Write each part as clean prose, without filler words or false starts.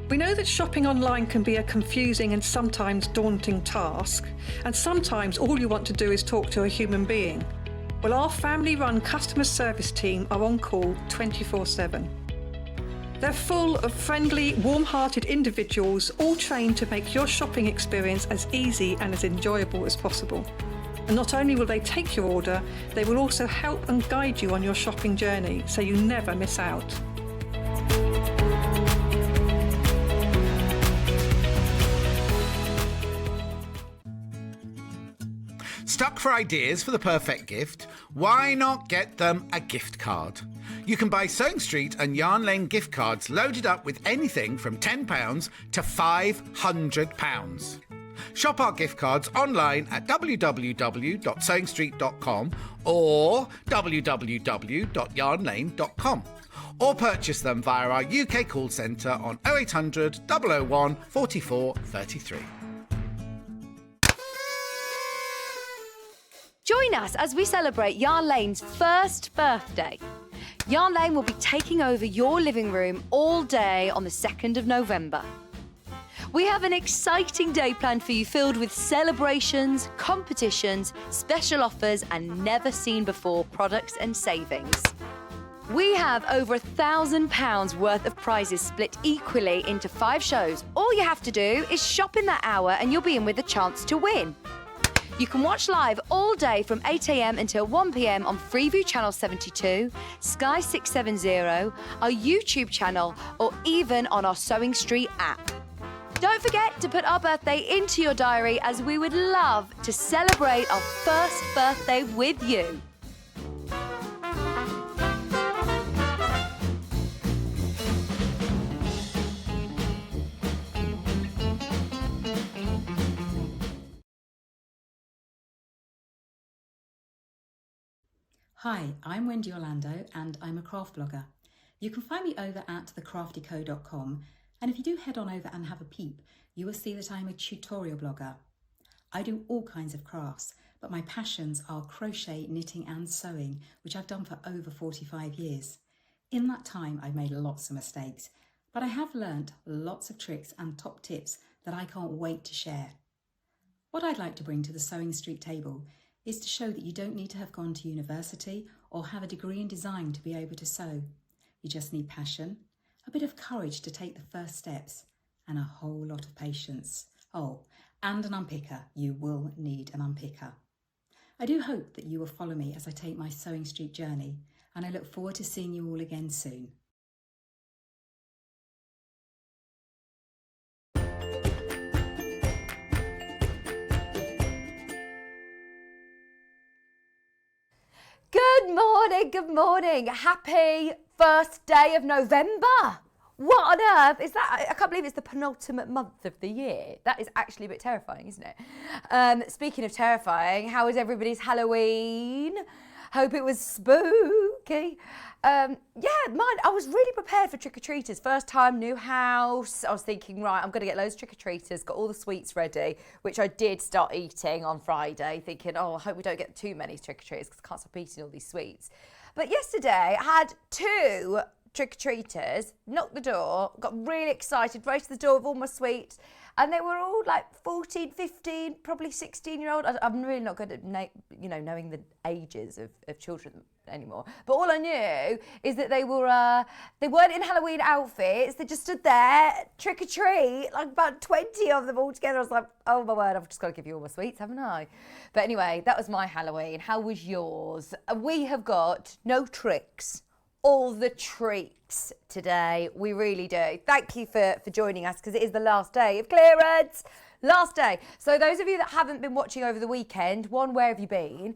We know that shopping online can be a confusing and sometimes daunting task, and sometimes all you want to do is talk to a human being. Well, our family-run customer service team are on call 24/7. They're full of friendly, warm-hearted individuals, all trained to make your shopping experience as easy and as enjoyable as possible. And not only will they take your order, they will also help and guide you on your shopping journey, so you never miss out. Stuck for ideas for the perfect gift? Why not get them a gift card? You can buy Sewing Street and Yarn Lane gift cards loaded up with anything from £10 to £500. Shop our gift cards online at www.sewingstreet.com or www.yarnlane.com, or purchase them via our UK call centre on 0800 001 44 33. Join us as we celebrate Yarn Lane's first birthday. Yarn Lane will be taking over your living room all day on the 2nd of November. We have an exciting day planned for you, filled with celebrations, competitions, special offers and never-seen-before products and savings. We have over £1,000 worth of prizes split equally into 5 shows. All you have to do is shop in that hour and you'll be in with a chance to win. You can watch live all day from 8 a.m. until 1 p.m. on Freeview Channel 72, Sky 670, our YouTube channel, or even on our Sewing Street app. Don't forget to put our birthday into your diary, as we would love to celebrate our first birthday with you. Hi, I'm Wendy Orlando and I'm a craft blogger. You can find me over at thecraftyco.com, and if you do head on over and have a peep, you will see that I'm a tutorial blogger. I do all kinds of crafts, but my passions are crochet, knitting and sewing, which I've done for over 45 years. In that time, I've made lots of mistakes, but I have learnt lots of tricks and top tips that I can't wait to share. What I'd like to bring to the Sewing Street table is to show that you don't need to have gone to university or have a degree in design to be able to sew. You just need passion, a bit of courage to take the first steps, and a whole lot of patience. Oh, and an unpicker. You will need an unpicker. I do hope that you will follow me as I take my Sewing Street journey, and I look forward to seeing you all again soon. Good morning, good morning. Happy first day of November. What on earth is that? I can't believe it's the penultimate month of the year. That is actually a bit terrifying, isn't it? Speaking of terrifying, how was everybody's Halloween? Hope it was spooky. Mine, I was really prepared for trick-or-treaters. First time, new house. I was thinking, right, I'm going to get loads of trick-or-treaters, got all the sweets ready, which I did start eating on Friday, thinking, oh, I hope we don't get too many trick-or-treaters because I can't stop eating all these sweets. But yesterday, I had 2 trick-or-treaters, knocked the door, got really excited, raced to the door with all my sweets, and they were all like 14, 15, probably 16-year-old. I'm really not good at knowing the ages of children anymore. But all I knew is that they weren't in Halloween outfits. They just stood there, trick or treat, like about 20 of them all together. I was like, oh my word, I've just got to give you all my sweets, haven't I? But anyway, that was my Halloween. How was yours? We have got no tricks, all the treats today. We really do. Thank you for joining us, because it is the last day of clearance. Last day. So those of you that haven't been watching over the weekend, one, where have you been?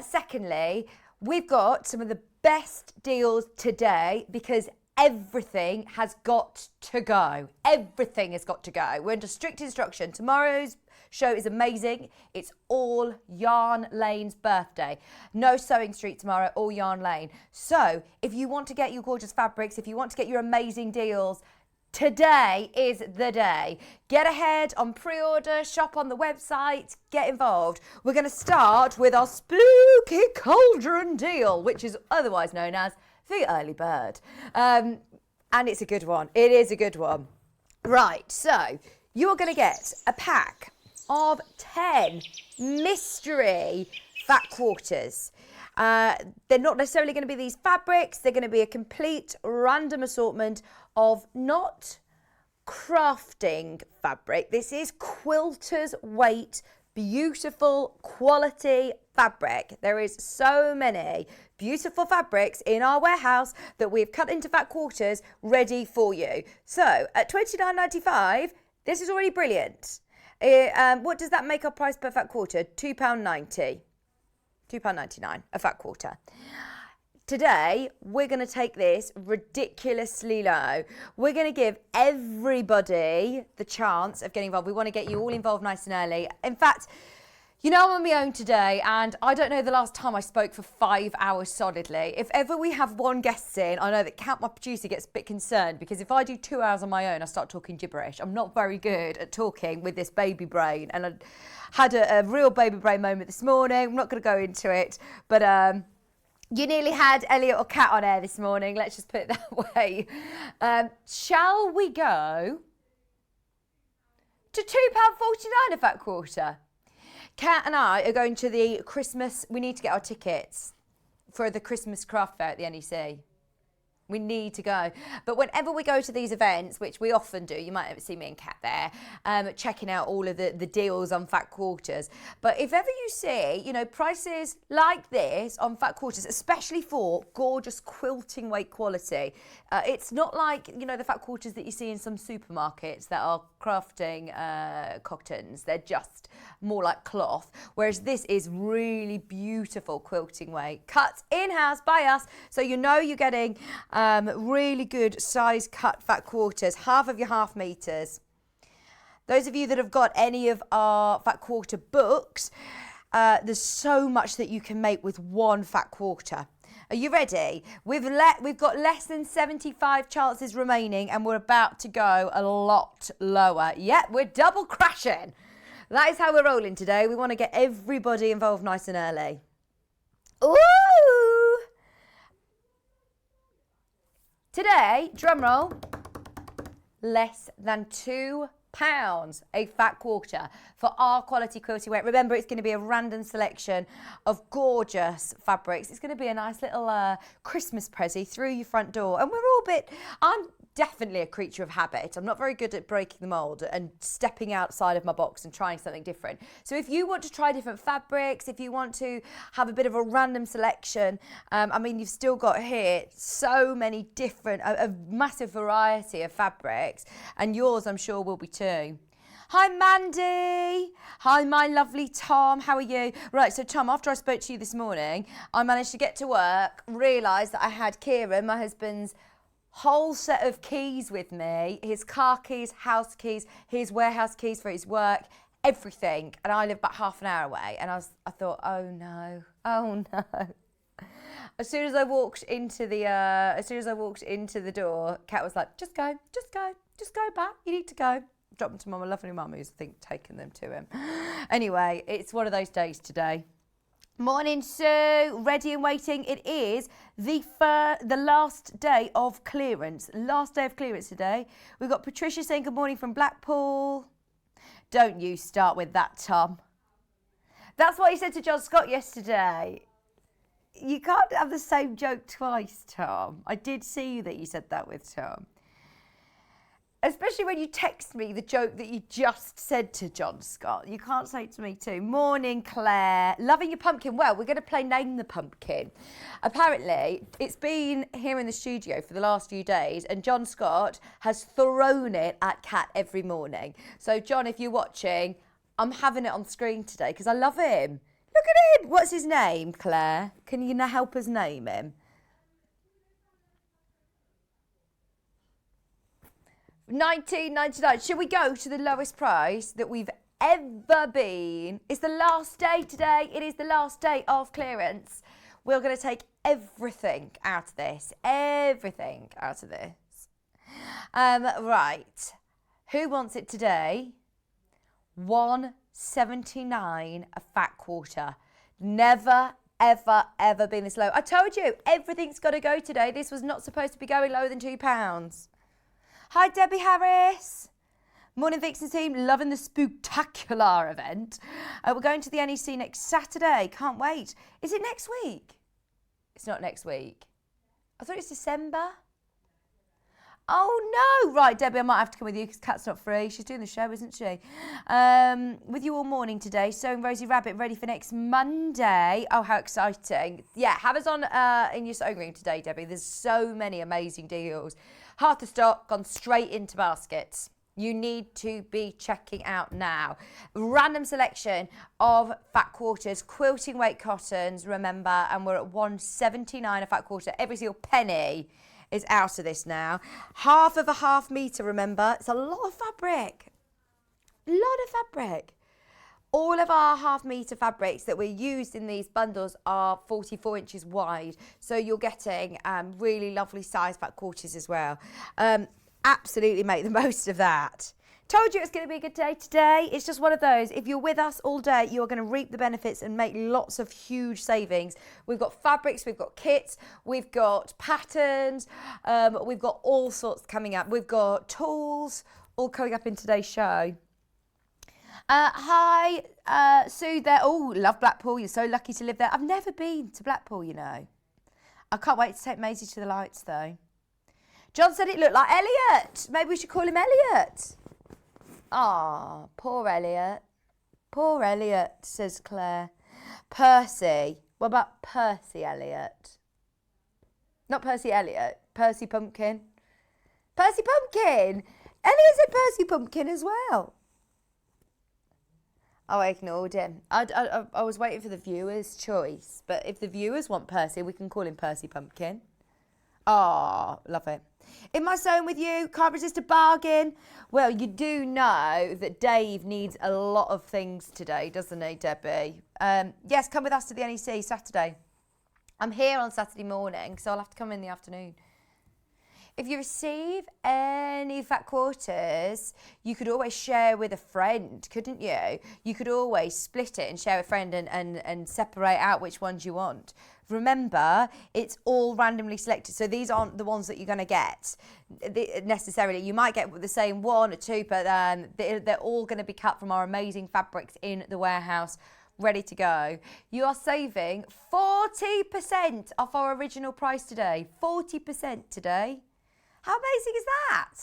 Secondly, we've got some of the best deals today, because everything has got to go. Everything has got to go. We're under strict instruction. Tomorrow's show is amazing. It's all Yarn Lane's birthday. No Sewing Street tomorrow, all Yarn Lane. So if you want to get your gorgeous fabrics, if you want to get your amazing deals, today is the day. Get ahead on pre-order, shop on the website, get involved. We're going to start with our Spooky Cauldron deal, which is otherwise known as the early bird. And it's a good one. It is a good one. Right, so you're going to get a pack of 10 mystery fat quarters. They're not necessarily going to be these fabrics. They're going to be a complete random assortment of not crafting fabric. This is quilter's weight, beautiful quality fabric. There is so many beautiful fabrics in our warehouse that we've cut into fat quarters ready for you. So at £29.95, this is already brilliant. What does that make our price per fat quarter? £2.90. £2.99 a fat quarter. Today, we're going to take this ridiculously low. We're going to give everybody the chance of getting involved. We want to get you all involved nice and early. In fact, you know, I'm on my own today, and I don't know the last time I spoke for 5 hours solidly. If ever we have one guest in, I know that Kat, my producer, gets a bit concerned because if I do 2 hours on my own, I start talking gibberish. I'm not very good at talking with this baby brain, and I had a real baby brain moment this morning. I'm not going to go into it, but you nearly had Elliot or Kat on air this morning. Let's just put it that way. Shall we go to £2.49 a fat quarter? Kat and I are going to the Christmas, we need to get our tickets for the Christmas craft fair at the NEC. We need to go. But whenever we go to these events, which we often do, you might see me and Kat there, checking out all of the deals on fat quarters. But if ever you see, you know, prices like this on fat quarters, especially for gorgeous quilting weight quality, it's not like, you know, the fat quarters that you see in some supermarkets that are crafting cottons. They're just more like cloth. Whereas this is really beautiful quilting weight, cut in-house by us. So you know you're getting really good size cut fat quarters, half of your half meters. Those of you that have got any of our fat quarter books, there's so much that you can make with one fat quarter. Are you ready? We've got less than 75 chances remaining, and we're about to go a lot lower. Yep, we're double crashing. That is how we're rolling today. We want to get everybody involved nice and early. Ooh! Today, drum roll, less than £2 a fat quarter for our quality quilting weight. Remember, it's going to be a random selection of gorgeous fabrics. It's going to be a nice little Christmas pressie through your front door. And I'm definitely a creature of habit. I'm not very good at breaking the mold and stepping outside of my box and trying something different. So if you want to try different fabrics, if you want to have a bit of a random selection, I mean, you've still got here so many different, a massive variety of fabrics, and yours I'm sure will be too. Hi Mandy, hi my lovely Tom, how are you? Right, so Tom, after I spoke to you this morning, I managed to get to work, realised that I had Kieran, my husband's whole set of keys with me, his car keys, house keys, his warehouse keys for his work, everything. And I live about half an hour away. And I thought, oh no. As soon as I walked into the door, Kat was like, just go back. You need to go. Dropped them to my lovely mum, who's, I think, taken them to him. Anyway, it's one of those days today. Morning, Sue. Ready and waiting. It is the last day of clearance. Last day of clearance today. We've got Patricia saying good morning from Blackpool. Don't you start with that, Tom. That's what he said to John Scott yesterday. You can't have the same joke twice, Tom. I did see that you said that with Tom. Especially when you text me the joke that you just said to John Scott. You can't say it to me too. Morning, Claire. Loving your pumpkin. Well, we're going to play Name the Pumpkin. Apparently, it's been here in the studio for the last few days, and John Scott has thrown it at Kat every morning. So, John, if you're watching, I'm having it on screen today because I love him. Look at him. What's his name, Claire? Can you help us name him? £19.99. Should we go to the lowest price that we've ever been? It's the last day today. It is the last day of clearance. We're going to take everything out of this. Everything out of this. Right. Who wants it today? £1.79 a fat quarter. Never, ever been this low. I told you, everything's got to go today. This was not supposed to be going lower than £2. Hi, Debbie Harris. Morning, Vixen team. Loving the Spooktacular event. We're going to the NEC next Saturday. Can't wait. Is it next week? It's not next week. I thought it's December. Oh, no. Right, Debbie, I might have to come with you because Kat's not free. She's doing the show, isn't she? With you all morning today. Sewing Rosie Rabbit ready for next Monday. Oh, how exciting. Yeah, have us on in your sewing room today, Debbie. There's so many amazing deals. Half the stock gone straight into baskets. You need to be checking out now. Random selection of fat quarters, quilting weight cottons, remember, and we're at $1.79 a fat quarter. Every single penny is out of this now. Half of a half metre, remember. It's a lot of fabric. A lot of fabric. All of our half metre fabrics that we used in these bundles are 44 inches wide. So you're getting really lovely size fat quarters as well. Absolutely make the most of that. Told you it's going to be a good day today. It's just one of those. If you're with us all day, you are going to reap the benefits and make lots of huge savings. We've got fabrics, we've got kits, we've got patterns, we've got all sorts coming up. We've got tools all coming up in today's show. Hi, Sue there. Oh, love Blackpool. You're so lucky to live there. I've never been to Blackpool, you know. I can't wait to take Maisie to the lights, though. John said it looked like Elliot. Maybe we should call him Elliot. Ah, poor Elliot. Poor Elliot, says Claire. Percy. What about Percy Elliot? Not Percy Elliot. Percy Pumpkin. Percy Pumpkin. Elliot said Percy Pumpkin as well. Oh, I ignored him. I was waiting for the viewers' choice. But if the viewers want Percy, we can call him Percy Pumpkin. Oh, love it. In my zone with you, can't resist a bargain. Well, you do know that Dave needs a lot of things today, doesn't he, Debbie? Yes, come with us to the NEC Saturday. I'm here on Saturday morning, so I'll have to come in the afternoon. If you receive any fat quarters, you could always share with a friend, couldn't you? You could always split it and share with a friend and separate out which ones you want. Remember, it's all randomly selected. So these aren't the ones that you're going to get necessarily. You might get the same one or two, but they're all going to be cut from our amazing fabrics in the warehouse, ready to go. You are saving 40% off our original price today. 40% today. How amazing is that?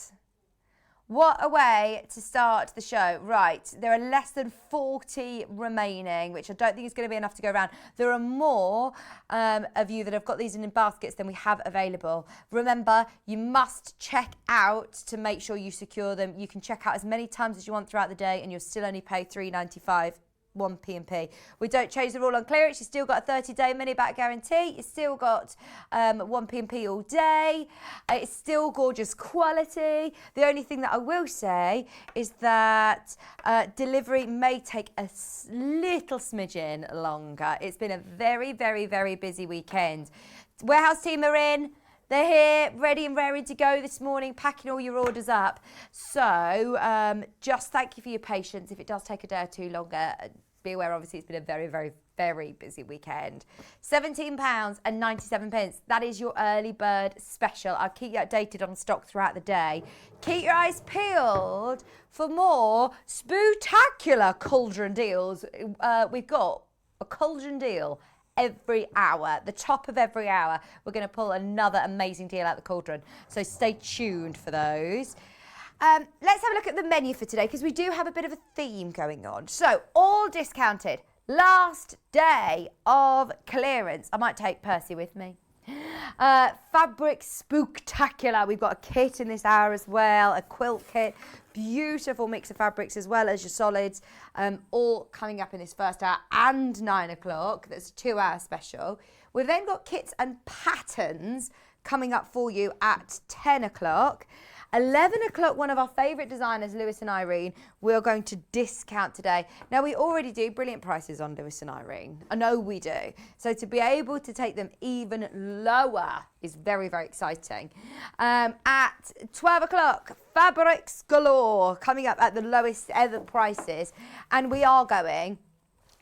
What a way to start the show. Right, there are less than 40 remaining, which I don't think is going to be enough to go around. There are more of you that have got these in baskets than we have available. Remember, you must check out to make sure you secure them. You can check out as many times as you want throughout the day and you'll still only pay $3.95. 1 P&P. We don't change the rule on clearance. You still got a 30-day money-back guarantee. You still got 1 P&P all day. It's still gorgeous quality. The only thing that I will say is that delivery may take a little smidgen longer. It's been a very, very, very busy weekend. Warehouse team are in. They're here, ready and raring to go this morning, packing all your orders up. So just thank you for your patience. If it does take a day or two longer, be aware, obviously, it's been a very, very, very busy weekend. £17.97. That is your early bird special. I'll keep you updated on stock throughout the day. Keep your eyes peeled for more Spooktacular cauldron deals. We've got a cauldron deal every hour, the top of every hour. We're going to pull another amazing deal out the cauldron. So stay tuned for those. Let's have a look at the menu for today because we do have a bit of a theme going on. So all discounted. Last day of clearance. I might take Percy with me. Fabric Spooktacular. We've got a kit in this hour as well, a quilt kit. Beautiful mix of fabrics as well as your solids, all coming up in this first hour and 9 o'clock. That's a 2-hour special. We've then got kits and patterns coming up for you at 10 o'clock. 11 o'clock, one of our favourite designers, Lewis and Irene, we're going to discount today. Now, we already do brilliant prices on Lewis and Irene. I know we do. So to be able to take them even lower is very, very exciting. At 12 o'clock, fabrics galore, coming up at the lowest ever prices. And we are going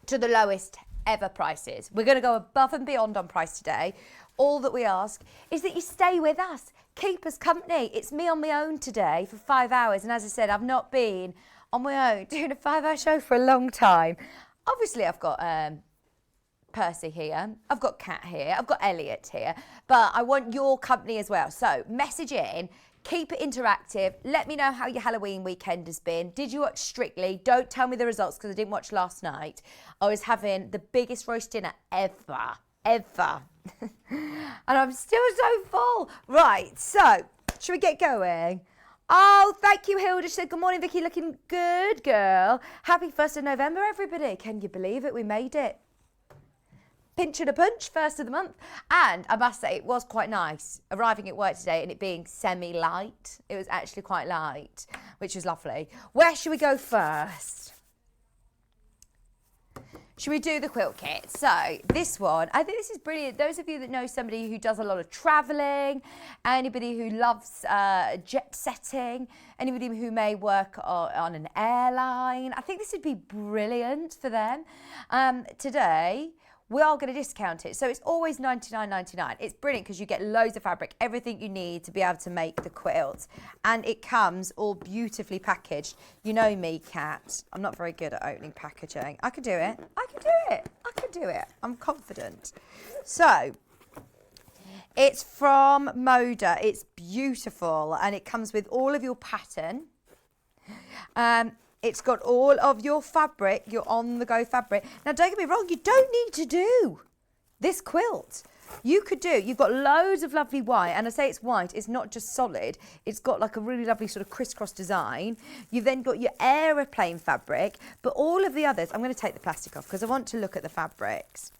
to the lowest ever prices. We're going to go above and beyond on price today. All that we ask is that you stay with us. keep us company. It's me on my own today for 5 hours. And as I said, I've not been on my own doing a 5-hour show for a long time. Obviously, I've got Percy here. I've got Kat here. I've got Elliot here. But I want your company as well. So message in. Keep it interactive. Let me know how your Halloween weekend has been. Did you watch Strictly? Don't tell me the results because I didn't watch last night. I was having the biggest roast dinner ever. And I'm still so full. Right, so should we get going? Oh, thank you, Hilda. She said, good morning, Vicki. Looking good, girl. Happy 1st of November, everybody. Can you believe it? We made it. Pinch and a punch, 1st of the month. And I must say, it was quite nice arriving at work today and it being semi-light. It was actually quite light, which was lovely. Where should we go first? Should we do the quilt kit? So this one, I think this is brilliant. Those of you that know somebody who does a lot of travelling, anybody who loves jet setting, anybody who may work on an airline, I think this would be brilliant for them. Today, we are going to discount it. So it's always $99.99. It's brilliant because you get loads of fabric, everything you need to be able to make the quilt. And it comes all beautifully packaged. You know me, Kat. I'm not very good at opening packaging. I can do it. I can do it. I can do it. I'm confident. So it's from Moda. It's beautiful. And it comes with all of your pattern. It's got all of your fabric, your on-the-go fabric. Now, don't get me wrong, you don't need to do this quilt. You've got loads of lovely white, and I say it's white, it's not just solid, it's got like a really lovely sort of crisscross design. You've then got your aeroplane fabric, but all of the others, I'm going to take the plastic off because I want to look at the fabrics.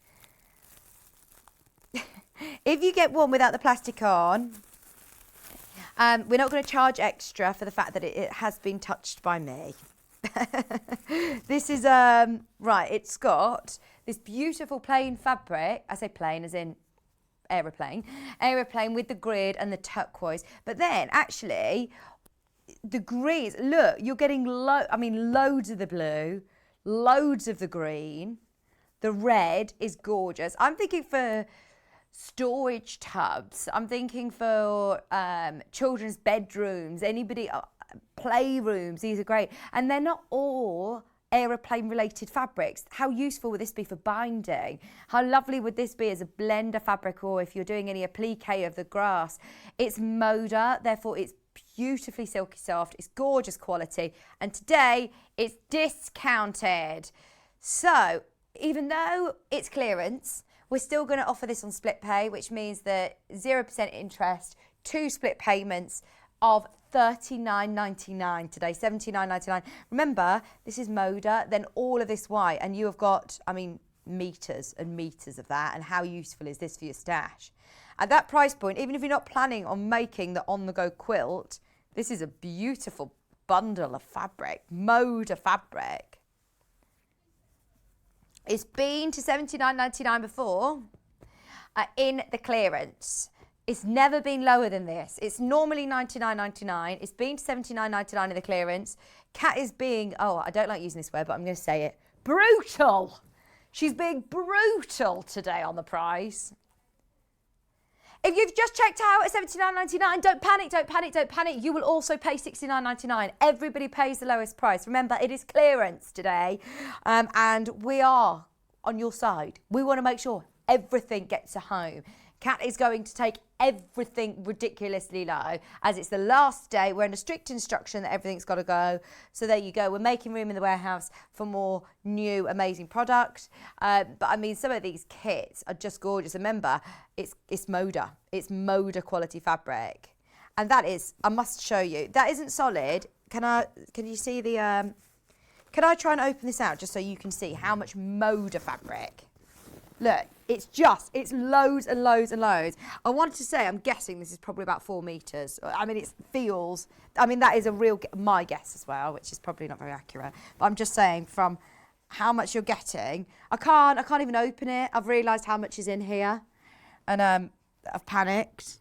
If you get one without the plastic on, we're not going to charge extra for the fact that it has been touched by me. This is right, it's got this beautiful plain fabric. I say plain as in aeroplane with the grid and the turquoise, but then actually the greens, look, you're getting loads of the blue, loads of the green, the red is gorgeous. I'm thinking for storage tubs, I'm thinking for children's bedrooms, anybody playrooms, these are great. And they're not all aeroplane related fabrics. How useful would this be for binding? How lovely would this be as a blender fabric, or if you're doing any applique of the grass? It's Moda, therefore it's beautifully silky soft, it's gorgeous quality, and today it's discounted. So even though it's clearance, we're still going to offer this on split pay, which means that 0% interest, 2 split payments of $39.99 today, $79.99. Remember, this is Moda, then all of this white, and you have got, meters and meters of that, and how useful is this for your stash? At that price point, even if you're not planning on making the on-the-go quilt, this is a beautiful bundle of fabric, Moda fabric. It's been to $79.99 before in the clearance. It's never been lower than this. It's normally $99.99. It's been to $79.99 in the clearance. Kat is being, I don't like using this word, but I'm going to say it, brutal. She's being brutal today on the price. If you've just checked out at $79.99, don't panic, don't panic, don't panic. You will also pay $69.99. Everybody pays the lowest price. Remember, it is clearance today, and we are on your side. We want to make sure everything gets to home. Kat is going to take everything ridiculously low, as it's the last day. We're under strict instruction that everything's got to go. So there you go. We're making room in the warehouse for more new, amazing product. But some of these kits are just gorgeous. Remember, it's Moda. It's Moda quality fabric. And that is, I must show you, that isn't solid. Can you see the, can I try and open this out just so you can see how much Moda fabric? Look, it's loads and loads and loads. I wanted to say, I'm guessing this is probably about 4 meters. It feels, that is my guess as well, which is probably not very accurate. But I'm just saying from how much you're getting, I can't even open it. I've realised how much is in here. And I've panicked.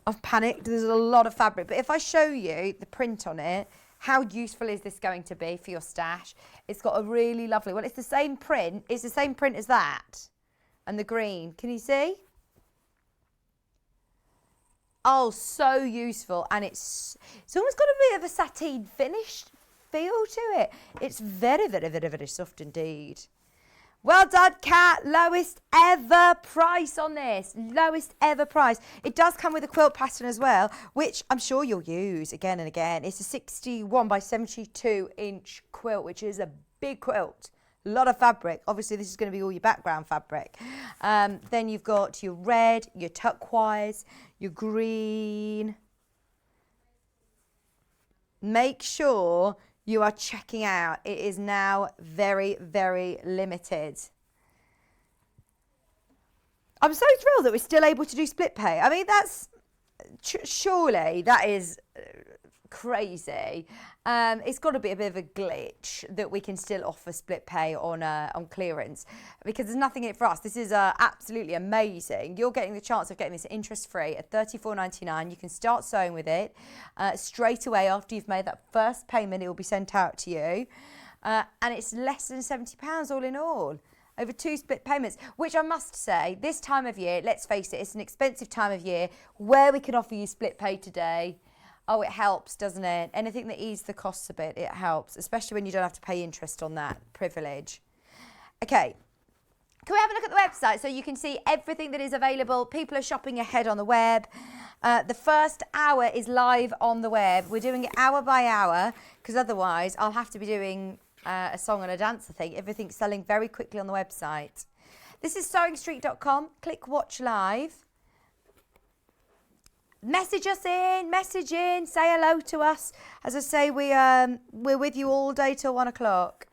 There's a lot of fabric. But if I show you the print on it, how useful is this going to be for your stash? It's got a really lovely one. It's the same print. It's the same print as that. And the green. Can you see? Oh, so useful. And it's almost got a bit of a sateen finish feel to it. It's very, very, very, very soft indeed. Well done, Kat. Lowest ever price on this. Lowest ever price. It does come with a quilt pattern as well, which I'm sure you'll use again and again. It's a 61 by 72 inch quilt, which is a big quilt. A lot of fabric. Obviously, this is going to be all your background fabric. Then you've got your red, your turquoise, your green. Make sure you are checking out. It is now very, very limited. I'm so thrilled that we're still able to do split pay. I mean, that's surely that is crazy. It's got to be a bit of a glitch that we can still offer split pay on clearance, because there's nothing in it for us. This is absolutely amazing. You're getting the chance of getting this interest-free at $34.99. You can start sewing with it straight away after you've made that first payment. It will be sent out to you, and it's less than £70 all in all, over 2 split payments, which I must say, this time of year, let's face it, it's an expensive time of year where we can offer you split pay today. Oh, it helps, doesn't it? Anything that eases the costs a bit, it helps, especially when you don't have to pay interest on that privilege. Okay, can we have a look at the website so you can see everything that is available? People are shopping ahead on the web. The first hour is live on the web. We're doing it hour by hour, because otherwise I'll have to be doing a song and a dance, I think. Everything's selling very quickly on the website. This is sewingstreet.com. Click watch live. Message us in, say hello to us. As I say, we're with you all day till 1 o'clock.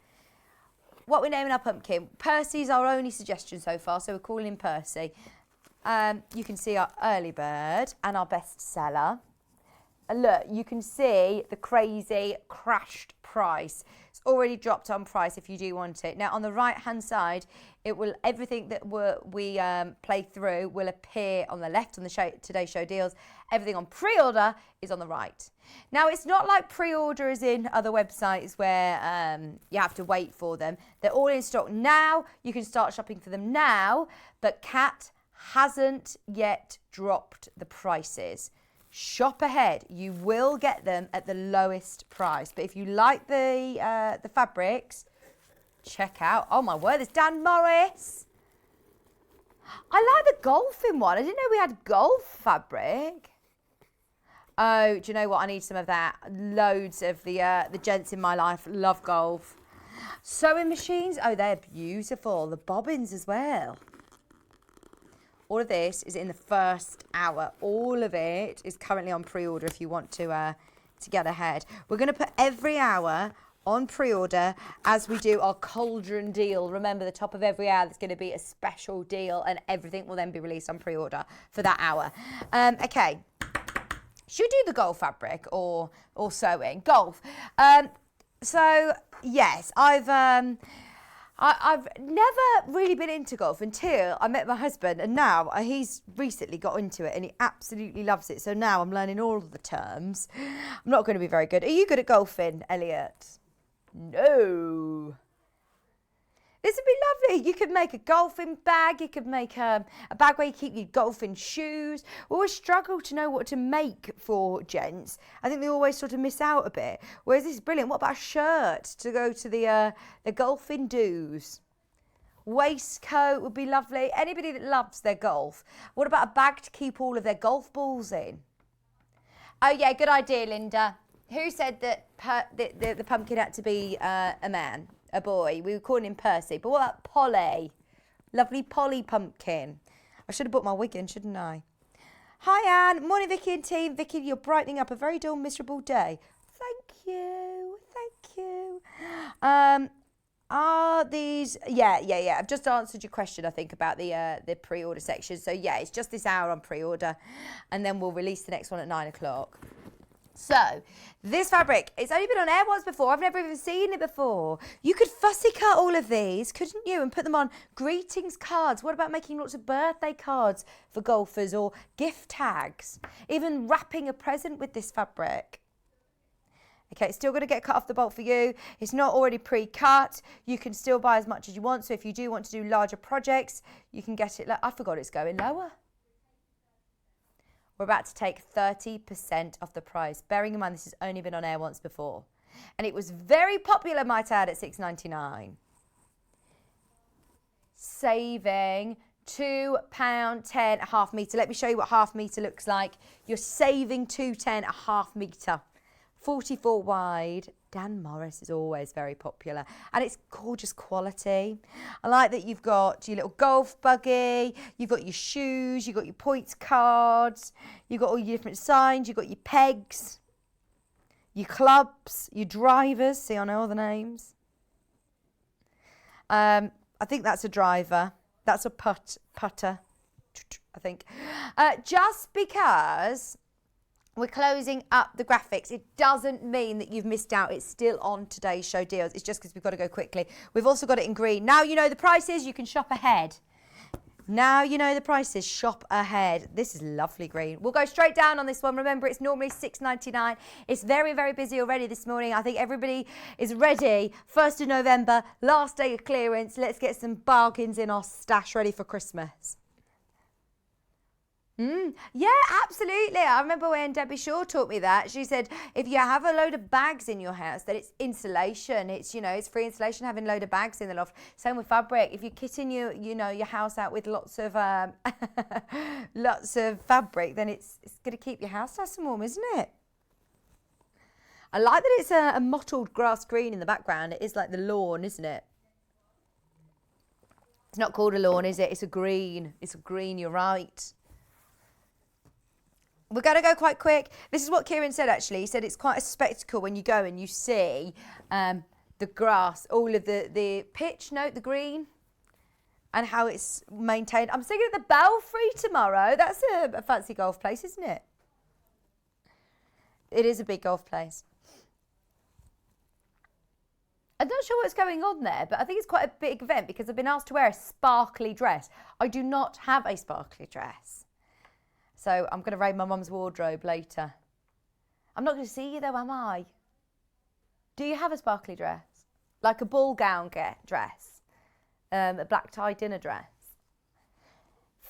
What we're naming our pumpkin. Percy's our only suggestion so far, so we're calling him Percy. You can see our early bird and our best seller. And look, you can see the crazy crashed price. It's already dropped on price if you do want it. Now on the right hand side, everything that we play through will appear on the left on the Today's Show deals. Everything on pre-order is on the right. Now it's not like pre-order is in other websites where you have to wait for them. They're all in stock now. You can start shopping for them now, but Kat hasn't yet dropped the prices. Shop ahead. You will get them at the lowest price. But if you like the fabrics, check out. Oh my word, there's Dan Morris. I like the golfing one. I didn't know we had golf fabric. Oh, do you know what? I need some of that. Loads of the gents in my life love golf. Sewing machines. Oh, they're beautiful. The bobbins as well. All of this is in the first hour. All of it is currently on pre-order if you want to get ahead. We're going to put every hour on pre-order as we do our cauldron deal. Remember, the top of every hour there's going to be a special deal, and everything will then be released on pre-order for that hour. Okay. Should we do the golf fabric or sewing? Golf. So, yes, I've never really been into golf until I met my husband, and now he's recently got into it and he absolutely loves it. So now I'm learning all of the terms. I'm not going to be very good. Are you good at golfing, Elliot? No. This would be lovely. You could make a golfing bag. You could make a bag where you keep your golfing shoes. We always struggle to know what to make for gents. I think they always sort of miss out a bit. Whereas this is brilliant. What about a shirt to go to the golfing do's? Waistcoat would be lovely. Anybody that loves their golf. What about a bag to keep all of their golf balls in? Oh yeah, good idea, Linda. Who said that the pumpkin had to be a man? A boy. We were calling him Percy. But what about Polly? Lovely Polly pumpkin. I should have brought my wig in, shouldn't I? Hi, Anne. Morning, Vicky and team. Vicky, you're brightening up a very dull, miserable day. Thank you. Thank you. Are these... Yeah. I've just answered your question, I think, about the pre-order section. So, yeah, it's just this hour on pre-order. And then we'll release the next one at 9 o'clock. So, this fabric, it's only been on air once before. I've never even seen it before. You could fussy cut all of these, couldn't you? And put them on greetings cards. What about making lots of birthday cards for golfers or gift tags? Even wrapping a present with this fabric. Okay, it's still going to get cut off the bolt for you. It's not already pre-cut. You can still buy as much as you want. So if you do want to do larger projects, you can get it. I forgot it's going lower. we're about to take 30% off the price. Bearing in mind this has only been on air once before. And it was very popular, might add, at £6.99. Saving £2.10 a half metre. Let me show you what half metre looks like. You're saving £2.10 a half metre. 44 wide. Dan Morris is always very popular. And it's gorgeous quality. I like that you've got your little golf buggy. You've got your shoes. You've got your points cards. You've got all your different signs. You've got your pegs. Your clubs. Your drivers. See, I know all the names. I think that's a driver. That's a putter, I think. Just because we're closing up the graphics, it doesn't mean that you've missed out. It's still on today's show deals. It's just because we've got to go quickly. We've also got it in green. Now you know the prices, you can shop ahead. Now you know the prices, shop ahead. This is lovely green. We'll go straight down on this one. Remember, it's normally £6.99. It's very, very busy already this morning. I think everybody is ready. 1st of November, last day of clearance. Let's get some bargains in our stash ready for Christmas. Yeah, absolutely. I remember when Debbie Shaw taught me that. She said, if you have a load of bags in your house, then it's insulation. It's, you know, it's free insulation having a load of bags in the loft. Same with fabric. If you're kitting your house out with lots of lots of fabric, then it's going to keep your house nice and warm, isn't it? I like that it's a mottled grass green in the background. It is like the lawn, isn't it? It's not called a lawn, is it? It's a green. It's a green, you're right. We're going to go quite quick. This is what Kieran said, actually. He said it's quite a spectacle when you go and you see the grass, all of the pitch, the green, and how it's maintained. I'm singing at the Belfry tomorrow. That's a fancy golf place, isn't it? It is a big golf place. I'm not sure what's going on there, but I think it's quite a big event because I've been asked to wear a sparkly dress. I do not have a sparkly dress. So I'm going to raid my mum's wardrobe later. I'm not going to see you though, am I? Do you have a sparkly dress? Like a ball gown dress? A black tie dinner dress?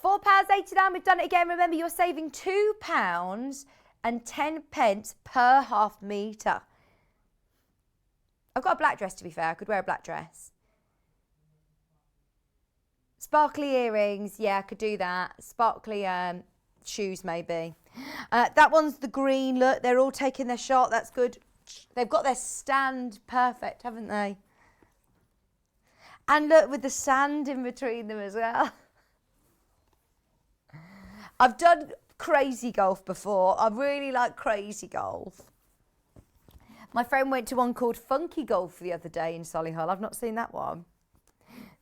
£4.89, we've done it again. Remember, you're saving £2.10 per half metre. I've got a black dress, to be fair. I could wear a black dress. Sparkly earrings, yeah, I could do that. Sparkly shoes, maybe. That one's the green. Look, they're all taking their shot. That's good. They've got their stand perfect, haven't they? And look, with the sand in between them as well. I've done crazy golf before. I really like crazy golf. My friend went to one called Funky Golf the other day in Solihull. I've not seen that one.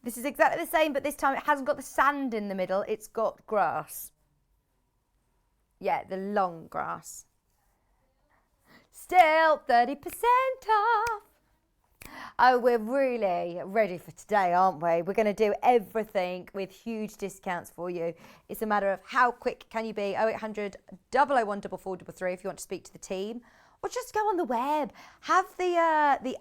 This is exactly the same, but this time it hasn't got the sand in the middle. It's got grass. Yeah, the long grass. Still 30% off. Oh, we're really ready for today, aren't we? We're going to do everything with huge discounts for you. It's a matter of how quick can you be. 0800 001 4433 if you want to speak to the team. Or just go on the web. Have the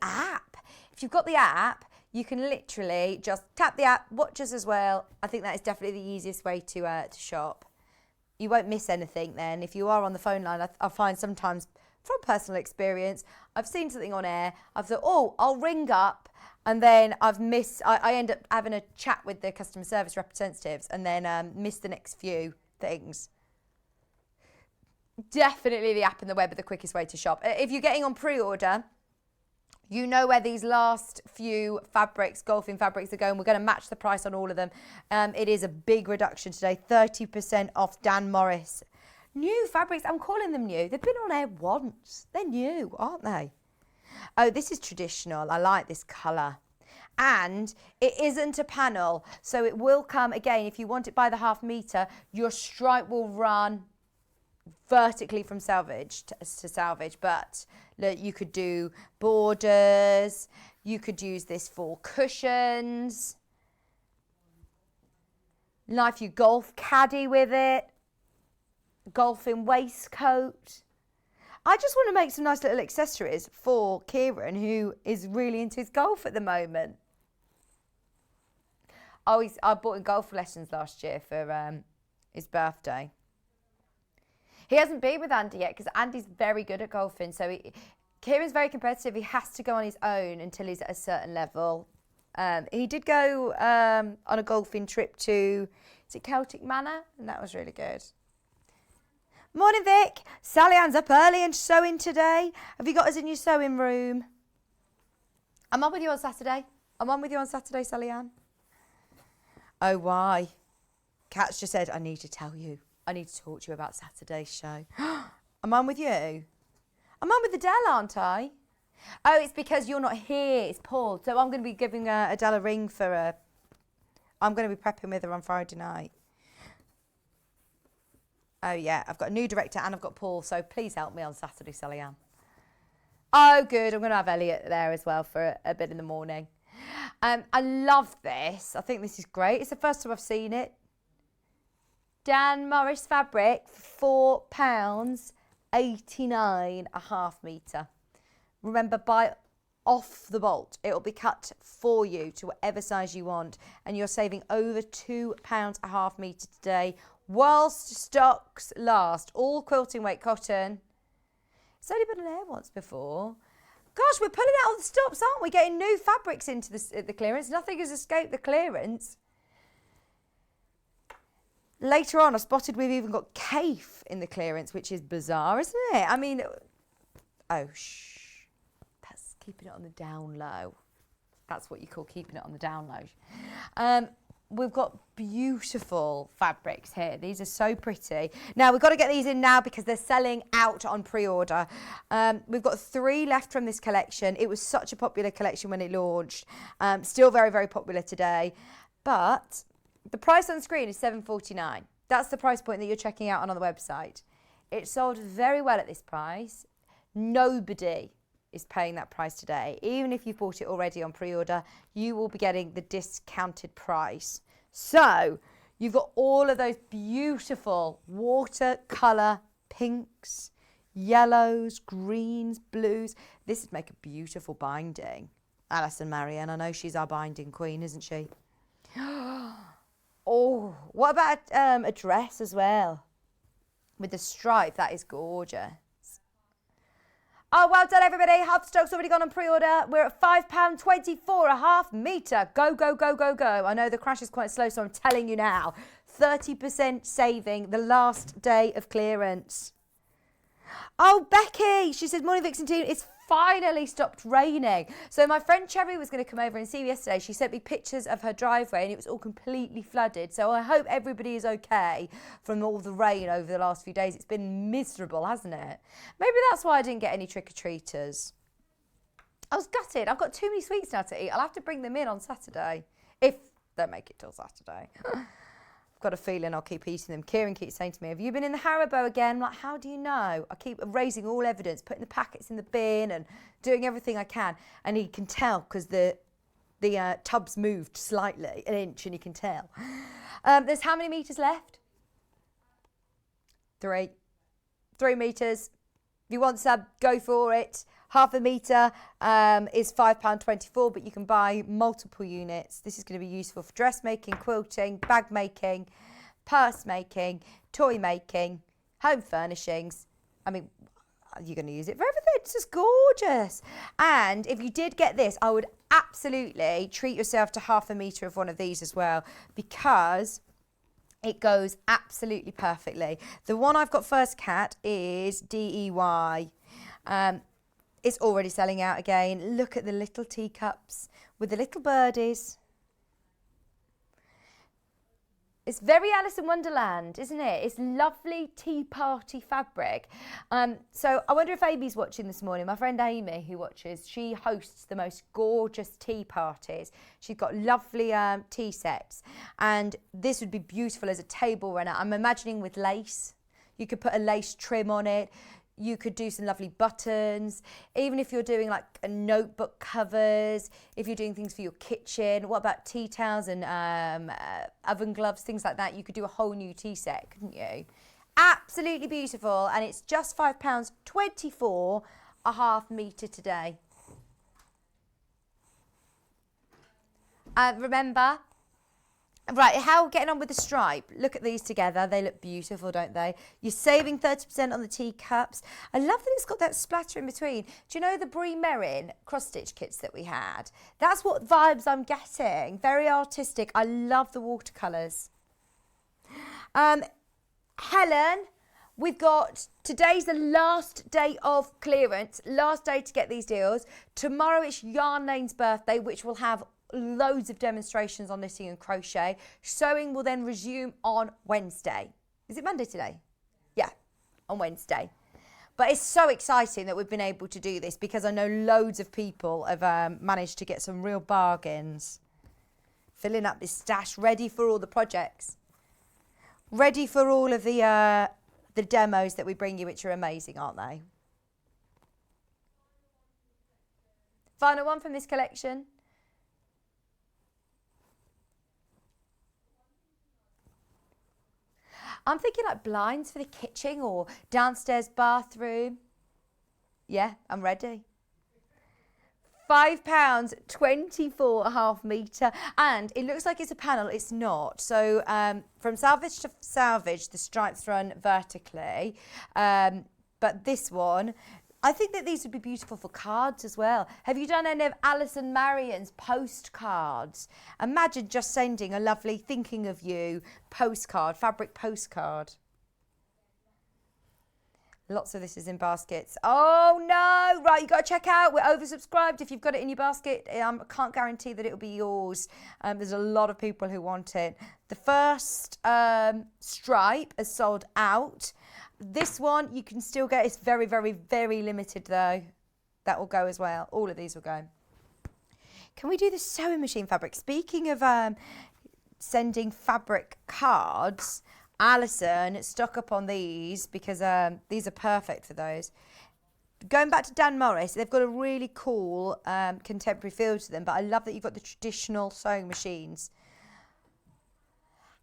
app. If you've got the app, you can literally just tap the app, watch us as well. I think that is definitely the easiest way to shop. You won't miss anything then. If you are on the phone line, I find sometimes, from personal experience, I've seen something on air, I've thought, oh, I'll ring up, and then I end up having a chat with the customer service representatives and then miss the next few things. Definitely the app and the web are the quickest way to shop. If you're getting on pre-order, you know where these last few fabrics, golfing fabrics, are going. We're going to match the price on all of them. It is a big reduction today, 30% off Dan Morris. New fabrics, I'm calling them new. They've been on air once. They're new, aren't they? Oh, this is traditional. I like this colour. And it isn't a panel, so it will come, again, if you want it by the half metre, your stripe will run vertically from salvage to salvage, but look, you could do borders, you could use this for cushions, knife your golf caddy with it, golfing waistcoat. I just want to make some nice little accessories for Kieran, who is really into his golf at the moment. I bought him golf lessons last year for his birthday. He hasn't been with Andy yet because Andy's very good at golfing. So Kieran's very competitive. He has to go on his own until he's at a certain level. He did go on a golfing trip to, is it Celtic Manor? And that was really good. Morning, Vic. Sally Ann's up early and sewing today. Have you got us in your sewing room? I'm on with you on Saturday. Sally Ann. Oh, why? Kat's just said, I need to tell you. I need to talk to you about Saturday's show. I'm on with you. I'm on with Adele, aren't I? Oh, it's because you're not here. It's Paul. So I'm going to be giving Adele a ring for I'm going to be prepping with her on Friday night. Oh, yeah. I've got a new director and I've got Paul. So please help me on Saturday, Sally Ann. Oh, good. I'm going to have Elliot there as well for a bit in the morning. I love this. I think this is great. It's the first time I've seen it. Dan Morris fabric for £4.89 a half metre. Remember, buy off the bolt. It'll be cut for you to whatever size you want. And you're saving over £2 a half metre today whilst stocks last. All quilting weight cotton. It's only been on air once before. Gosh, we're pulling out all the stops, aren't we? Getting new fabrics into the clearance. Nothing has escaped the clearance. Later on, I spotted we've even got Kafe in the clearance, which is bizarre, isn't it? I mean, oh, shh. That's keeping it on the down low. That's what you call keeping it on the down low. We've got beautiful fabrics here. These are so pretty. Now, we've got to get these in now because they're selling out on pre-order. We've got 3 left from this collection. It was such a popular collection when it launched. Still very, very popular today. But the price on screen is $7.49. That's the price point that you're checking out on the website. It sold very well at this price. Nobody is paying that price today. Even if you've bought it already on pre-order, you will be getting the discounted price. So you've got all of those beautiful watercolour pinks, yellows, greens, blues. This would make a beautiful binding. Alison Marianne, I know she's our binding queen, isn't she? Oh, what about a dress as well? With the stripe, that is gorgeous. Oh, well done, everybody. Half the stock's already gone on pre-order. We're at £5.24 a half metre. Go, go, go, go, go. I know the crash is quite slow, so I'm telling you now. 30% saving the last day of clearance. Oh, Becky. She says, morning, Vixen team. It's finally stopped raining. So my friend Cherry was going to come over and see me yesterday. She sent me pictures of her driveway and it was all completely flooded. So I hope everybody is okay from all the rain over the last few days. It's been miserable, hasn't it? Maybe that's why I didn't get any trick-or-treaters. I was gutted. I've got too many sweets now to eat. I'll have to bring them in on Saturday, if they make it till Saturday. Got a feeling I'll keep eating them. Kieran keeps saying to me, have you been in the Haribo again? I'm like, how do you know? I keep raising all evidence, putting the packets in the bin and doing everything I can. And he can tell because the tub's moved slightly, an inch, and he can tell. There's how many metres left? 3. 3 metres. If you want some, go for it. Half a metre is £5.24, but you can buy multiple units. This is going to be useful for dressmaking, quilting, bag making, purse making, toy making, home furnishings. I mean, you're going to use it for everything. It's just gorgeous. And if you did get this, I would absolutely treat yourself to half a metre of one of these as well, because it goes absolutely perfectly. The one I've got first, Kat, is DEY. It's already selling out again. Look at the little teacups with the little birdies. It's very Alice in Wonderland, isn't it? It's lovely tea party fabric. So I wonder if Amy's watching this morning. My friend Amy, who watches, she hosts the most gorgeous tea parties. She's got lovely tea sets. And this would be beautiful as a table runner. I'm imagining with lace. You could put a lace trim on it. You could do some lovely buttons, even if you're doing like a notebook covers, if you're doing things for your kitchen. What about tea towels and oven gloves, things like that? You could do a whole new tea set, couldn't you? Absolutely beautiful, and it's just £5.24 a half metre today. Remember, Right, how are we getting on with the stripe? Look at these together. They look beautiful, don't they? You're saving 30% on the teacups. I love that it's got that splatter in between. Do you know the Brie Merrin cross-stitch kits that we had? That's what vibes I'm getting. Very artistic. I love the watercolours. Helen, we've got, today's the last day of clearance, last day to get these deals. Tomorrow it's Yarn Lane's birthday, which will have loads of demonstrations on knitting and crochet. Sewing will then resume on Wednesday. Is it Monday today? Yeah, on Wednesday. But it's so exciting that we've been able to do this because I know loads of people have managed to get some real bargains. Filling up this stash, ready for all the projects. Ready for all of the demos that we bring you, which are amazing, aren't they? Final one from this collection. I'm thinking like blinds for the kitchen or downstairs bathroom. Yeah, I'm ready. £5, 24.5 metre, and it looks like it's a panel. It's not. So from salvage to salvage, the stripes run vertically, but this one, I think that these would be beautiful for cards as well. Have you done any of Alison Marion's postcards? Imagine just sending a lovely thinking of you postcard, fabric postcard. Lots of this is in baskets. Oh no, right, you got to check out. We're oversubscribed. If you've got it in your basket, I can't guarantee that it'll be yours. There's a lot of people who want it. The first stripe is sold out. This one you can still get. It's very, very, very limited though. That will go as well. All of these will go. Can we do the sewing machine fabric? Speaking of sending fabric cards, Alison stock up on these because these are perfect for those. Going back to Dan Morris, they've got a really cool contemporary feel to them, but I love that you've got the traditional sewing machines.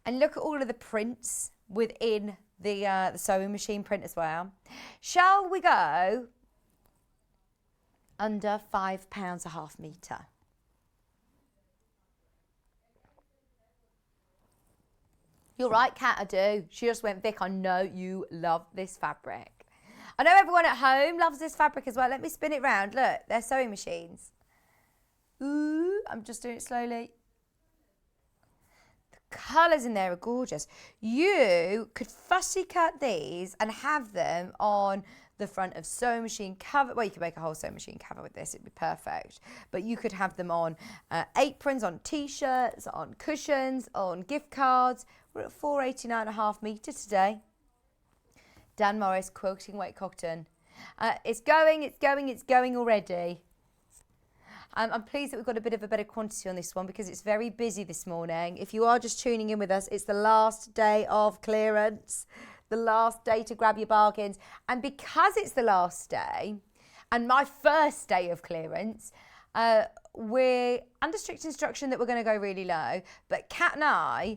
And look at all of the prints within the sewing machine print as well. Shall we go under £5 a half metre? You're right, Kat, I do. She just went, Vic, I know you love this fabric. I know everyone at home loves this fabric as well. Let me spin it round. Look, they're sewing machines. Ooh, I'm just doing it slowly. The colours in there are gorgeous. You could fussy cut these and have them on the front of sewing machine cover. Well, you could make a whole sewing machine cover with this. It'd be perfect. But you could have them on aprons, on T-shirts, on cushions, on gift cards. We're at £4.89 a half metre today. Dan Morris quilting weight cotton. It's going already. I'm pleased that we've got a bit of a better quantity on this one because it's very busy this morning. If you are just tuning in with us, it's the last day of clearance, the last day to grab your bargains. And because it's the last day and my first day of clearance, we're under strict instruction that we're going to go really low. But Kat and I,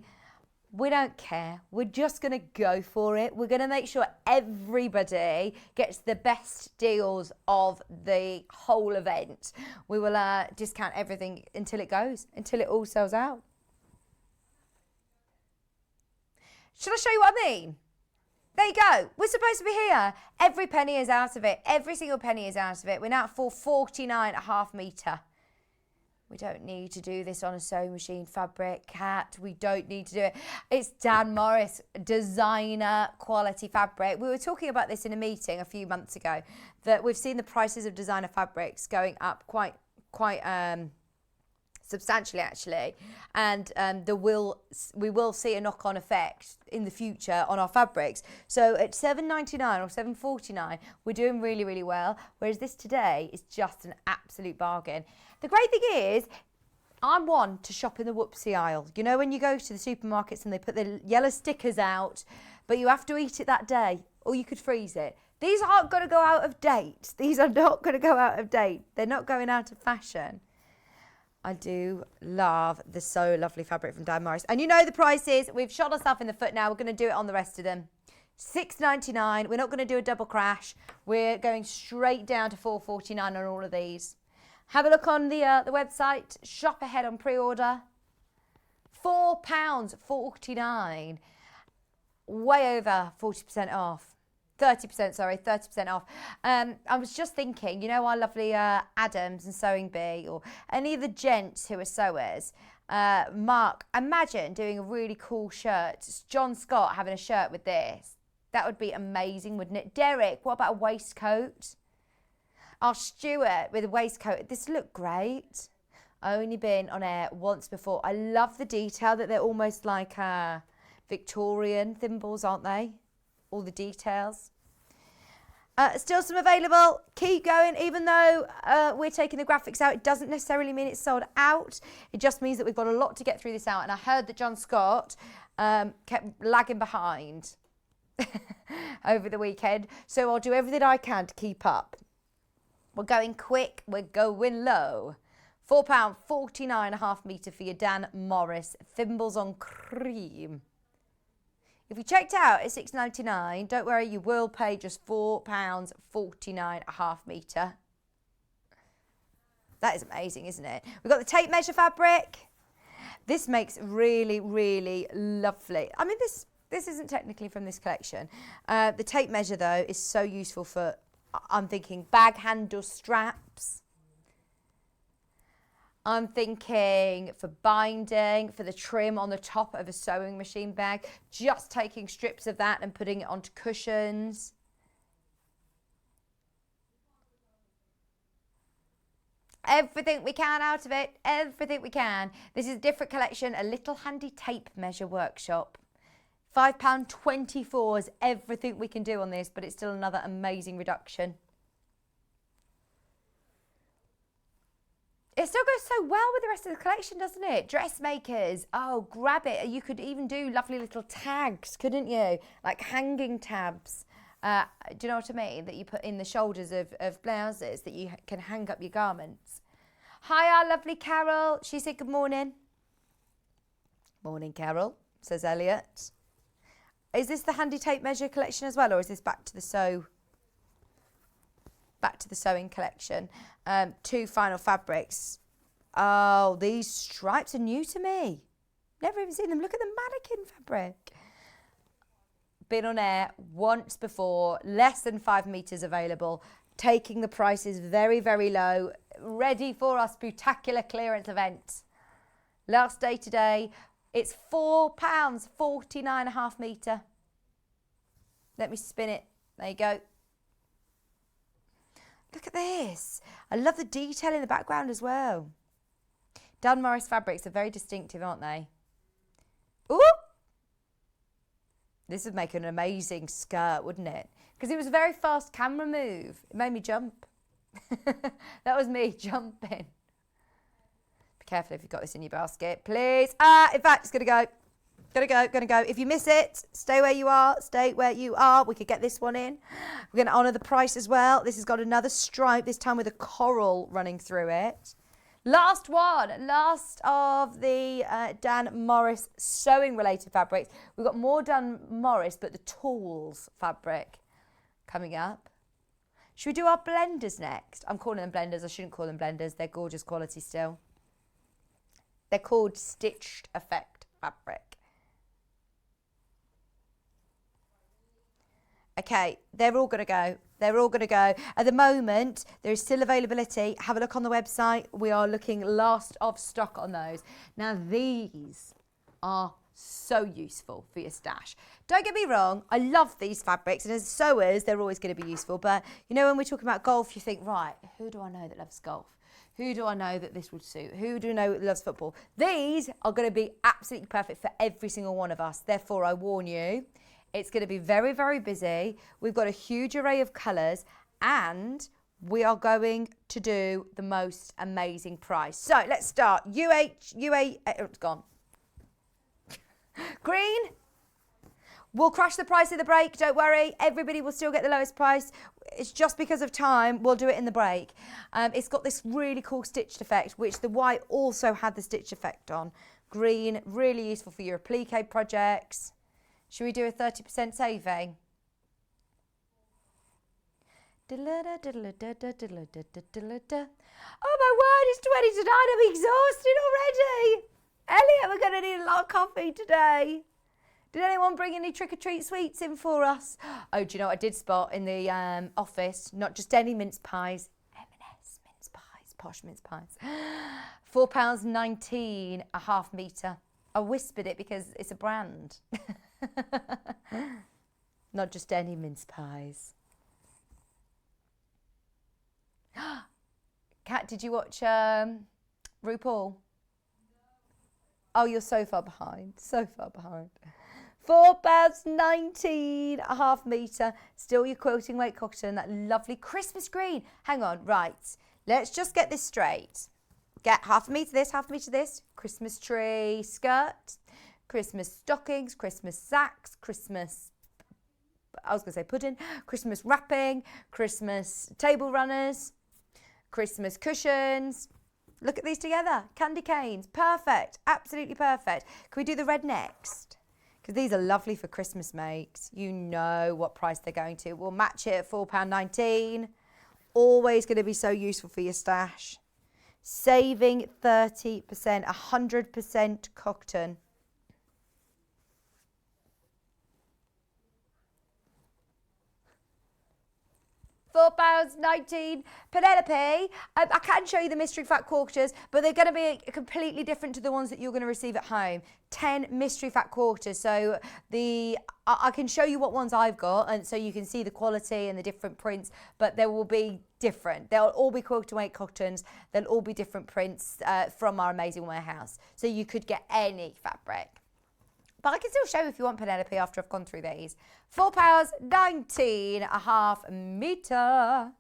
we don't care. We're just going to go for it. We're going to make sure everybody gets the best deals of the whole event. We will discount everything until it goes, until it all sells out. Should I show you what I mean? There you go. We're supposed to be here. Every penny is out of it. Every single penny is out of it. We're now at £4.49 a half metre. We don't need to do this on a sewing machine fabric, Kat. We don't need to do it. It's Dan Morris designer quality fabric. We were talking about this in a meeting a few months ago, that we've seen the prices of designer fabrics going up quite substantially actually, and we will see a knock-on effect in the future on our fabrics. So at £7.99 or £7.49, we're doing really, really well, whereas this today is just an absolute bargain. The great thing is, I'm one to shop in the whoopsie aisle. You know when you go to the supermarkets and they put the yellow stickers out, but you have to eat it that day, or you could freeze it. These aren't going to go out of date. These are not going to go out of date. They're not going out of fashion. I do love the So Lovely fabric from Dan Morris. And you know the prices. We've shot ourselves in the foot now. We're going to do it on the rest of them. $6.99. We're not going to do a double crash. We're going straight down to $4.49 on all of these. Have a look on the website. Shop ahead on pre-order. £4.49. Way over 40% off. 30%, sorry, 30% off. I was just thinking, you know, our lovely Adams and Sewing Bee, or any of the gents who are sewers. Mark, imagine doing a really cool shirt. It's John Scott having a shirt with this. That would be amazing, wouldn't it? Derek, what about a waistcoat? Our Stuart with a waistcoat. This looked great. Only been on air once before. I love the detail that they're almost like Victorian thimbles, aren't they? All the details. Still some available. Keep going. Even though we're taking the graphics out, it doesn't necessarily mean it's sold out. It just means that we've got a lot to get through this out. And I heard that John Scott kept lagging behind over the weekend. So I'll do everything I can to keep up. We're going quick. We're going low. £4.49.5 metre for your Dan Morris thimbles on cream. If you checked out at $6.99, don't worry, you will pay just £4.49.5 metre. That is amazing, isn't it? We've got the tape measure fabric. This makes really, really lovely. I mean, this isn't technically from this collection. The tape measure, though, is so useful for, I'm thinking, bag handle straps. I'm thinking for binding, for the trim on the top of a sewing machine bag, just taking strips of that and putting it onto cushions. Everything we can out of it, everything we can. This is a different collection, a little handy tape measure workshop. £5.24 is everything we can do on this, but it's still another amazing reduction. It still goes so well with the rest of the collection, doesn't it? Dressmakers, oh, grab it. You could even do lovely little tags, couldn't you? Like hanging tabs. Do you know what I mean? That you put in the shoulders of blouses that you can hang up your garments. Hi, our lovely Carol. She said good morning. Morning, Carol, says Elliot. Is this the handy tape measure collection as well, or is this back to the sewing collection? 2 final fabrics. Oh, these stripes are new to me. Never even seen them. Look at the mannequin fabric. Been on air once before. Less than 5 meters available. Taking the prices very, very low. Ready for our Spooktacular clearance event. Last day today. It's £4.49.5 metre. Let me spin it. There you go. Look at this. I love the detail in the background as well. Dan Morris fabrics are very distinctive, aren't they? Ooh! This would make an amazing skirt, wouldn't it? Because it was a very fast camera move. It made me jump. That was me jumping. Be careful if you've got this in your basket, please. In fact, it's going to go. Gonna go. If you miss it, stay where you are. Stay where you are. We could get this one in. We're going to honour the price as well. This has got another stripe, this time with a coral running through it. Last one. Last of the Dan Morris sewing-related fabrics. We've got more Dan Morris, but the tools fabric coming up. Should we do our blenders next? I'm calling them blenders. I shouldn't call them blenders. They're gorgeous quality still. They're called stitched effect fabric. Okay, they're all going to go. They're all going to go. At the moment, there is still availability. Have a look on the website. We are looking last of stock on those. Now, these are so useful for your stash. Don't get me wrong, I love these fabrics, and as sewers, they're always going to be useful. But, you know, when we're talking about golf, you think, right, who do I know that loves golf? Who do I know that this would suit? Who do I know that loves football? These are going to be absolutely perfect for every single one of us. Therefore, I warn you, it's going to be very, very busy. We've got a huge array of colours, and we are going to do the most amazing price. So let's start. It's gone. Green. We'll crash the price of the break. Don't worry. Everybody will still get the lowest price. It's just because of time. We'll do it in the break. It's got this really cool stitched effect, which the white also had the stitch effect on. Green, really useful for your applique projects. Should we do a 30% saving? Oh my word, it's 20 to 9. I'm exhausted already. Elliot, we're going to need a out of coffee today. Did anyone bring any trick-or-treat sweets in for us? Oh, do you know what I did spot in the office? Not just any mince pies, M&S mince pies, posh mince pies. £4.19 a half metre. I whispered it because it's a brand. Not just any mince pies. Kat, did you watch RuPaul? Oh, you're so far behind. So far behind. £4.19 a half metre. Still your quilting weight cotton. That lovely Christmas green. Hang on, right. Let's just get this straight. Get half a metre this, half a metre this. Christmas tree skirt. Christmas stockings. Christmas sacks. Christmas... I was going to say pudding. Christmas wrapping. Christmas table runners. Christmas cushions. Look at these together. Candy canes. Perfect. Absolutely perfect. Can we do the red next? Because these are lovely for Christmas makes. You know what price they're going to. We'll match it at £4.19. Always going to be so useful for your stash. Saving 30%, 100% cotton. £4.19. Penelope, I can show you the mystery fat quarters, but they're going to be completely different to the ones that you're going to receive at home. 10 mystery fat quarters. So I can show you what ones I've got, and so you can see the quality and the different prints, but they will be different. They'll all be quilted weight cottons. They'll all be different prints from our amazing warehouse. So you could get any fabric. But I can still show you if you want, Penelope, after I've gone through these. £4.19 a half metre.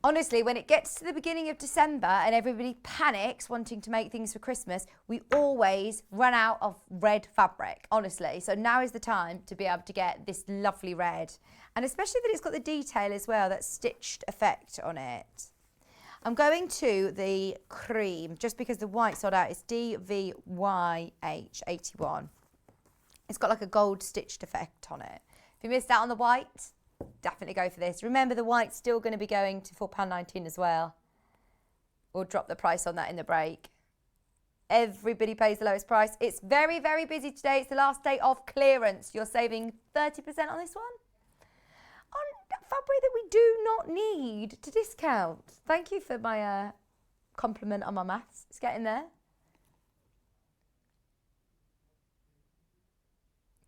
Honestly, when it gets to the beginning of December and everybody panics wanting to make things for Christmas, we always run out of red fabric, honestly. So now is the time to be able to get this lovely red. And especially that it's got the detail as well, that stitched effect on it. I'm going to the cream, just because the white sold out. It's DVYH81. It's got like a gold stitched effect on it. If you missed out on the white, definitely go for this. Remember, the white's still going to be going to £4.19 as well. We'll drop the price on that in the break. Everybody pays the lowest price. It's very, very busy today. It's the last day of clearance. You're saving 30% on this one. On fabric that we do not need to discount. Thank you for my compliment on my maths. It's getting there.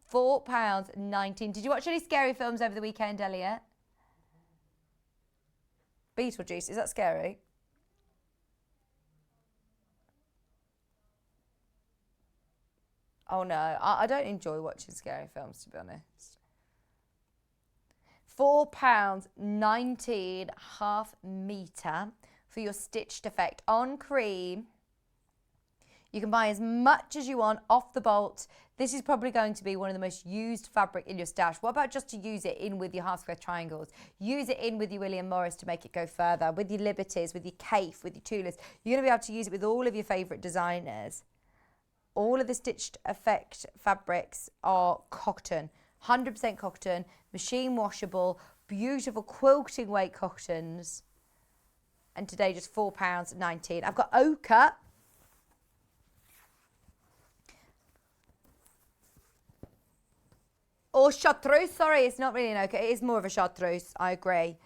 £4.19. Did you watch any scary films over the weekend, Elliot? Beetlejuice, is that scary? Oh no, I don't enjoy watching scary films, to be honest. £4.19 half metre for your stitched effect on cream. You can buy as much as you want off the bolt. This is probably going to be one of the most used fabric in your stash. What about just to use it in with your half square triangles? Use it in with your William Morris to make it go further, with your Liberties, with your Kaffe, with your Tulips. You're going to be able to use it with all of your favourite designers. All of the stitched effect fabrics are cotton. 100% cotton, machine washable, beautiful quilting weight cottons. And today just £4.19. I've got ochre. Or chartreuse, sorry, it's not really an ochre. It is more of a chartreuse, I agree.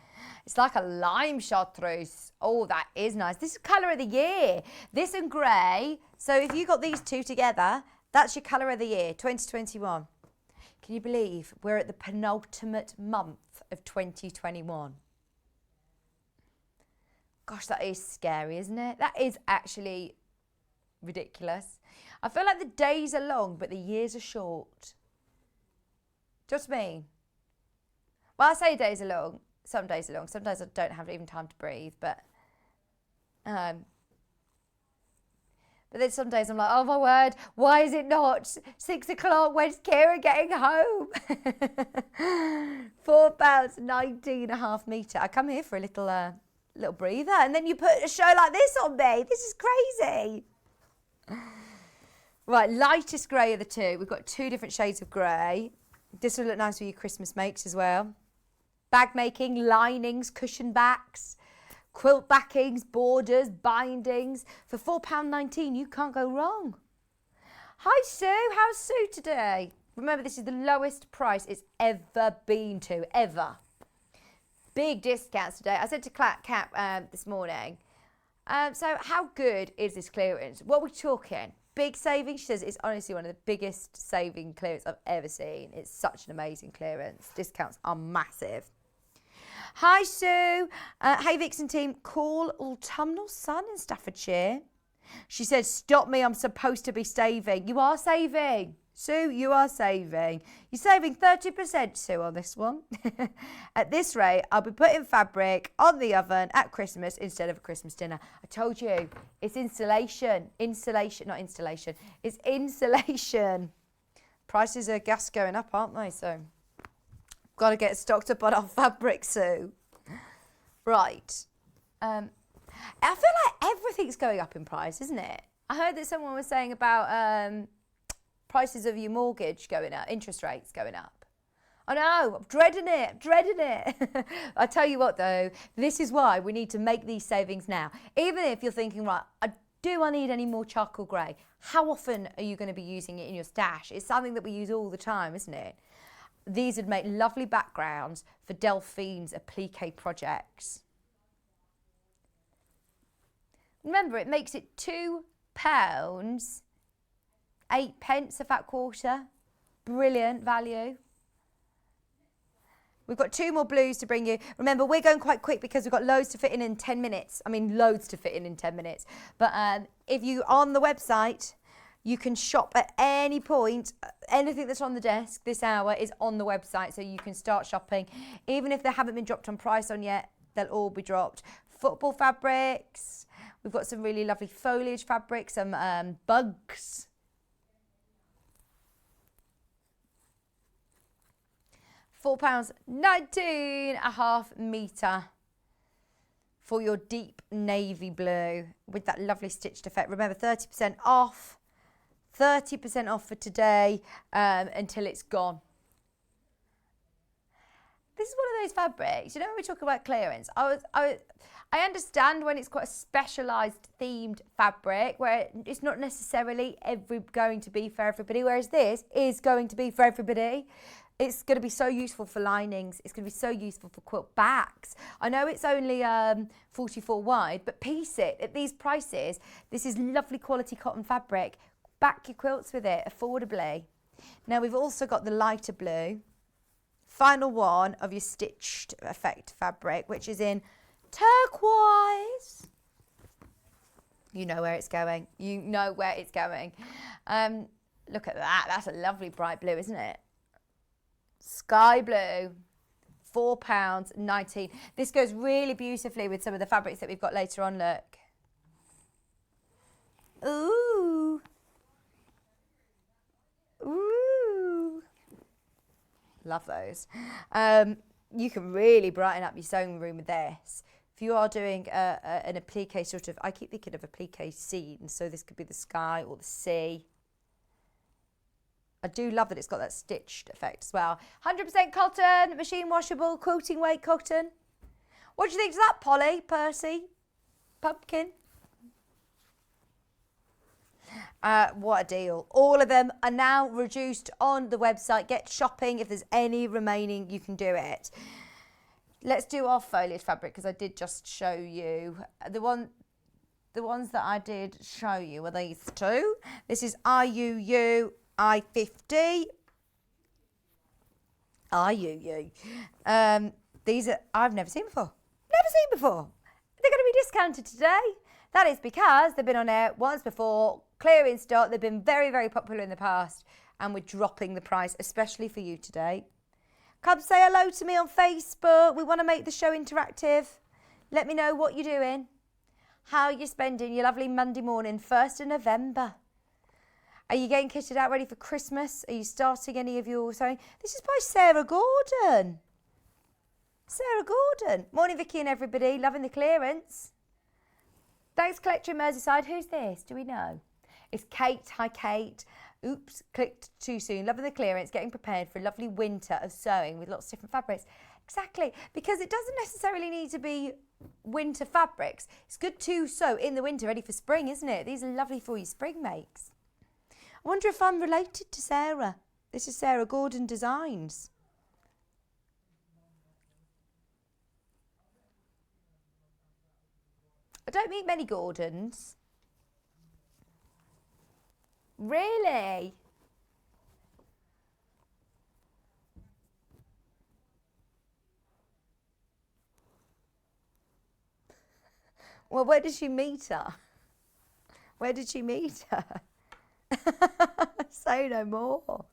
It's like a lime chartreuse. Oh, that is nice. This is colour of the year. This and grey. So if you got these two together, that's your colour of the year, 2021. Can you believe we're at the penultimate month of 2021? Gosh, that is scary, isn't it? That is actually ridiculous. I feel like the days are long, but the years are short. Do you know what I mean? Well, I say days are long. Some days are long. Some days I don't have even time to breathe, but then some days I'm like, oh my word, why is it not 6 o'clock? When's Kira getting home? £4.19 a half metre. I come here for a little breather, and then you put a show like this on me. This is crazy. Right, lightest grey of the two. We've got two different shades of grey. This will look nice with your Christmas makes as well. Bag making, linings, cushion backs, quilt backings, borders, bindings. For £4.19, you can't go wrong. Hi Sue, how's Sue today? Remember, this is the lowest price it's ever been to, ever. Big discounts today. I said to Cap this morning, so how good is this clearance? What are we talking? Big savings? She says it's honestly one of the biggest saving clearance I've ever seen. It's such an amazing clearance. Discounts are massive. Hi Sue. Hey Vixen team, call autumnal sun in Staffordshire. She said, stop me, I'm supposed to be saving. You are saving. Sue, you are saving. You're saving 30%, Sue, on this one. At this rate, I'll be putting fabric on the oven at Christmas instead of a Christmas dinner. I told you, it's insulation. Insulation, not installation. It's insulation. Prices of gas going up, aren't they? So, got to get stocked up on our fabric, Sue. Right. I feel like everything's going up in price, isn't it? I heard that someone was saying about prices of your mortgage going up, interest rates going up. I know, I'm dreading it. I tell you what though, this is why we need to make these savings now. Even if you're thinking, right, do I need any more charcoal grey? How often are you going to be using it in your stash? It's something that we use all the time, isn't it? These would make lovely backgrounds for Delphine's applique projects. Remember, it makes it £2, 8 pence a fat quarter. Brilliant value. We've got 2 more blues to bring you. Remember, we're going quite quick because we've got loads to fit in 10 minutes. I mean, loads to fit in 10 minutes. But if you on the website, you can shop at any point. Anything that's on the desk this hour is on the website, so you can start shopping. Even if they haven't been dropped on price on yet, they'll all be dropped. Football fabrics. We've got some really lovely foliage fabrics, some bugs. £4.19.5 metre for your deep navy blue with that lovely stitched effect. Remember, 30% off. 30% off for today until it's gone. This is one of those fabrics, you know, when we talk about clearance, I understand when it's quite a specialised themed fabric where it's not necessarily going to be for everybody, whereas this is going to be for everybody. It's going to be so useful for linings. It's going to be so useful for quilt backs. I know it's only 44 wide, but piece it at these prices. This is lovely quality cotton fabric. Back your quilts with it affordably. Now we've also got the lighter blue. Final one of your stitched effect fabric, which is in turquoise. You know where it's going. You know where it's going. Look at that. That's a lovely bright blue, isn't it? Sky blue. £4.19. This goes really beautifully with some of the fabrics that we've got later on, look. Ooh. Ooh. Love those. You can really brighten up your sewing room with this. If you are doing an applique sort of, I keep thinking of applique scene, so this could be the sky or the sea. I do love that it's got that stitched effect as well. 100% cotton, machine washable, quilting weight cotton. What do you think to that, Polly, Percy, Pumpkin? What a deal. All of them are now reduced on the website. Get shopping. If there's any remaining, you can do it. Let's do our foliage fabric because I did just show you. The ones that I did show you were these two. This is IUU I50. IUU. These are, I've never seen before. Never seen before. They're going to be discounted today. That is because they've been on air once before, clearing stock. They've been very, very popular in the past, and we're dropping the price, especially for you today. Come say hello to me on Facebook. We want to make the show interactive. Let me know what you're doing, how you're spending your lovely Monday morning, 1st of November. Are you getting kitted out ready for Christmas? Are you starting any of your sewing? This is by Sarah Gordon. Sarah Gordon. Morning, Vicki and everybody. Loving the clearance. Thanks, Collector in Merseyside. Who's this? Do we know? It's Kate. Hi, Kate. Oops, clicked too soon. Loving the clearance, getting prepared for a lovely winter of sewing with lots of different fabrics. Exactly, because it doesn't necessarily need to be winter fabrics. It's good to sew in the winter, ready for spring, isn't it? These are lovely for your spring makes. I wonder if I'm related to Sarah. This is Sarah Gordon Designs. I don't meet many Gordons. Really? Well, where did she meet her? Where did she meet her? Say no more.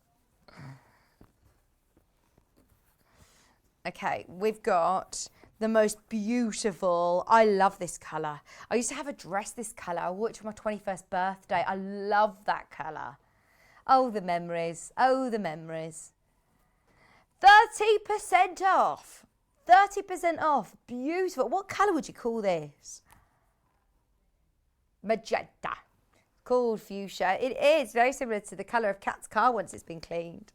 Okay, we've got the most beautiful, I love this colour. I used to have a dress this colour. I wore it for my 21st birthday. I love that colour. Oh, the memories. Oh, the memories. 30% off. 30% off. Beautiful. What colour would you call this? Magenta. Called fuchsia. It is very similar to the colour of Kat's car once it's been cleaned.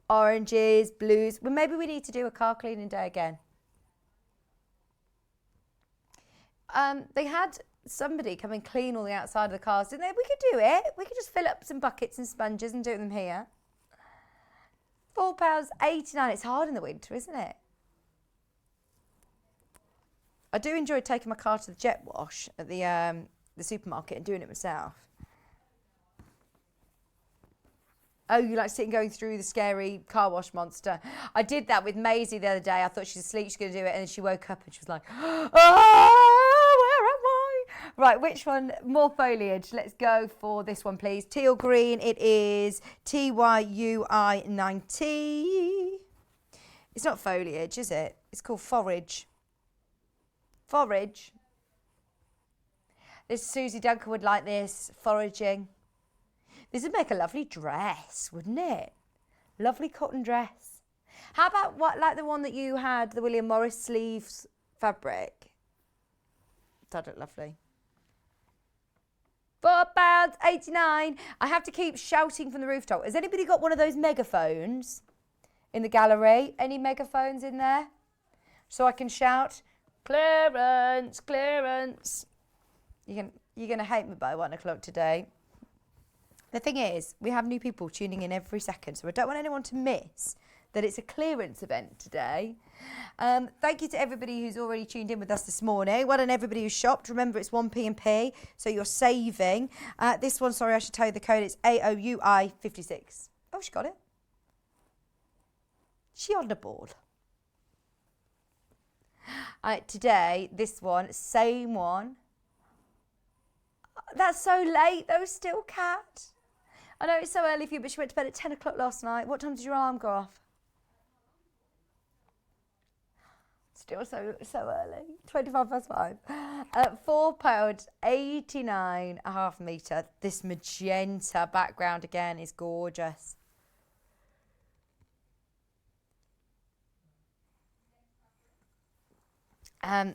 Oranges, blues. Well, maybe we need to do a car cleaning day again. They had somebody come and clean all the outside of the cars, didn't they? We could do it. We could just fill up some buckets and sponges and do them here. £4.89. It's hard in the winter, isn't it? I do enjoy taking my car to the jet wash at the supermarket and doing it myself. Oh, you like sitting going through the scary car wash monster. I did that with Maisie the other day. I thought she's asleep, she's going to do it, and then she woke up and she was like, oh, where am I? Right, which one? More foliage. Let's go for this one, please. Teal green. It is TYUI90. It's not foliage, is it? It's called forage. Forage. This Susie Duncan would like this. Foraging. This would make a lovely dress, wouldn't it? Lovely cotton dress. How about what, like the one that you had, the William Morris sleeves fabric? That'd look lovely. £4.89. I have to keep shouting from the rooftop. Has anybody got one of those megaphones in the gallery? Any megaphones in there? So I can shout, clearance, clearance. You're going to hate me by 1 o'clock today. The thing is, we have new people tuning in every second, so I don't want anyone to miss that it's a clearance event today. Thank you to everybody who's already tuned in with us this morning. Well done everybody who shopped. Remember, it's 1p&p, so you're saving. This one, sorry, I should tell you the code. It's AOUI56. Oh, she got it. She on the ball. Today, this one, same one. That's so late, though, still, Kat. I know it's so early for you, but she went to bed at 10 o'clock last night. What time did your alarm go off? Still so early. 5:25. £4.89 a half metre. This magenta background again is gorgeous. How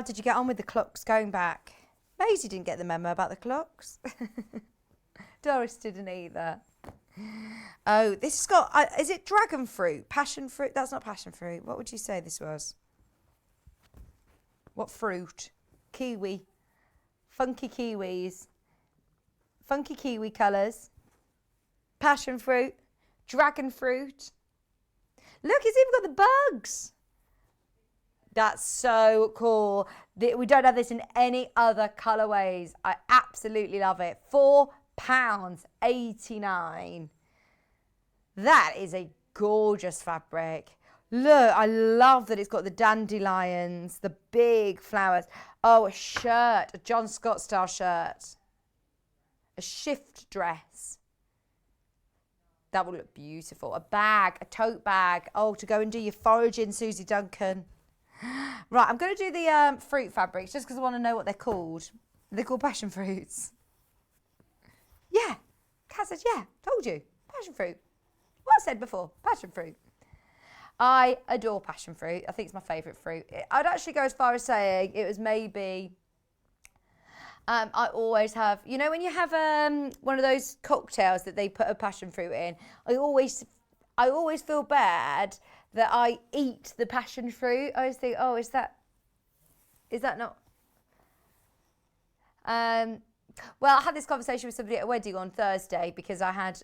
did you get on with the clocks going back? Maisie didn't get the memo about the clocks. Doris didn't either. Oh, this has got, is it dragon fruit? Passion fruit? That's not passion fruit. What would you say this was? What fruit? Kiwi. Funky kiwis. Funky kiwi colours. Passion fruit. Dragon fruit. Look, it's even got the bugs. That's so cool. We don't have this in any other colourways. I absolutely love it. £4.89. That is a gorgeous fabric. Look, I love that it's got the dandelions, the big flowers. Oh, a shirt, a John Scott style shirt. A shift dress. That will look beautiful. A bag, a tote bag. Oh, to go and do your foraging, Susie Duncan. Right, I'm going to do the fruit fabrics just because I want to know what they're called. They're called passion fruits. Yeah, Kat said, yeah, told you. Passion fruit. What I said before, passion fruit. I adore passion fruit. I think it's my favourite fruit. I'd actually go as far as saying it was maybe... I always have... You know when you have one of those cocktails that they put a passion fruit in? I always feel bad that I eat the passion fruit. I always think, oh, is that not... Well, I had this conversation with somebody at a wedding on Thursday because I had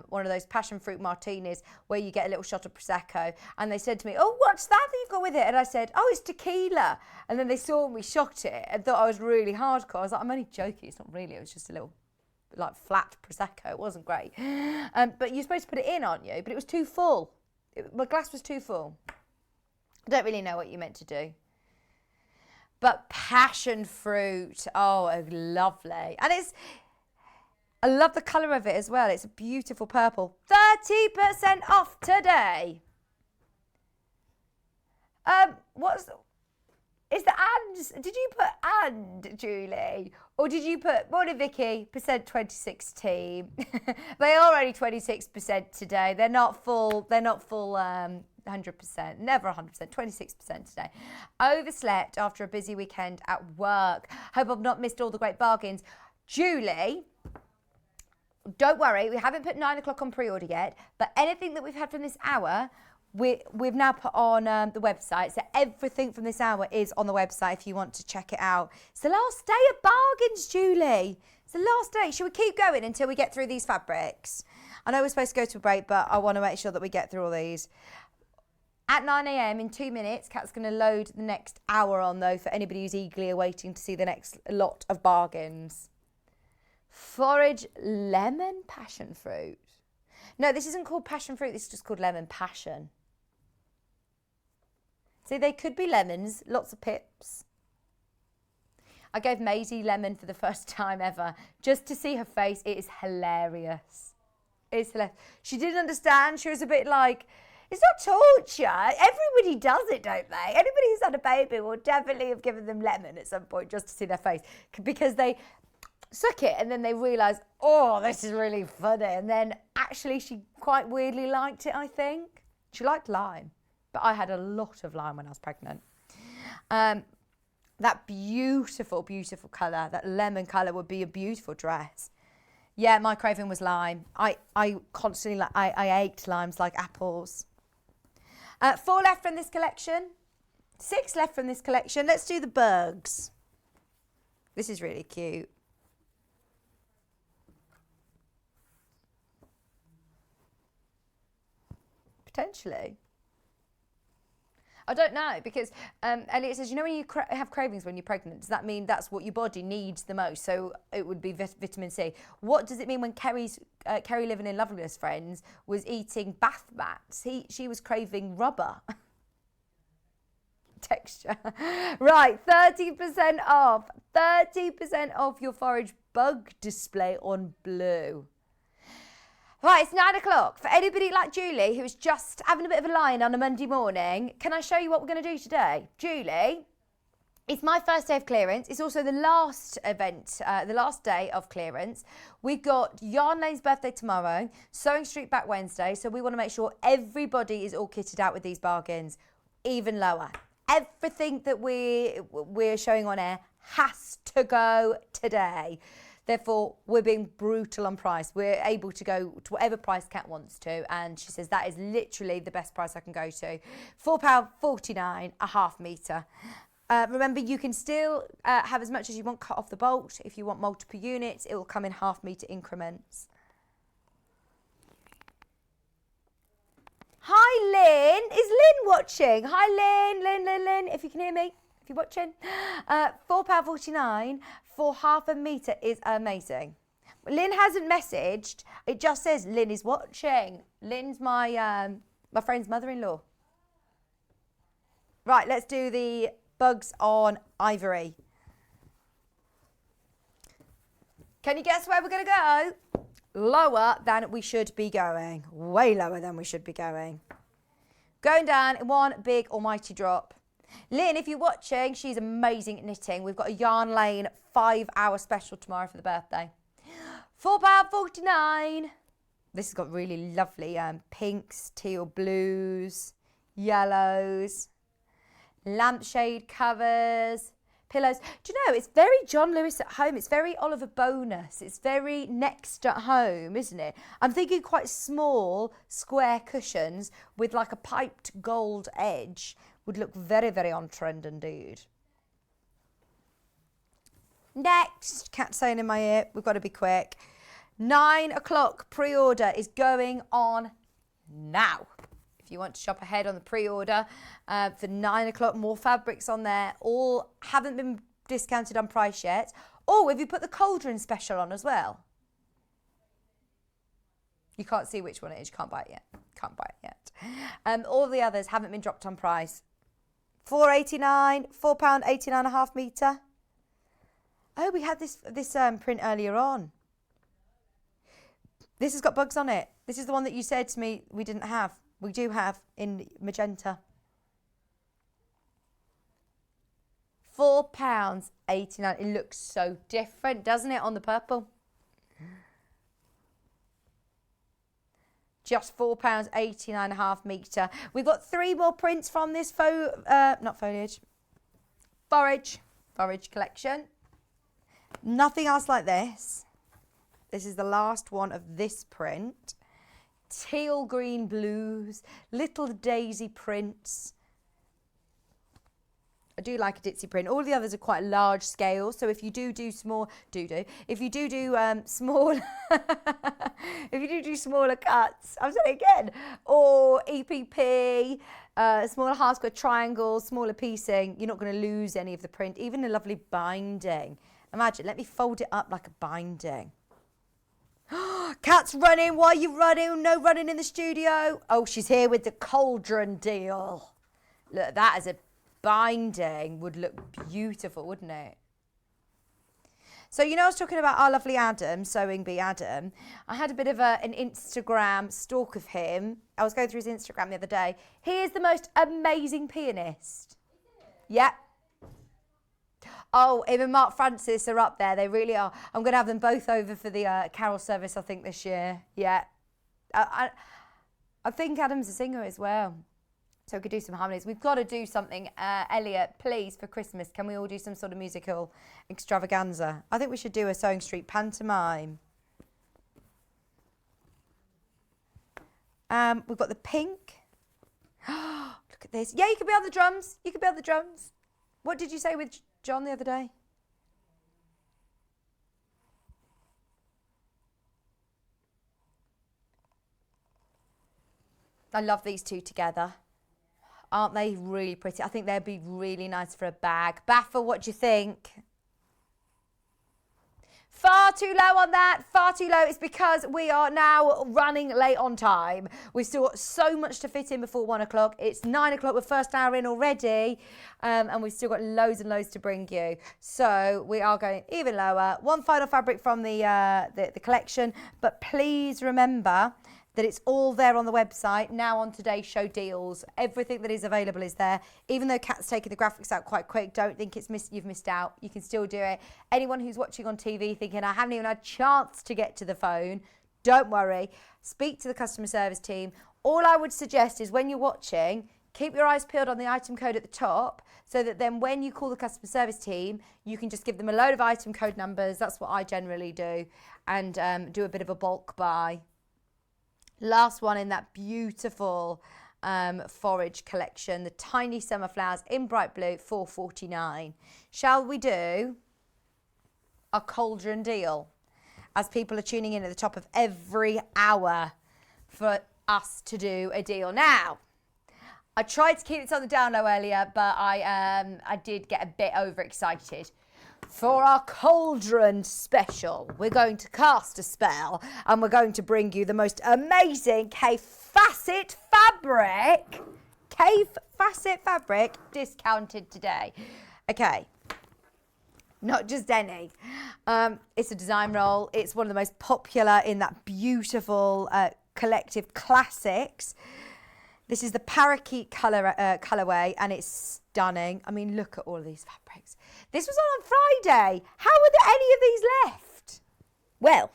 one of those passion fruit martinis where you get a little shot of Prosecco, and they said to me, "Oh, what's that you've got with it?" And I said, "Oh, it's tequila." And then they saw me shot it and thought I was really hardcore. I was like, "I'm only joking. It's not really. It was just a little like flat Prosecco. It wasn't great." But you're supposed to put it in, aren't you? But it was too full. My glass was too full. I don't really know what you meant to do. But passion fruit, oh, lovely. And I love the colour of it as well. It's a beautiful purple. 30% off today. Is the and, did you put and, Julie? Or did you put, morning Vicki, percent 2016. They are only 26% today. They're not full 100%, never 100%, 26% today. Overslept after a busy weekend at work. Hope I've not missed all the great bargains. Julie, don't worry, we haven't put 9 o'clock on pre-order yet, but anything that we've had from this hour, we've now put on the website. So everything from this hour is on the website if you want to check it out. It's the last day of bargains, Julie. It's the last day. Should we keep going until we get through these fabrics? I know we're supposed to go to a break, but I want to make sure that we get through all these. At 9 a.m. in 2 minutes, Kat's going to load the next hour on, though, for anybody who's eagerly awaiting to see the next lot of bargains. Forage lemon passion fruit. No, this isn't called passion fruit. This is just called lemon passion. See, they could be lemons, lots of pips. I gave Maisie lemon for the first time ever, just to see her face. It is hilarious. It's hilarious. She didn't understand. She was a bit like, it's not torture. Everybody does it, don't they? Anybody who's had a baby will definitely have given them lemon at some point just to see their face, because they suck it and then they realise, oh, this is really funny. And then actually she quite weirdly liked it, I think. She liked lime, but I had a lot of lime when I was pregnant. That beautiful, beautiful colour, that lemon colour would be a beautiful dress. Yeah, my craving was lime. I constantly, I ate limes like apples. 4 left from this collection. 6 left from this collection. Let's do the bugs. This is really cute. Potentially. I don't know, because Elliot says, you know when you have cravings when you're pregnant, does that mean that's what your body needs the most? So it would be vitamin C. What does it mean when Kerry living in Loveliness Friends was eating bath mats? She was craving rubber. Texture. Right, 30% off. 30% off your Forage bug display on blue. Right, it's 9 o'clock. For anybody like Julie who's just having a bit of a lie-in on a Monday morning, can I show you what we're going to do today? Julie, it's my first day of clearance. It's also the last event, the last day of clearance. We've got Yarn Lane's birthday tomorrow, Sewing Street back Wednesday, so we want to make sure everybody is all kitted out with these bargains, even lower. Everything that we're showing on air has to go today. Therefore, we're being brutal on price. We're able to go to whatever price Kat wants to, and she says that is literally the best price I can go to. £4.49 a half metre. Remember, you can still have as much as you want cut off the bolt. If you want multiple units, it will come in half metre increments. Hi, Lynn. Is Lynn watching? Hi, Lynn. If you can hear me, if you're watching. £4.49 for half a metre is amazing. Lynn hasn't messaged. It just says Lynn is watching. Lynn's my friend's mother-in-law. Right, let's do the bugs on ivory. Can you guess where we're going to go? Lower than we should be going. Way lower than we should be going. Going down in one big almighty drop. Lynn, if you're watching, she's amazing at knitting. We've got a Yarn Lane 5-hour special tomorrow for the birthday. £4.49. This has got really lovely pinks, teal blues, yellows, lampshade covers, pillows. Do you know, it's very John Lewis at home. It's very Oliver Bonus. It's very Next at home, isn't it? I'm thinking quite small, square cushions with like a piped gold edge would look very, very on trend indeed. Next, cat saying in my ear, we've got to be quick. 9 o'clock pre-order is going on now. If you want to shop ahead on the pre-order for 9 o'clock, more fabrics on there. All haven't been discounted on price yet. Oh, have you put the cauldron special on as well? You can't see which one it is. You can't buy it yet. Can't buy it yet. All the others haven't been dropped on price. £4.89, £4.89.5 metre. Oh, we had this print earlier on. This has got bugs on it. This is the one that you said to me we didn't have. We do have in magenta. £4.89. It looks so different, doesn't it, on the purple? Just £4.89.5 metre. We've got 3 more prints from this forage collection. Nothing else like this. This is the last one of this print. Teal green blues, little daisy prints. I do like a ditzy print. All the others are quite large scale. So if you do small, if you do small, if you do smaller cuts, I'll say it again, or EPP, smaller half square triangles, smaller piecing, you're not going to lose any of the print. Even a lovely binding. Imagine, let me fold it up like a binding. Kat's running. Why are you running? No running in the studio. Oh, she's here with the cauldron deal. Look, that as a binding would look beautiful, wouldn't it? So, you know, I was talking about our lovely Adam, Sewing Bee Adam. I had a bit of an Instagram stalk of him. I was going through his Instagram the other day. He is the most amazing pianist. Yeah. Oh, him and Mark Francis are up there. They really are. I'm going to have them both over for the carol service, I think, this year. Yeah. I think Adam's a singer as well. So we could do some harmonies. We've got to do something, Elliot, please, for Christmas. Can we all do some sort of musical extravaganza? I think we should do a Sewing Street pantomime. We've got the pink. Look at this. Yeah, you could be on the drums. You could be on the drums. What did you say with John the other day? I love these two together. Aren't they really pretty? I think they'd be really nice for a bag. Baffa, what do you think? Far too low on that, far too low. It's because we are now running late on time. We've still got so much to fit in before 1 o'clock. It's 9 o'clock, we're first hour in already, and we've still got loads and loads to bring you. So we are going even lower. One final fabric from the collection, but please remember that it's all there on the website, now on Today's Show deals. Everything that is available is there. Even though Kat's taking the graphics out quite quick, don't think you've missed out. You can still do it. Anyone who's watching on TV thinking, I haven't even had a chance to get to the phone, don't worry. Speak to the customer service team. All I would suggest is when you're watching, keep your eyes peeled on the item code at the top so that then when you call the customer service team, you can just give them a load of item code numbers. That's what I generally do, and do a bit of a bulk buy. Last one in that beautiful forage collection, the tiny summer flowers in bright blue, £4.49. Shall we do a cauldron deal? As people are tuning in at the top of every hour for us to do a deal. Now, I tried to keep this on the down low earlier, but I did get a bit overexcited. For our cauldron special, we're going to cast a spell and we're going to bring you the most amazing cave facet fabric discounted today. Okay, not just any. It's a design roll. It's one of the most popular in that beautiful collective classics. This is the parakeet colorway, and it's stunning. I mean, look at all of these fabrics. This was on Friday. How were there any of these left? Well,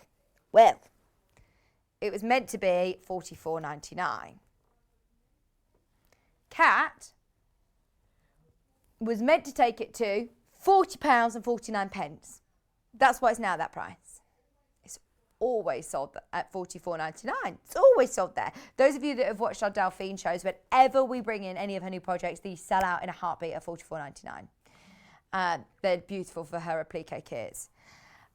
it was meant to be $44.99. Kat was meant to take it to £40.49. That's why it's now that price. Always sold at $44.99. It's always sold there. Those of you that have watched our Delphine shows, whenever we bring in any of her new projects, these sell out in a heartbeat at $44.99. They're beautiful for her applique kits.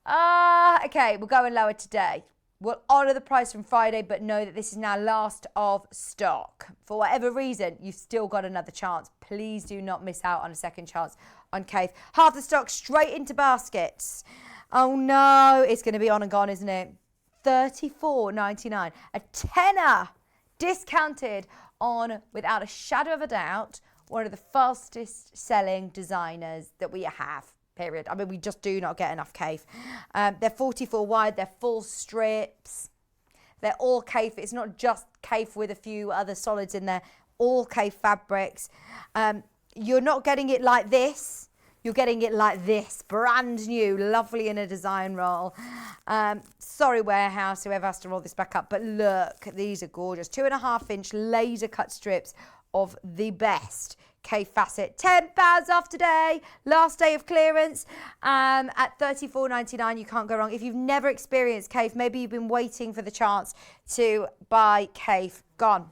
Okay, we're going lower today. We'll honour the price from Friday, but know that this is now last of stock. For whatever reason, you've still got another chance. Please do not miss out on a second chance on Cave. Half the stock straight into baskets. Oh no, it's going to be on and gone, isn't it? $34.99, a tenner, discounted on, without a shadow of a doubt, one of the fastest selling designers that we have. Period. I mean, we just do not get enough Cave. They're 44 wide, they're full strips. They're all Cave. It's not just Cave with a few other solids in there. All Cave fabrics. You're not getting it like this. You're getting it like this. Brand new, lovely in a design roll. Sorry, warehouse, whoever has to roll this back up. But look, these are gorgeous. 2.5-inch laser cut strips of the best Cave facet. £10 off today, last day of clearance, at $34.99. You can't go wrong. If you've never experienced Cave, maybe you've been waiting for the chance to buy Cave. Gone.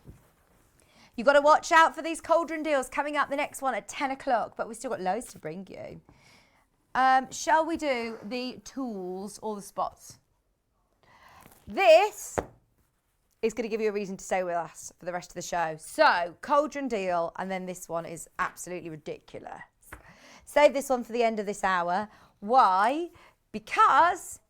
You've got to watch out for these cauldron deals coming up. The next one at 10 o'clock, but we've still got loads to bring you. Shall we do the tools or the spots? This is going to give you a reason to stay with us for the rest of the show. So, cauldron deal, and then this one is absolutely ridiculous. Save this one for the end of this hour. Why? Because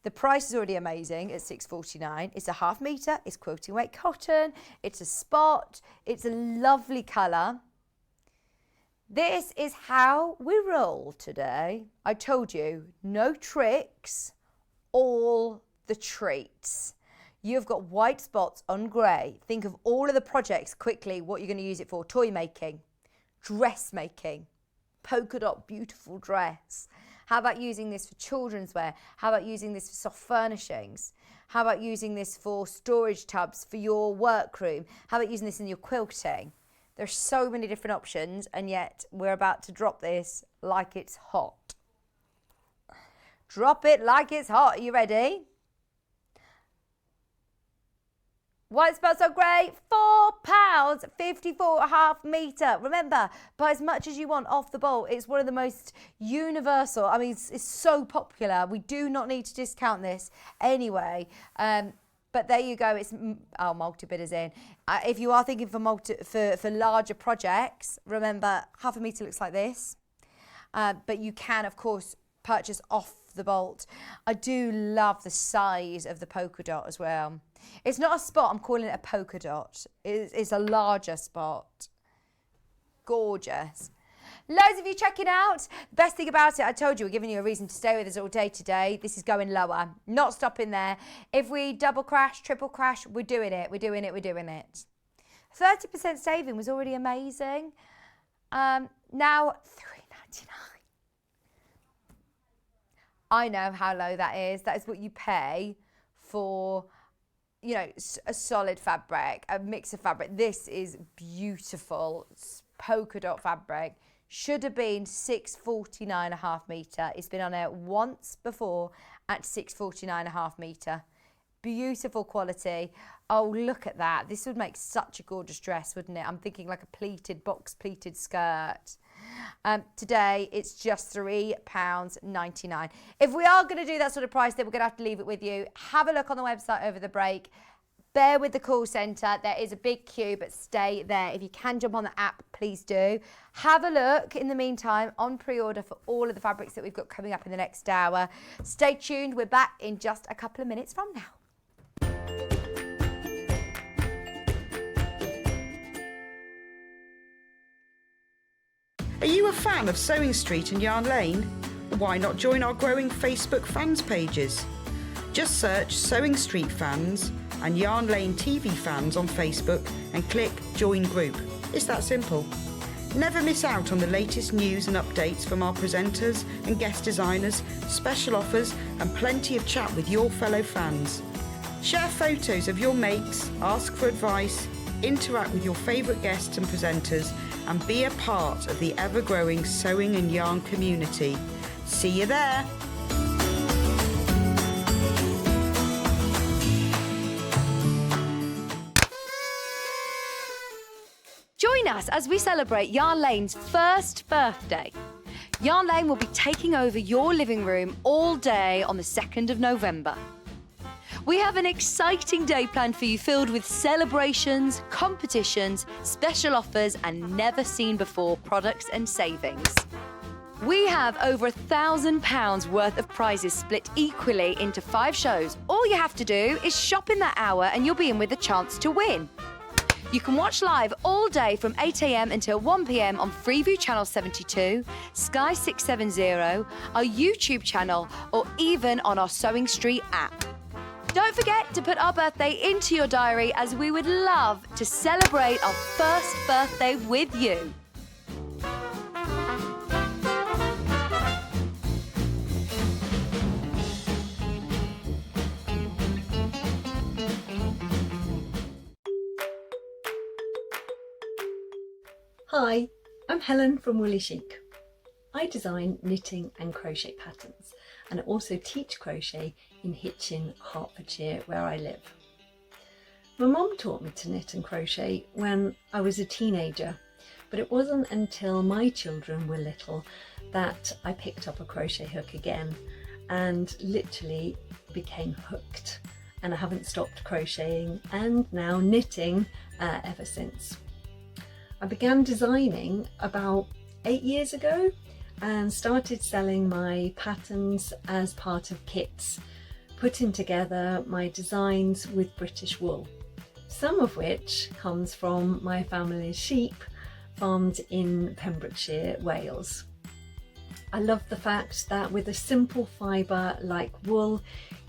the price is already amazing at $6.49. It's a half metre, it's quilting weight cotton, it's a spot, it's a lovely colour. This is how we roll today. I told you, no tricks, all the treats. You've got white spots on grey. Think of all of the projects quickly, what you're going to use it for. Toy making, dressmaking, polka dot beautiful dress. How about using this for children's wear? How about using this for soft furnishings? How about using this for storage tubs for your workroom? How about using this in your quilting? There's so many different options, and yet we're about to drop this like it's hot. Drop it like it's hot. Are you ready? White spots are great, £4, 54.5 metre. Remember, buy as much as you want off the bolt. It's one of the most universal. I mean, it's so popular. We do not need to discount this anyway. But there you go. It's multi-bidders in. If you are thinking for larger projects, remember, half a metre looks like this. But you can, of course, purchase off the bolt. I do love the size of the polka dot as well. It's not a spot, I'm calling it a polka dot. It's a larger spot. Gorgeous. Loads of you checking out. Best thing about it, I told you, we're giving you a reason to stay with us all day today. This is going lower, not stopping there. If we double crash, triple crash, we're doing it. We're doing it. 30% saving was already amazing. Now $3.99. I know how low that is. That is what you pay for, you know, a solid fabric, a mix of fabric. This is beautiful polka dot fabric. Should have been $6.49.5 metre. It's been on air once before at $6.49.5 metre. Beautiful quality. Oh, look at that. This would make such a gorgeous dress, wouldn't it? I'm thinking like a pleated, box pleated skirt. Today, it's just £3.99. If we are going to do that sort of price, then we're going to have to leave it with you. Have a look on the website over the break. Bear with the call centre. There is a big queue, but stay there. If you can jump on the app, please do. Have a look in the meantime on pre-order for all of the fabrics that we've got coming up in the next hour. Stay tuned. We're back in just a couple of minutes from now. Are you a fan of Sewing Street and Yarn Lane? Why not join our growing Facebook fans pages? Just search Sewing Street Fans and Yarn Lane TV Fans on Facebook and click Join Group. It's that simple. Never miss out on the latest news and updates from our presenters and guest designers, special offers and plenty of chat with your fellow fans. Share photos of your makes, ask for advice, interact with your favourite guests and presenters, and be a part of the ever-growing sewing and yarn community. See you there! Join us as we celebrate Yarn Lane's first birthday. Yarn Lane will be taking over your living room all day on the 2nd of November. We have an exciting day planned for you filled with celebrations, competitions, special offers and never-seen-before products and savings. We have over £1,000 worth of prizes split equally into 5 shows. All you have to do is shop in that hour and you'll be in with a chance to win. You can watch live all day from 8 a.m. until 1 p.m. on Freeview Channel 72, Sky 670, our YouTube channel, or even on our Sewing Street app. Don't forget to put our birthday into your diary as we would love to celebrate our first birthday with you. Hi, I'm Helen from Woolly Chic. I design knitting and crochet patterns and I also teach crochet in Hitchin, Hertfordshire, where I live. My mum taught me to knit and crochet when I was a teenager, but it wasn't until my children were little that I picked up a crochet hook again and literally became hooked, and I haven't stopped crocheting and now knitting ever since. I began designing about 8 years ago and started selling my patterns as part of kits, putting together my designs with British wool, some of which comes from my family's sheep farmed in Pembrokeshire, Wales. I love the fact that with a simple fibre like wool,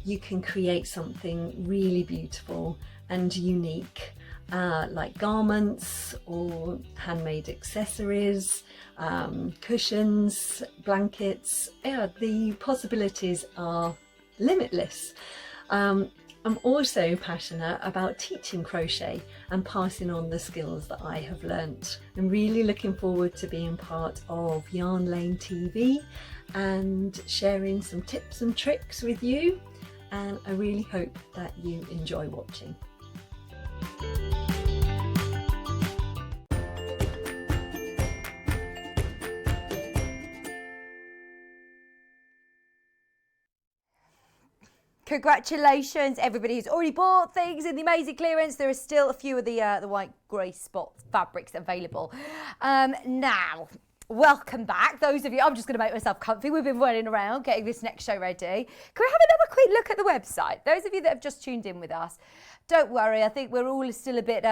you can create something really beautiful and unique. Like garments or handmade accessories, cushions, blankets. Yeah, the possibilities are limitless. I'm also passionate about teaching crochet and passing on the skills that I have learnt. I'm really looking forward to being part of Yarn Lane TV and sharing some tips and tricks with you, and I really hope that you enjoy watching. Congratulations, everybody who's already bought things in the amazing clearance. There are still a few of the white grey spot fabrics available. Now, welcome back. Those of you, I'm just going to make myself comfy. We've been running around getting this next show ready. Can we have another quick look at the website? Those of you that have just tuned in with us, don't worry. I think we're all still a bit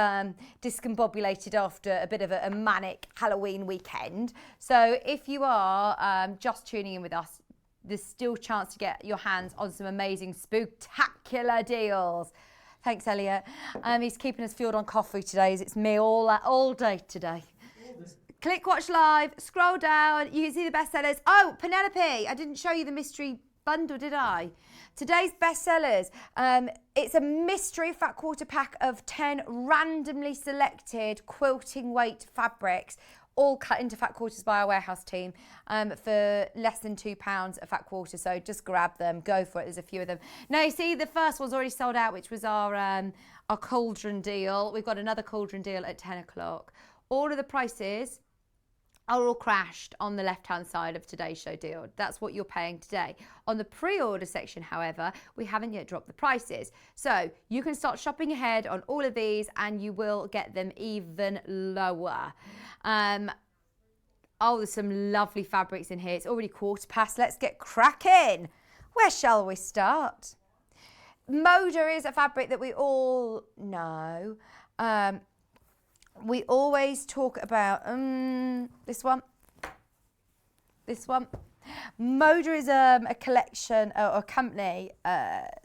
discombobulated after a bit of a manic Halloween weekend. So if you are just tuning in with us, there's still a chance to get your hands on some amazing Spooktacular deals. Thanks, Elliot. He's keeping us fueled on coffee today, as it's me all day today. Click watch live, scroll down, you can see the bestsellers. Oh, Penelope, I didn't show you the mystery bundle, did I? Today's bestsellers, it's a mystery fat quarter pack of 10 randomly selected quilting weight fabrics, all cut into fat quarters by our warehouse team for less than £2 a fat quarter. So just grab them, go for it. There's a few of them. Now you see the first one's already sold out, which was our cauldron deal. We've got another cauldron deal at 10 o'clock. All of the prices are all crashed on the left-hand side of today's show deal. That's what you're paying today. On the pre-order section, however, we haven't yet dropped the prices. So you can start shopping ahead on all of these and you will get them even lower. Oh, there's some lovely fabrics in here. It's already 1:15. Let's get cracking. Where shall we start? Moda is a fabric that we all know. We always talk about this one. Moda is a collection or a company,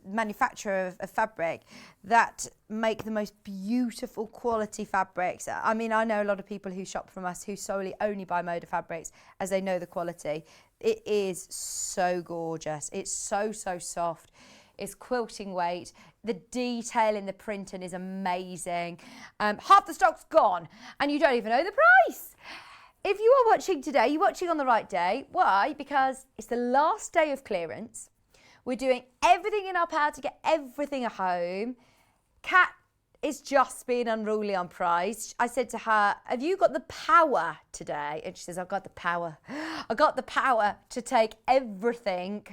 manufacturer of fabric that make the most beautiful quality fabrics. I mean, I know a lot of people who shop from us who solely only buy Moda fabrics as they know the quality. It is so gorgeous. It's so soft. It's quilting weight. The detail in the printing is amazing. Half the stock's gone and you don't even know the price. If you are watching today, you're watching on the right day. Why? Because it's the last day of clearance. We're doing everything in our power to get everything at home. Kat is just being unruly on price. I said to her, have you got the power today? And she says, I've got the power. I've got the power to take everything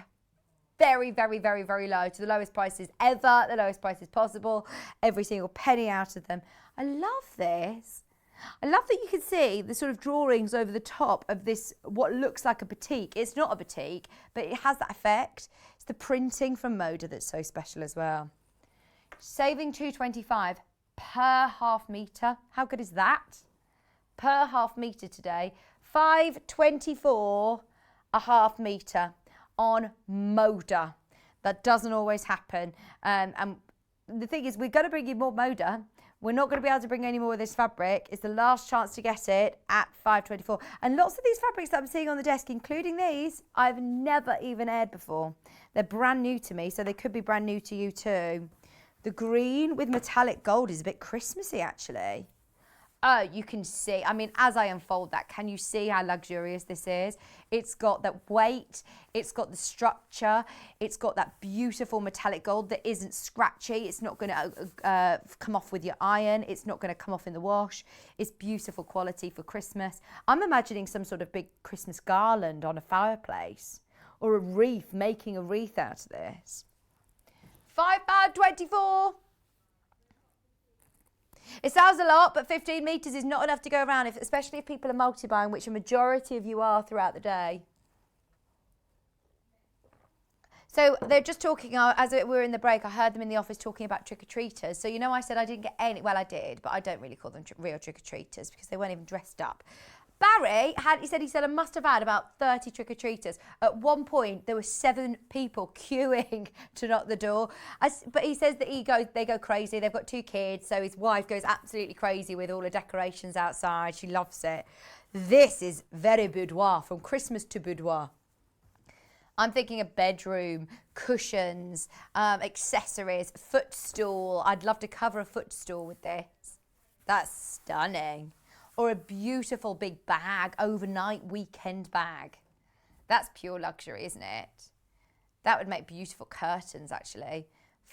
very, very, very, very low to the lowest prices ever, the lowest prices possible, every single penny out of them. I love this. I love that you can see the sort of drawings over the top of this, what looks like a batik. It's not a batik, but it has that effect. It's the printing from Moda that's so special as well. Saving £2.25 per half metre. How good is that? Per half metre today. £5.24 a half metre on Moda. That doesn't always happen. And the thing is, we're going to bring you more Moda. We're not going to be able to bring any more of this fabric. It's the last chance to get it at £5.24. And lots of these fabrics that I'm seeing on the desk, including these, I've never even aired before. They're brand new to me, so they could be brand new to you too. The green with metallic gold is a bit Christmassy, actually. Oh, you can see, I mean, as I unfold that, can you see how luxurious this is? It's got that weight, it's got the structure, it's got that beautiful metallic gold that isn't scratchy. It's not going to come off with your iron. It's not going to come off in the wash. It's beautiful quality for Christmas. I'm imagining some sort of big Christmas garland on a fireplace or a wreath, making a wreath out of this. £5.24. It sounds a lot, but 15 metres is not enough to go around, especially if people are multi-buying, which a majority of you are throughout the day. So they're just talking, as we were in the break, I heard them in the office talking about trick-or-treaters. So, you know, I said I didn't get any, well, I did, but I don't really call them real trick-or-treaters because they weren't even dressed up. Barry, he said I must have had about 30 trick-or-treaters. At one point, there were 7 people queuing to knock the door. But he says that they go crazy. They've got 2 kids, so his wife goes absolutely crazy with all the decorations outside. She loves it. This is very boudoir, from Christmas to boudoir. I'm thinking of bedroom, cushions, accessories, footstool. I'd love to cover a footstool with this. That's stunning. Or a beautiful big bag, overnight weekend bag. That's pure luxury, isn't it? That would make beautiful curtains, actually.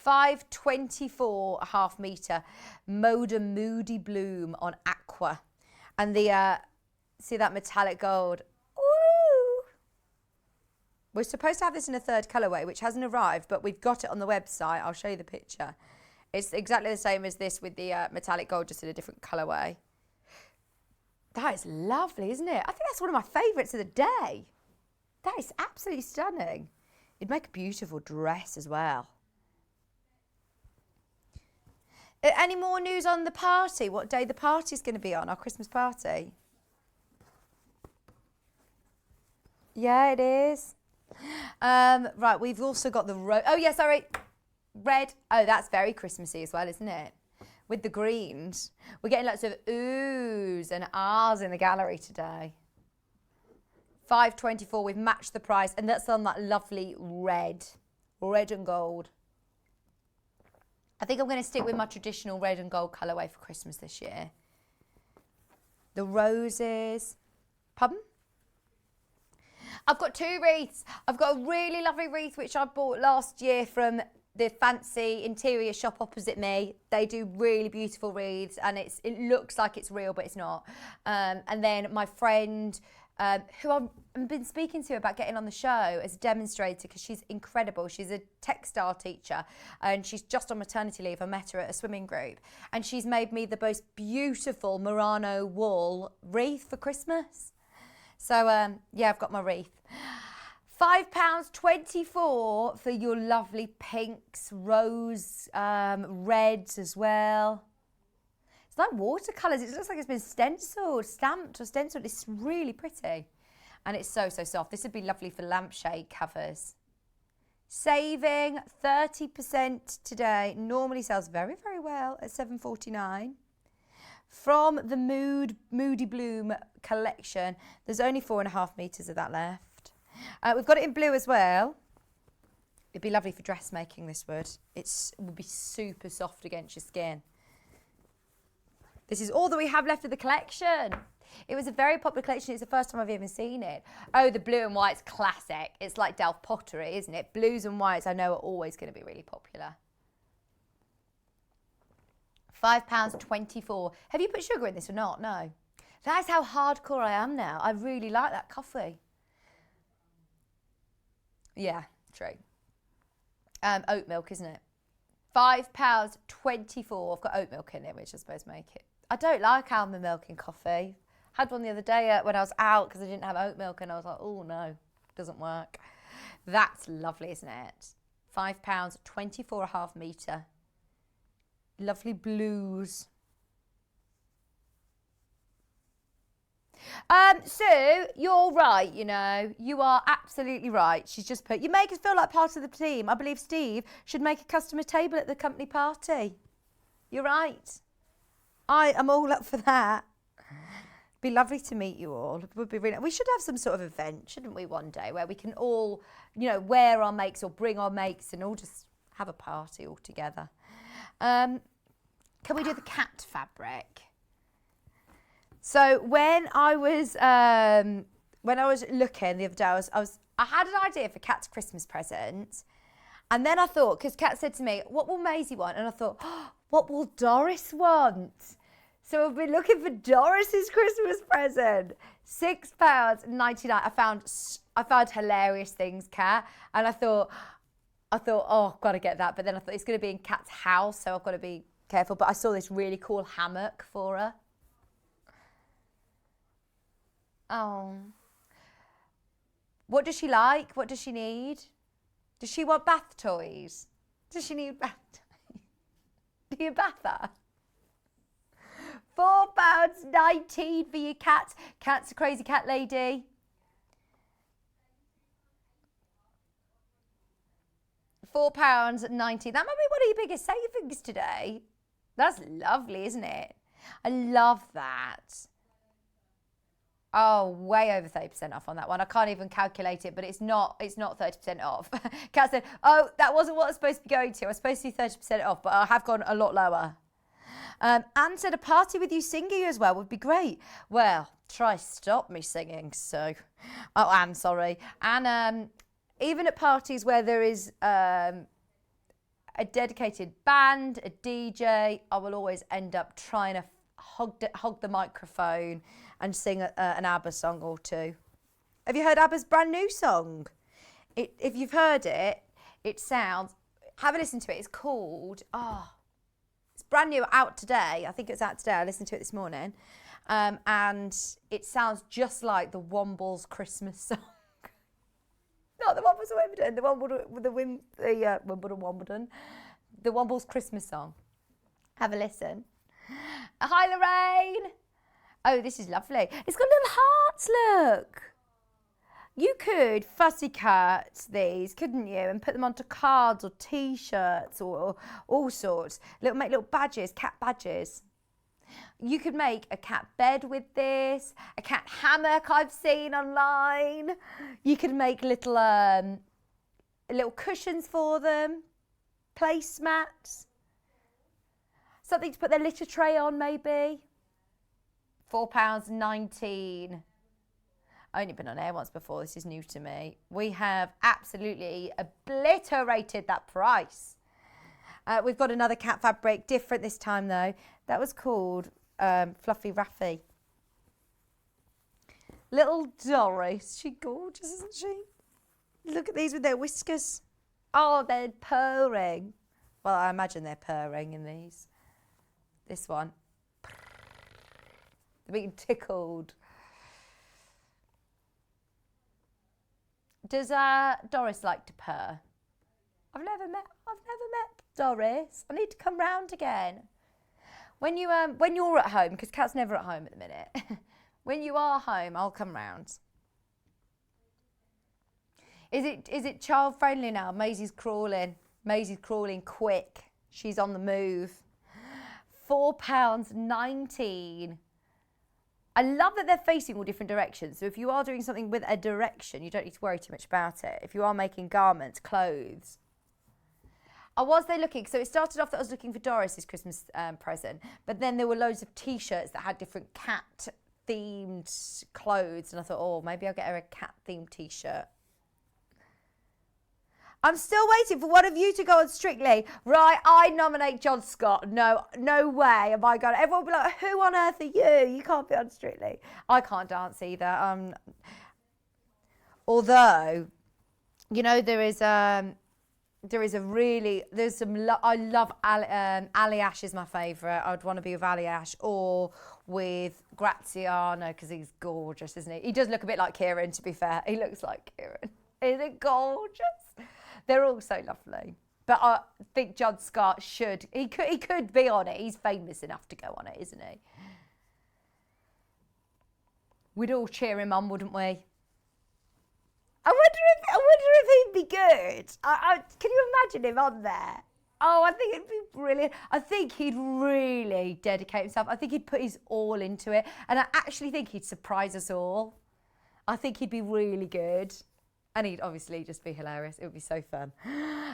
£5.24 a half metre. Moda Moody Bloom on Aqua. And the, see that metallic gold? Ooh! We're supposed to have this in a 3rd colourway, which hasn't arrived, but we've got it on the website. I'll show you the picture. It's exactly the same as this with the metallic gold, just in a different colourway. That is lovely, isn't it? I think that's one of my favourites of the day. That is absolutely stunning. It'd make a beautiful dress as well. Any more news on the party? What day the party's going to be on, our Christmas party? Yeah, it is. Right, we've also got the red. Oh, that's very Christmassy as well, isn't it? With the greens. We're getting lots of oohs and ahs in the gallery today. £5.24, we've matched the price, and that's on that lovely red and gold. I think I'm going to stick with my traditional red and gold colourway for Christmas this year. The roses. Pardon? I've got 2 wreaths. I've got a really lovely wreath which I bought last year from the fancy interior shop opposite me. They do really beautiful wreaths, and it looks like it's real, but it's not. And then my friend, who I've been speaking to about getting on the show as a demonstrator, because she's incredible. She's a textile teacher, and she's just on maternity leave. I met her at a swimming group, and she's made me the most beautiful Murano wool wreath for Christmas. So, yeah, I've got my wreath. £5.24 for your lovely pinks, rose, reds as well. It's like watercolours. It looks like it's been stamped or stenciled. It's really pretty. And it's so, so soft. This would be lovely for lampshade covers. Saving 30% today. Normally sells very, very well at £7.49. From the Moody Bloom collection, there's only 4.5 metres of that left. We've got it in blue as well. It'd be lovely for dressmaking, this would. It would be super soft against your skin. This is all that we have left of the collection. It was a very popular collection. It's the first time I've even seen it. Oh, the blue and white's classic. It's like Delft pottery, isn't it? Blues and whites I know are always going to be really popular. £5.24. Have you put sugar in this or not? No. That is how hardcore I am now. I really like that coffee. Yeah, true. Oat milk, isn't it? £5.24. I've got oat milk in it, which I suppose make it. I don't like almond milk in coffee. Had one the other day when I was out because I didn't have oat milk, and I was like, oh no, doesn't work. That's lovely, isn't it? £5.24 a half metre. Lovely blues. So you're right, you know, you are absolutely right. She's just put, you make us feel like part of the team. I believe Steve should make a customer table at the company party. You're right. I am all up for that. Be lovely to meet you all. It would be really. We should have some sort of event, shouldn't we, one day where we can all, you know, wear our makes or bring our makes and all just have a party all together. Can we do the cat fabric? So when I was looking the other day, I had an idea for Kat's Christmas present, and then I thought, because Kat said to me, "What will Maisie want?" And I thought, oh, "What will Doris want?" So I've been looking for Doris's Christmas present. £6.99. I found hilarious things, Kat, and I thought, oh, I've got to get that. But then I thought it's going to be in Kat's house, so I've got to be careful. But I saw this really cool hammock for her. Oh. What does she like? What does she need? Does she want bath toys? Does she need bath toys? Do you bath her? £4.19 for your cat. Cat's a crazy cat lady. £4.19. That might be one of your biggest savings today. That's lovely, isn't it? I love that. Oh, way over 30% off on that one. I can't even calculate it, but it's not 30% off. Kat said, oh, that wasn't what I was supposed to be going to. I was supposed to be 30% off, but I have gone a lot lower. Anne said a party with you singing as well would be great. Well, try stop me singing, so... Oh, Anne, sorry. And even at parties where there is a dedicated band, a DJ, I will always end up trying to hog the microphone and sing an ABBA song or two. Have you heard ABBA's brand new song? If you've heard it, it sounds... Have a listen to it. It's called... It's brand new, out today. I think it's out today. I listened to it this morning. And it sounds just like the Wombles Christmas song. Not the Wombles of Wimbledon, the Wombles Christmas song. Have a listen. Hi, Lorraine. Oh, this is lovely. It's got little hearts, look. You could fussy cut these, couldn't you, and put them onto cards or T-shirts or all sorts. Make little badges, cat badges. You could make a cat bed with this, a cat hammock I've seen online. You could make little cushions for them, placemats, something to put their litter tray on maybe. £4.19. Only been on air once before, this is new to me. We have absolutely obliterated that price. We've got another cat fabric, different this time though. That was called Fluffy Raffy. Little Doris, she gorgeous, isn't she? Look at these with their whiskers. Oh, they're purring. Well, I imagine they're purring in these. This one. They're being tickled. Does Doris like to purr? I've never met Doris. I need to come round again. When you're at home, because Kat's never at home at the minute. When you are home, I'll come round. Is it child friendly now? Maisie's crawling. Maisie's crawling quick. She's on the move. £4.19. I love that they're facing all different directions. So if you are doing something with a direction, you don't need to worry too much about it. If you are making garments, clothes. Was they looking? So it started off that I was looking for Doris's Christmas present, but then there were loads of T-shirts that had different cat-themed clothes, and I thought, oh, maybe I'll get her a cat-themed T-shirt. I'm still waiting for one of you to go on Strictly. Right, I nominate John Scott. No way am I going. Everyone will be like, who on earth are you? You can't be on Strictly. I can't dance either. Although, you know, there's some, I love Ali Ash is my favourite. I'd want to be with Ali Ash or with Graziano because he's gorgeous, isn't he? He does look a bit like Kieran, to be fair. He looks like Kieran. Isn't it gorgeous? They're all so lovely. But I think John Scott he could be on it. He's famous enough to go on it, isn't he? We'd all cheer him on, wouldn't we? I wonder if he'd be good. Can you imagine him on there? Oh, I think it'd be brilliant. I think he'd really dedicate himself. I think he'd put his all into it. And I actually think he'd surprise us all. I think he'd be really good. And he'd obviously just be hilarious. It would be so fun.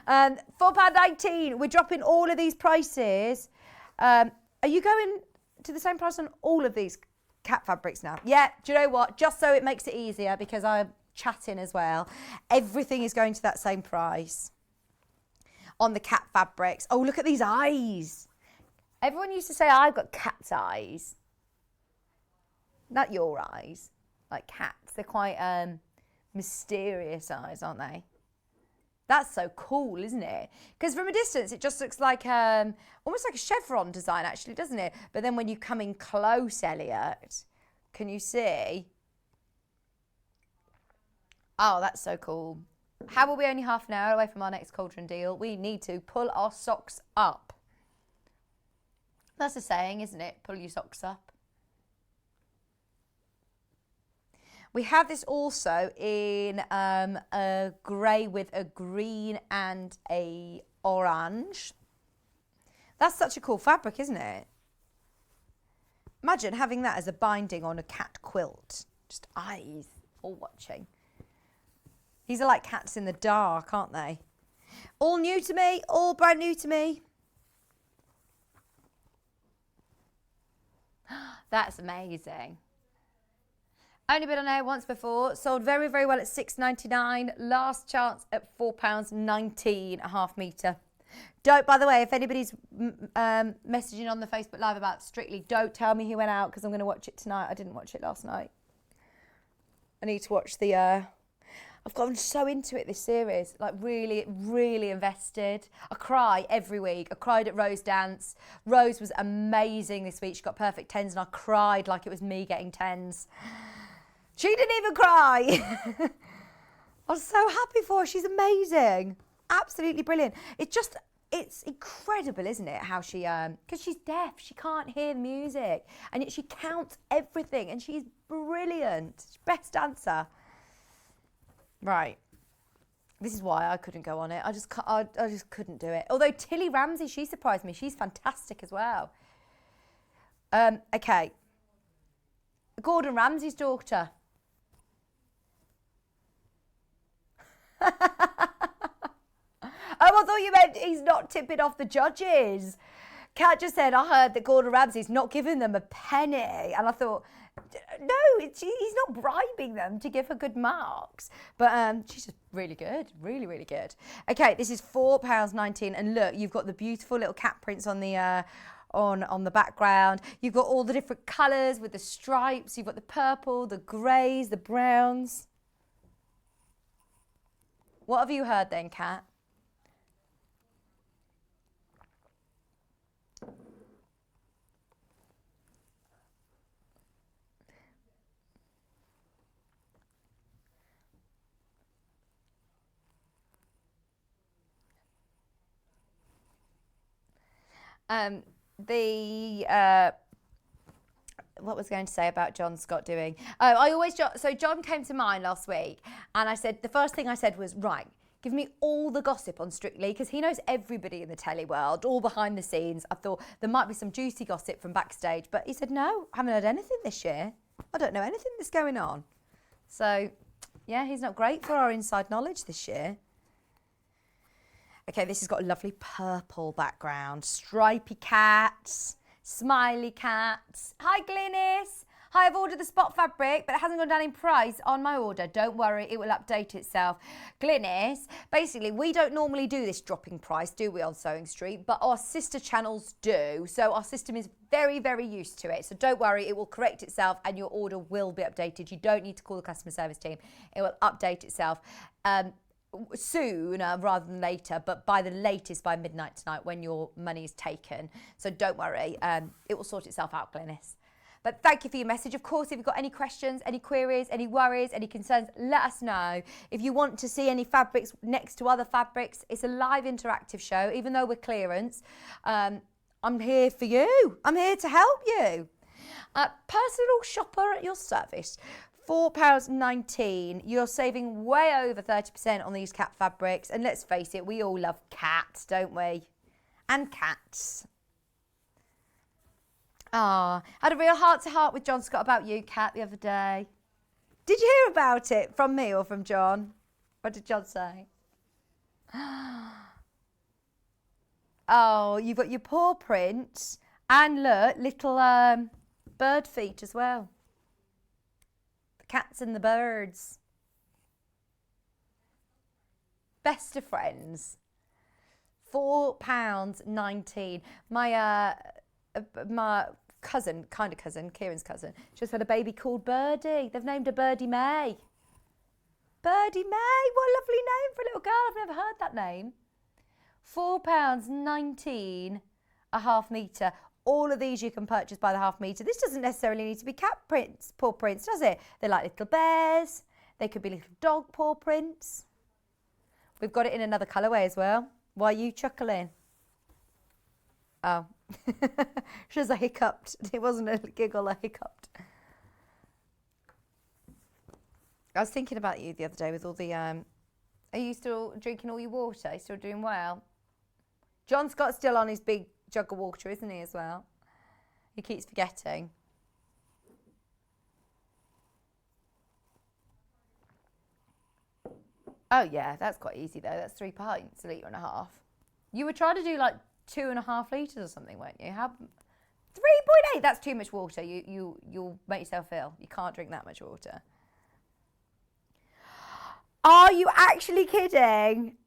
£4.19. We're dropping all of these prices. Are you going to the same price on all of these cat fabrics now? Yeah, do you know what? Just so it makes it easier because I'm chatting as well. Everything is going to that same price on the cat fabrics. Oh, look at these eyes. Everyone used to say I've got cat's eyes. Not your eyes. Like cats. They're quite mysterious eyes, aren't they? That's so cool, isn't it? Because from a distance, it just looks like almost like a chevron design, actually, doesn't it? But then when you come in close, Elliot, can you see? Oh, that's so cool. How are we only half an hour away from our next cauldron deal? We need to pull our socks up. That's a saying, isn't it? Pull your socks up. We have this also in a grey with a green and a orange. That's such a cool fabric, isn't it? Imagine having that as a binding on a cat quilt. Just eyes, all watching. These are like cats in the dark, aren't they? All new to me, all brand new to me. That's amazing. Only been on air once before. Sold very, very well at £6.99. Last chance at £4.19 a half metre. Don't, by the way, if anybody's messaging on the Facebook Live about Strictly, don't tell me who went out because I'm going to watch it tonight. I didn't watch it last night. I need to watch the... I've gotten so into it, this series. Like, really, really invested. I cry every week. I cried at Rose Dance. Rose was amazing this week. She got perfect 10s and I cried like it was me getting 10s. She didn't even cry. I was so happy for her. She's amazing. Absolutely brilliant. It's incredible, isn't it? How she, because she's deaf, she can't hear the music. And yet she counts everything and she's brilliant. She's best dancer. Right. This is why I couldn't go on it. I just couldn't do it. Although Tilly Ramsey, she surprised me. She's fantastic as well. Okay. Gordon Ramsay's daughter. Oh, I thought you meant he's not tipping off the judges. Kat just said, I heard that Gordon Ramsay's not giving them a penny. And I thought, no, he's not bribing them to give her good marks. But she's just really good, really, really good. Okay, this is £4.19. And look, you've got the beautiful little cat prints on the... on the background. You've got all the different colours with the stripes. You've got the purple, the greys, the browns. What have you heard then, Kat? What was I going to say about John Scott doing? So John came to mind last week and I said, the first thing I said was, right, give me all the gossip on Strictly because he knows everybody in the telly world, all behind the scenes. I thought there might be some juicy gossip from backstage, but he said, no, I haven't heard anything this year. I don't know anything that's going on. So, yeah, he's not great for our inside knowledge this year. Okay, this has got a lovely purple background. Stripy cats, smiley cats. Hi, Glynis. Hi, I've ordered the spot fabric, but it hasn't gone down in price on my order. Don't worry, it will update itself. Glynis, basically, we don't normally do this dropping price, do we, on Sewing Street? But our sister channels do. So our system is very, very used to it. So don't worry, it will correct itself and your order will be updated. You don't need to call the customer service team. It will update itself. Sooner rather than later, but by the latest by midnight tonight when your money is taken. So don't worry, it will sort itself out, Glynis. But thank you for your message. Of course, if you've got any questions, any queries, any worries, any concerns, let us know. If you want to see any fabrics next to other fabrics, it's a live interactive show, even though we're clearance. I'm here for you. I'm here to help you. Personal shopper at your service. £4.19. You're saving way over 30% on these cat fabrics. And let's face it, we all love cats, don't we? And cats. Ah, had a real heart-to-heart with John Scott about you, Kat, the other day. Did you hear about it from me or from John? What did John say? Oh, you've got your paw prints and look, little bird feet as well. Cats and the birds. Best of friends. £4.19. My cousin, Kieran's cousin, just had a baby called Birdie. They've named her Birdie May. Birdie May, what a lovely name for a little girl. I've never heard that name. £4.19 a half metre. All of these you can purchase by the half metre. This doesn't necessarily need to be cat prints, paw prints, does it? They're like little bears. They could be little dog paw prints. We've got it in another colourway as well. Why are you chuckling? Oh. She was a hiccuped. It wasn't a giggle, a hiccuped. I was thinking about you the other day with all the... Are you still drinking all your water? Are you still doing well? John Scott's still on his big jug of water, isn't he, as well? He keeps forgetting. Oh, yeah, that's quite easy, though. That's 3 pints, 1.5 litres. You were trying to do, like, 2.5 litres or something, weren't you? 3.8, that's too much water. You'll make yourself ill. You can't drink that much water. Are you actually kidding?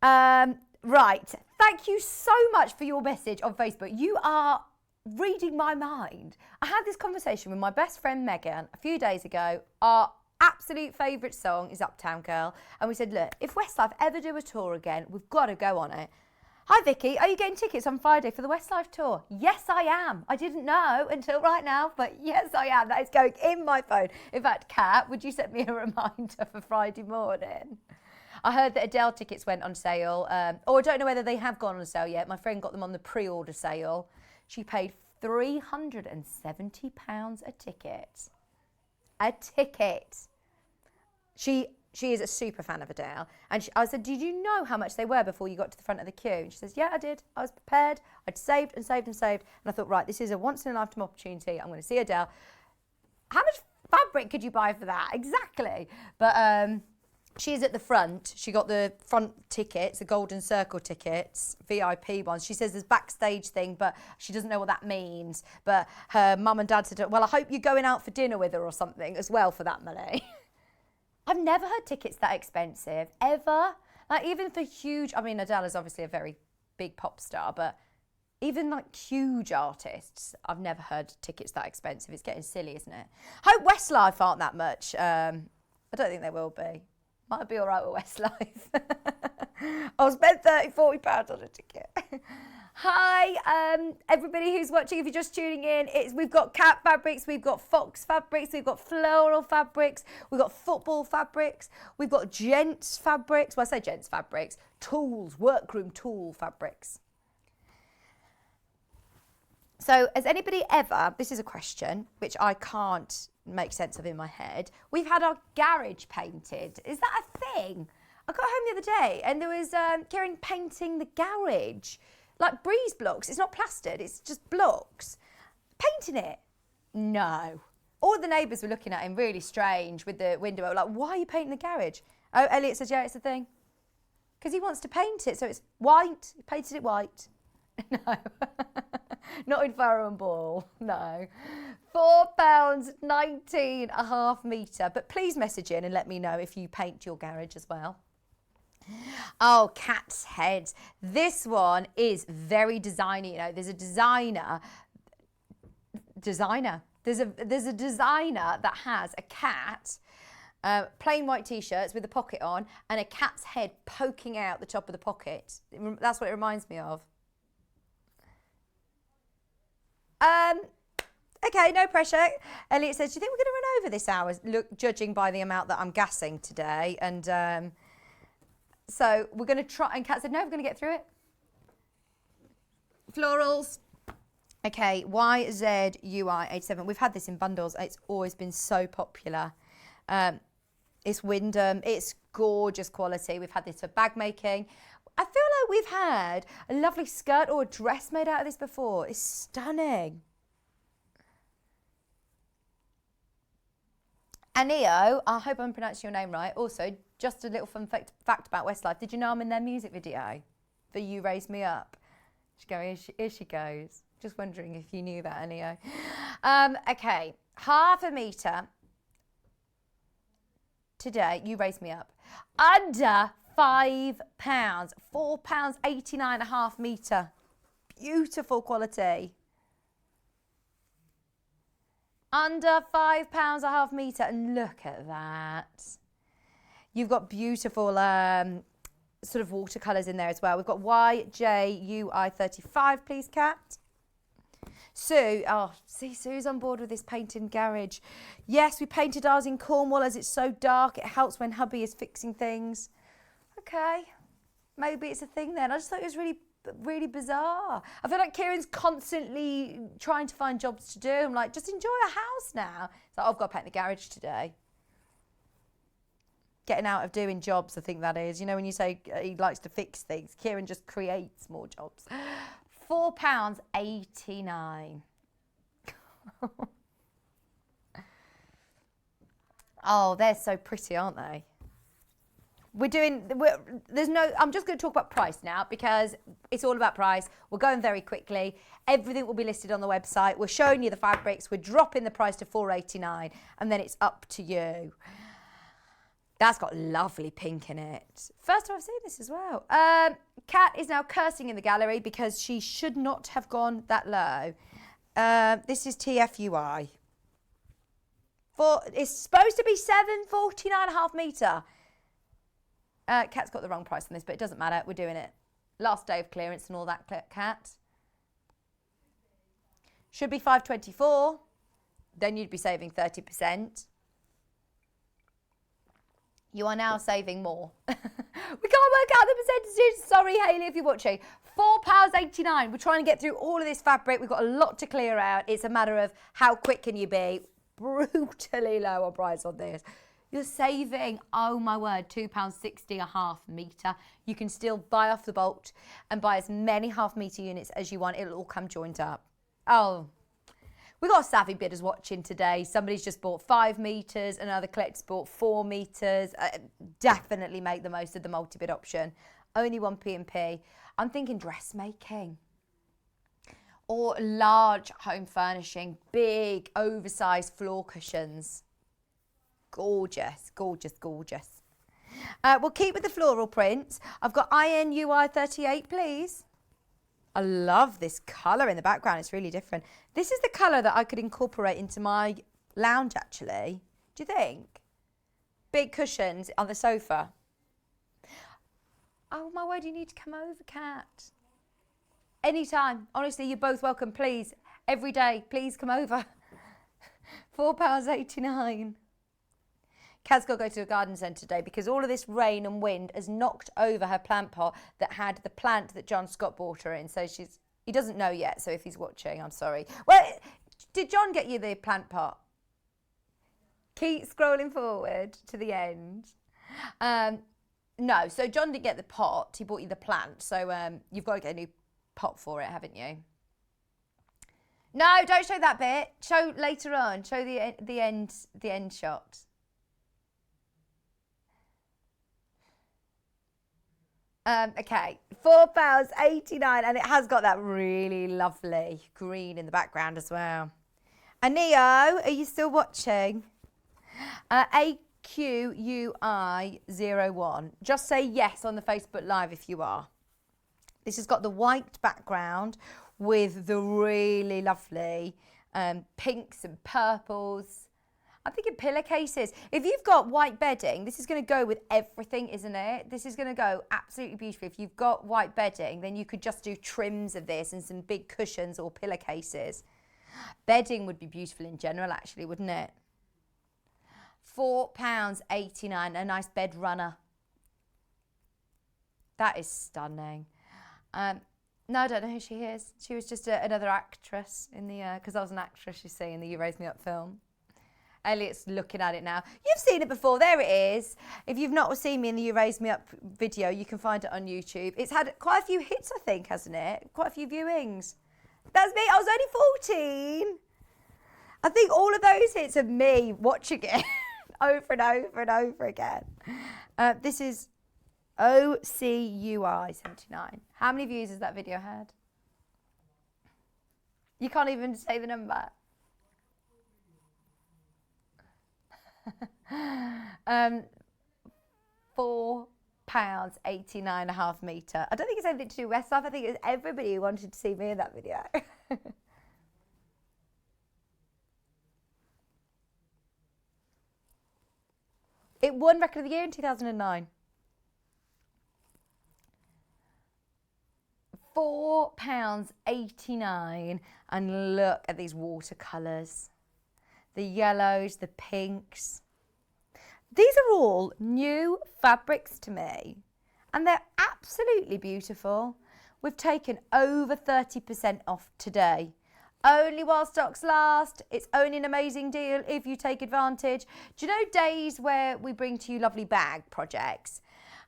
Right. Thank you so much for your message on Facebook. You are reading my mind. I had this conversation with my best friend Megan a few days ago. Our absolute favourite song is Uptown Girl. And we said, look, if Westlife ever do a tour again, we've got to go on it. Hi, Vicki. Are you getting tickets on Friday for the Westlife tour? Yes, I am. I didn't know until right now, but yes, I am. That is going in my phone. In fact, Kat, would you send me a reminder for Friday morning? I heard that Adele tickets went on sale, or I don't know whether they have gone on sale yet. My friend got them on the pre-order sale. She paid £370 a ticket. A ticket. She is a super fan of Adele. And I said, did you know how much they were before you got to the front of the queue? And she says, yeah, I did. I was prepared. I'd saved and saved and saved. And I thought, right, this is a once-in-a-lifetime opportunity. I'm going to see Adele. How much fabric could you buy for that? Exactly. But she's at the front. She got the front tickets, the Golden Circle tickets, VIP ones. She says there's backstage thing, but she doesn't know what that means. But her mum and dad said, well, I hope you're going out for dinner with her or something as well for that money. I've never heard tickets that expensive, ever. Like, even for huge, I mean, Adele is obviously a very big pop star, but even like huge artists, I've never heard tickets that expensive. It's getting silly, isn't it? Hope Westlife aren't that much. I don't think they will be. Might be all right with Westlife. I'll spend £30-40 on a ticket. Hi, everybody who's watching. If you're just tuning in, we've got cat fabrics, we've got fox fabrics, we've got floral fabrics, we've got football fabrics, we've got gents fabrics. Well, I say gents fabrics, tools, workroom tool fabrics. So has anybody ever, this is a question which I can't make sense of in my head, we've had our garage painted. Is that a thing? I got home the other day and there was Kieran painting the garage. Like breeze blocks. It's not plastered, it's just blocks. Painting it? No. All the neighbours were looking at him really strange with the window. Like, why are you painting the garage? Oh, Elliot says, yeah, it's a thing. Because he wants to paint it, so it's white. He painted it white. No. Not in Farrow and Ball, no. £4.19 a half metre. But please message in and let me know if you paint your garage as well. Oh, cat's head. This one is very designy. You know, there's a designer. There's a designer that has a cat, plain white t-shirts with a pocket on and a cat's head poking out the top of the pocket. That's what it reminds me of. Okay, no pressure. Elliot says, do you think we're going to run over this hour? Look, judging by the amount that I'm gassing today. And so we're going to try. And Kat said, no, we're going to get through it. Florals. Okay, YZUI87. We've had this in bundles. It's always been so popular. It's Wyndham. It's gorgeous quality. We've had this for bag making. I feel like we've had a lovely skirt or a dress made out of this before. It's stunning. Anio, I hope I'm pronouncing your name right. Also, just a little fun fact about Westlife. Did you know I'm in their music video for You Raise Me Up? Here she goes. Just wondering if you knew that, Anio. Okay, half a metre. Today, You Raise Me Up. Under £5. £4.89 a half metre. Beautiful quality. Under £5 a half metre, and look at that. You've got beautiful sort of watercolours in there as well. We've got YJUI35, please, Kat. Sue, oh, see, Sue's on board with this painting garage. Yes, we painted ours in Cornwall as it's so dark. It helps when hubby is fixing things. Okay, maybe it's a thing then. I just thought it was really bizarre. I feel like Kieran's constantly trying to find jobs to do. I'm like, just enjoy a house now. It's like, oh, I've got to paint the garage today. Getting out of doing jobs, I think that is. You know, when you say he likes to fix things, Kieran just creates more jobs. £4.89. Oh, they're so pretty, aren't they? I'm just going to talk about price now because it's all about price. We're going very quickly. Everything will be listed on the website. We're showing you the fabrics. We're dropping the price to £4.89 and then it's up to you. That's got lovely pink in it. First time I've seen this as well. Kat is now cursing in the gallery because she should not have gone that low. This is TFUI. It's supposed to be £7.49 a half metre. Kat's got the wrong price on this, but it doesn't matter. We're doing it. Last day of clearance and all that, Kat. Should be £5.24. Then you'd be saving 30%. You are now saving more. We can't work out the percentages. Sorry, Hayley, if you're watching. £4.89. We're trying to get through all of this fabric. We've got a lot to clear out. It's a matter of how quick can you be. Brutally low on price on this. You're saving, oh my word, £2.60 a half metre. You can still buy off the bolt and buy as many half metre units as you want. It'll all come joined up. Oh, we got savvy bidders watching today. Somebody's just bought 5 metres, another collector's bought 4 metres. Definitely make the most of the multi-bid option. Only one P&P. I'm thinking dressmaking or large home furnishing, big oversized floor cushions. Gorgeous, gorgeous, gorgeous. We'll keep with the floral prints. I've got INUI38, please. I love this colour in the background. It's really different. This is the colour that I could incorporate into my lounge, actually. Do you think? Big cushions on the sofa. Oh, my word, you need to come over, Kat. Anytime. Honestly, you're both welcome, please. Every day, please come over. £4.89. Kat's got to go to a garden centre today because all of this rain and wind has knocked over her plant pot that had the plant that John Scott bought her in. So he doesn't know yet, so if he's watching, I'm sorry. Well, did John get you the plant pot? Keep scrolling forward to the end. No, so John didn't get the pot, he bought you the plant. So you've got to get a new pot for it, haven't you? No, don't show that bit. Show later on. Show the end shot. Okay, £4.89, and it has got that really lovely green in the background as well. Aneo, are you still watching? AQUI01. Just say yes on the Facebook Live if you are. This has got the white background with the really lovely pinks and purples. I'm thinking pillowcases. If you've got white bedding, this is going to go with everything, isn't it? This is going to go absolutely beautiful. If you've got white bedding, then you could just do trims of this and some big cushions or pillowcases. Bedding would be beautiful in general, actually, wouldn't it? £4.89, a nice bed runner. That is stunning. No, I don't know who she is. She was just another actress in the, because I was an actress, you see, in the You Raise Me Up film. Elliot's looking at it now. You've seen it before. There it is. If you've not seen me in the You Raise Me Up video, you can find it on YouTube. It's had quite a few hits, I think, hasn't it? Quite a few viewings. That's me. I was only 14. I think all of those hits are me watching it over and over and over again. This is OCUI 79. How many views has that video had? You can't even say the number. £4.89.5 metre. I don't think it's anything to do with Westlife. I think it's everybody who wanted to see me in that video. It won Record of the Year in 2009. £4.89, and look at these watercolours. The yellows, the pinks. These are all new fabrics to me, and they're absolutely beautiful. We've taken over 30% off today. Only while stocks last. It's only an amazing deal if you take advantage. Do you know days where we bring to you lovely bag projects?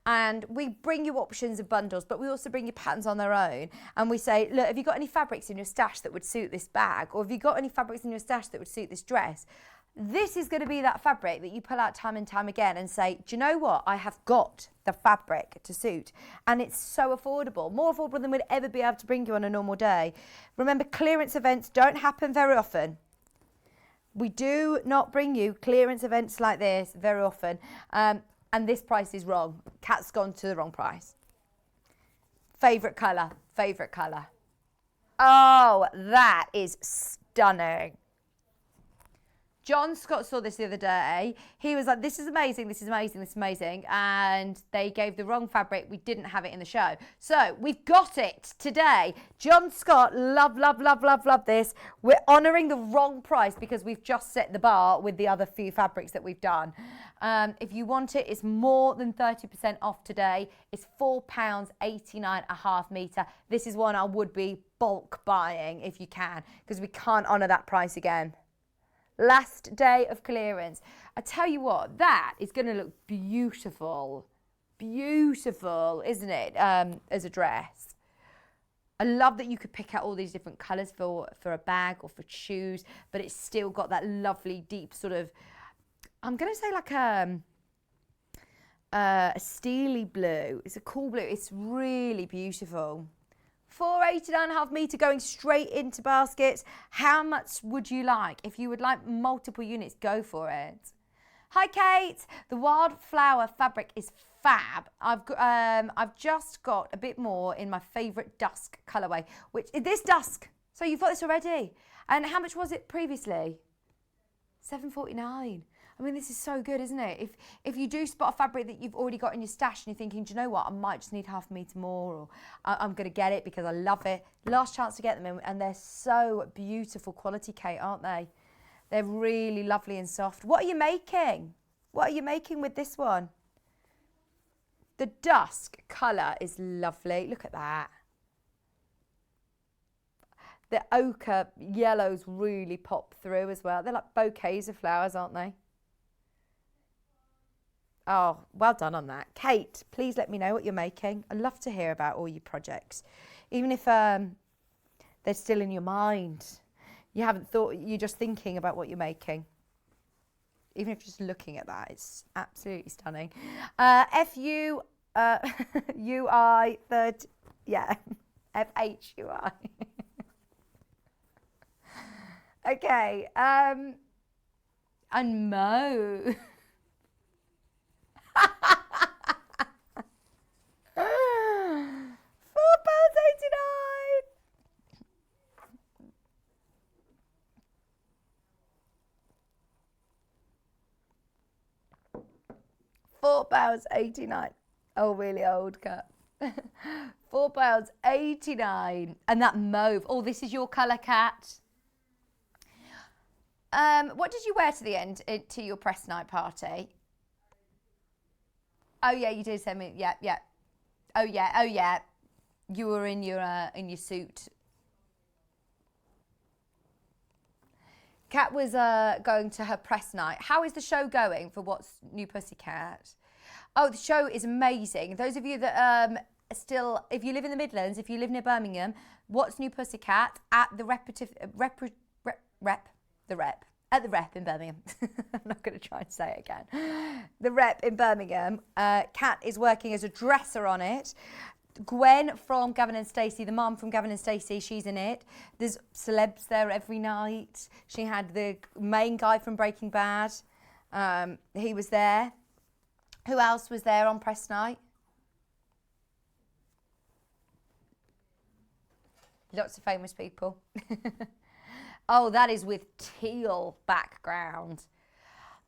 And we bring you options of bundles, but we also bring you patterns on their own. And we say, look, have you got any fabrics in your stash that would suit this bag? Or have you got any fabrics in your stash that would suit this dress? This is going to be that fabric that you pull out time and time again and say, do you know what? I have got the fabric to suit. And it's so affordable, more affordable than we'd ever be able to bring you on a normal day. Remember, clearance events don't happen very often. We do not bring you clearance events like this very often. And this price is wrong. Cat's gone to the wrong price. Favourite colour, favourite colour. Oh, that is stunning. John Scott saw this the other day. He was like, this is amazing, this is amazing, this is amazing. And they gave the wrong fabric. We didn't have it in the show. So we've got it today. John Scott, love, love, love, love, love this. We're honouring the wrong price because we've just set the bar with the other few fabrics that we've done. If you want it, it's more than 30% off today. It's £4.89.5 metre. This is one I would be bulk buying if you can, because we can't honour that price again. Last day of clearance. I tell you what, that is going to look beautiful. Beautiful, isn't it, as a dress? I love that you could pick out all these different colours for a bag or for shoes, but it's still got that lovely, deep sort of, I'm going to say like a steely blue. It's a cool blue. It's really beautiful. £4.89.5 metre going straight into baskets. How much would you like? If you would like multiple units, go for it. Hi, Kate. The wildflower fabric is fab. I've just got a bit more in my favourite dusk colourway, which is this dusk. So you've got this already. And how much was it previously? £7.49. I mean, this is so good, isn't it? If you do spot a fabric that you've already got in your stash and you're thinking, do you know what, I might just need half a metre more, or I'm going to get it because I love it. Last chance to get them in, and they're so beautiful quality, Kate, aren't they? They're really lovely and soft. What are you making? What are you making with this one? The dusk colour is lovely. Look at that. The ochre yellows really pop through as well. They're like bouquets of flowers, aren't they? Oh, well done on that. Kate, please let me know what you're making. I'd love to hear about all your projects. Even if they're still in your mind. You haven't thought, you're just thinking about what you're making. Even if you're just looking at that, it's absolutely stunning. F-U-I, third, yeah, F-H-U-I. Okay. And Mo. £4.89. £4.89. Oh, really old cat. £4.89. And that mauve. Oh, this is your colour, Cat. What did you wear to the end to your press night party? Oh yeah, you did send me. Yeah, yeah. Oh yeah. You were in your suit. Kat was going to her press night. How is the show going for What's New Pussycat? Oh, the show is amazing. Those of you that still, if you live in the Midlands, if you live near Birmingham, What's New Pussycat at the rep in Birmingham. I'm not going to try and say it again. The rep in Birmingham. Kat is working as a dresser on it. Gwen from Gavin and Stacey, the mum from Gavin and Stacey, she's in it. There's celebs there every night. She had the main guy from Breaking Bad. He was there. Who else was there on press night? Lots of famous people. Oh, that is with teal background.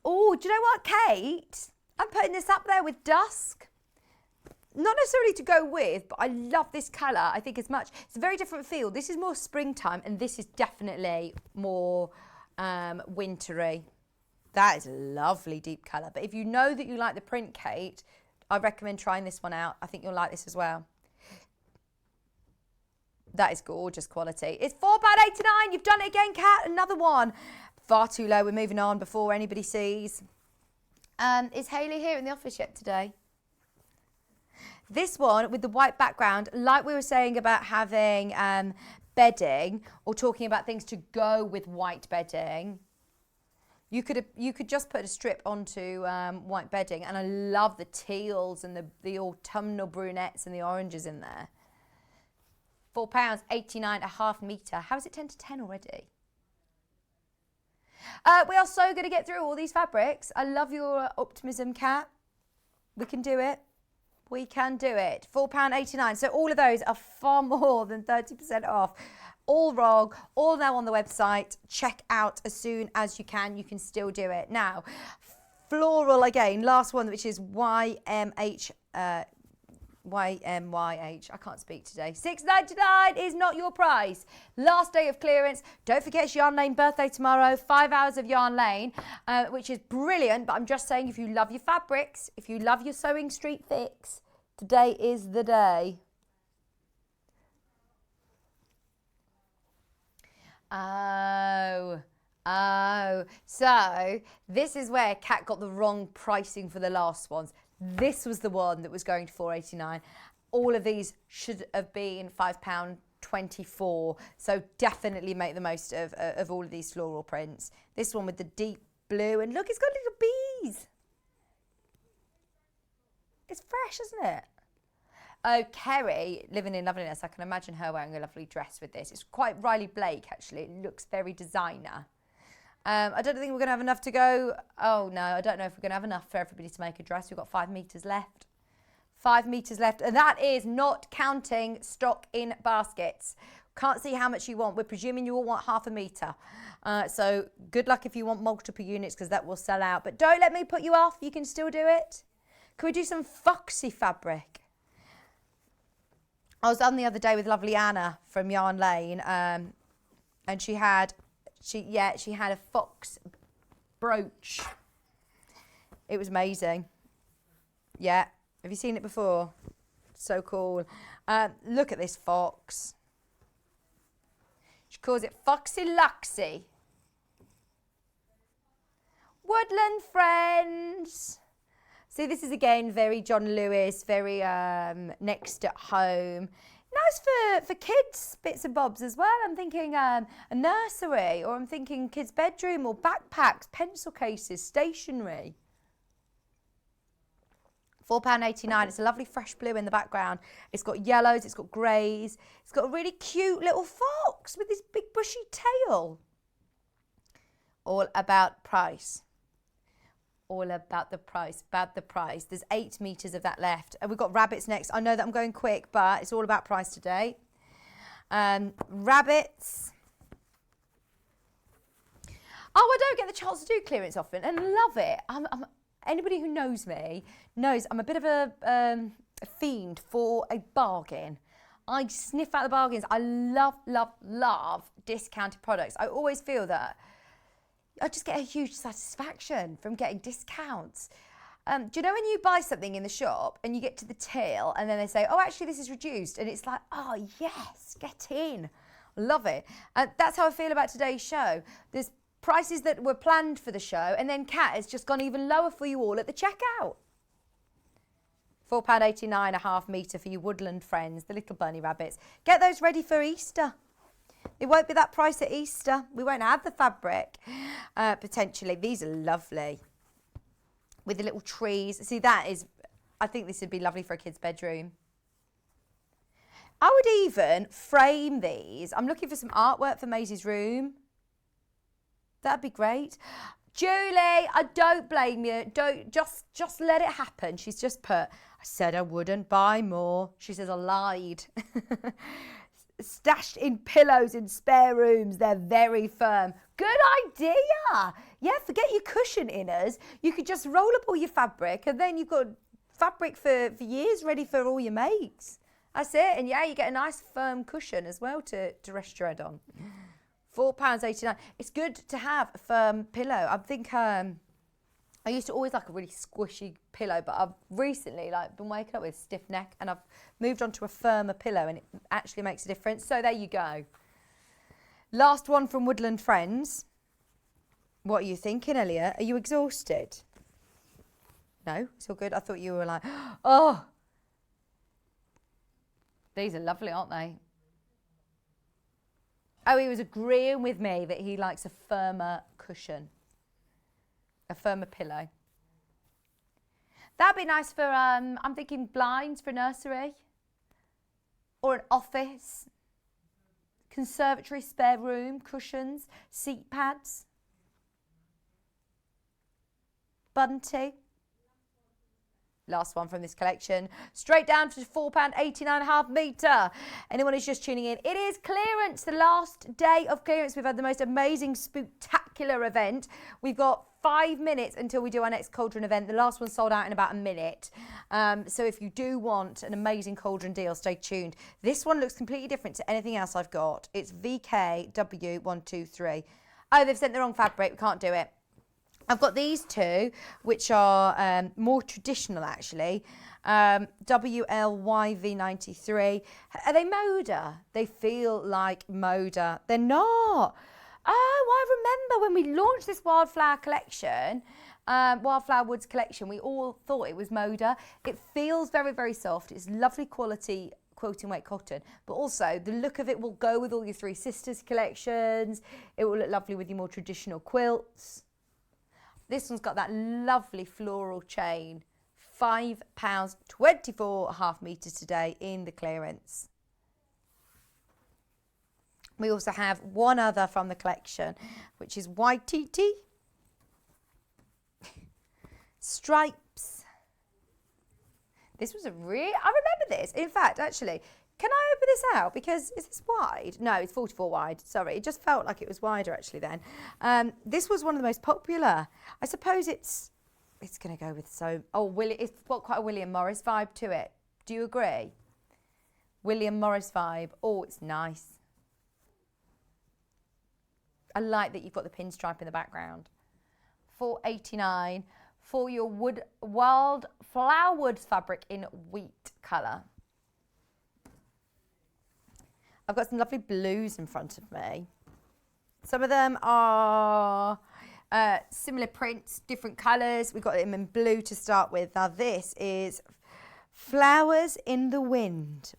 Oh, do you know what, Kate? I'm putting this up there with dusk. Not necessarily to go with, but I love this colour. I think it's a very different feel. This is more springtime, and this is definitely more wintry. That is a lovely deep colour. But if you know that you like the print, Kate, I recommend trying this one out. I think you'll like this as well. That is gorgeous quality. It's £4.89. You've done it again, Kat. Another one. Far too low. We're moving on before anybody sees. Is Hayley here in the office yet today? This one with the white background, like we were saying about having bedding or talking about things to go with white bedding. You could just put a strip onto white bedding, and I love the teals and the autumnal brunettes and the oranges in there. £4.89 a half metre. How is it 10 to 10 already? We are so going to get through all these fabrics. I love your optimism, Kat. We can do it. We can do it. £4.89. So all of those are far more than 30% off. All wrong, all now on the website. Check out as soon as you can. You can still do it. Now, floral again, last one, which is YMYH. I can't speak today. $6.99 is not your price. Last day of clearance. Don't forget it's Yarn Lane birthday tomorrow. 5 hours of Yarn Lane, which is brilliant. But I'm just saying, if you love your fabrics, if you love your Sewing Street fix, today is the day. Oh. So this is where Kat got the wrong pricing for the last ones. This was the one that was going to £4.89. All of these should have been £5.24. So definitely make the most of all of these floral prints. This one with the deep blue, and look, it's got little bees. It's fresh, isn't it? Oh, Kerry, living in loveliness. I can imagine her wearing a lovely dress with this. It's quite Riley Blake, actually. It looks very designer. I don't think we're going to have enough to go. Oh, no, I don't know if we're going to have enough for everybody to make a dress. We've got 5 metres left. 5 metres left. And that is not counting stock in baskets. Can't see how much you want. We're presuming you all want half a metre. So good luck if you want multiple units, because that will sell out. But don't let me put you off. You can still do it. Can we do some foxy fabric? I was on the other day with lovely Anna from Yarn Lane, and she had a fox brooch. It was amazing. Yeah, have you seen it before? So cool. Look at this fox. She calls it Foxy Luxy. Woodland Friends. See, this is again very John Lewis, very next at home. Nice for kids, bits and bobs as well. I'm thinking a nursery, or I'm thinking kids' bedroom, or backpacks, pencil cases, stationery. £4.89. It's a lovely fresh blue in the background. It's got yellows, it's got greys. It's got a really cute little fox with this big bushy tail. all about price. All about the price, about the price. There's 8 meters of that left. And we've got rabbits next. I know that I'm going quick, but it's all about price today. Rabbits. Oh, I don't get the chance to do clearance often and love it. Anybody who knows me knows I'm a bit of a fiend for a bargain. I sniff out the bargains. I love, love, love discounted products. I always feel that I just get a huge satisfaction from getting discounts. Do you know when you buy something in the shop and you get to the till and then they say, oh, actually, this is reduced. And it's like, oh, yes, get in. Love it. That's how I feel about today's show. There's prices that were planned for the show and then Kat has just gone even lower for you all at the checkout. £4.89 a half metre for you woodland friends, the little bunny rabbits. Get those ready for Easter. It won't be that price at Easter. We won't have the fabric, potentially. These are lovely. With the little trees. See, I think this would be lovely for a kid's bedroom. I would even frame these. I'm looking for some artwork for Maisie's room. That'd be great. Julie, I don't blame you. Don't just let it happen. She's just put, I said I wouldn't buy more. She says I lied. Stashed in pillows in spare rooms. They're very firm. Good idea. Yeah, forget your cushion inners. You could just roll up all your fabric and then you've got fabric for years ready for all your makes. That's it. And yeah, you get a nice firm cushion as well to rest your head on. £4.89. It's good to have a firm pillow. I think I used to always like a really squishy pillow, but I've recently been waking up with stiff neck and I've moved on to a firmer pillow and it actually makes a difference. So there you go. Last one from Woodland Friends. What are you thinking, Elliot? Are you exhausted? No? It's all good? I thought you were like, oh. These are lovely, aren't they? Oh, he was agreeing with me that he likes a firmer cushion. A firmer pillow. That'd be nice for, I'm thinking blinds for nursery. Or an office. Conservatory, spare room, cushions, seat pads. Bunty. Last one from this collection. Straight down to £4.89 a half metre. Anyone who's just tuning in, it is clearance, the last day of clearance. We've had the most amazing Spooktacular event. We've got 5 minutes until we do our next Cauldron event. The last one sold out in about a minute. So if you do want an amazing Cauldron deal, stay tuned. This one looks completely different to anything else I've got. It's VKW123. Oh, they've sent the wrong fabric. We can't do it. I've got these two, which are more traditional, actually. WLYV93. Are they Moda? They feel like Moda. They're not. Oh, I remember when we launched this Wildflower collection, Wildflower Woods collection, we all thought it was Moda. It feels very, very soft. It's lovely quality quilting weight cotton, but also the look of it will go with all your Three Sisters collections. It will look lovely with your more traditional quilts. This one's got that lovely floral chain. £5.24 a half metre today in the clearance. We also have one other from the collection, which is YTT. Stripes. This was I remember this. In fact, actually, can I open this out? Because is this wide? No, it's 44 wide. Sorry, it just felt like it was wider actually then. This was one of the most popular. I suppose it's going to go with it's got quite a William Morris vibe to it. Do you agree? William Morris vibe. Oh, it's nice. I like that you've got the pinstripe in the background. £4.89 for your Wildflower Woods fabric in wheat colour. I've got some lovely blues in front of me. Some of them are similar prints, different colours. We've got them in blue to start with. Now this is Flowers in the Wind.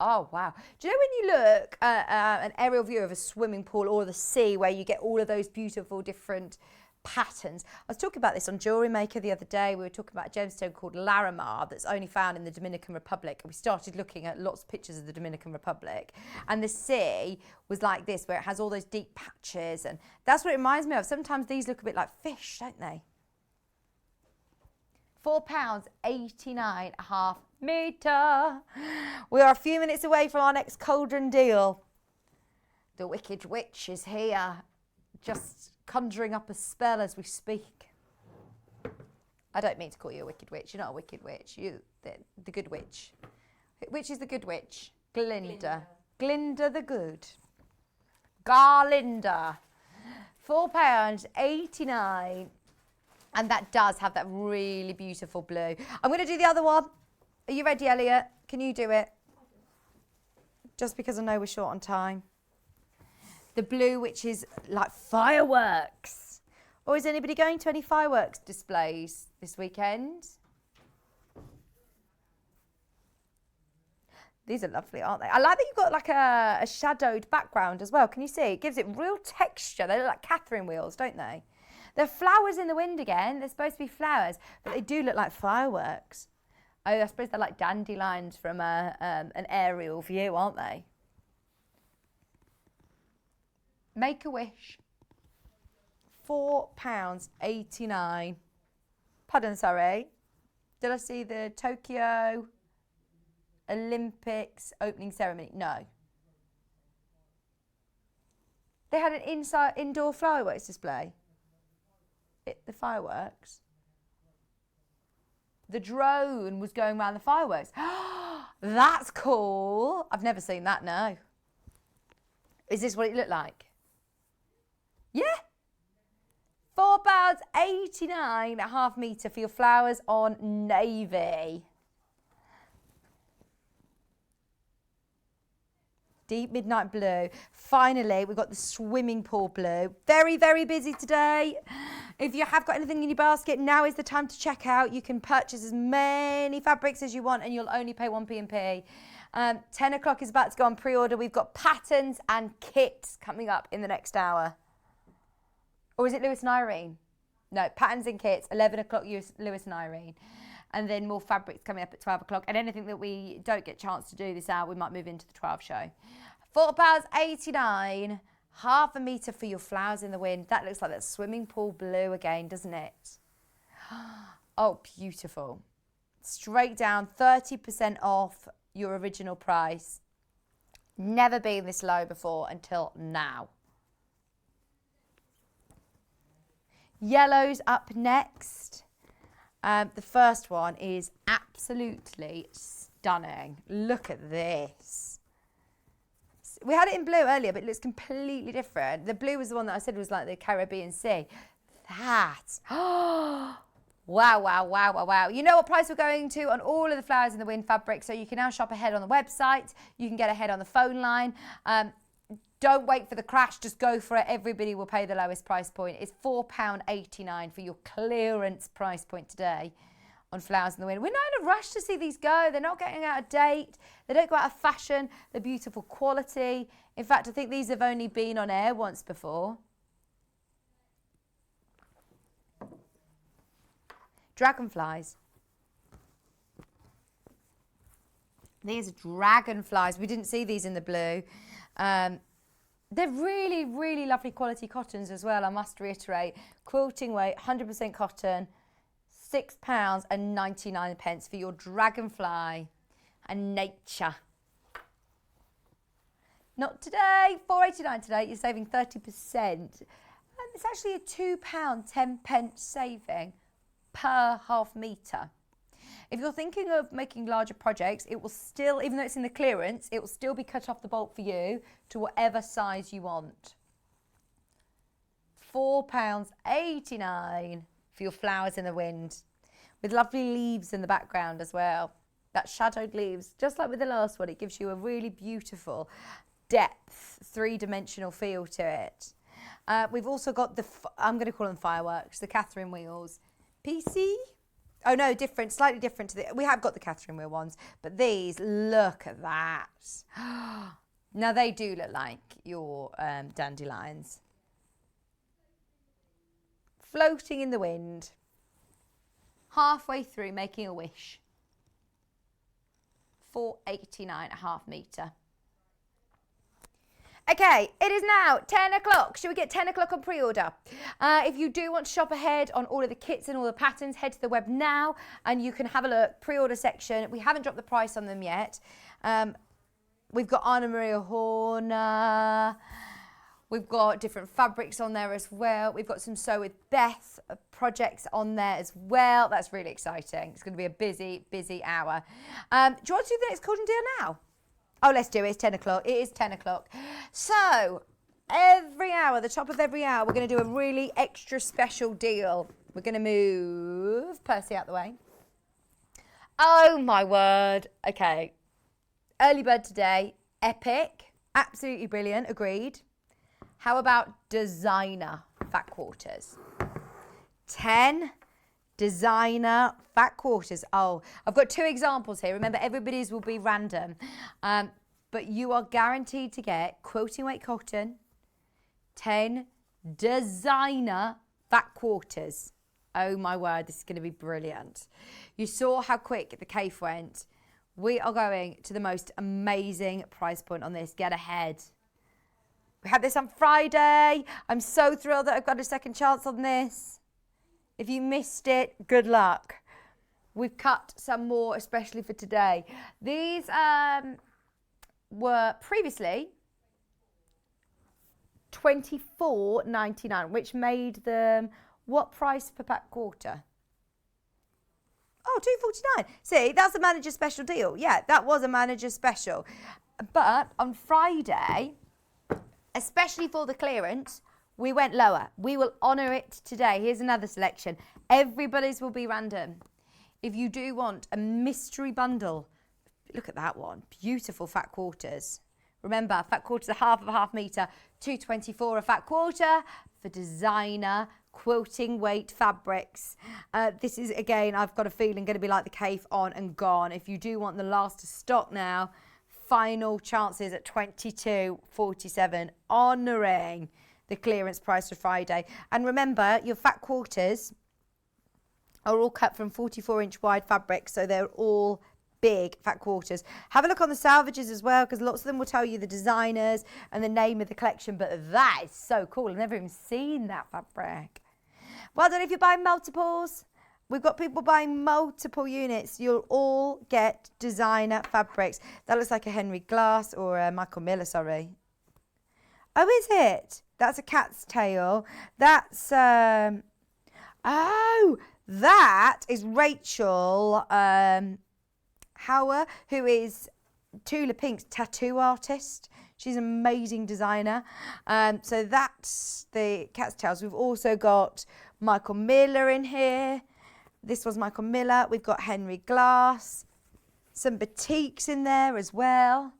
Oh, wow. Do you know when you look at an aerial view of a swimming pool or the sea where you get all of those beautiful different patterns. I was talking about this on Jewellery Maker the other day. We were talking about a gemstone called Larimar that's only found in the Dominican Republic. And we started looking at lots of pictures of the Dominican Republic. And the sea was like this, where it has all those deep patches. And that's what it reminds me of. Sometimes these look a bit like fish, don't they? £4.89 a half metre. We are a few minutes away from our next cauldron deal. The Wicked Witch is here, just conjuring up a spell as we speak. I don't mean to call you a wicked witch. You're not a wicked witch. You, the good witch. Which is the good witch? Glinda. Glinda the good. Garlinda. £4.89. And that does have that really beautiful blue. I'm going to do the other one. Are you ready, Elliot? Can you do it? Just because I know we're short on time. The blue, which is like fireworks. Or is anybody going to any fireworks displays this weekend? These are lovely, aren't they? I like that you've got like a shadowed background as well. Can you see? It gives it real texture. They look like Catherine wheels, don't they? There are flowers in the wind again. They're supposed to be flowers, but they do look like fireworks. Oh, I suppose they're like dandelions from an aerial view, aren't they? Make a wish. £4.89. Pardon, sorry. Did I see the Tokyo Olympics opening ceremony? No. They had an indoor fireworks display. The fireworks. The drone was going around the fireworks. That's cool. I've never seen that, no. Is this what it looked like? Yeah. £4.89 a half metre for your flowers on navy. Deep midnight blue. Finally, we've got the swimming pool blue. Very, very busy today. If you have got anything in your basket, now is the time to check out. You can purchase as many fabrics as you want and you'll only pay 1p&p. 10 o'clock is about to go on pre-order. We've got patterns and kits coming up in the next hour. Or is it Lewis and Irene? No, patterns and kits, 11 o'clock, Lewis and Irene. And then more fabrics coming up at 12 o'clock. And anything that we don't get a chance to do this hour, we might move into the 12 show. £4.89, half a metre for your flowers in the wind. That looks like that swimming pool blue again, doesn't it? Oh, beautiful. Straight down, 30% off your original price. Never been this low before until now. Yellow's up next. The first one is absolutely stunning. Look at this. We had it in blue earlier, but it looks completely different. The blue was the one that I said was like the Caribbean Sea. That. Wow, wow, wow, wow, wow. You know what price we're going to on all of the Flowers in the Wind fabric, so you can now shop ahead on the website. You can get ahead on the phone line. Don't wait for the crash, just go for it. Everybody will pay the lowest price point. It's £4.89 for your clearance price point today on Flowers in the Wind. We're not in a rush to see these go. They're not getting out of date. They don't go out of fashion. They're beautiful quality. In fact, I think these have only been on air once before. Dragonflies. These are dragonflies. We didn't see these in the blue. They're really, really lovely quality cottons as well, I must reiterate. Quilting weight, 100% cotton, £6.99 for your dragonfly and nature. Not today, £4.89 today, you're saving 30%. And it's actually a £2.10 saving per half metre. If you're thinking of making larger projects, it will still, even though it's in the clearance, it will still be cut off the bolt for you to whatever size you want. £4.89 for your Flowers in the Wind, with lovely leaves in the background as well. That shadowed leaves, just like with the last one, it gives you a really beautiful depth, three-dimensional feel to it. We've also got the, I'm going to call them fireworks, the Catherine wheels. PC? Oh no, different, slightly different to the, we have got the Catherine wheel ones, but these, look at that. Now they do look like your dandelions. floating in the wind. Halfway through making a wish. 489.5 metre. Okay, it is now 10 o'clock. Should we get 10 o'clock on pre-order? If you do want to shop ahead on all of the kits and all the patterns, head to the web now and you can have a look. Pre-order section. We haven't dropped the price on them yet. We've got Anna Maria Horner. We've got different fabrics on there as well. We've got some Sew with Beth projects on there as well. That's really exciting. It's going to be a busy, busy hour. Do you want to do the next call and deal now? Oh, let's do it. It's 10 o'clock. It is 10 o'clock. So every hour, the top of every hour, we're going to do a really extra special deal. We're going to move Percy out the way. Oh, my word. Okay. Early bird today. Epic. Absolutely brilliant. Agreed. How about designer fat quarters? 10 designer fat quarters. Oh, I've got 2 examples here. Remember, everybody's will be random. But you are guaranteed to get quilting weight cotton, 10 designer fat quarters. Oh my word, this is going to be brilliant. You saw how quick the cave went. We are going to the most amazing price point on this. Get ahead. We had this on Friday. I'm so thrilled that I've got a second chance on this. If you missed it, good luck. We've cut some more, especially for today. These were previously $24.99, which made them what price per pack quarter? Oh, $2.49. See, that's a manager special deal. Yeah, that was a manager special. But on Friday, especially for the clearance, we went lower. We will honour it today. Here's another selection. Everybody's will be random. If you do want a mystery bundle, look at that one. Beautiful fat quarters. Remember, fat quarters are half of a half metre, $2.24 a fat quarter for designer quilting weight fabrics. This is, again, I've got a feeling going to be like the cave on and gone. If you do want the last to stock now, final chances at $22.47, honouring the clearance price for Friday. And remember, your fat quarters are all cut from 44-inch wide fabric, so they're all big fat quarters. Have a look on the salvages as well, because lots of them will tell you the designers and the name of the collection, but that is so cool. I've never even seen that fabric. Well done if you're buying multiples. We've got people buying multiple units. You'll all get designer fabrics. That looks like a Henry Glass or a Michael Miller, sorry. Oh, is it? That's a cat's tail. That's, oh, that is Rachel Hauer, who is Tula Pink's tattoo artist. She's an amazing designer. So that's the cat's tails. We've also got Michael Miller in here. This was Michael Miller. We've got Henry Glass. Some batiks in there as well.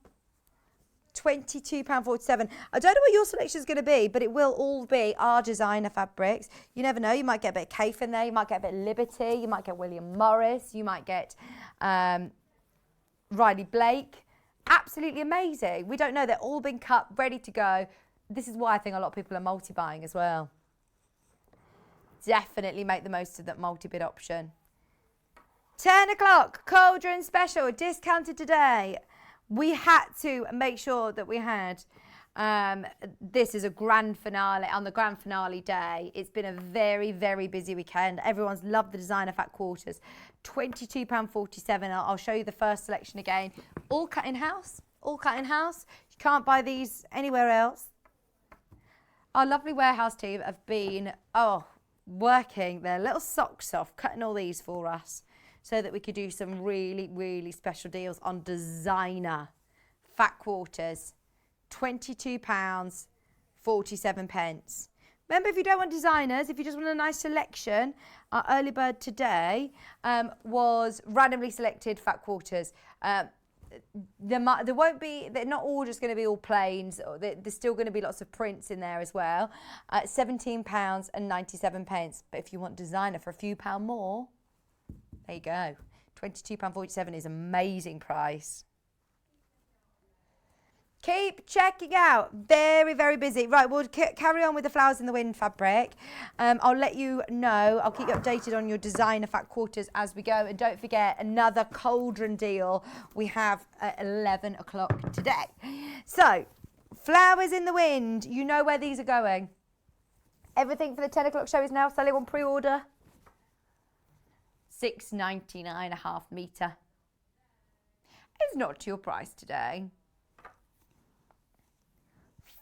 £22.47. I don't know what your selection is going to be, but it will all be our designer fabrics. You never know. You might get a bit of Cafe in there. You might get a bit of Liberty. You might get William Morris. You might get Riley Blake. Absolutely amazing. We don't know. They're all been cut, ready to go. This is why I think a lot of people are multi-buying as well. Definitely make the most of that multi-bid option. 10 o'clock, Cauldron Special, discounted today. We had to make sure that we had, this is a grand finale, on the grand finale day. It's been a very, very busy weekend. Everyone's loved the designer fat quarters. £22.47. I'll show you the first selection again. All cut in-house, all cut in-house. You can't buy these anywhere else. Our lovely warehouse team have been, working their little socks off, cutting all these for us, so that we could do some really, really special deals on designer fat quarters. £22.47. Remember, if you don't want designers, if you just want a nice selection, our early bird today was randomly selected fat quarters. There won't be, they're not all just going to be all plains. There's still going to be lots of prints in there as well. £17.97. But if you want designer for a few pound more, there you go. £22.47 is an amazing price. Keep Keep checking out. Very, very busy. Right, we'll carry on with the Flowers in the Wind fabric. I'll let you know. I'll keep you updated on your designer fat quarters as we go. And don't forget, another cauldron deal we have at 11 o'clock today. So, Flowers in the Wind. You know where these are going. Everything for the 10 o'clock show is now selling on pre-order. $6.99 a half metre. It's not your price today.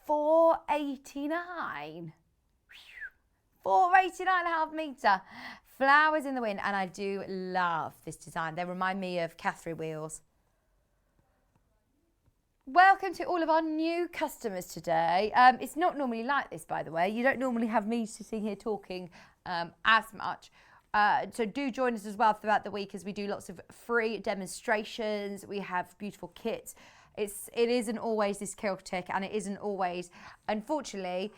$4.89. $4.89 a half metre. Flowers in the Wind, and I do love this design. They remind me of Catherine wheels. Welcome to all of our new customers today. It's not normally like this, by the way. You don't normally have me sitting here talking as much. So do join us as well throughout the week as we do lots of free demonstrations. We have beautiful kits. It isn't always this chaotic, and it isn't always, unfortunately,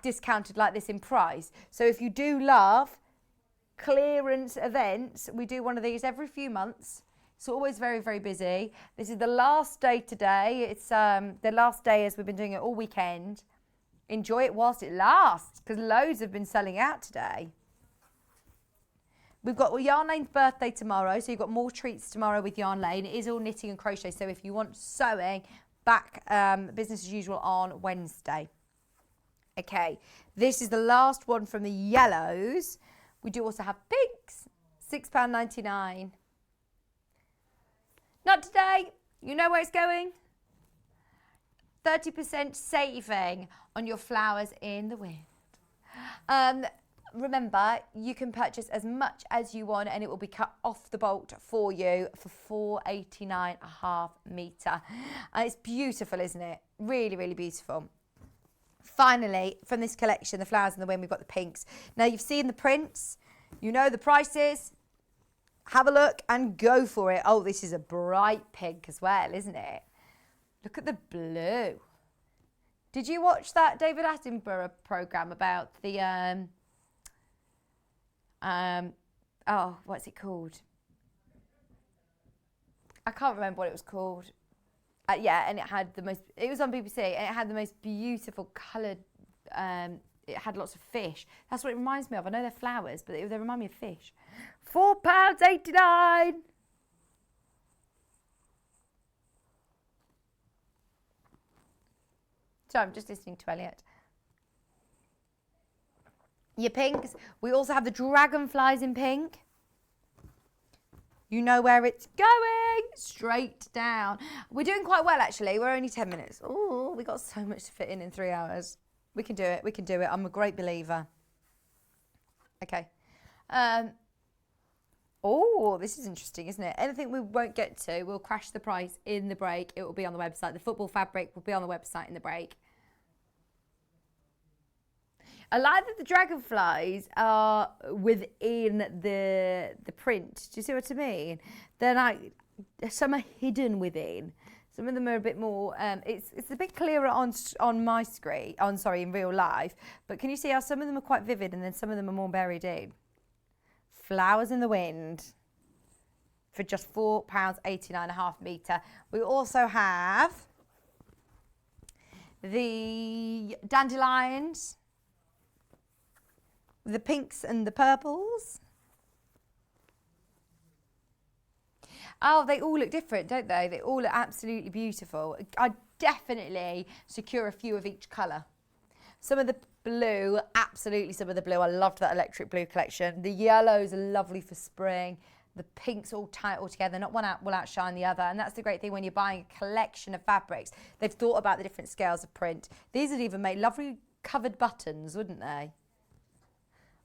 discounted like this in price. So if you do love clearance events, we do one of these every few months. It's always very, very busy. This is the last day today. It's the last day as we've been doing it all weekend. Enjoy it whilst it lasts, because loads have been selling out today. We've got Yarn Lane's birthday tomorrow, so you've got more treats tomorrow with Yarn Lane. It is all knitting and crochet, so if you want sewing, back business as usual on Wednesday. Okay, this is the last one from the yellows. We do also have pinks, £6.99. Not today. You know where it's going? 30% saving on your Flowers in the Wind. Remember, you can purchase as much as you want and it will be cut off the bolt for you for $4.89 a half metre. And it's beautiful, isn't it? Really, really beautiful. Finally, from this collection, the Flowers in the Wind, we've got the pinks. Now, you've seen the prints. You know the prices. Have a look and go for it. Oh, this is a bright pink as well, isn't it? Look at the blue. Did you watch that David Attenborough programme about the... oh, what's it called? I can't remember what it was called. Yeah, and it had the most, it was on BBC, and it had the most beautiful coloured, it had lots of fish. That's what it reminds me of. I know they're flowers, but they remind me of fish. £4.89. So I'm just listening to Elliot. Your pinks. We also have the dragonflies in pink. You know where it's going. Straight down. We're doing quite well, actually. We're only 10 minutes. Oh, we got so much to fit in 3 hours. We can do it. We can do it. I'm a great believer. Okay. Oh, this is interesting, isn't it? Anything we won't get to, we'll crash the price in the break. It will be on the website. The football fabric will be on the website in the break. I like that the dragonflies are within the print. Do you see what I mean? They're like, some are hidden within. Some of them are a bit more, it's a bit clearer on my screen, in real life. But can you see how some of them are quite vivid and then some of them are more buried in? Flowers in the Wind for just £4.89 a half metre. We also have the dandelions, the pinks and the purples. Oh, they all look different, don't they? They all look absolutely beautiful. I'd definitely secure a few of each colour. Some of the blue, absolutely some of the blue. I loved that electric blue collection. The yellows are lovely for spring. The pinks all tight all together. Not one will outshine the other. And that's the great thing when you're buying a collection of fabrics. They've thought about the different scales of print. These would even make lovely covered buttons, wouldn't they?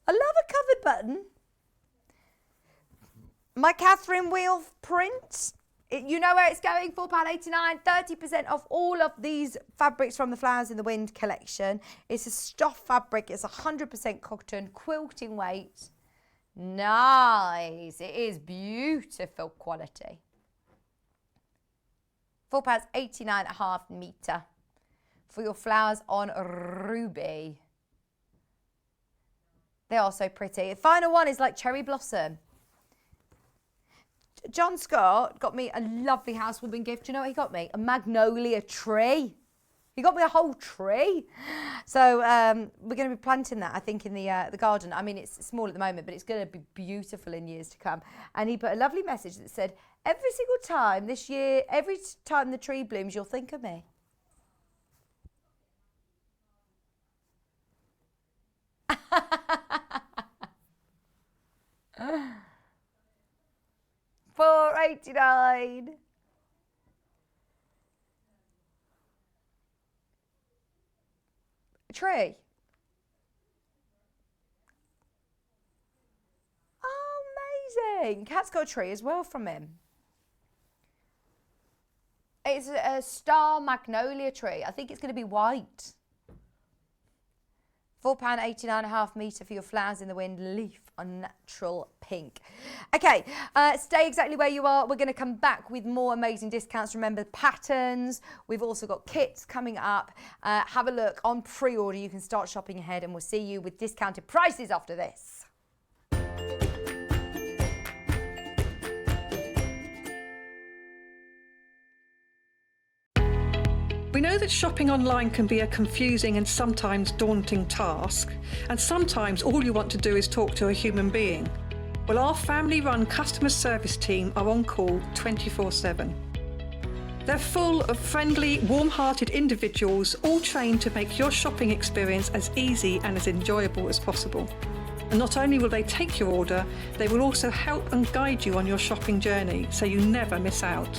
I love a covered button. My Catherine wheel print. You know where it's going, £4.89, 30% off all of these fabrics from the Flowers in the Wind collection. It's a stuff fabric, it's 100% cotton, quilting weight. Nice, it is beautiful quality. £4.89 a half metre for your flowers on ruby. They are so pretty. The final one is like cherry blossom. John Scott got me a lovely housewarming gift. Do you know what he got me? A magnolia tree. He got me a whole tree. So we're going to be planting that, I think, in the garden. I mean, it's small at the moment, but it's going to be beautiful in years to come. And he put a lovely message that said, every single time this year, every time the tree blooms, you'll think of me. $4.89. Tree. Oh, amazing. Kat's got a tree as well from him. It's a star magnolia tree. I think it's going to be white. £4.89.5 metre for your flowers in the wind, leaf on natural pink. Okay, stay exactly where you are. We're going to come back with more amazing discounts. Remember patterns. We've also got kits coming up. Have a look on pre-order. You can start shopping ahead and we'll see you with discounted prices after this. We know that shopping online can be a confusing and sometimes daunting task, and sometimes all you want to do is talk to a human being. Well, our family-run customer service team are on call 24/7. They're full of friendly, warm-hearted individuals, all trained to make your shopping experience as easy and as enjoyable as possible. And not only will they take your order, they will also help and guide you on your shopping journey, so you never miss out.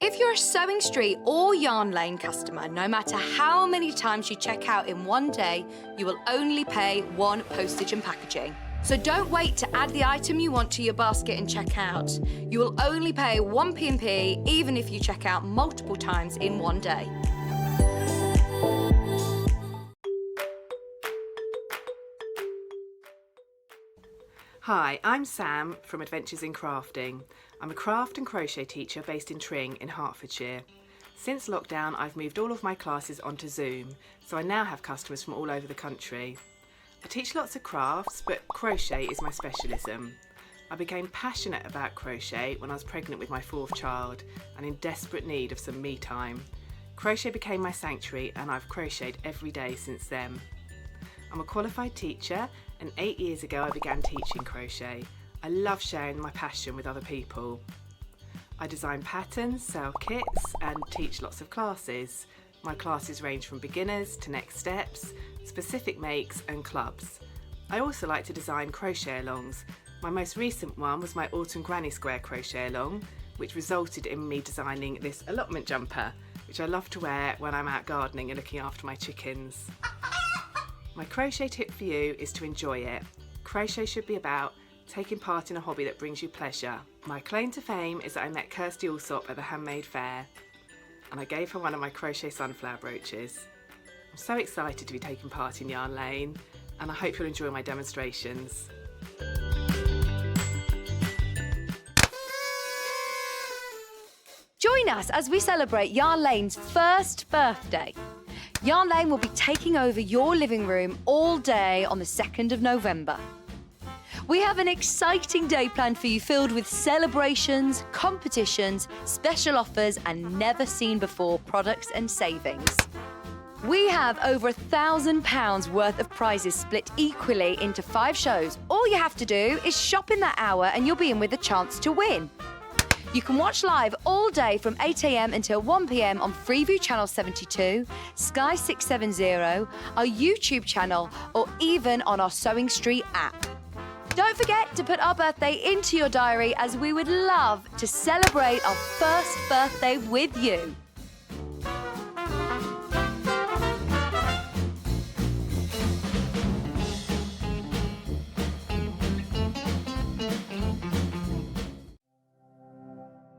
If you're a Sewing Street or Yarn Lane customer, no matter how many times you check out in one day, you will only pay one postage and packaging. So don't wait to add the item you want to your basket and check out. You will only pay one P&P even if you check out multiple times in one day. Hi, I'm Sam from Adventures in Crafting. I'm a craft and crochet teacher based in Tring in Hertfordshire. Since lockdown, I've moved all of my classes onto Zoom, so I now have customers from all over the country. I teach lots of crafts, but crochet is my specialism. I became passionate about crochet when I was pregnant with my fourth child and in desperate need of some me time. Crochet became my sanctuary and I've crocheted every day since then. I'm a qualified teacher and 8 years ago I began teaching crochet. I love sharing my passion with other people. I design patterns, sell kits and teach lots of classes. My classes range from beginners to next steps, specific makes and clubs. I also like to design crochet alongs. My most recent one was my autumn granny square crochet along, which resulted in me designing this allotment jumper, which I love to wear when I'm out gardening and looking after my chickens. My crochet tip for you is to enjoy it. Crochet should be about taking part in a hobby that brings you pleasure. My claim to fame is that I met Kirsty Allsop at the Handmade Fair and I gave her one of my crochet sunflower brooches. I'm so excited to be taking part in Yarn Lane and I hope you'll enjoy my demonstrations. Join us as we celebrate Yarn Lane's first birthday. Yarn Lane will be taking over your living room all day on the 2nd of November. We have an exciting day planned for you filled with celebrations, competitions, special offers and never-seen-before products and savings. We have over £1,000 worth of prizes split equally into 5 shows. All you have to do is shop in that hour and you'll be in with a chance to win. You can watch live all day from 8 a.m. until 1 p.m. on Freeview Channel 72, Sky 670, our YouTube channel, or even on our Sewing Street app. Don't forget to put our birthday into your diary as we would love to celebrate our first birthday with you.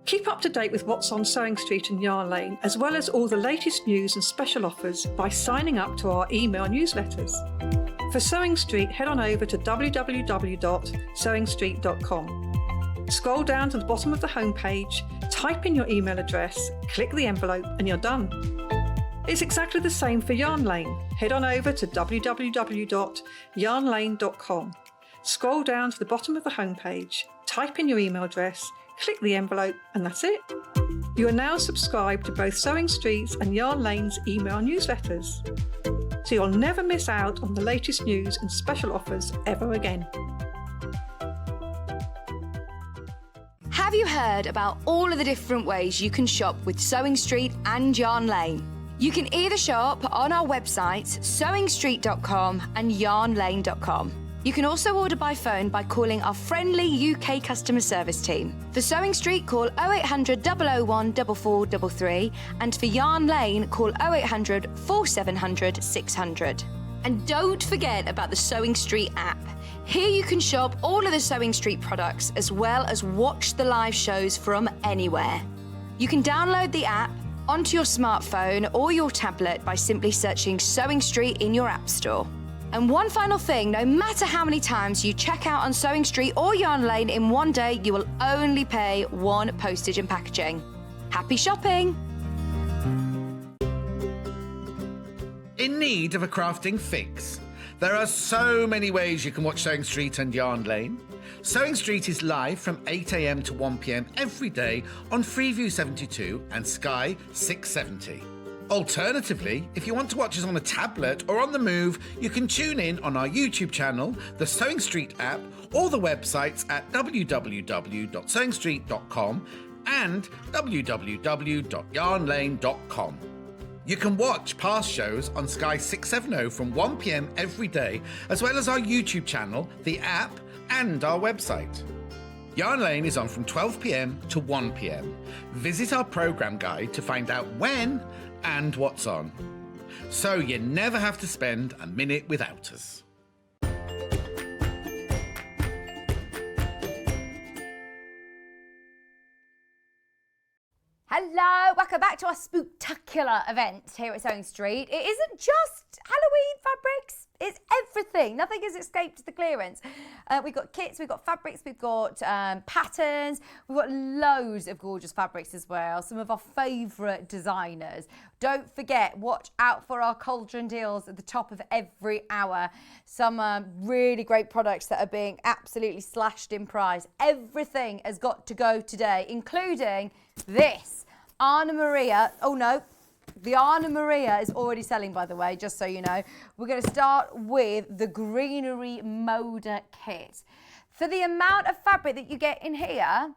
Keep up to date with what's on Sewing Street and Yarn Lane, as well as all the latest news and special offers by signing up to our email newsletters. For Sewing Street, head on over to www.sewingstreet.com. Scroll down to the bottom of the homepage, type in your email address, click the envelope, and you're done. It's exactly the same for Yarn Lane. Head on over to www.yarnlane.com. Scroll down to the bottom of the homepage, type in your email address, click the envelope, and that's it. You are now subscribed to both Sewing Street's and Yarn Lane's email newsletters, so you'll never miss out on the latest news and special offers ever again. Have you heard about all of the different ways you can shop with Sewing Street and Yarn Lane? You can either shop on our websites, sewingstreet.com and yarnlane.com. You can also order by phone by calling our friendly UK customer service team. For Sewing Street, call 0800 001 4433, and for Yarn Lane, call 0800 4700 600. And don't forget about the Sewing Street app. Here you can shop all of the Sewing Street products as well as watch the live shows from anywhere. You can download the app onto your smartphone or your tablet by simply searching Sewing Street in your app store. And one final thing, no matter how many times you check out on Sewing Street or Yarn Lane in one day, you will only pay one postage and packaging. Happy shopping! In need of a crafting fix? There are so many ways you can watch Sewing Street and Yarn Lane. Sewing Street is live from 8 a.m. to 1 p.m. every day on Freeview 72 and Sky 670. Alternatively, if you want to watch us on a tablet or on the move, you can tune in on our YouTube channel, the Sewing Street app, or the websites at www.sewingstreet.com and www.yarnlane.com. You can watch past shows on Sky 670 from 1 p.m. every day, as well as our YouTube channel, the app, and our website. Yarn Lane is on from 12 p.m. to 1 p.m. Visit our programme guide to find out when and what's on, so you never have to spend a minute without us. Hello, welcome back to our Spooktacular event here at Sewing Street. It isn't just Halloween fabrics, it's everything. Nothing has escaped the clearance. We've got kits, we've got fabrics, we've got patterns, we've got loads of gorgeous fabrics as well, some of our favourite designers. Don't forget, watch out for our cauldron deals at the top of every hour. Some really great products that are being absolutely slashed in price. Everything has got to go today, including this. Anna Maria, oh no, the Anna Maria is already selling, by the way, just so you know. We're going to start with the Greenery Moda Kit. For the amount of fabric that you get in here,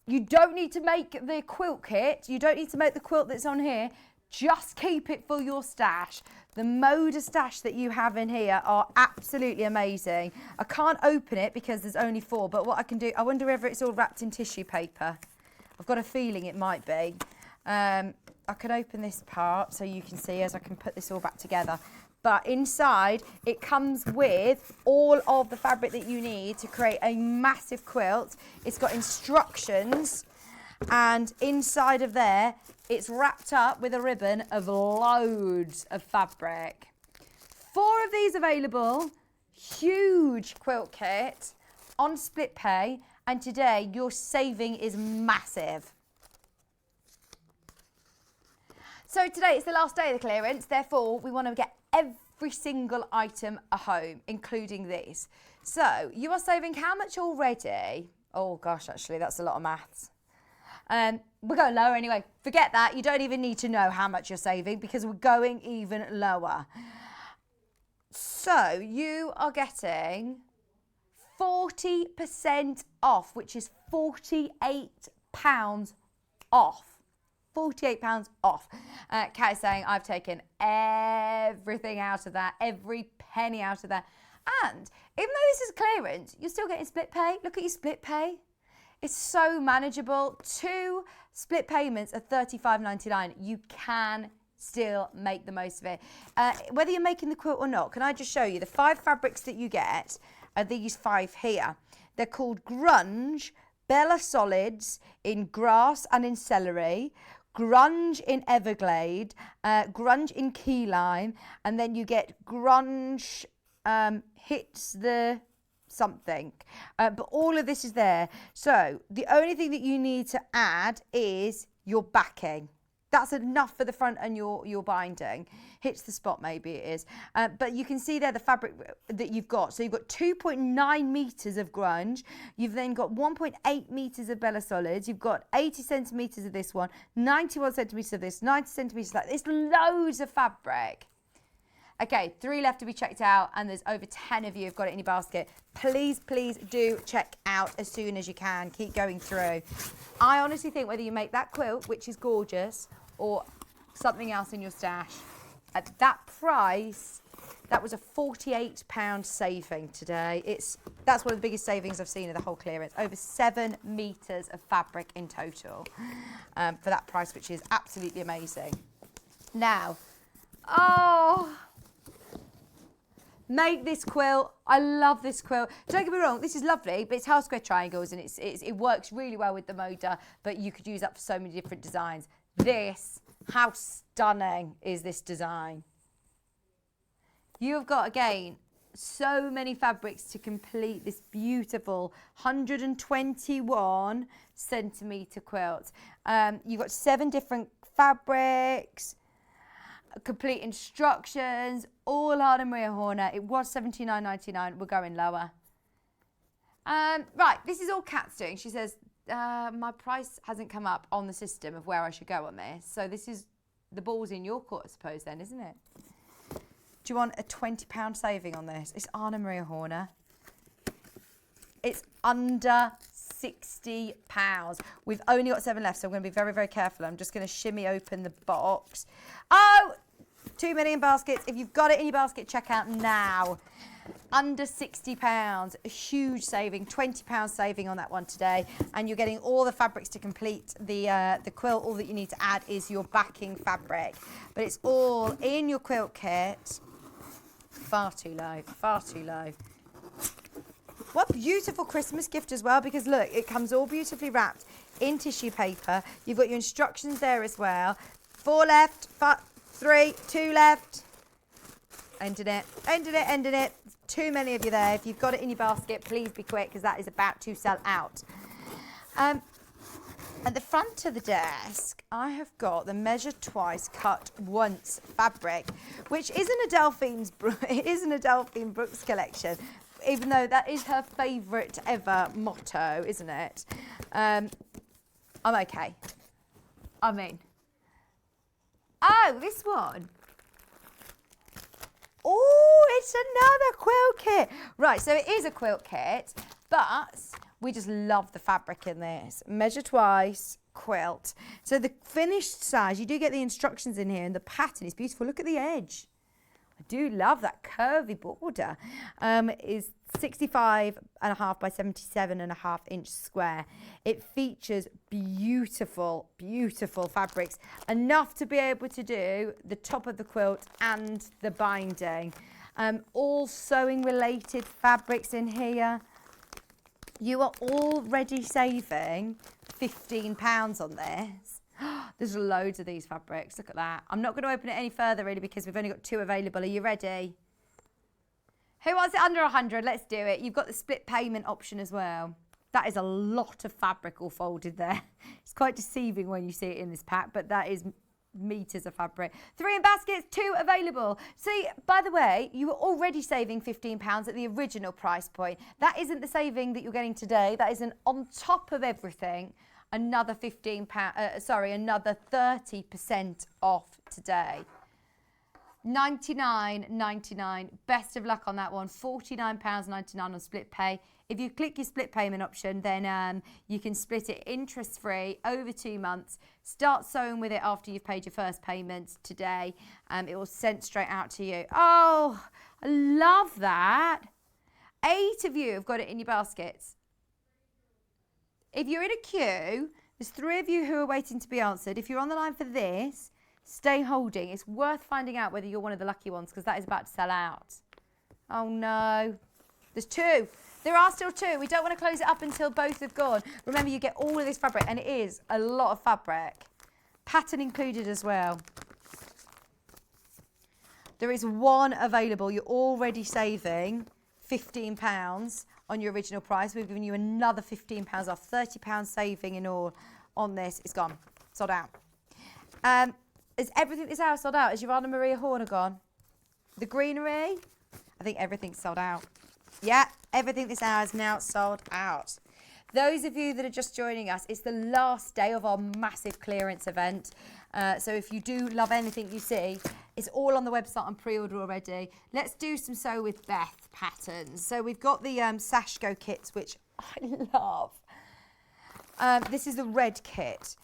you don't need to make the quilt kit. You don't need to make the quilt that's on here. Just keep it for your stash. The Moda stash that you have in here are absolutely amazing. I can't open it because there's only 4, but what I can do, I wonder whether it's all wrapped in tissue paper. I've got a feeling it might be. I can open this part so you can see as I can put this all back together. But inside, it comes with all of the fabric that you need to create a massive quilt. It's got instructions, and inside of there, it's wrapped up with a ribbon of loads of fabric. 4 of these available, huge quilt kit on split pay. And today, your saving is massive. So today, it's the last day of the clearance. Therefore, we want to get every single item a home, including these. So you are saving how much already? Oh gosh, actually, that's a lot of maths. We're going lower anyway. Forget that. You don't even need to know how much you're saving because we're going even lower. So you are getting 40% off, which is £48 off. £48 off. Kat is saying, I've taken everything out of that, every penny out of that. And even though this is clearance, you're still getting split pay. Look at your split pay. It's so manageable. 2 split payments are £35.99. You can still make the most of it. Whether you're making the quilt or not, can I just show you the 5 fabrics that you get are these 5 here. They're called Grunge, Bella Solids in grass and in celery, Grunge in Everglade, Grunge in Key Lime, and then you get Grunge hits the something. But all of this is there. So the only thing that you need to add is your backing. That's enough for the front and your binding. Hits the spot, maybe it is. But you can see there the fabric that you've got. So you've got 2.9 metres of grunge. You've then got 1.8 metres of Bella Solids. You've got 80 centimetres of this one, 91 centimetres of this, 90 centimetres of that. There's loads of fabric. Okay, 3 left to be checked out, and there's over 10 of you who've got it in your basket. Please, please do check out as soon as you can. Keep going through. I honestly think whether you make that quilt, which is gorgeous, or something else in your stash, at that price, that was a £48 saving today. That's one of the biggest savings I've seen of the whole clearance. Over 7 metres of fabric in total for that price, which is absolutely amazing. Now, make this quilt. I love this quilt. Don't get me wrong, this is lovely, but it's half square triangles and it works really well with the Moda, but you could use that for so many different designs. This, how stunning is this design? You've got, again, so many fabrics to complete this beautiful 121 centimetre quilt. You've got 7 different fabrics, complete instructions, all Anna Maria Horner. It was $79.99. We're going lower. Right, this is all Kat's doing. She says, my price hasn't come up on the system of where I should go on this. So this is the ball's in your court, I suppose, then, isn't it? Do you want a £20 saving on this? It's Anna Maria Horner. It's under £60. We've only got 7 left, so I'm going to be very, very careful. I'm just going to shimmy open the box. Oh, 2 million baskets. If you've got it in your basket, check out now. Under £60, a huge saving, £20 saving on that one today, and you're getting all the fabrics to complete the quilt. All that you need to add is your backing fabric, but it's all in your quilt kit. Far too low, far too low. What a beautiful Christmas gift as well, because look, it comes all beautifully wrapped in tissue paper. You've got your instructions there as well. 4 left, 3, 2 left. Ended it, ended it, ended it. Too many of you there. If you've got it in your basket, please be quick, because that is about to sell out. At the front of the desk, I have got the measure twice, cut once fabric, which isn't a Delphine's. It isn't a Delphine Brooks collection, even though that is her favourite ever motto, isn't it? I'm okay. I mean, oh, this one. Oh, it's another quilt kit. Right, so it is a quilt kit, but we just love the fabric in this. Measure twice, quilt. So the finished size, you do get the instructions in here, and the pattern is beautiful. Look at the edge. I do love that curvy border. Is 65.5 by 77.5 inch square. It features beautiful, beautiful fabrics, enough to be able to do the top of the quilt and the binding. All sewing related fabrics in here. You are already saving £15 on this. There's loads of these fabrics. Look at that. I'm not going to open it any further, really, because we've only got 2 available. Are you ready? Who wants it under 100? Let's do it. You've got the split payment option as well. That is a lot of fabric all folded there. It's quite deceiving when you see it in this pack, but that is meters of fabric. 3 in baskets, 2 available. See, by the way, you were already saving £15 at the original price point. That isn't the saving that you're getting today. That isn't on top of everything. Another another 30% off today. £99.99. Best of luck on that one. £49.99 on split pay. If you click your split payment option, then you can split it interest-free over 2 months. Start sewing with it after you've paid your first payment today. It will send straight out to you. Oh, I love that. 8 of you have got it in your baskets. If you're in a queue, there's 3 of you who are waiting to be answered. If you're on the line for this, stay holding. It's worth finding out whether you're one of the lucky ones, because that is about to sell out. Oh no. There's 2. There are still 2. We don't want to close it up until both have gone. Remember, you get all of this fabric, and it is a lot of fabric. Pattern included as well. There is 1 available. You're already saving £15 on your original price. We've given you another £15 off. £30 saving in all on this. It's gone. Sold out. Is everything this hour sold out? Is your Anna Maria Horner gone? The greenery? I think everything's sold out. Yeah, everything this hour is now sold out. Those of you that are just joining us, it's the last day of our massive clearance event. So if you do love anything you see, it's all on the website on pre-order already. Let's do some Sew with Beth patterns. So we've got the Sashko kits, which I love. This is the red kit.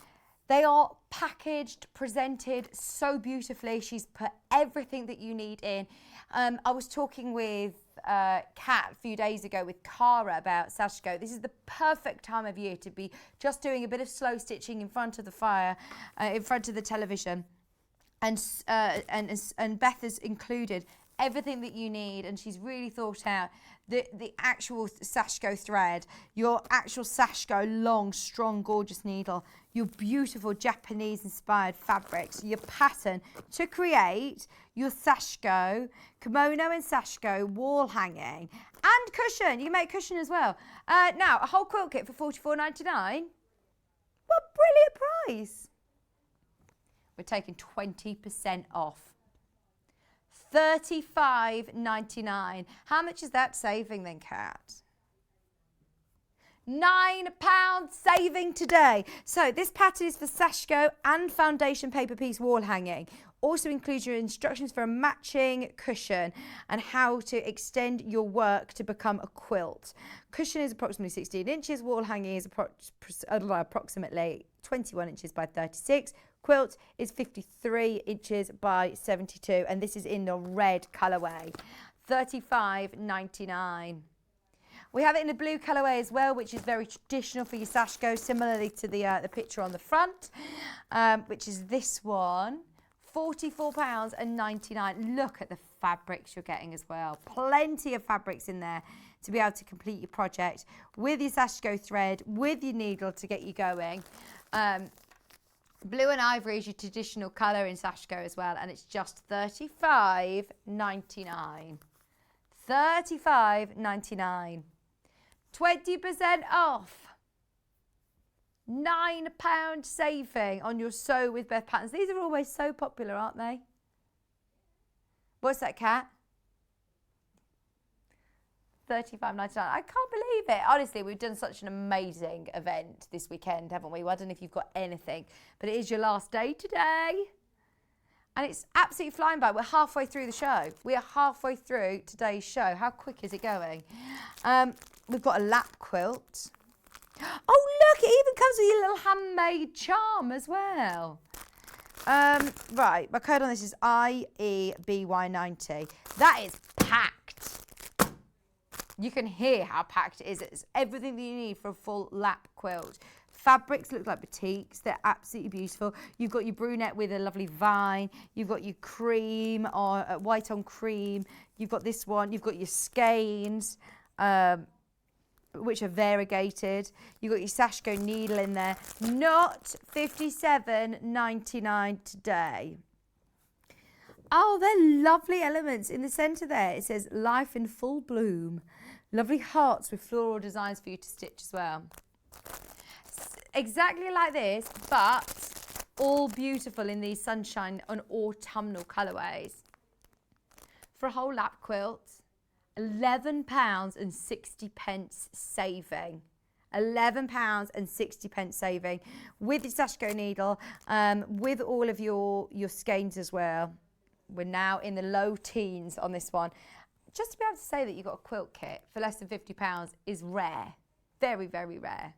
They are packaged, presented so beautifully. She's put everything that you need in. I was talking with Kat a few days ago with Cara about Sashko. This is the perfect time of year to be just doing a bit of slow stitching in front of the fire, in front of the television. And Beth has included everything that you need, and she's really thought out the actual Sashko thread, your actual Sashko long, strong, gorgeous needle, your beautiful Japanese-inspired fabrics, your pattern to create your Sashko, kimono and Sashko wall hanging, and cushion. You can make cushion as well. Now, a whole quilt kit for $44.99. What a brilliant price. We're taking 20% off. $35.99. How much is that saving then, Kat? £9 saving today. So this pattern is for Sashko and foundation paper piece wall hanging. Also includes your instructions for a matching cushion and how to extend your work to become a quilt. Cushion is approximately 16 inches. Wall hanging is approximately 21 inches by 36. Quilt is 53 inches by 72, and this is in the red colourway. $35.99. We have it in the blue colourway as well, which is very traditional for your Sashko, similarly to the picture on the front, which is this one. £44.99. Look at the fabrics you're getting as well. Plenty of fabrics in there to be able to complete your project with your Sashko thread, with your needle to get you going. Blue and ivory is your traditional colour in Sashko as well, and it's just $35.99. $35.99. 20% off. £9 saving on your Sew with Beth patterns. These are always so popular, aren't they? What's that, Kat? $35.99. I can't believe it. Honestly, we've done such an amazing event this weekend, haven't we? Well, I don't know if you've got anything, but it is your last day today. And it's absolutely flying by. We're halfway through the show. We are halfway through today's show. How quick is it going? We've got a lap quilt. Oh, look, it even comes with your little handmade charm as well. Right, my code on this is IEBY90. That is packed. You can hear how packed it is. It's everything that you need for a full lap quilt. Fabrics look like batiks. They're absolutely beautiful. You've got your brunette with a lovely vine. You've got your cream or white on cream. You've got this one. You've got your skeins, which are variegated. You've got your Sashko needle in there. Not $57.99 today. Oh, they're lovely elements. In the centre there, it says life in full bloom. Lovely hearts with floral designs for you to stitch as well. Exactly like this, but all beautiful in these sunshine and autumnal colourways. For a whole lap quilt, £11.60 saving. £11.60 saving with your Sashko needle, with all of your skeins as well. We're now in the low teens on this one. Just to be able to say that you've got a quilt kit for less than £50 is rare. Very, very rare.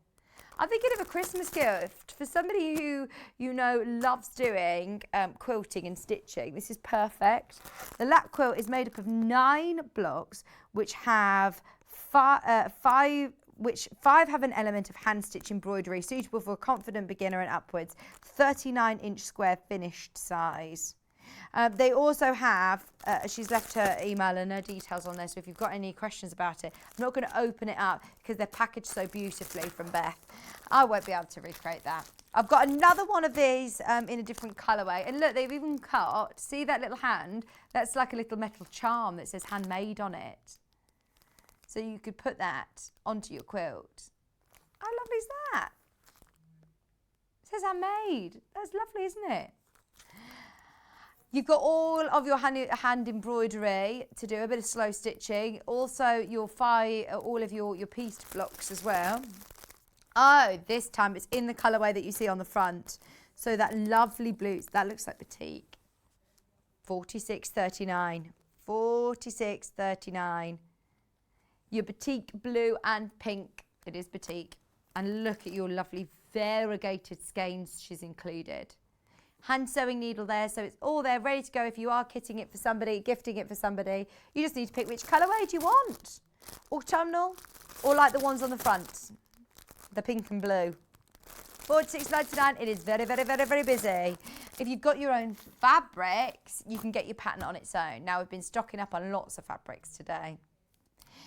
I'm thinking of a Christmas gift for somebody who, you know, loves doing quilting and stitching. This is perfect. The lap quilt is made up of 9 blocks, which have five have an element of hand stitch embroidery, suitable for a confident beginner and upwards. 39-inch square finished size. They also have, she's left her email and her details on there, so if you've got any questions about it, I'm not going to open it up because they're packaged so beautifully from Beth. I won't be able to recreate that. I've got another one of these in a different colourway, and look, they've even cut, see that little hand? That's like a little metal charm that says handmade on it. So you could put that onto your quilt. How lovely is that? It says handmade. That's lovely, isn't it? You've got all of your hand embroidery to do, a bit of slow stitching. Also, all of your pieced blocks as well. Oh, this time it's in the colourway that you see on the front. So that lovely blue, that looks like batik. $46.39. $46.39. Your batik blue and pink. It is batik. And look at your lovely variegated skeins she's included. Hand sewing needle there, so it's all there, ready to go if you are kitting it for somebody, gifting it for somebody. You just need to pick which colourway do you want. Autumnal, or like the ones on the front, the pink and blue. $46.99. It is very, very, very, very busy. If you've got your own fabrics, you can get your pattern on its own. Now, we've been stocking up on lots of fabrics today.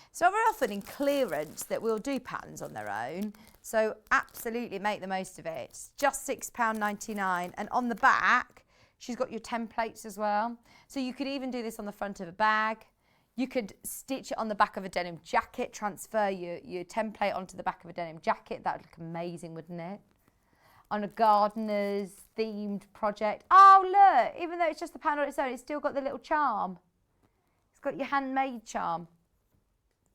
It's not very often in clearance that we'll do patterns on their own. So absolutely make the most of it. It's just £6.99. And on the back, she's got your templates as well. So you could even do this on the front of a bag. You could stitch it on the back of a denim jacket, transfer your template onto the back of a denim jacket. That would look amazing, wouldn't it? On a gardener's themed project. Oh, look, even though it's just the pattern on its own, it's still got the little charm. It's got your handmade charm.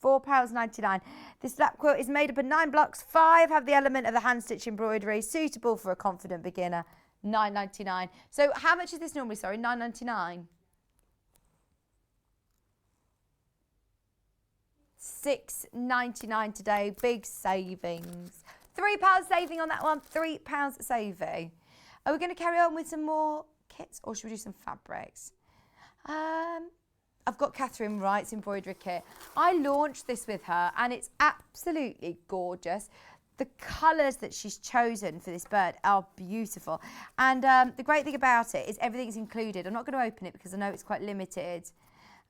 £4.99. This lap quilt is made up of 9 blocks. 5 have the element of the hand stitch embroidery, suitable for a confident beginner. £9.99. So how much is this normally? Sorry, £9.99. £6.99 today. Big savings. £3 saving on that one. £3 saving. Are we going to carry on with some more kits, or should we do some fabrics? I've got Catherine Wright's embroidery kit. I launched this with her and it's absolutely gorgeous. The colours that she's chosen for this bird are beautiful. And the great thing about it is everything's included. I'm not going to open it because I know it's quite limited.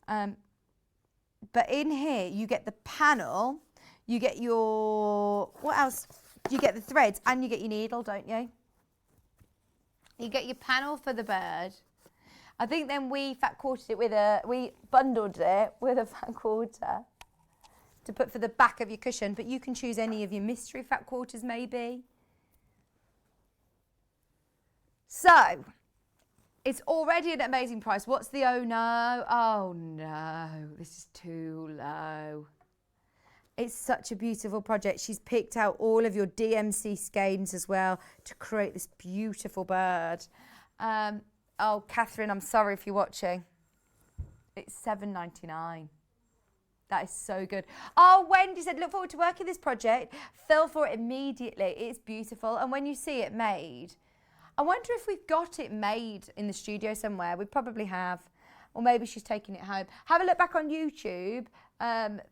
But in here, you get the panel, you get your, what else? You get the threads and you get your needle, don't you? You get your panel for the bird. I think then we bundled it with a fat quarter to put for the back of your cushion, but you can choose any of your mystery fat quarters maybe. So, it's already an amazing price. What's the oh no? Oh no, this is too low. It's such a beautiful project. She's picked out all of your DMC skeins as well to create this beautiful bird. Oh, Catherine, I'm sorry if you're watching. It's $7.99. That is so good. Oh, Wendy said, look forward to working this project. Fell for it immediately. It's beautiful. And when you see it made, I wonder if we've got it made in the studio somewhere. We probably have. Or maybe she's taking it home. Have a look back on YouTube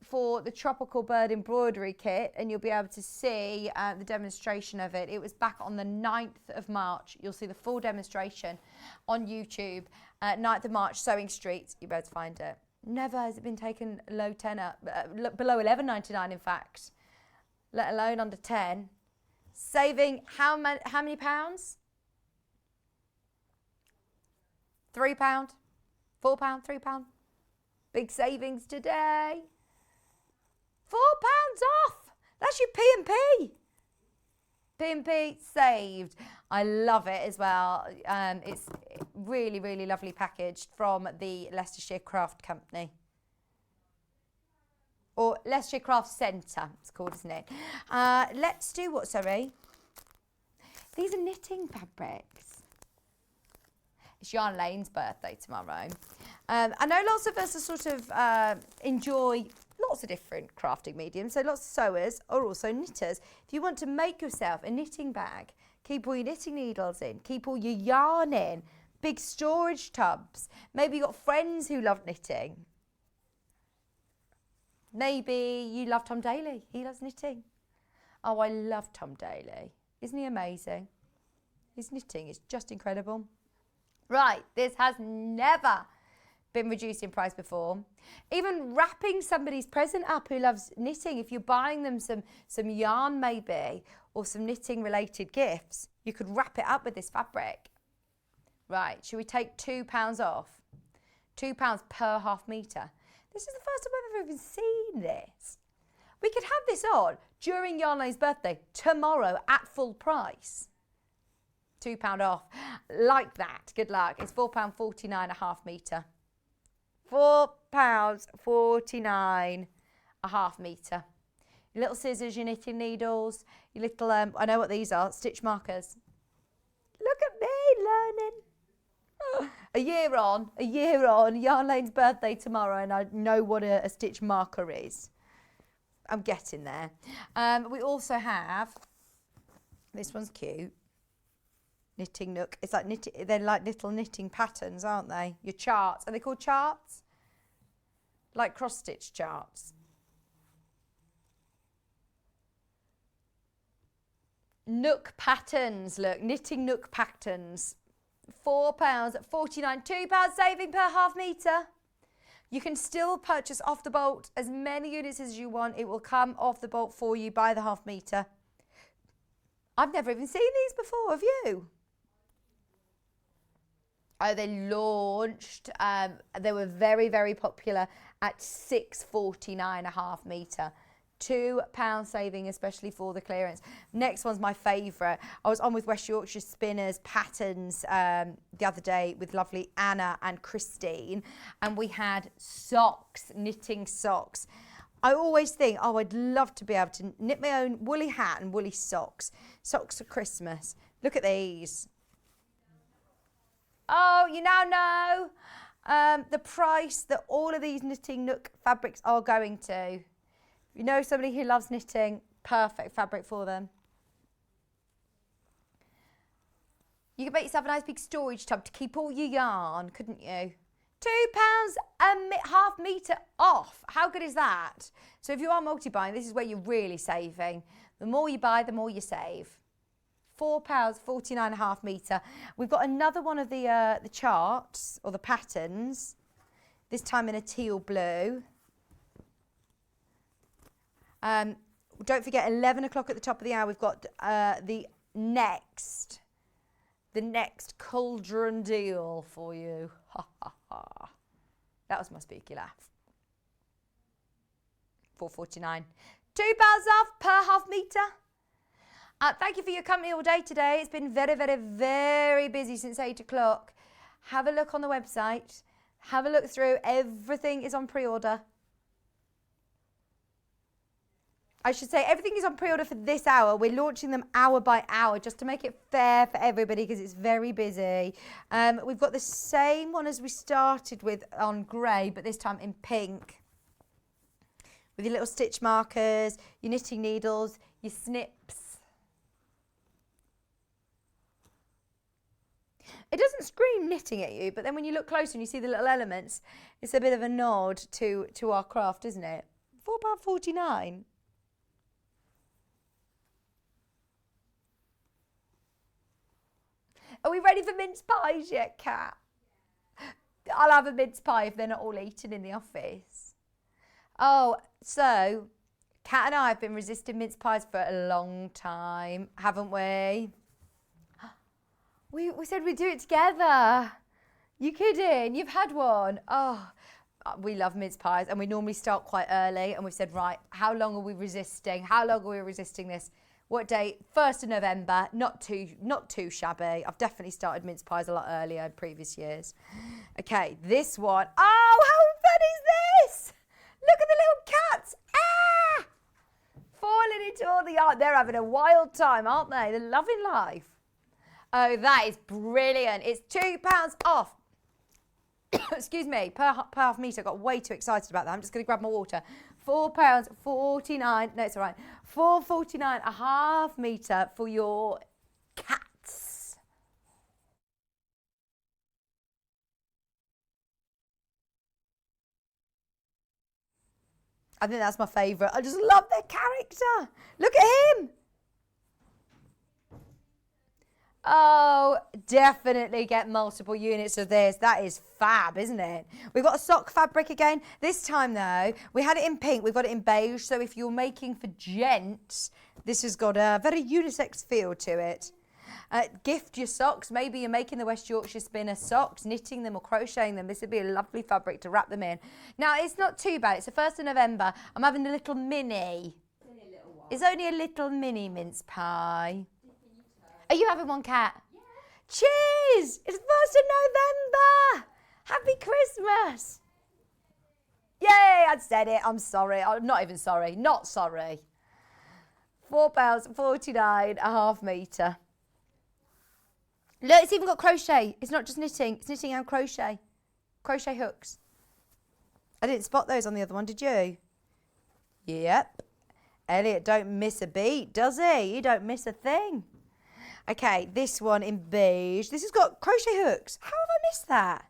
for the Tropical Bird Embroidery Kit, and you'll be able to see the demonstration of it. It was back on the 9th of March. You'll see the full demonstration on YouTube. 9th of March, Sewing Street. You'll be able to find it. Never has it been taken below $11.99, in fact, let alone under 10. Saving how many pounds? £3, £4, £3. Big savings today. £4 off. That's your P&P. P&P saved. I love it as well. It's really, really lovely packaged from the Leicestershire Craft Company. Or Leicestershire Craft Centre, it's called, isn't it? Let's do what, sorry? These are knitting fabrics. It's Yarn Lane's birthday tomorrow. I know lots of us are sort of enjoy lots of different crafting mediums. So lots of sewers are also knitters. If you want to make yourself a knitting bag, keep all your knitting needles in, keep all your yarn in, big storage tubs. Maybe you've got friends who love knitting. Maybe you love Tom Daly. He loves knitting. Oh, I love Tom Daly. Isn't he amazing? His knitting is just incredible. Right, this has never been reduced in price before. Even wrapping somebody's present up who loves knitting, if you're buying them some yarn maybe, or some knitting related gifts, you could wrap it up with this fabric. Right, should we take £2 off? £2 per half metre. This is the first time I've ever even seen this. We could have this on during Yarn Lane's birthday tomorrow at full price. £2 off. Like that. Good luck. It's £4.49 a half metre. £4.49 a half metre. Your little scissors, your knitting needles, your little, I know what these are, stitch markers. Look at me learning. A year on, Yarn Lane's birthday tomorrow, and I know what a stitch marker is. I'm getting there. We also have, this one's cute, Knitting Nook. It's like knitting, they're like little knitting patterns, aren't they? Your charts. Are they called charts? Like cross-stitch charts. Nook patterns, look, Knitting Nook patterns. £4.49, £2 saving per half metre. You can still purchase off the bolt as many units as you want. It will come off the bolt for you by the half metre. I've never even seen these before, have you? Oh, they launched. They were very, very popular at £6.49 a half metre. £2 saving, especially for the clearance. Next one's my favourite. I was on with West Yorkshire Spinners Patterns the other day with lovely Anna and Christine, and we had socks, knitting socks. I always think, oh, I'd love to be able to knit my own woolly hat and woolly socks. Socks for Christmas. Look at these. Oh, you now know the price that all of these Knitting Nook fabrics are going to. You know somebody who loves knitting, perfect fabric for them. You could make yourself a nice big storage tub to keep all your yarn, couldn't you? £2 a half metre off. How good is that? So if you are multi-buying, this is where you're really saving. The more you buy, the more you save. £4.49 a half metre. We've got another one of the charts or the patterns, this time in a teal blue. Don't forget 11 o'clock at the top of the hour, we've got the next cauldron deal for you. Ha ha ha. That was my spooky laugh. £4.49. £2 off per half metre. Thank you for your company all day today. It's been very, very, very busy since 8 o'clock. Have a look on the website. Have a look through. Everything is on pre-order. I should say everything is on pre-order for this hour. We're launching them hour by hour just to make it fair for everybody because it's very busy. We've got the same one as we started with on grey, but this time in pink. With your little stitch markers, your knitting needles, your snips. It doesn't scream knitting at you, but then when you look closer and you see the little elements, it's a bit of a nod to our craft, isn't it? £4.49. Are we ready for mince pies yet, Kat? I'll have a mince pie if they're not all eaten in the office. Oh, so Kat and I have been resisting mince pies for a long time, haven't we? We said we'd do it together. You kidding? You've had one? Oh, we love mince pies and we normally start quite early and we've said, right, how long are we resisting? How long are we resisting this? What date? 1st of November, not too shabby. I've definitely started mince pies a lot earlier in previous years. Okay, this one. Oh, how fun is this? Look at the little cats. Ah! Falling into all the art. They're having a wild time, aren't they? They're loving life. Oh, that is brilliant. It's £2 off. Excuse me, per half metre. I got way too excited about that. I'm just going to grab my water. £4.49. No, it's all right. £4.49 a half metre for your cats. I think that's my favourite. I just love their character. Look at him. Oh, definitely get multiple units of this. That is fab, isn't it? We've got a sock fabric again. This time, though, we had it in pink. We've got it in beige. So if you're making for gents, this has got a very unisex feel to it. Gift your socks. Maybe you're making the West Yorkshire Spinner socks, knitting them or crocheting them. This would be a lovely fabric to wrap them in. Now, it's not too bad. It's the 1st of November. I'm having a little mini. It's only a little mini mince pie. Are you having one, Kat? Yeah. Cheers! It's 1st of November! Happy Christmas! Yay, I said it. I'm sorry. I'm not even sorry. Not sorry. £4.49 a half metre. Look, it's even got crochet. It's not just knitting. It's knitting and crochet. Crochet hooks. I didn't spot those on the other one, did you? Yep. Elliot don't miss a beat, does he? You don't miss a thing. Okay, this one in beige. This has got crochet hooks. How have I missed that?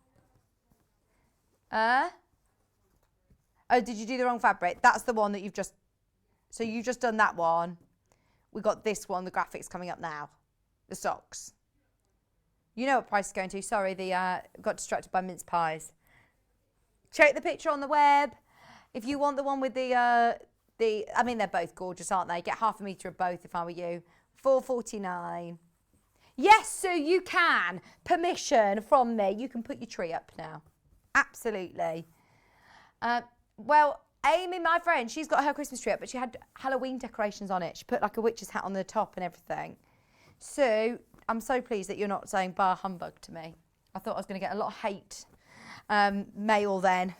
Oh, did you do the wrong fabric? That's the one that you've just... So you've just done that one. We got this one, the graphics coming up now. The socks. You know what price is going to. Sorry, got distracted by mince pies. Check the picture on the web. If you want the one with I mean, they're both gorgeous, aren't they? Get half a metre of both if I were you. £4.49. Yes, so you can. Permission from me. You can put your tree up now. Absolutely. Well, Amy, my friend, she's got her Christmas tree up, but she had Halloween decorations on it. She put like a witch's hat on the top and everything. So I'm so pleased that you're not saying bar humbug to me. I thought I was going to get a lot of hate mail then.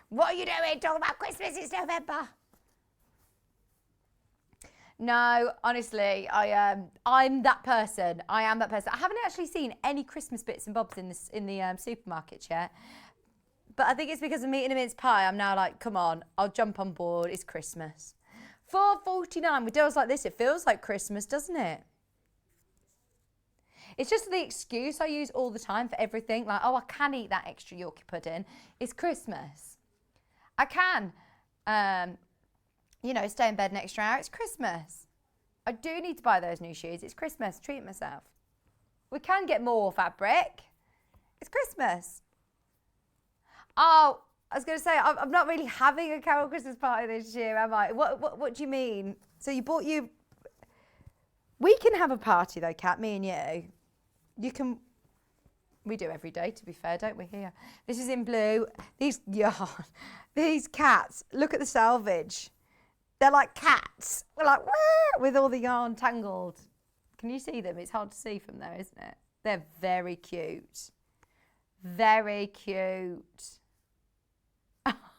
What are you doing? Talking about Christmas, it's November. No, honestly, I'm that person. I am that person. I haven't actually seen any Christmas bits and bobs in the supermarkets yet. But I think it's because of meat and a mince pie. I'm now like, come on, I'll jump on board. It's Christmas. £4.49 with deals like this. It feels like Christmas, doesn't it? It's just the excuse I use all the time for everything. Like, oh, I can eat that extra Yorkie pudding. It's Christmas. I can, stay in bed an extra hour. It's Christmas. I do need to buy those new shoes. It's Christmas. Treat myself. We can get more fabric. It's Christmas. Oh, I was going to say, I'm not really having a Carol Christmas party this year, am I? What do you mean? So you bought you... We can have a party though, Kat, me and you. You can... We do every day, to be fair, don't we, here? This is in blue. These cats, look at the selvage. They're like cats. We're like, wah, with all the yarn tangled. Can you see them? It's hard to see from there, isn't it? They're very cute. Very cute.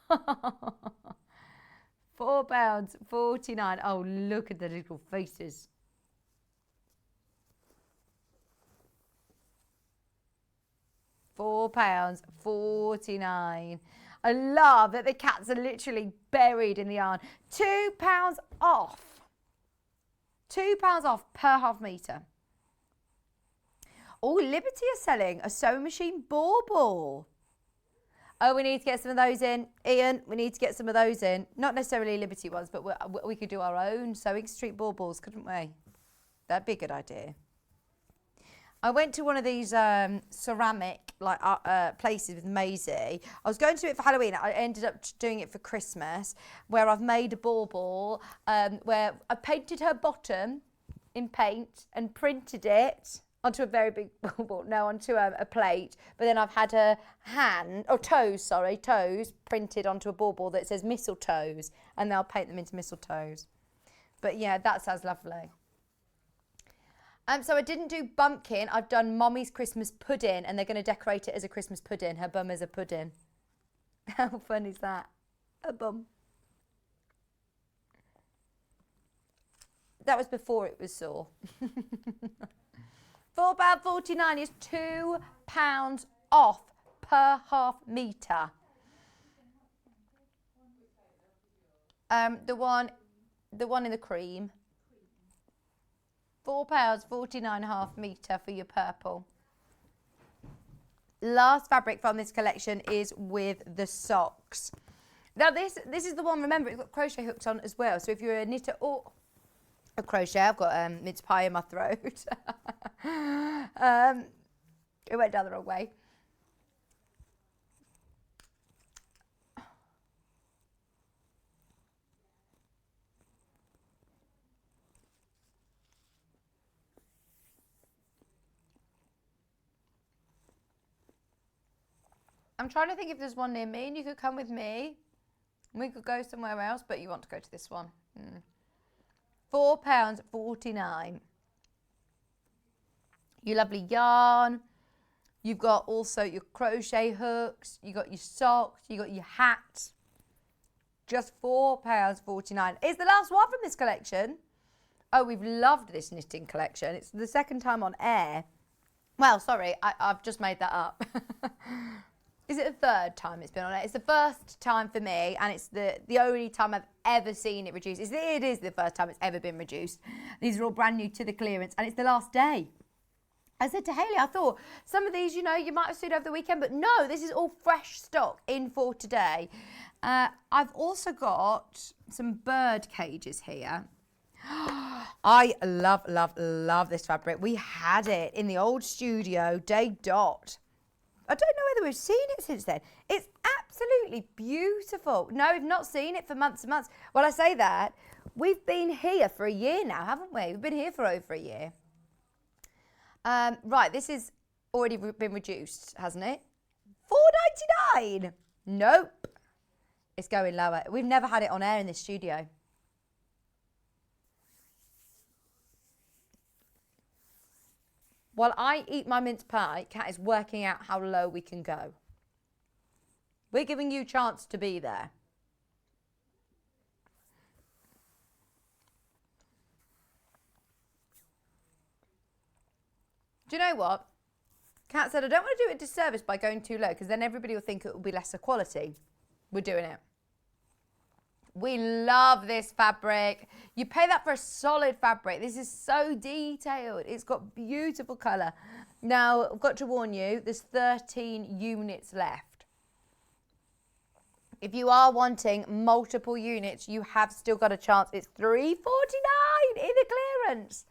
£4.49. Oh, look at the little faces. £4.49. I love that the cats are literally buried in the yarn. £2 off. £2 off per half metre. Oh, Liberty are selling a sewing machine bauble. Oh, we need to get some of those in. Ian, we need to get some of those in. Not necessarily Liberty ones, but we could do our own Sewing Street baubles, couldn't we? That'd be a good idea. I went to one of these ceramic places with Maisie. I was going to do it for Halloween. I ended up doing it for Christmas, where I've made a bauble, where I painted her bottom in paint and printed it onto a very big bauble, onto a plate. But then I've had her toes printed onto a bauble that says mistletoes, and they'll paint them into mistletoes. But yeah, that sounds lovely. So I didn't do bumpkin. I've done Mommy's Christmas pudding, and they're going to decorate it as a Christmas pudding. Her bum is a pudding. How fun is that? A bum. That was before it was sore. £4.49 is £2 off per half metre. The one in the cream. £4.49 a half metre for your purple. Last fabric from this collection is with the socks. Now this is the one, remember, it's got crochet hooks on as well. So if you're a knitter or a crochet, I've got mince pie in my throat. It went down the wrong way. I'm trying to think if there's one near me and you could come with me. We could go somewhere else, but you want to go to this one. £4.49. your lovely yarn. You've got also your crochet hooks. You got your socks. You got your hat. Just £4.49. It's the last one from this collection. Oh, we've loved this knitting collection. It's the second time on air. Well, sorry, I've just made that up. Is it the third time it's been on air? It's the first time for me, and it's the only time I've ever seen it reduced. It is the first time it's ever been reduced. These are all brand new to the clearance, and it's the last day. I said to Hayley, I thought some of these, you might have seen over the weekend, but no, this is all fresh stock in for today. I've also got some bird cages here. I love, love, love this fabric. We had it in the old studio, day dot. I don't know whether we've seen it since then. It's absolutely beautiful. No, we've not seen it for months and months. Well, I say that. We've been here for a year now, haven't we? We've been here for over a year. Right, this has already been reduced, hasn't it? £4.99. Nope. It's going lower. We've never had it on air in this studio. While I eat my mince pie, Kat is working out how low we can go. We're giving you a chance to be there. Do you know what? Kat said, I don't want to do it a disservice by going too low because then everybody will think it will be lesser quality. We're doing it. We love this fabric. You pay that for a solid fabric. This is so detailed. It's got beautiful colour. Now, I've got to warn you, there's 13 units left. If you are wanting multiple units, you have still got a chance. It's $3.49 in the clearance.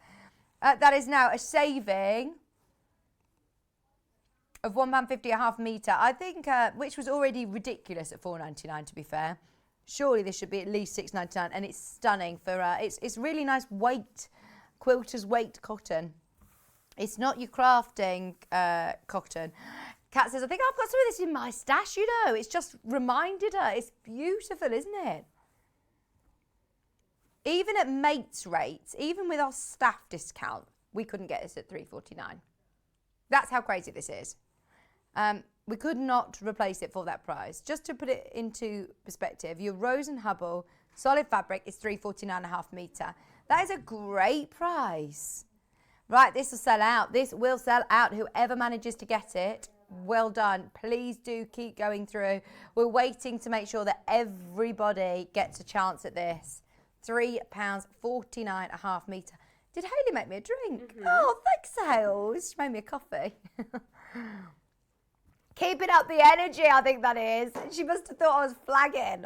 That is now a saving of £1.50 a half metre. I think, which was already ridiculous at $4.99 to be fair. Surely this should be at least $6.99, and it's stunning for it's really nice weight, quilter's weight cotton. It's not your crafting cotton. Kat says, I think I've got some of this in my stash, It's just reminded her. It's beautiful, isn't it? Even at mates rates, even with our staff discount, we couldn't get this at $3.49. That's how crazy this is. We could not replace it for that price. Just to put it into perspective, your Rose and Hubble solid fabric is $3.49 a half metre. That is a great price. Right, this will sell out. This will sell out. Whoever manages to get it, well done. Please do keep going through. We're waiting to make sure that everybody gets a chance at this. £3.49 a half metre. Did Hayley make me a drink? Mm-hmm. Oh, thanks, Hales. She made me a coffee. Keeping up the energy, I think that is. She must have thought I was flagging.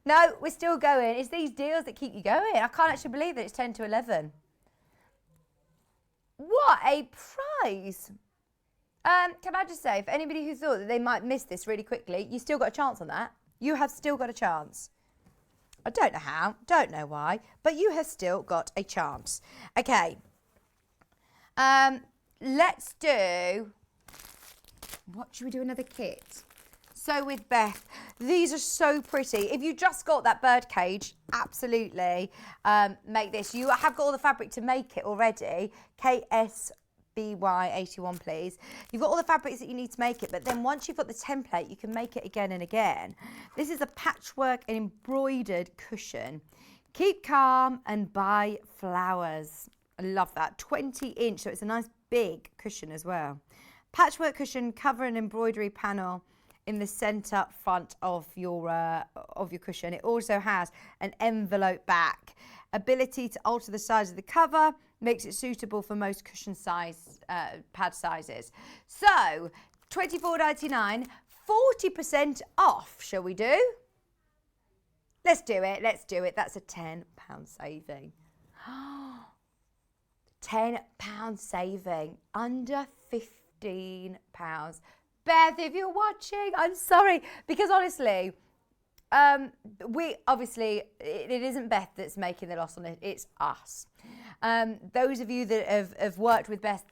No, we're still going. It's these deals that keep you going. I can't actually believe that it's 10 to 11. What a price. Can I just say, for anybody who thought that they might miss this really quickly, you still got a chance on that. You have still got a chance. I don't know how, don't know why, but you have still got a chance. Okay. Let's do... What should we do? Another kit? So with Beth, these are so pretty. If you just got that bird cage, absolutely make this. You have got all the fabric to make it already. KSBY81, please. You've got all the fabrics that you need to make it, but then once you've got the template, you can make it again and again. This is a patchwork and embroidered cushion. Keep calm and buy flowers. I love that. 20-inch, so it's a nice big cushion as well. Patchwork cushion, cover an embroidery panel in the centre front of your cushion. It also has an envelope back. Ability to alter the size of the cover makes it suitable for most cushion size pad sizes. So, $24.99, 40% off, shall we do? Let's do it, let's do it. That's a £10 saving. £10 saving, under £15. Beth, if you're watching, I'm sorry, because honestly, it isn't Beth that's making the loss on it, it's us. Those of you that have worked with Beth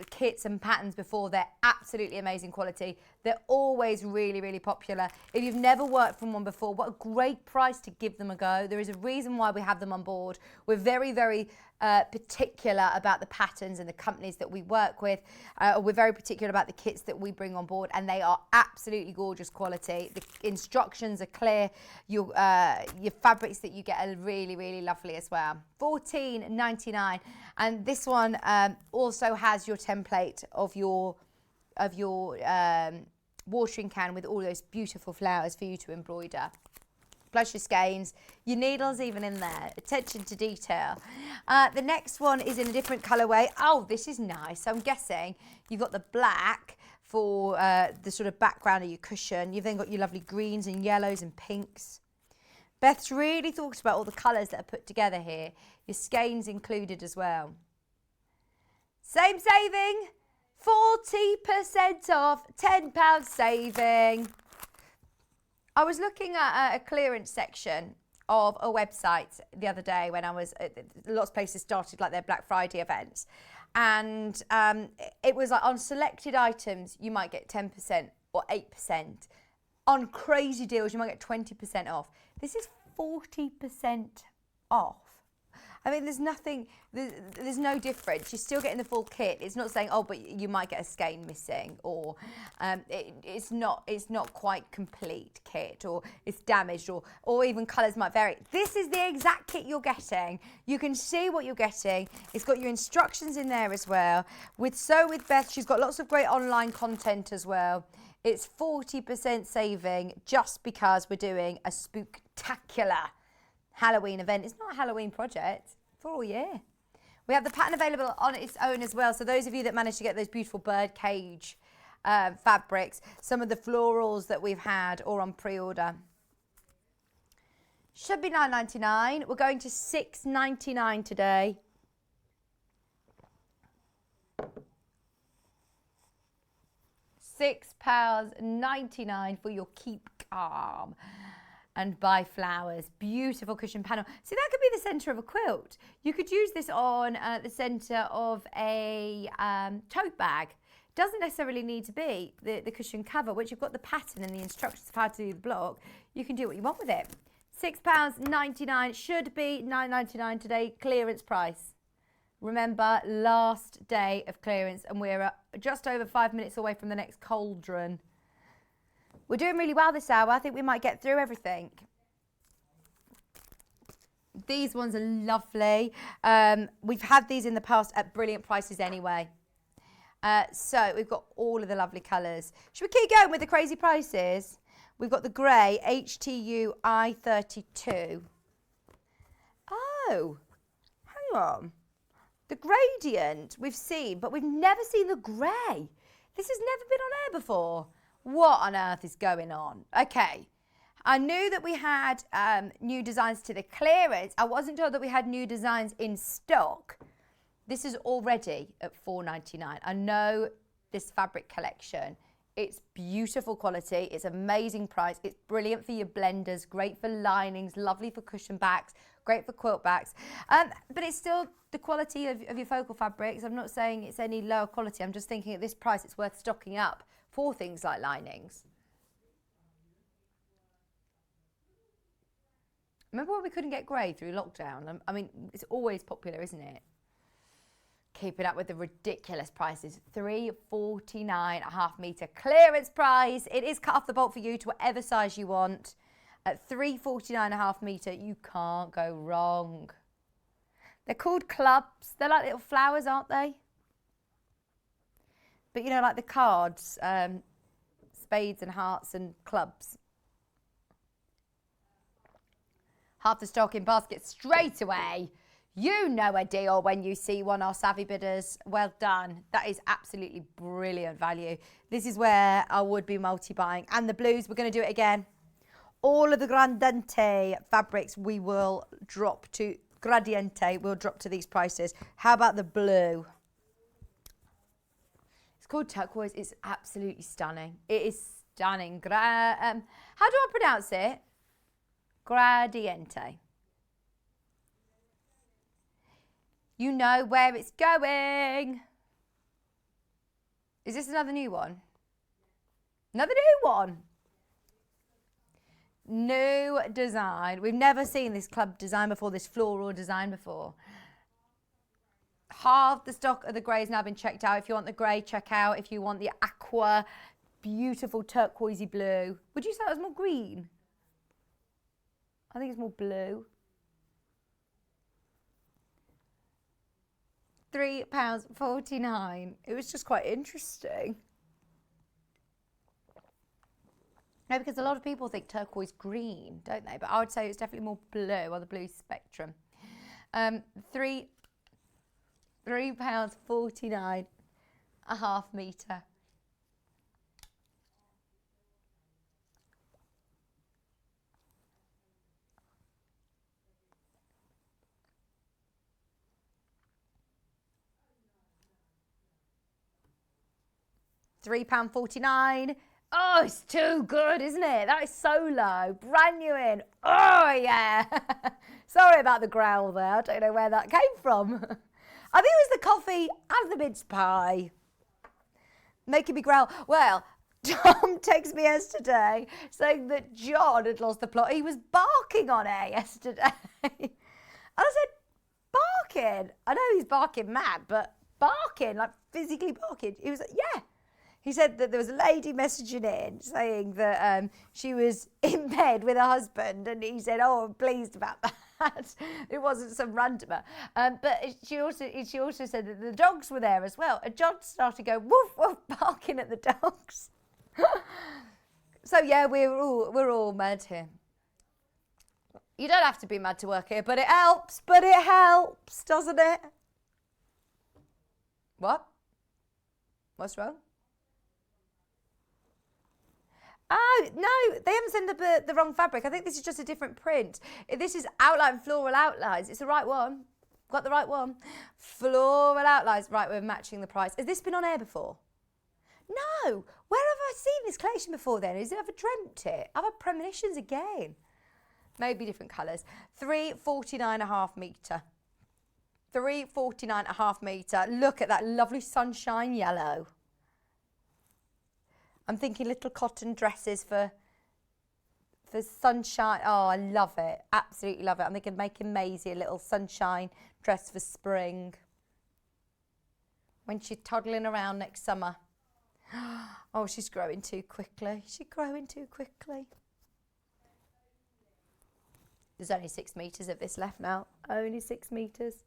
kits and patterns before, they're absolutely amazing quality. They're always really, really popular. If you've never worked from one before, what a great price to give them a go. There is a reason why we have them on board. We're very, very particular about the patterns and the companies that we work with. We're very particular about the kits that we bring on board, and they are absolutely gorgeous quality. The instructions are clear. Your fabrics that you get are really, really lovely as well. $14.99, and this one also has your template of your watering can with all those beautiful flowers for you to embroider. Plus your skeins, your needles even in there. Attention to detail. The next one is in a different colourway. Oh, this is nice. So I'm guessing you've got the black for the sort of background of your cushion. You've then got your lovely greens and yellows and pinks. Beth's really thought about all the colours that are put together here. Your skeins included as well. Same saving, 40% off, £10 saving. I was looking at a clearance section of a website the other day when I was, lots of places started like their Black Friday events. And it was like on selected items, you might get 10% or 8%. On crazy deals, you might get 20% off. This is 40% off. I mean, there's nothing, there's no difference. You're still getting the full kit. It's not saying, oh, but you might get a skein missing, or it's not quite complete kit, or it's damaged, or even colours might vary. This is the exact kit you're getting. You can see what you're getting. It's got your instructions in there as well. With Beth, she's got lots of great online content as well. It's 40% saving just because we're doing a Spooktacular Halloween event. It's not a Halloween project, for all year. We have the pattern available on its own as well. So those of you that managed to get those beautiful bird cage fabrics, some of the florals that we've had or on pre-order. Should be $9.99. We're going to $6.99 today. £6.99 for your Keep Calm and Buy Flowers. Beautiful cushion panel. See, that could be the centre of a quilt. You could use this on the centre of a tote bag. Doesn't necessarily need to be the cushion cover. Once you've got the pattern and the instructions of how to do the block, you can do what you want with it. £6.99, should be $9.99 today, clearance price. Remember, last day of clearance, and we're just over 5 minutes away from the next cauldron. We're doing really well this hour. I think we might get through everything. These ones are lovely. We've had these in the past at brilliant prices anyway. So we've got all of the lovely colours. Should we keep going with the crazy prices? We've got the grey HTU I32. Oh, hang on. The gradient we've seen, but we've never seen the grey. This has never been on air before. What on earth is going on? Okay, I knew that we had new designs to the clearance. I wasn't told that we had new designs in stock. This is already at $4.99. I know this fabric collection. It's beautiful quality. It's amazing price. It's brilliant for your blenders, great for linings, lovely for cushion backs, great for quilt backs. But it's still the quality of your focal fabrics. I'm not saying it's any lower quality. I'm just thinking at this price, it's worth stocking up for things like linings. Remember when we couldn't get grey through lockdown? I mean, it's always popular, isn't it? Keeping up with the ridiculous prices. $3.49 a half metre clearance price. It is cut off the bolt for you to whatever size you want. At $3.49 a half metre, you can't go wrong. They're called clubs. They're like little flowers, aren't they? But you know, like the cards, spades and hearts and clubs. Half the stock in basket straight away. You know a deal when you see one, our savvy bidders. Well done. That is absolutely brilliant value. This is where I would be multi-buying. And the blues, we're going to do it again. All of the Gradiente fabrics we will drop to, we'll drop to these prices. How about the blue? It's called turquoise. It's absolutely stunning. It is stunning. How do I pronounce it? Gradiente. You know where it's going. Is this another new one? Another new one. New design. We've never seen this club design before, this floral design before. Half the stock of the grey has now been checked out. If you want the grey, check out. If you want the aqua, beautiful turquoisey blue. Would you say that was more green? I think it's more blue. £3.49. It was just quite interesting. No, because a lot of people think turquoise green, don't they? But I would say it's definitely more blue on the blue spectrum. £3.49 a half metre. £3.49. Oh, it's too good, isn't it? That is so low. Brand new in. Oh, yeah. Sorry about the growl there. I don't know where that came from. I think it was the coffee and the mince pie. Making me growl. Well, Tom texted me yesterday saying that John had lost the plot. He was barking on air yesterday. And I said, barking? I know he's barking mad, but barking, like physically barking. He was like, yeah. He said that there was a lady messaging in saying that she was in bed with her husband, and he said, oh, I'm pleased about that. It wasn't some randomer. But she also said that the dogs were there as well. And John started to go, woof, woof, barking at the dogs. So, yeah, we're all mad here. You don't have to be mad to work here, but it helps, doesn't it? What? What's wrong? Oh, no, they haven't sent the wrong fabric. I think this is just a different print. This is outline, floral outlines. It's the right one. Got the right one. Floral outlines. Right, we're matching the price. Has this been on air before? No. Where have I seen this collection before then? Have I dreamt it? I've had premonitions again. Maybe different colours. £3.49 a half metre. £3.49 a half metre. Look at that lovely sunshine yellow. I'm thinking little cotton dresses for sunshine. Oh, I love it. Absolutely love it. I'm thinking making Maisie a little sunshine dress for spring. When she's toddling around next summer. Oh, she's growing too quickly. She's growing too quickly. There's only 6 metres of this left now. Only 6 metres.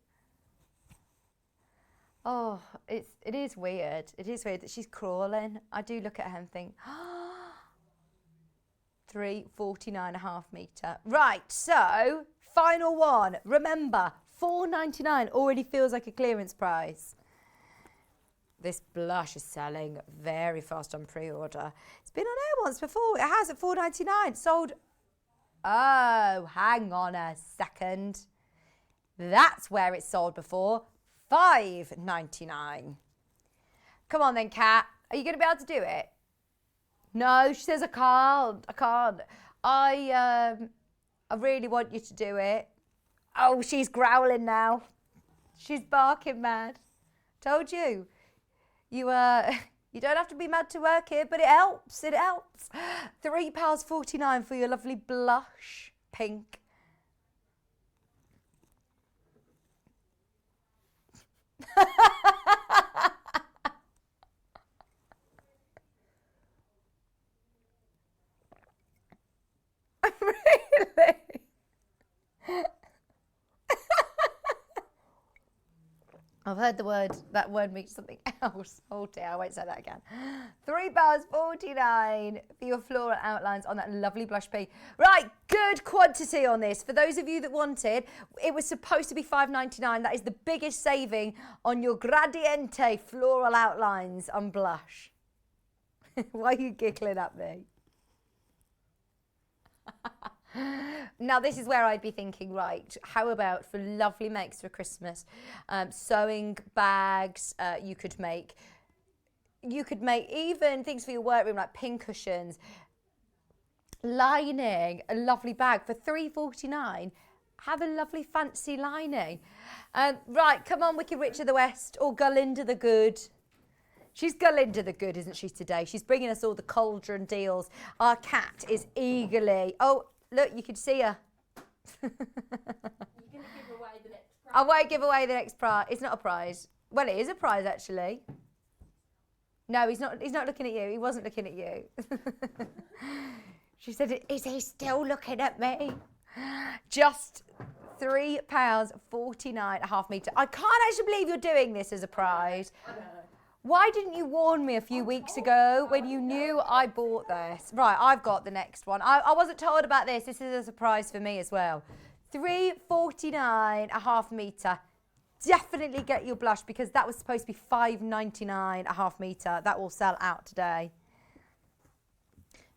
Oh, it is weird. It is weird that she's crawling. I do look at her and think, £3.49 a half metre. Right, so final one. Remember, £4.99 already feels like a clearance price. This blush is selling very fast on pre-order. It's been on air once before. It has at £4.99. Sold. Oh, hang on a second. That's where it sold before. £5.99. Come on then, Kat. Are you going to be able to do it? No, she says I can't. I really want you to do it. Oh, she's growling now. She's barking mad. Told you. You don't have to be mad to work here, but it helps. It helps. £3.49 for your lovely blush pink. Really? I've heard that word means something else. Oh dear, I won't say that again. £3.49 for your floral outlines on that lovely blush pink. Right, good quantity on this. For those of you that wanted, it was supposed to be £5.99. That is the biggest saving on your Gradiente floral outlines on blush. Why are you giggling at me? Now this is where I'd be thinking, right, how about for lovely makes for Christmas, sewing bags, you could make even things for your workroom like pin cushions, lining, a lovely bag for £3.49. Have a lovely fancy lining. Right, come on, Wicked Witch of the West or Galinda the Good. She's Galinda the Good, isn't she, today? She's bringing us all the cauldron deals. Our cat is eagerly... Oh, look, you can see her. You're going to give away the next prize. I won't give away the next prize. It's not a prize. Well, it is a prize, actually. No, he's not looking at you. He wasn't looking at you. She said, is he still looking at me? Just £3.49 a half metre. I can't actually believe you're doing this as a prize. Why didn't you warn me a few weeks ago when you knew I bought this? Right, I've got the next one. I wasn't told about this. This is a surprise for me as well. £3.49 a half metre. Definitely get your blush because that was supposed to be £5.99 a half metre. That will sell out today.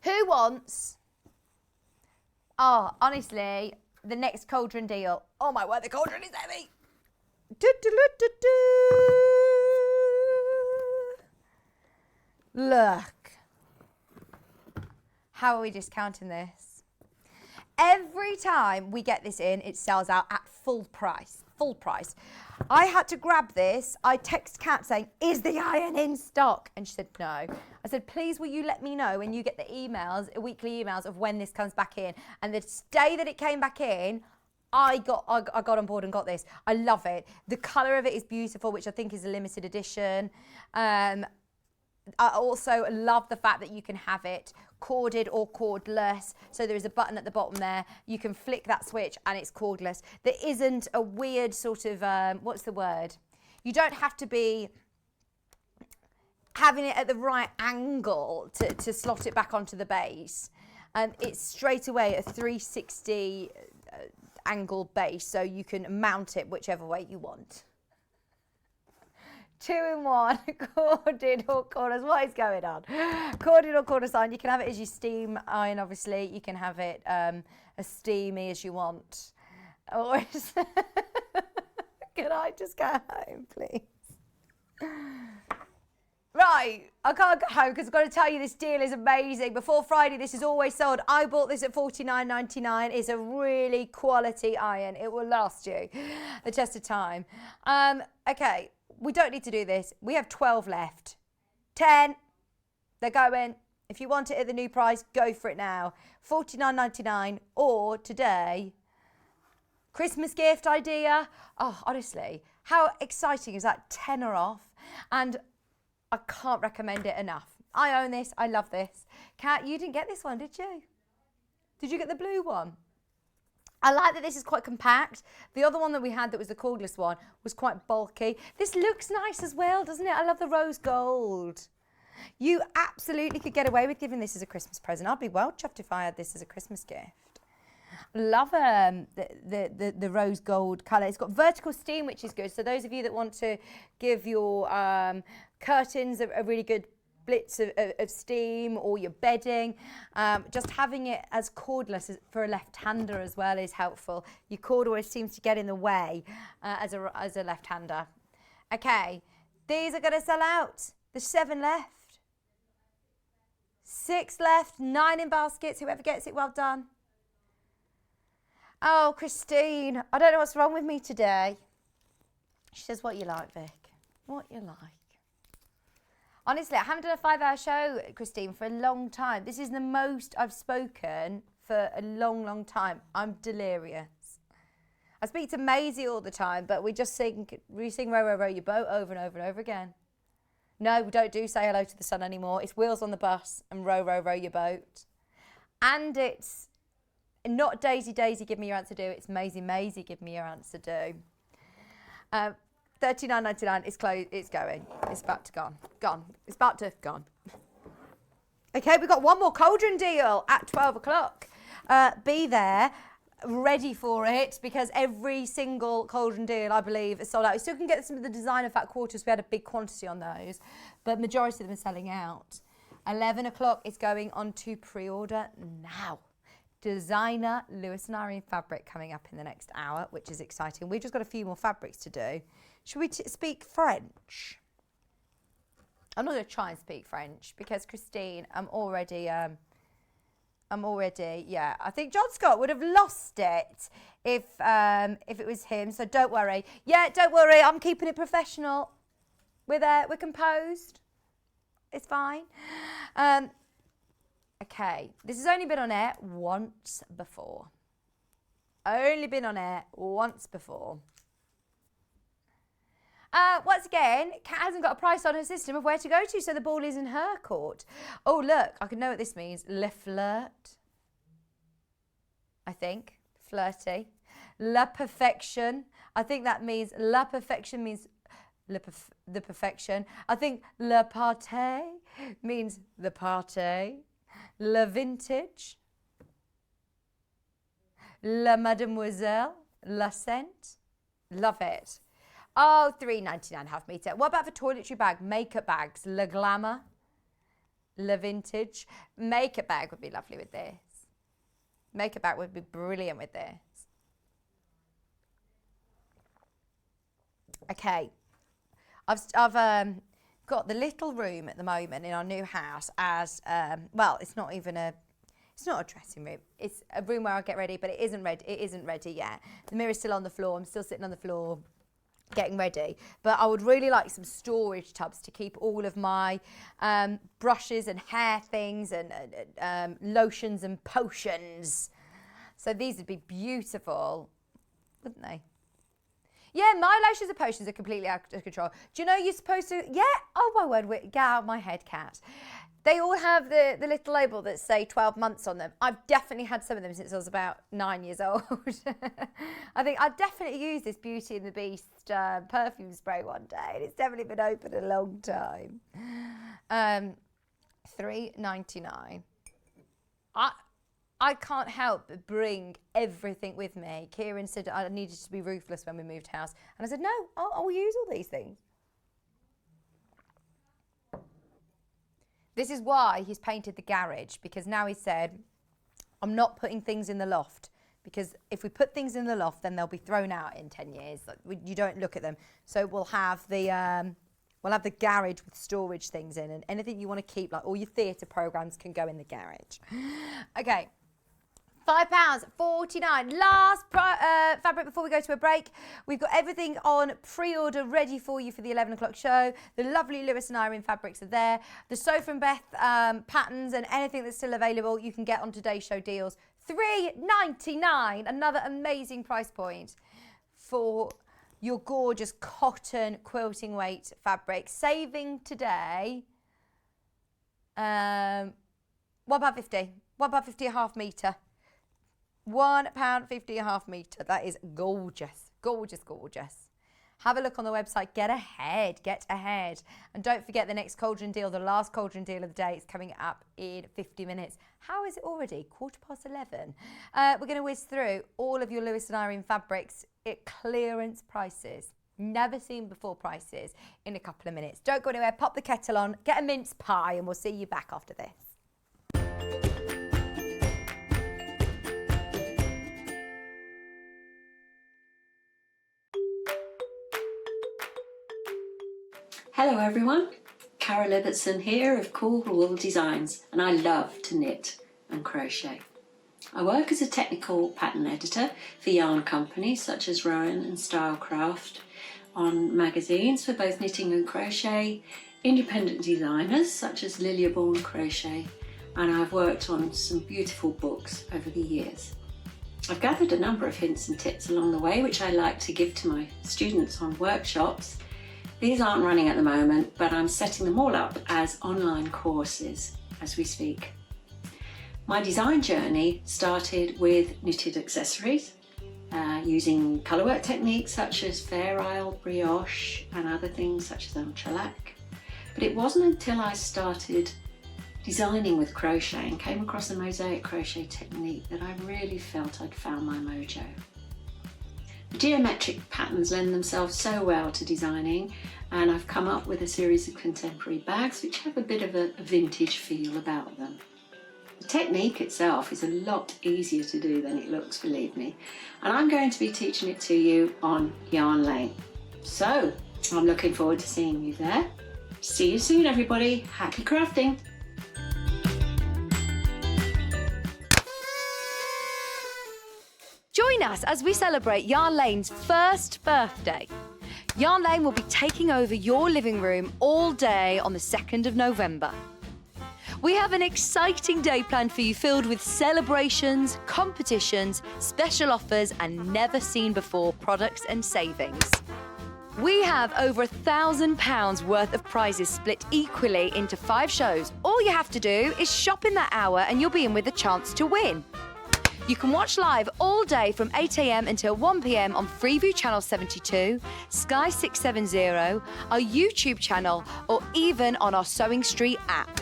Who wants... Oh, honestly, the next cauldron deal. Oh my word, the cauldron is heavy. Look. How are we discounting this? Every time we get this in, it sells out at full price. Full price. I had to grab this. I text Kat saying, is the iron in stock? And she said, no. I said, please, will you let me know when you get the emails, weekly emails of when this comes back in? And the day that it came back in, I got on board and got this. I love it. The colour of it is beautiful, which I think is a limited edition. I also love the fact that you can have it corded or cordless. So there is a button at the bottom there. You can flick that switch and it's cordless. There isn't a weird sort of, what's the word? You don't have to be having it at the right angle to slot it back onto the base. It's straight away a 360 angle base, so you can mount it whichever way you want. 2-in-1, corded or corners. What is going on? Corded or corner sign. You can have it as your steam iron, obviously. You can have it as steamy as you want. Or can I just go home, please? Right, I can't go home because I've got to tell you this deal is amazing. Before Friday, this is always sold. I bought this at $49.99. It's a really quality iron. It will last you the test of time. Okay. We don't need to do this. We have 12 left. 10. They're going. If you want it at the new price, go for it now. $49.99 or today. Christmas gift idea. Oh, honestly, how exciting is that? Tenner off. And I can't recommend it enough. I own this. I love this. Kat, you didn't get this one, did you? Did you get the blue one? I like that this is quite compact. The other one that we had that was the cordless one was quite bulky. This looks nice as well, doesn't it? I love the rose gold. You absolutely could get away with giving this as a Christmas present. I'd be well chuffed if I had this as a Christmas gift. Love the rose gold colour. It's got vertical steam, which is good. So those of you that want to give your curtains a really good blitz of steam, or your bedding, just having it as cordless for a left-hander as well is helpful. Your cord always seems to get in the way as a left-hander. Okay, these are going to sell out. There's 7 left. 6 left, 9 in baskets. Whoever gets it, well done. Oh, Christine, I don't know what's wrong with me today. She says, what you like, Vic? What you like? Honestly, I haven't done a 5-hour show, Christine, for a long time. This is the most I've spoken for a long, long time. I'm delirious. I speak to Maisie all the time, but we sing row, row, row your boat over and over and over again. No, we don't do say hello to the sun anymore. It's wheels on the bus and row, row, row your boat. And it's not Daisy, Daisy, give me your answer do. It's Maisie, Maisie, give me your answer do. $39.99 is closed. It's going. It's about to gone. It's about to gone. Okay, we've got one more cauldron deal at 12 o'clock. Be there, ready for it, because every single cauldron deal, I believe, is sold out. You still can get some of the designer fat quarters. We had a big quantity on those, but majority of them are selling out. 11 o'clock is going on to pre-order now. Designer Lewis and Irene fabric coming up in the next hour, which is exciting. We've just got a few more fabrics to do. Should we speak French? I'm not going to try and speak French because Christine, I'm already, yeah. I think John Scott would have lost it if it was him. So don't worry. Yeah, don't worry. I'm keeping it professional. We're there. We're composed. It's fine. Okay, this has only been on air once before. Only been on air once before. Once again, Kat hasn't got a price on her system of where to go to, so the ball is in her court. Oh, look, I can know what this means. Le flirt. I think. Flirty. La perfection. I think that means la perfection means the perfection. I think la party means the party. La vintage. La mademoiselle. La scent. Love it. Oh, $3.99 half metre. What about the toiletry bag? Makeup bags. La glamour. La vintage. Makeup bag would be lovely with this. Makeup bag would be brilliant with this. Okay. I've got the little room at the moment in our new house as, well, it's not a dressing room. It's a room where I get ready, but it isn't ready yet. The mirror's still on the floor. I'm still sitting on the floor getting ready, but I would really like some storage tubs to keep all of my brushes and hair things and lotions and potions. So these would be beautiful, wouldn't they? Yeah, my lotions and potions are completely out of control. Do you know you're supposed to, yeah, oh my word, get out of my head, Kat. They all have the little label that say 12 months on them. I've definitely had some of them since I was about 9 years old. I think I've definitely used this Beauty and the Beast perfume spray one day, and it's definitely been open a long time. $3.99. I can't help but bring everything with me. Kieran said I needed to be ruthless when we moved house, and I said, no, I'll use all these things. This is why he's painted the garage, because now he said, I'm not putting things in the loft, because if we put things in the loft, then they'll be thrown out in 10 years. You don't look at them. So we'll have the garage with storage things in, and anything you want to keep, like all your theatre programmes, can go in the garage. Okay. £5.49. Last fabric before we go to a break. We've got everything on pre-order ready for you for the 11 o'clock show. The lovely Lewis and Irene fabrics are there. The Sofa and Beth patterns and anything that's still available you can get on today's show deals. $3.99. Another amazing price point for your gorgeous cotton quilting weight fabric. Saving today £1.50. £1.50 a half metre. £1.50 a half metre. That is gorgeous. Gorgeous, gorgeous. Have a look on the website. Get ahead. Get ahead. And don't forget the next cauldron deal, the last cauldron deal of the day, is coming up in 50 minutes. How is it already? 11:15. We're going to whiz through all of your Lewis and Irene fabrics at clearance prices. Never seen before prices in a couple of minutes. Don't go anywhere. Pop the kettle on. Get a mince pie, and we'll see you back after this. Hello everyone, Carol Ibbotson here of Cool Wool Designs, and I love to knit and crochet. I work as a technical pattern editor for yarn companies such as Rowan and Stylecraft, on magazines for both knitting and crochet, independent designers such as Liliaborn Crochet, and I've worked on some beautiful books over the years. I've gathered a number of hints and tips along the way which I like to give to my students on workshops. These aren't running at the moment, but I'm setting them all up as online courses as we speak. My design journey started with knitted accessories, using colourwork techniques such as Fair Isle, brioche, and other things such as entrelac. But it wasn't until I started designing with crochet and came across a mosaic crochet technique that I really felt I'd found my mojo. The geometric patterns lend themselves so well to designing, and I've come up with a series of contemporary bags which have a bit of a vintage feel about them. The technique itself is a lot easier to do than it looks, believe me, and I'm going to be teaching it to you on Yarn Lane. So I'm looking forward to seeing you there. See you soon everybody, happy crafting! Join us as we celebrate Yarn Lane's first birthday. Yarn Lane will be taking over your living room all day on the 2nd of November. We have an exciting day planned for you filled with celebrations, competitions, special offers and never-seen-before products and savings. We have over £1,000 worth of prizes split equally into 5 shows. All you have to do is shop in that hour and you'll be in with a chance to win. You can watch live all day from 8 a.m. until 1 p.m. on Freeview Channel 72, Sky 670, our YouTube channel, or even on our Sewing Street app.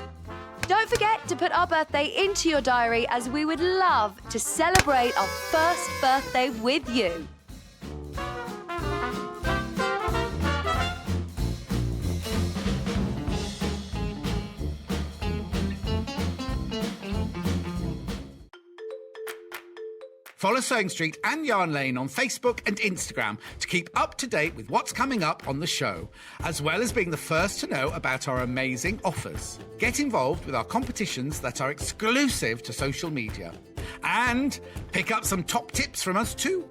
Don't forget to put our birthday into your diary as we would love to celebrate our first birthday with you. Follow Sewing Street and Yarn Lane on Facebook and Instagram to keep up to date with what's coming up on the show, as well as being the first to know about our amazing offers. Get involved with our competitions that are exclusive to social media. And pick up some top tips from us too.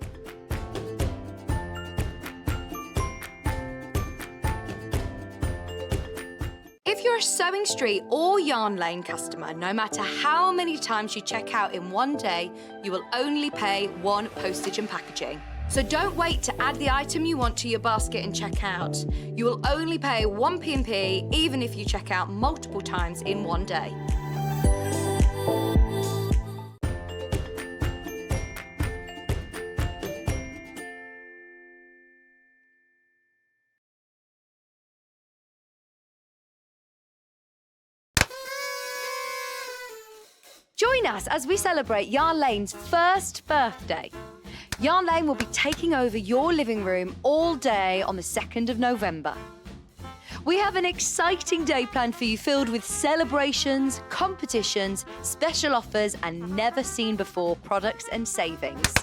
If you're a Sewing Street or Yarn Lane customer, no matter how many times you check out in one day, you will only pay 1 postage and packaging. So don't wait to add the item you want to your basket and check out. You will only pay 1 P&P even if you check out multiple times in one day. Join us as we celebrate Yarn Lane's first birthday. Yarn Lane will be taking over your living room all day on the 2nd of November. We have an exciting day planned for you filled with celebrations, competitions, special offers and never-seen-before products and savings.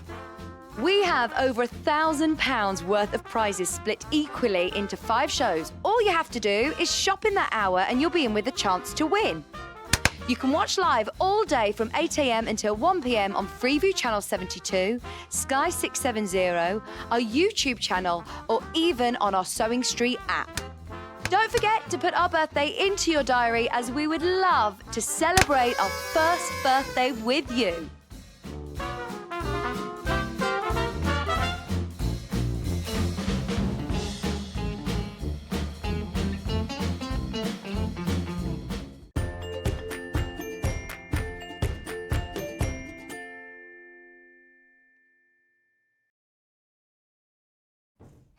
We have over £1,000 worth of prizes split equally into 5 shows. All you have to do is shop in that hour and you'll be in with a chance to win. You can watch live all day from 8 a.m. until 1 p.m. on Freeview Channel 72, Sky 670, our YouTube channel, or even on our Sewing Street app. Don't forget to put our birthday into your diary as we would love to celebrate our first birthday with you.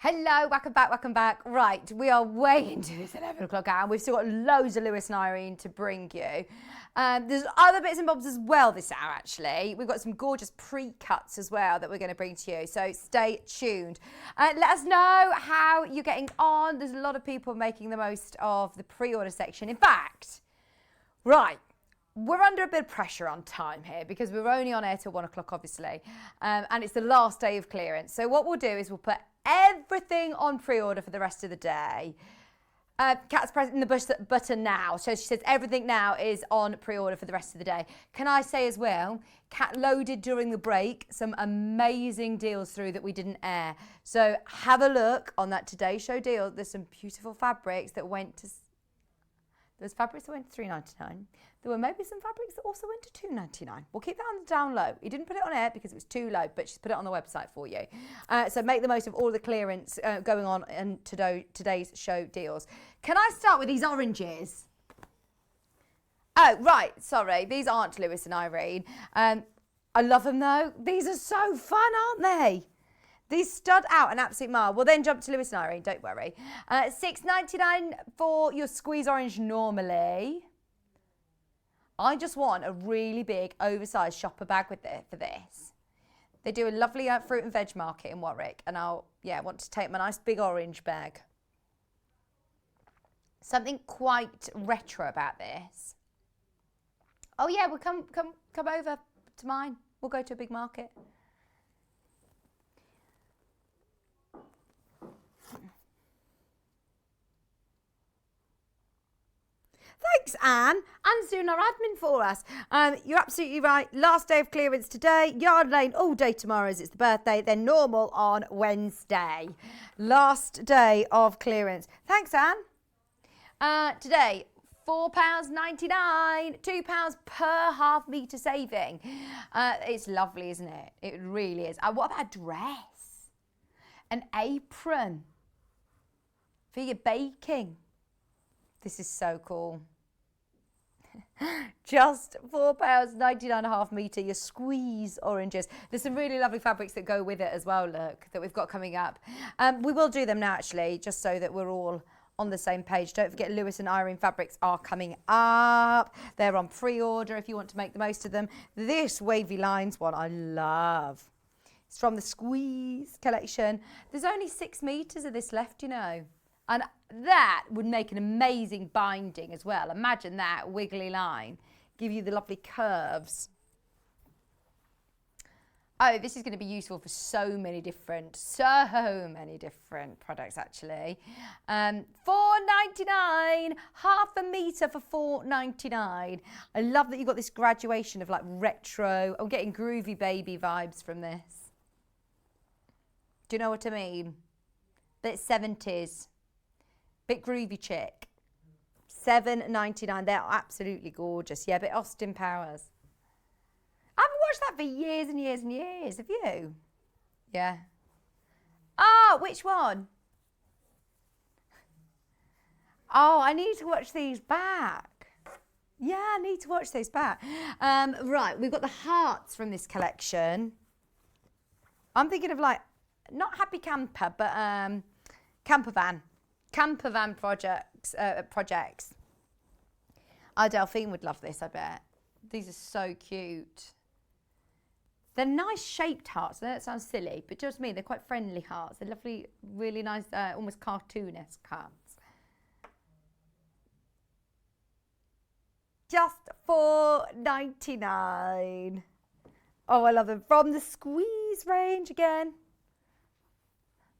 Hello, welcome back. Right, we are way into this 11 o'clock hour and we've still got loads of Lewis and Irene to bring you. There's other bits and bobs as well this hour, actually. We've got some gorgeous pre-cuts as well that we're going to bring to you, so stay tuned. Let us know how you're getting on. There's a lot of people making the most of the pre-order section. In fact, right, we're under a bit of pressure on time here because we're only on air till 1 o'clock, obviously, and it's the last day of clearance. So what we'll do is we'll put everything on pre-order for the rest of the day. Kat's pressing the button now, so she says everything now is on pre-order for the rest of the day. Can I say as well, Kat loaded during the break some amazing deals through that we didn't air. So have a look on that Today Show deal. There's some beautiful fabrics that went to... There's fabrics that went to $3.99. There were maybe some fabrics that also went to $2.99. We'll keep that on the down low. He didn't put it on air because it was too low, but she's put it on the website for you. So make the most of all the clearance going on in today's show deals. Can I start with these oranges? Oh, right. Sorry. These aren't Lewis and Irene. I love them, though. These are so fun, aren't they? These stud out an absolute mile. We'll then jump to Lewis and Irene, don't worry. $6.99 for your squeeze orange normally. I just want a really big, oversized shopper bag with it for this. They do a lovely fruit and veg market in Warwick, and I want to take my nice big orange bag. Something quite retro about this. Oh yeah, we'll come over to mine. We'll go to a big market. Thanks, Anne. Anne's doing our admin for us. You're absolutely right. Last day of clearance today. Yard Lane all day tomorrow as it's the birthday. Then normal on Wednesday. Last day of clearance. Thanks, Anne. Today, £4.99, £2 per half metre saving. It's lovely, isn't it? It really is. What about a dress? An apron for your baking. This is so cool. Just £4.99 a half metre, your squeeze oranges. There's some really lovely fabrics that go with it as well, look, that we've got coming up. We will do them now, actually, just so that we're all on the same page. Don't forget Lewis and Irene fabrics are coming up. They're on pre-order if you want to make the most of them. This wavy lines one I love. It's from the Squeeze collection. There's only 6 metres of this left, you know. And that would make an amazing binding as well. Imagine that wiggly line. Give you the lovely curves. Oh, this is going to be useful for so many different products, actually. £4.99, half a metre for £4.99. I love that you've got this graduation of like retro. I'm getting groovy baby vibes from this. Do you know what I mean? Bit 70s. Bit groovy chick. £7.99. They're absolutely gorgeous. Yeah, bit Austin Powers. I haven't watched that for years and years and years. Have you? Yeah. Oh, which one? Oh, I need to watch these back. Yeah, I need to watch those back. Right, we've got the hearts from this collection. I'm thinking of like, not Happy Camper, but Camper Van. Camper Van projects. Our Delphine would love this, I bet. These are so cute. They're nice shaped hearts. That sounds silly, but just me, they're quite friendly hearts. They're lovely, really nice, almost cartoonish hearts. Just £4.99. Oh, I love them. From the Squeeze range again.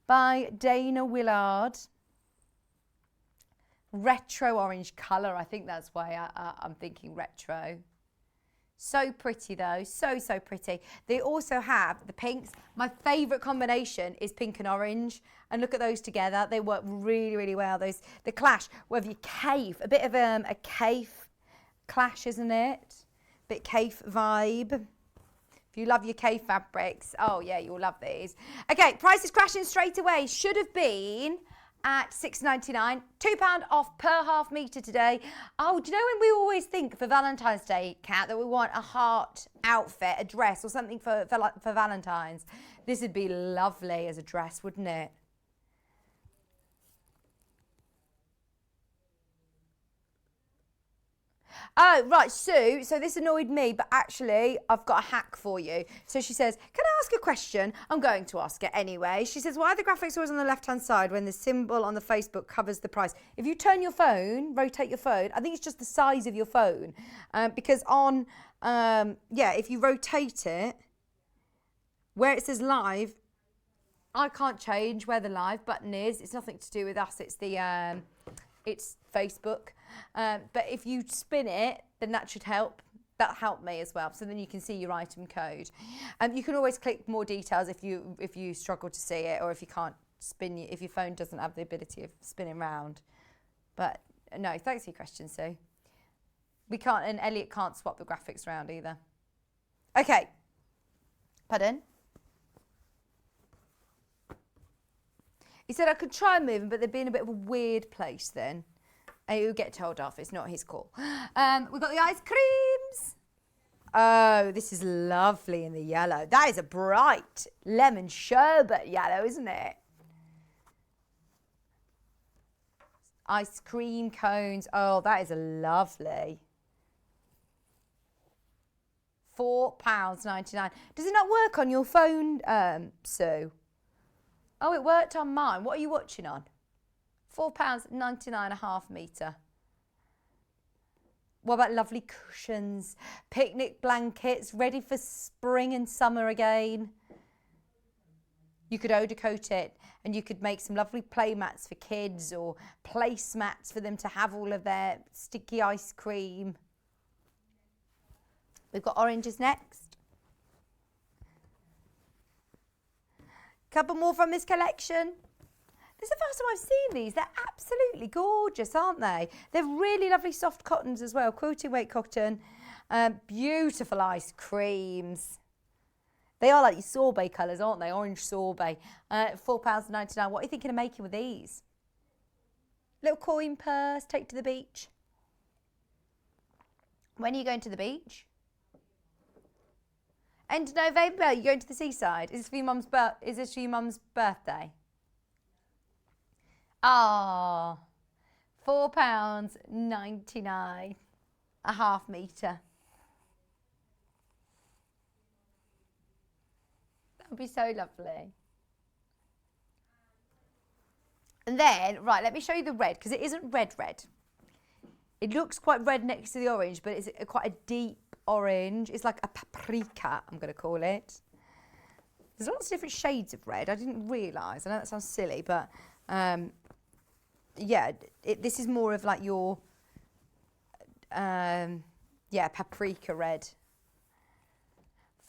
By Dana Willard. Retro orange colour. I think that's why I'm thinking retro. So pretty though, so pretty. They also have the pinks. My favourite combination is pink and orange. And look at those together. They work really, really well. The clash, whether you cave, a bit of a cave clash, isn't it? Bit cave vibe. If you love your cave fabrics, oh yeah, you'll love these. Okay, price is crashing straight away. Should have been at £6.99, £2 off per half metre today. Oh, do you know when we always think for Valentine's Day, Kat, that we want a heart outfit, a dress or something for Valentine's? This would be lovely as a dress, wouldn't it? Oh, right, Sue, so this annoyed me, but actually I've got a hack for you. So she says, can I ask a question? I'm going to ask it anyway. She says, why are the graphics always on the left-hand side when the symbol on the Facebook covers the price? If you turn your phone, rotate your phone, I think it's just the size of your phone. Because on, if you rotate it, where it says live, I can't change where the live button is. It's nothing to do with us. It's the, it's Facebook. But if you spin it, then that should help. That helped me as well. So then you can see your item code. You can always click more details if you struggle to see it, or if you can't spin, if your phone doesn't have the ability of spinning round. But no, thanks for your question, Sue. We can't, and Elliot can't swap the graphics around either. Okay. Pardon? He said I could try moving, but they'd be in a bit of a weird place then. And he'll get told off. It's not his call. We've got the ice creams. Oh, this is lovely in the yellow. That is a bright lemon sherbet yellow, isn't it? Ice cream cones. Oh, that is lovely. £4.99. Does it not work on your phone, Sue? Oh, it worked on mine. What are you watching on? £4.99 a half metre. What about lovely cushions, picnic blankets, ready for spring and summer again? You could odor coat it, and you could make some lovely play mats for kids or placemats for them to have all of their sticky ice cream. We've got oranges next. Couple more from this collection. This is the first time I've seen these. They're absolutely gorgeous, aren't they? They're really lovely soft cottons as well, quilting weight cotton. Beautiful ice creams. They are like your sorbet colours, aren't they? Orange sorbet. £4.99. What are you thinking of making with these? Little coin purse, take to the beach. When are you going to the beach? End of November, you're going to the seaside. Is this for your mum's birthday? Ah, £4.99. A half metre. That would be so lovely. And then, right, let me show you the red, because it isn't red. It looks quite red next to the orange, but it's quite a deep orange. It's like a paprika, I'm going to call it. There's lots of different shades of red. I didn't realise. I know that sounds silly, but yeah, this is more of like your paprika red.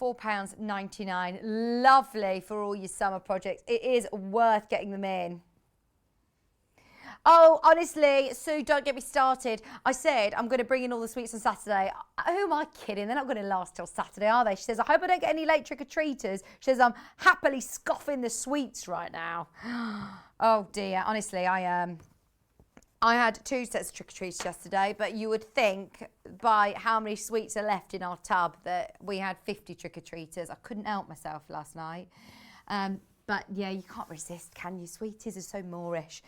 £4.99. Lovely for all your summer projects. It is worth getting them in. Oh, honestly, Sue, don't get me started. I said I'm going to bring in all the sweets on Saturday. Who am I kidding? They're not going to last till Saturday, are they? She says, I hope I don't get any late trick-or-treaters. She says, I'm happily scoffing the sweets right now. Oh, dear. Honestly, I had 2 sets of trick-or-treaters yesterday, but you would think by how many sweets are left in our tub that we had 50 trick-or-treaters. I couldn't help myself last night. But yeah, you can't resist, can you? Sweeties are so Moorish.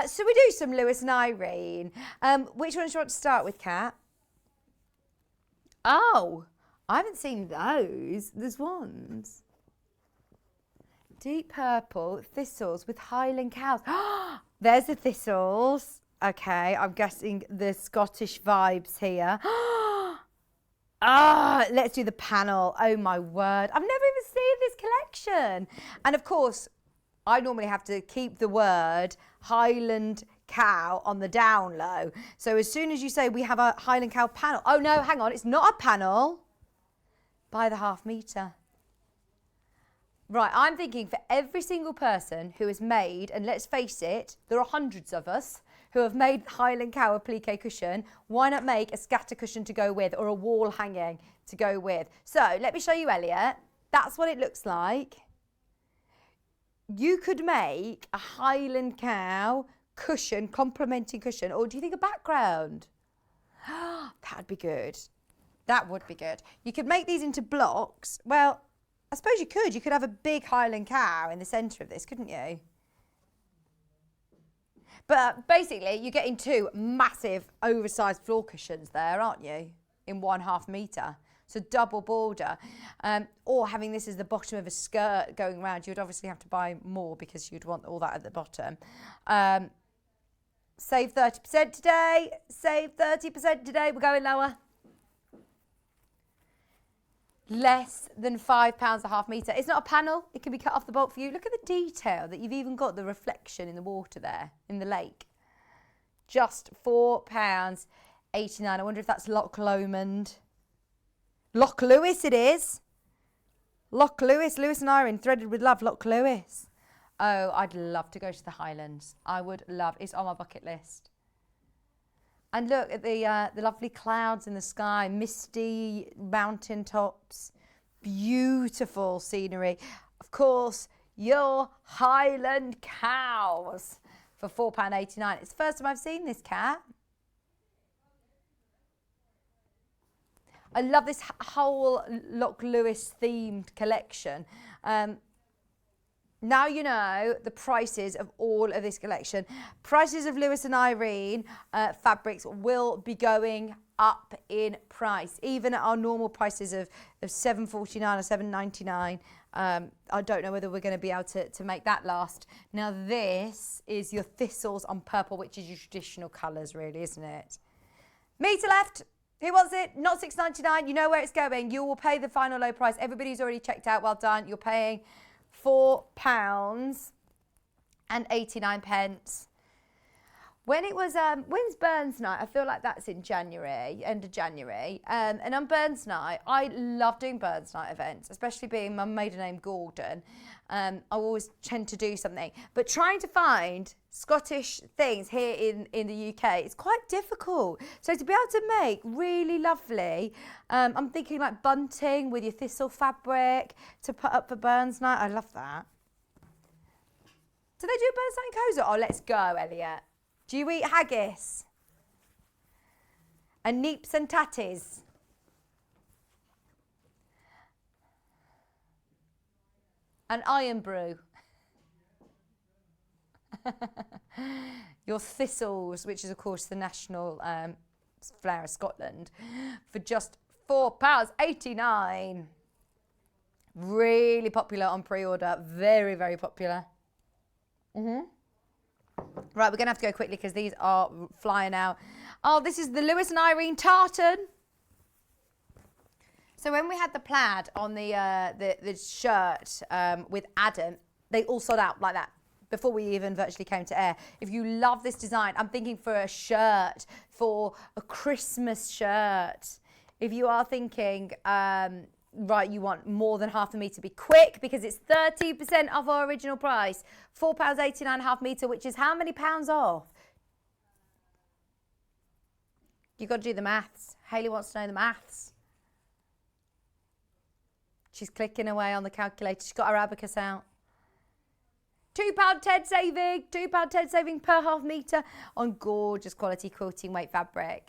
So we do some Lewis and Irene. Which ones do you want to start with, Kat? Oh, I haven't seen those. There's ones. Deep purple, thistles with Highland cows. There's the thistles. Okay, I'm guessing the Scottish vibes here. Let's do the panel. Oh my word. I've never even seen this collection. And of course, I normally have to keep the word Highland cow on the down low. So as soon as you say we have a Highland cow panel. Oh no, hang on. It's not a panel. By the half metre. Right, I'm thinking for every single person who has made, and let's face it, there are hundreds of us who have made Highland cow a plique cushion, why not make a scatter cushion to go with or a wall hanging to go with? So let me show you, Elliot. That's what it looks like. You could make a Highland cow cushion, complementing cushion, or do you think a background? That would be good. That would be good. You could make these into blocks. Well, I suppose you could. You could have a big Highland cow in the centre of this, couldn't you? But basically, you're getting 2 massive, oversized floor cushions there, aren't you? In 1/2 metre. So double border. Or having this as the bottom of a skirt going around, you would obviously have to buy more because you'd want all that at the bottom. Save 30% today. Save 30% today. We're going lower. Less than £5 a half metre. It's not a panel. It can be cut off the bolt for you. Look at the detail that you've even got the reflection in the water there, in the lake. Just £4.89. I wonder if that's Loch Lomond. Loch Lewis it is. Loch Lewis. Lewis and Irene, threaded with love. Loch Lewis. Oh, I'd love to go to the Highlands. I would love. It's on my bucket list. And look at the lovely clouds in the sky, misty mountain tops, beautiful scenery. Of course, your Highland cows for £4.89. It's the first time I've seen this, Cat. I love this whole Loch Lewis themed collection. Now you know the prices of all of this collection. Prices of Lewis and Irene fabrics will be going up in price, even at our normal prices of $7.49 or $7.99. I don't know whether we're going to be able to make that last. Now this is your thistles on purple, which is your traditional colours, really, isn't it? Metre left. Who wants it? Not $6.99. You know where it's going. You will pay the final low price. Everybody's already checked out. Well done. You're paying £4.89. When it was, when's Burns Night? I feel like that's in January, end of January. And on Burns Night, I love doing Burns Night events, especially being my maiden name Gordon. I always tend to do something. But trying to find Scottish things here in the UK, it's quite difficult. So to be able to make really lovely, I'm thinking like bunting with your thistle fabric to put up for Burns Night. I love that. Do they do Burns Night in Coleshill? Oh, let's go, Elliot. Do you eat haggis? And neeps and tatties? And iron brew? Your thistles, which is of course the national flower of Scotland, for just £4.89. Really popular on pre-order. Very, very popular. Right, we're going to have to go quickly because these are flying out. Oh, this is the Lewis and Irene tartan. So when we had the plaid on the shirt with Adam, they all sold out like that before we even virtually came to air. If you love this design, I'm thinking for a shirt, for a Christmas shirt. If you are thinking, right, you want more than half a metre, be quick because it's 30% off our original price. £4.89 half metre, which is how many pounds off? You've got to do the maths. Hayley wants to know the maths. She's clicking away on the calculator. She's got her abacus out. £2.10 saving. £2.10 saving per half metre on gorgeous quality quilting weight fabric.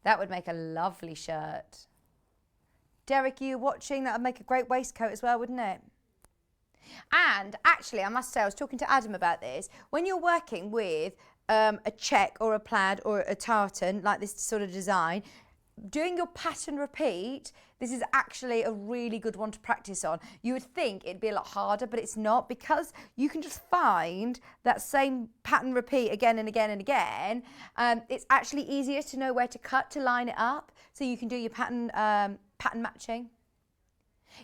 That would make a lovely shirt. Derek, you watching? That would make a great waistcoat as well, wouldn't it? And actually, I must say, I was talking to Adam about this. When you're working with a check or a plaid or a tartan, like this sort of design, doing your pattern repeat, this is actually a really good one to practice on. You would think it'd be a lot harder, but it's not, because you can just find that same pattern repeat again and again and again. It's actually easier to know where to cut to line it up, so you can do your pattern matching.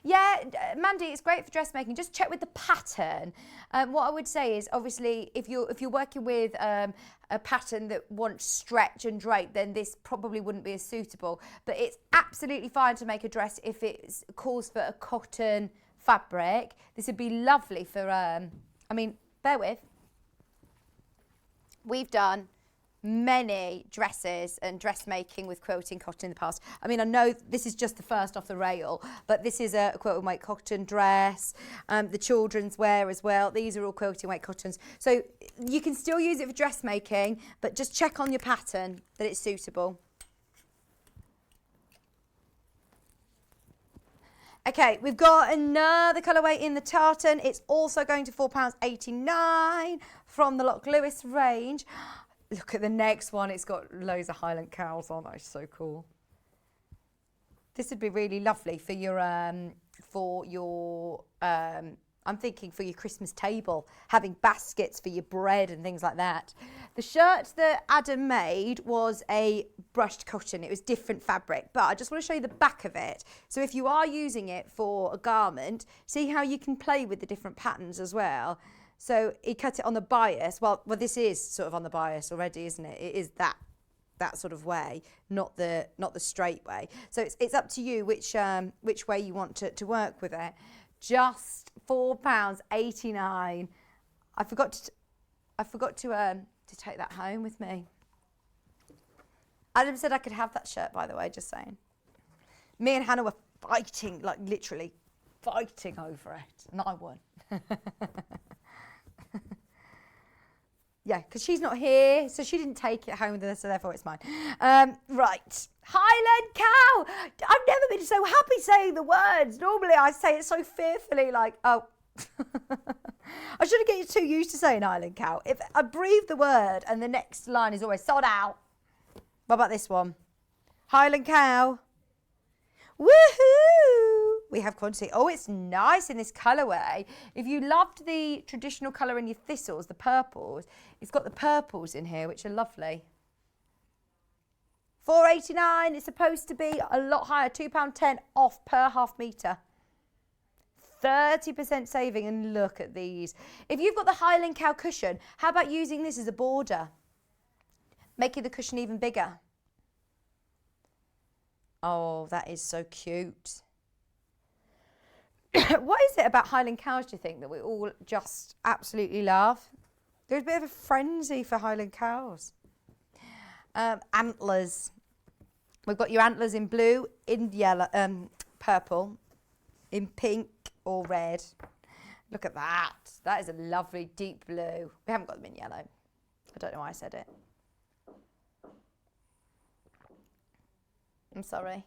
Yeah, Mandy, it's great for dressmaking. Just check with the pattern. What I would say is, obviously, if you're working with a pattern that wants stretch and drape, then this probably wouldn't be as suitable. But it's absolutely fine to make a dress if it calls for a cotton fabric. This would be lovely for, I mean, bear with. We've done many dresses and dressmaking with quilting cotton in the past. I mean, I know this is just the first off the rail, but this is a quilting weight cotton dress, the children's wear as well. These are all quilting weight cottons. So you can still use it for dressmaking, but just check on your pattern that it's suitable. Okay, we've got another colourway in the tartan. It's also going to £4.89 from the Loch Lewis range. Look at the next one. It's got loads of Highland cows on. That's so cool. This would be really lovely for your I'm thinking for your Christmas table, having baskets for your bread and things like that. The shirt that Adam made was a brushed cotton. It was different fabric, but I just want to show you the back of it. So if you are using it for a garment, see how you can play with the different patterns as well. So he cut it on the bias. Well, this is sort of on the bias already, isn't it? It is that sort of way, not the straight way. So it's up to you which way you want to work with it. Just £4.89. I forgot to take that home with me. Adam said I could have that shirt, by the way, just saying. Me and Hannah were fighting, like literally fighting over it, and I won. Yeah, because she's not here, so she didn't take it home with her, so therefore it's mine. Right. Highland cow! I've never been so happy saying the words. Normally I say it so fearfully, like, oh. I shouldn't get too used to saying Highland cow. If I breathe the word and the next line is always sod out. What about this one? Highland cow. Woohoo! We have quantity. Oh, it's nice in this colourway. If you loved the traditional colour in your thistles, the purples, it's got the purples in here, which are lovely. £4.89. It's supposed to be a lot higher, £2.10 off per half metre. 30% saving, and look at these. If you've got the Highland cow cushion, how about using this as a border? Making the cushion even bigger. Oh, that is so cute. What is it about Highland cows, do you think, that we all just absolutely love? There's a bit of a frenzy for Highland cows. Antlers. We've got your antlers in blue, in yellow, purple, in pink or red. Look at that. That is a lovely deep blue. We haven't got them in yellow. I don't know why I said it. I'm sorry.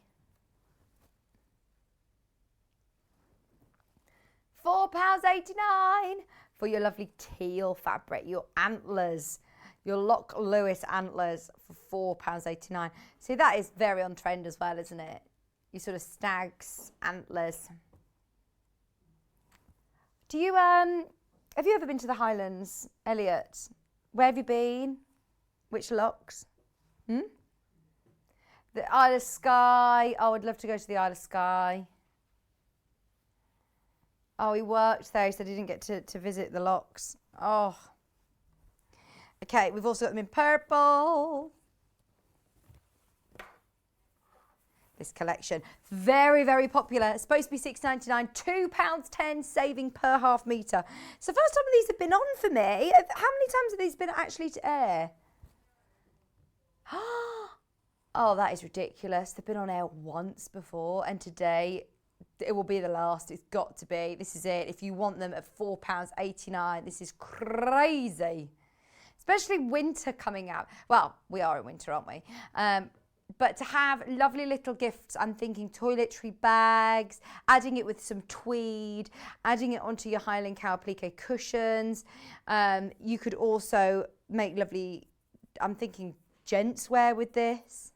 £4.89 for your lovely teal fabric, your antlers, your Loch Lewis antlers for £4.89. See, that is very on trend as well, isn't it? You sort of stags, antlers. Do you have you ever been to the Highlands, Elliot? Where have you been? Which lochs? The Isle of Skye. Oh, I'd love to go to the Isle of Skye. Oh, he worked there. He said he didn't get to visit the lochs. Oh. Okay, we've also got them in purple. This collection. Very, very popular. It's supposed to be £6.99. £2.10 saving per half metre. So first time these have been on for me. How many times have these been actually to air? Oh, that is ridiculous. They've been on air once before, and today it will be the last. It's got to be. This is it. If you want them at £4.89, this is crazy. Especially winter coming out. Well, we are in winter, aren't we? But to have lovely little gifts, I'm thinking toiletry bags, adding it with some tweed, adding it onto your Highland cow applique cushions. You could also make lovely, I'm thinking gents wear with this.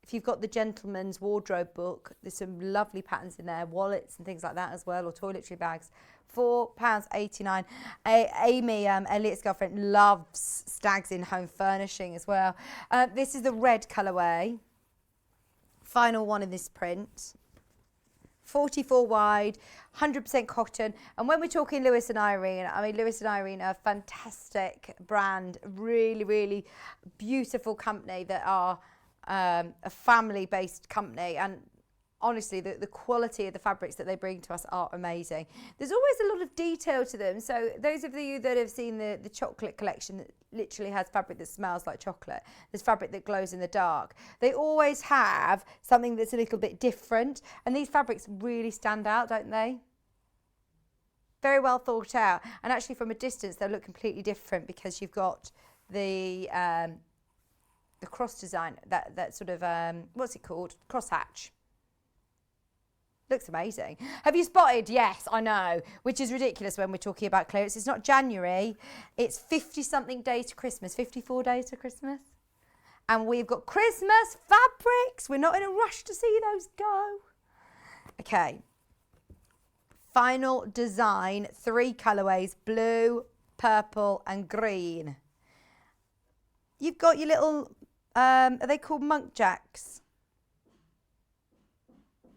If you've got the gentleman's wardrobe book, there's some lovely patterns in there, wallets and things like that as well, or toiletry bags. £4.89. Amy, Elliot's girlfriend, loves stags in home furnishing as well. This is the red colourway. Final one in this print. 44 wide, 100% cotton. And when we're talking Lewis and Irene, I mean, Lewis and Irene are a fantastic brand, really, really beautiful company that are a family-based company, and honestly the quality of the fabrics that they bring to us are amazing. There's always a lot of detail to them, so those of you that have seen the chocolate collection that literally has fabric that smells like chocolate, there's fabric that glows in the dark, they always have something that's a little bit different, and these fabrics really stand out, don't they? Very well thought out, and actually from a distance they'll look completely different because you've got the cross design, that sort of, what's it called? Crosshatch. Looks amazing. Have you spotted? Yes, I know, which is ridiculous when we're talking about clearance. It's not January, it's 50-something days to Christmas, 54 days to Christmas. And we've got Christmas fabrics. We're not in a rush to see those go. Okay. Final design, 3 colourways, blue, purple and green. You've got your little, are they called monk jacks?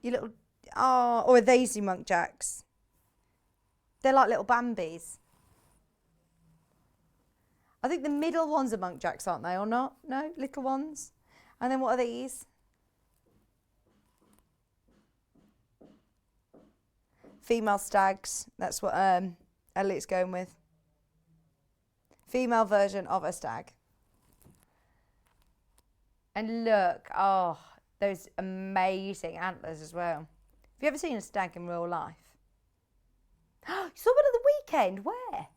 Your little, oh, or are these your monk jacks? They're like little Bambis. I think the middle ones are monk jacks, aren't they, or not? No, little ones. And then what are these? Female stags. That's what Elliot's going with. Female version of a stag. And look, oh, those amazing antlers as well. Have you ever seen a stag in real life? You saw one at the weekend. Where?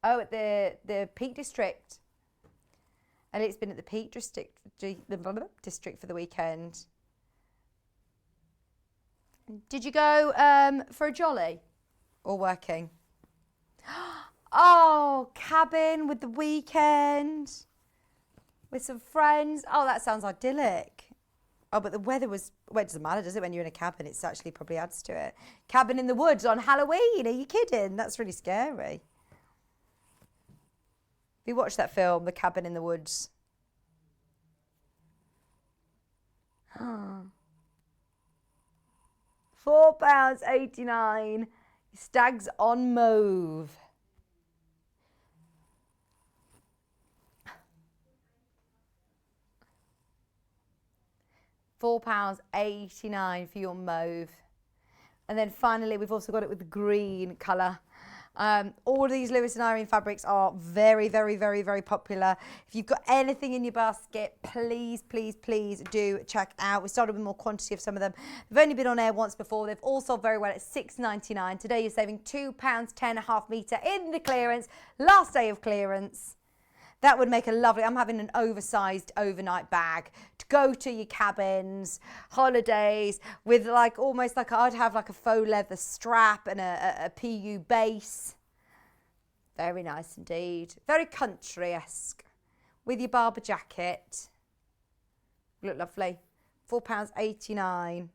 Oh, at the Peak District. And it's been at the Peak District for the weekend. Did you go for a jolly or working? Oh, cabin with the weekend. With some friends. Oh, that sounds idyllic. Oh, but the weather was, well, it doesn't matter, does it, when you're in a cabin? It's actually probably adds to it. Cabin in the woods on Halloween. Are you kidding? That's really scary. Have you watched that film, The Cabin in the Woods? £4.89. Stags on mauve. £4.89 for your mauve. And then finally, we've also got it with the green colour. All of these Lewis and Irene fabrics are very, very, very, very popular. If you've got anything in your basket, please, please, please do check out. We started with more quantity of some of them. They've only been on air once before. They've all sold very well at £6.99. Today you're saving £2.10 a half metre in the clearance. Last day of clearance. That would make a lovely, I'm having an oversized overnight bag to go to your cabins, holidays, with like almost like I'd have like a faux leather strap and a PU base. Very nice indeed. Very country-esque. With your Barber jacket. Look lovely. £4.89.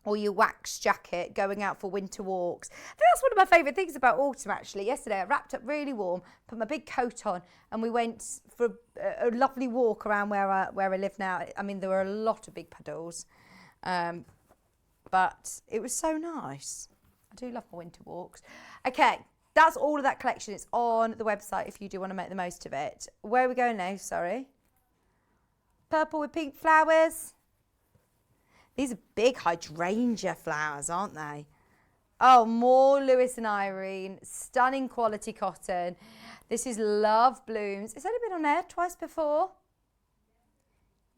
Or your wax jacket going out for winter walks. I think that's one of my favourite things about autumn actually. Yesterday I wrapped up really warm, put my big coat on and we went for a lovely walk around where I live now. I mean there were a lot of big puddles, but it was so nice. I do love my winter walks. Okay, that's all of that collection. It's on the website if you do want to make the most of it. Where are we going now, sorry? Purple with pink flowers. These are big hydrangea flowers, aren't they? Oh, more Lewis and Irene. Stunning quality cotton. This is Love Blooms. It's only been on air twice before.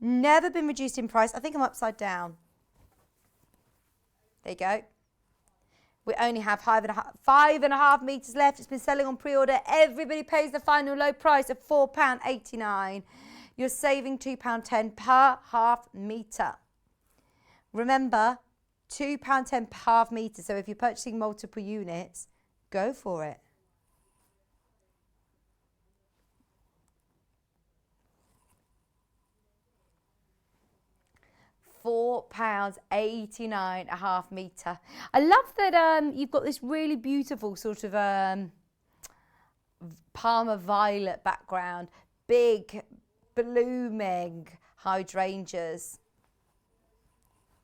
Never been reduced in price. I think I'm upside down. There you go. We only have 5.5 metres left. It's been selling on pre-order. Everybody pays the final low price of £4.89. You're saving £2.10 per half metre. Remember, £2.10 per half metre. So if you're purchasing multiple units, go for it. £4.89 a half metre. I love that you've got this really beautiful sort of Parma violet background. Big, blooming hydrangeas.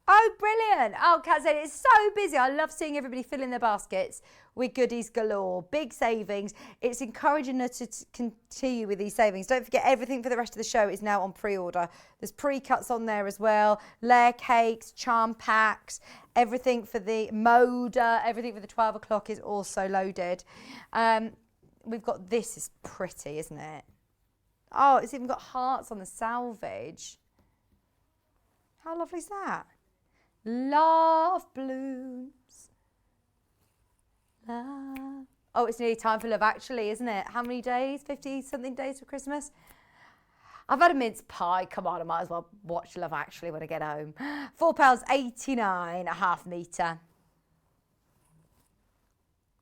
Oh, brilliant. Oh, Kat said it's so busy. I love seeing everybody filling their baskets with goodies galore. Big savings. It's encouraging her to continue with these savings. Don't forget, everything for the rest of the show is now on pre-order. There's pre-cuts on there as well. Layer cakes, charm packs, everything for the moda, everything for the 12 o'clock is also loaded. We've got this is pretty, isn't it? Oh, it's even got hearts on the selvage. How lovely is that? Love blooms. Love. Oh, it's nearly time for Love Actually, isn't it? How many days? 50-something days for Christmas? I've had a mince pie. Come on, I might as well watch Love Actually when I get home. £4.89 a half metre.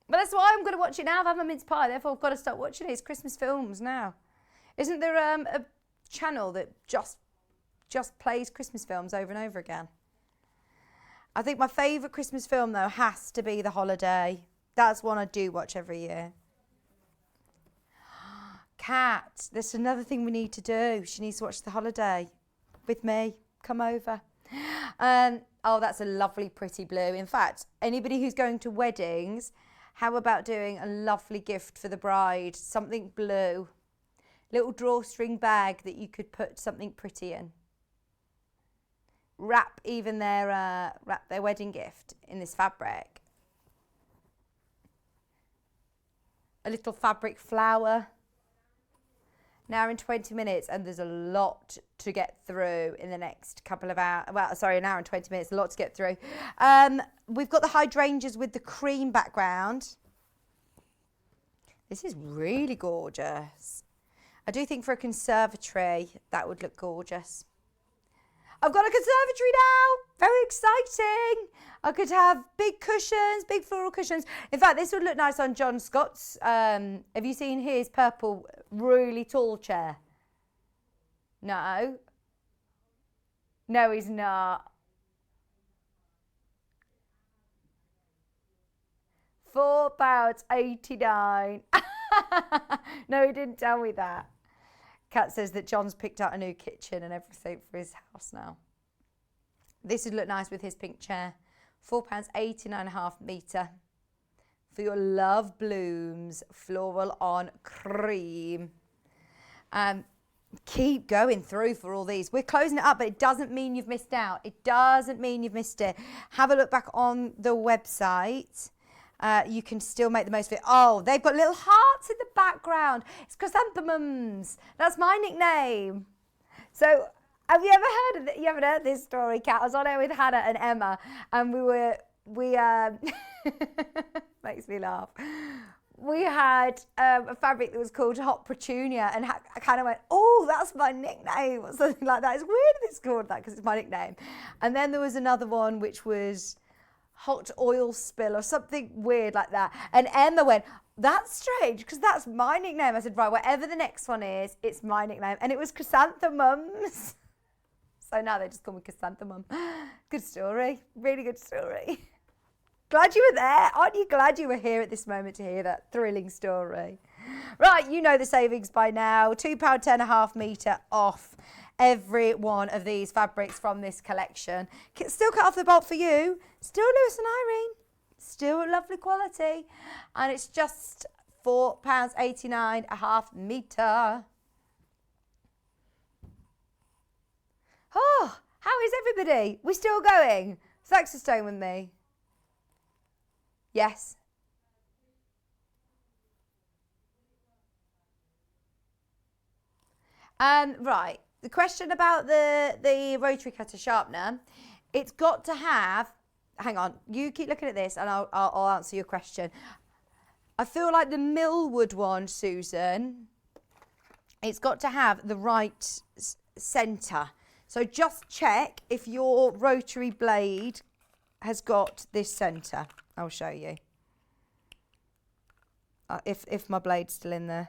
But that's why I'm going to watch it now. I've had my mince pie, therefore I've got to start watching it. It's Christmas films now. Isn't there a channel that just plays Christmas films over and over again? I think my favourite Christmas film, though, has to be The Holiday. That's one I do watch every year. Kat, there's another thing we need to do. She needs to watch The Holiday with me. Come over. Oh, that's a lovely, pretty blue. In fact, anybody who's going to weddings, how about doing a lovely gift for the bride? Something blue. Little drawstring bag that you could put something pretty in. Wrap their wedding gift in this fabric. A little fabric flower. An hour and 20 minutes, and there's a lot to get through in the next couple of hours. Well, sorry, an hour and 20 minutes, a lot to get through. We've got the hydrangeas with the cream background. This is really gorgeous. I do think for a conservatory, that would look gorgeous. I've got a conservatory now. Very exciting. I could have big cushions, big floral cushions. In fact, this would look nice on John Scott's. Have you seen his purple, really tall chair? No. No, he's not. £4.89. No, he didn't tell me that. Kat says that John's picked out a new kitchen and everything for his house now. This would look nice with his pink chair. £4.89.5 metre for your Love Blooms floral on cream. Keep going through for all these. We're closing it up, but it doesn't mean you've missed out. It doesn't mean you've missed it. Have a look back on the website. You can still make the most of it. Oh, they've got little hearts in the background. It's chrysanthemums. That's my nickname. So have you ever heard of you haven't heard this story, Kat? I was on there with Hannah and Emma, and we makes me laugh. We had a fabric that was called Hot Petunia, and I kind of went, oh, that's my nickname, or something like that. It's weird that it's called that because it's my nickname. And then there was another one which was Hot Oil Spill or something weird like that. And Emma went, that's strange because that's my nickname. I said, right, whatever the next one is, it's my nickname. And it was chrysanthemums. So now they just call me chrysanthemum. Good story. Really good story. Glad you were there. Aren't you glad you were here at this moment to hear that thrilling story? Right, you know the savings by now. £2.10.5 metre off every one of these fabrics from this collection. Still cut off the bolt for you. Still Lewis and Irene. Still lovely quality. And it's just £4.89.5 metre. Oh, how is everybody? We still going? Thanks for staying with me. Yes. Right. The question about the rotary cutter sharpener, it's got to have. Hang on. You keep looking at this, and I'll answer your question. I feel like the Millwood one, Susan. It's got to have the right centre. So just check if your rotary blade has got this centre. I'll show you. If my blade's still in there.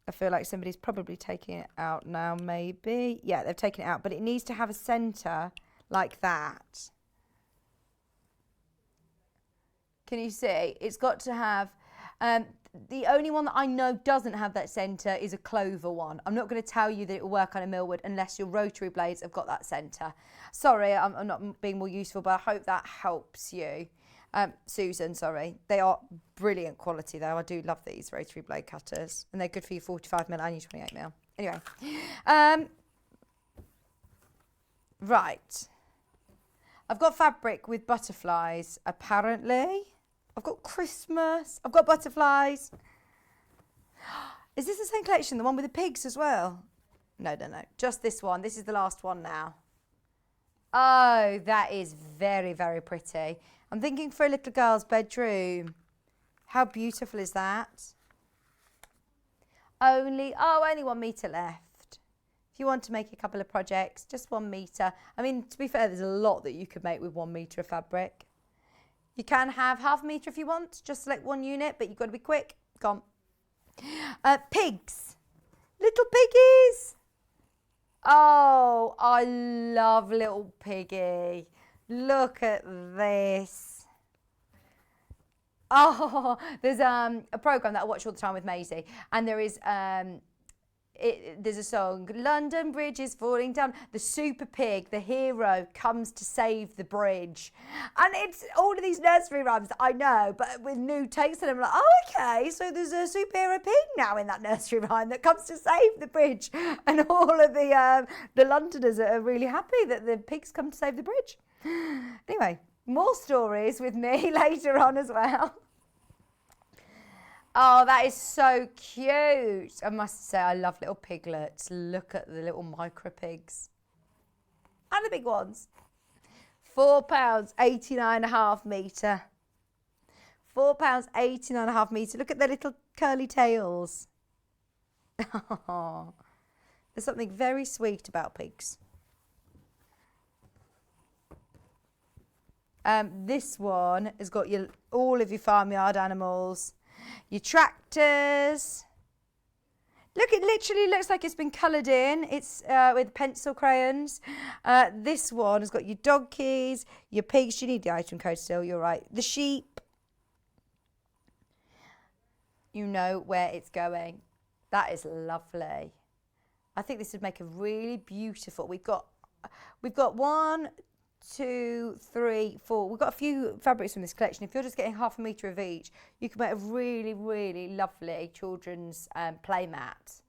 I feel like somebody's probably taking it out now, maybe. Yeah, they've taken it out, but it needs to have a centre like that. Can you see? It's got to have... the only one that I know doesn't have that centre is a Clover one. I'm not going to tell you that it will work on a Millwood unless your rotary blades have got that centre. Sorry, I'm not being more useful, but I hope that helps you. Susan, sorry. They are brilliant quality though. I do love these rotary blade cutters, and they're good for your 45mm and your 28mm. Anyway, right. I've got fabric with butterflies, apparently. I've got Christmas. I've got butterflies. Is this the same collection, the one with the pigs as well? No. Just this one. This is the last one now. Oh, that is very, very pretty. I'm thinking for a little girl's bedroom. How beautiful is that? Only 1 metre left. If you want to make a couple of projects, just 1 metre. I mean, to be fair, there's a lot that you could make with 1 metre of fabric. You can have half a metre if you want. Just select one unit, but you've got to be quick. Gone. Pigs. Little piggies. Oh, I love little piggy. Look at this. Oh, there's a programme that I watch all the time with Maisie, and there is there's a song, London Bridge is falling down. The super pig, the hero, comes to save the bridge. And it's all of these nursery rhymes that I know, but with new takes, and I'm like, oh, okay, so there's a superhero pig now in that nursery rhyme that comes to save the bridge. And all of the Londoners are really happy that the pigs come to save the bridge. Anyway, more stories with me later on as well. Oh, that is so cute. I must say, I love little piglets. Look at the little micro pigs. And the big ones. £4.89.5 metre. £4.89.5 metre. Look at their little curly tails. Oh, there's something very sweet about pigs. This one has got all of your farmyard animals. Your tractors. Look, it literally looks like it's been coloured in. It's with pencil crayons. This one has got your donkeys, your pigs. You need the item code still, you're right. The sheep. You know where it's going. That is lovely. I think this would make a really beautiful. We've got 1, 2, 3, 4. We've got a few fabrics from this collection. If you're just getting half a metre of each, you can make a really, really lovely children's play mat.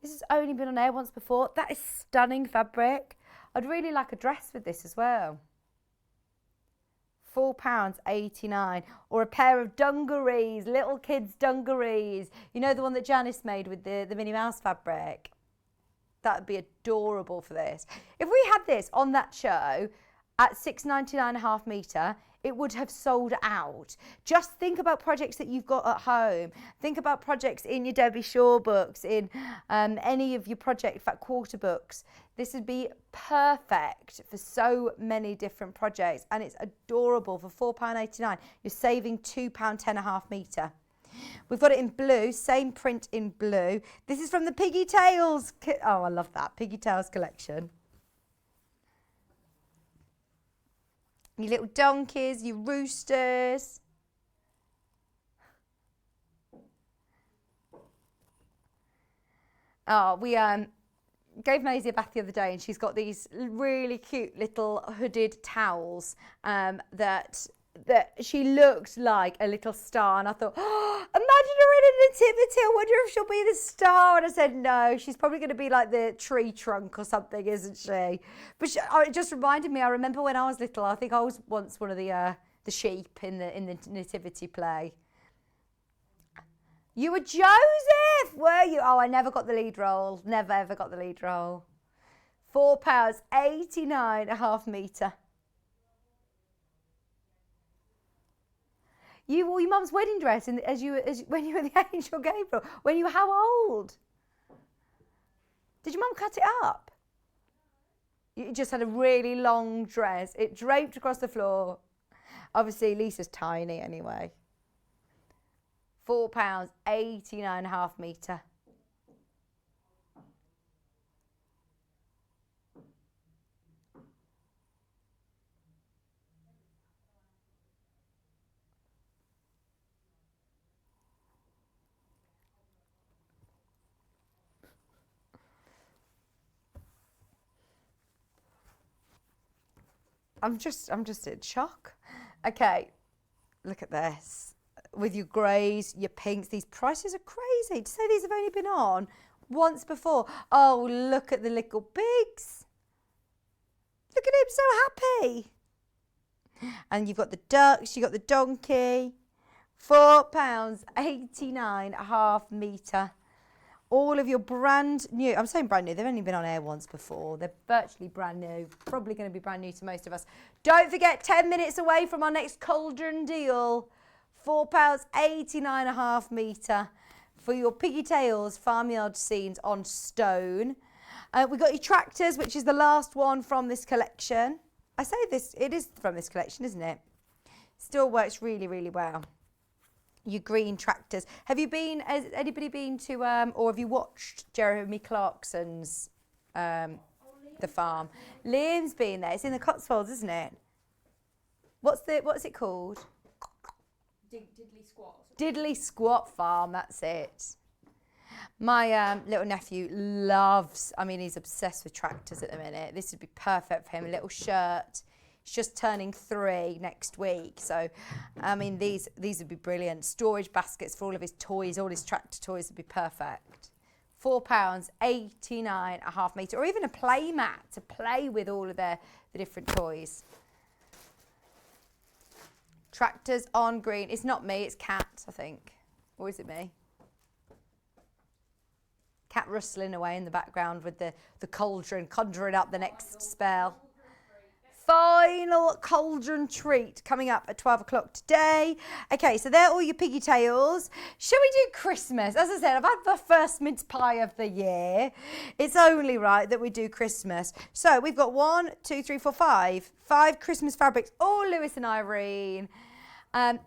This has only been on air once before. That is stunning fabric. I'd really like a dress with this as well. £4.89, or a pair of dungarees, little kids' dungarees. You know, the one that Janice made with the Minnie Mouse fabric? That would be adorable for this. If we had this on that show at £6.99 a half metre, it would have sold out. Just think about projects that you've got at home. Think about projects in your Debbie Shaw books, in any of your Project Fat Quarter books. This would be perfect for so many different projects, and it's adorable for £4.89. You're saving £2.10 a half metre. We've got it in blue, same print in blue. This is from the Piggy Tales. Oh, I love that, Piggy Tales collection. Your little donkeys, your roosters. Oh, we gave Maisie a bath the other day, and she's got these really cute little hooded towels that she looked like a little star, and I thought, oh, imagine her in a nativity. I wonder if she'll be the star. And I said, no, she's probably going to be like the tree trunk or something, isn't she? But it just reminded me. I remember when I was little, I think I was once one of the sheep in the nativity play. You were Joseph, were you? Oh, I never got the lead role. Never ever got the lead role. £4.89 a half metre. You wore your mum's wedding dress when you were the Angel Gabriel. When you were how old? Did your mum cut it up? You just had a really long dress. It draped across the floor. Obviously, Lisa's tiny anyway. £4.89 a half metre. I'm just in shock. Okay, look at this. With your greys, your pinks, these prices are crazy. To say these have only been on once before. Oh, look at the little pigs. Look at him, so happy. And you've got the ducks, you've got the donkey. £4.89 a half metre. All of your brand new, I'm saying brand new, they've only been on air once before. They're virtually brand new, probably going to be brand new to most of us. Don't forget, 10 minutes away from our next cauldron deal. £4.89 a half metre for your Piggy Tales farmyard scenes on stone. We've got your tractors, which is the last one from this collection. I say this, it is from this collection, isn't it? Still works really, really well. Your green tractors. Has anybody been to, or have you watched Jeremy Clarkson's The Farm? Liam's been there. It's in the Cotswolds, isn't it? What's it called? Diddley Squat. Diddley Squat Farm, that's it. My little nephew loves, he's obsessed with tractors at the minute. This would be perfect for him, a little shirt. He's just turning 3 next week. So, these would be brilliant. Storage baskets for all of his toys, all his tractor toys would be perfect. £4.89 a half metre, or even a play mat to play with all of the different toys. Tractors on green. It's not me, it's Kat, I think. Or is it me? Kat rustling away in the background with the cauldron, conjuring up the next spell. Final cauldron treat coming up at 12 o'clock today. Okay, so they're all your Piggy Tales. Shall we do Christmas? As I said, I've had the first mince pie of the year. It's only right that we do Christmas. So we've got 1, 2, 3, 4, 5. 5 Christmas fabrics, all Lewis and Irene. Gone.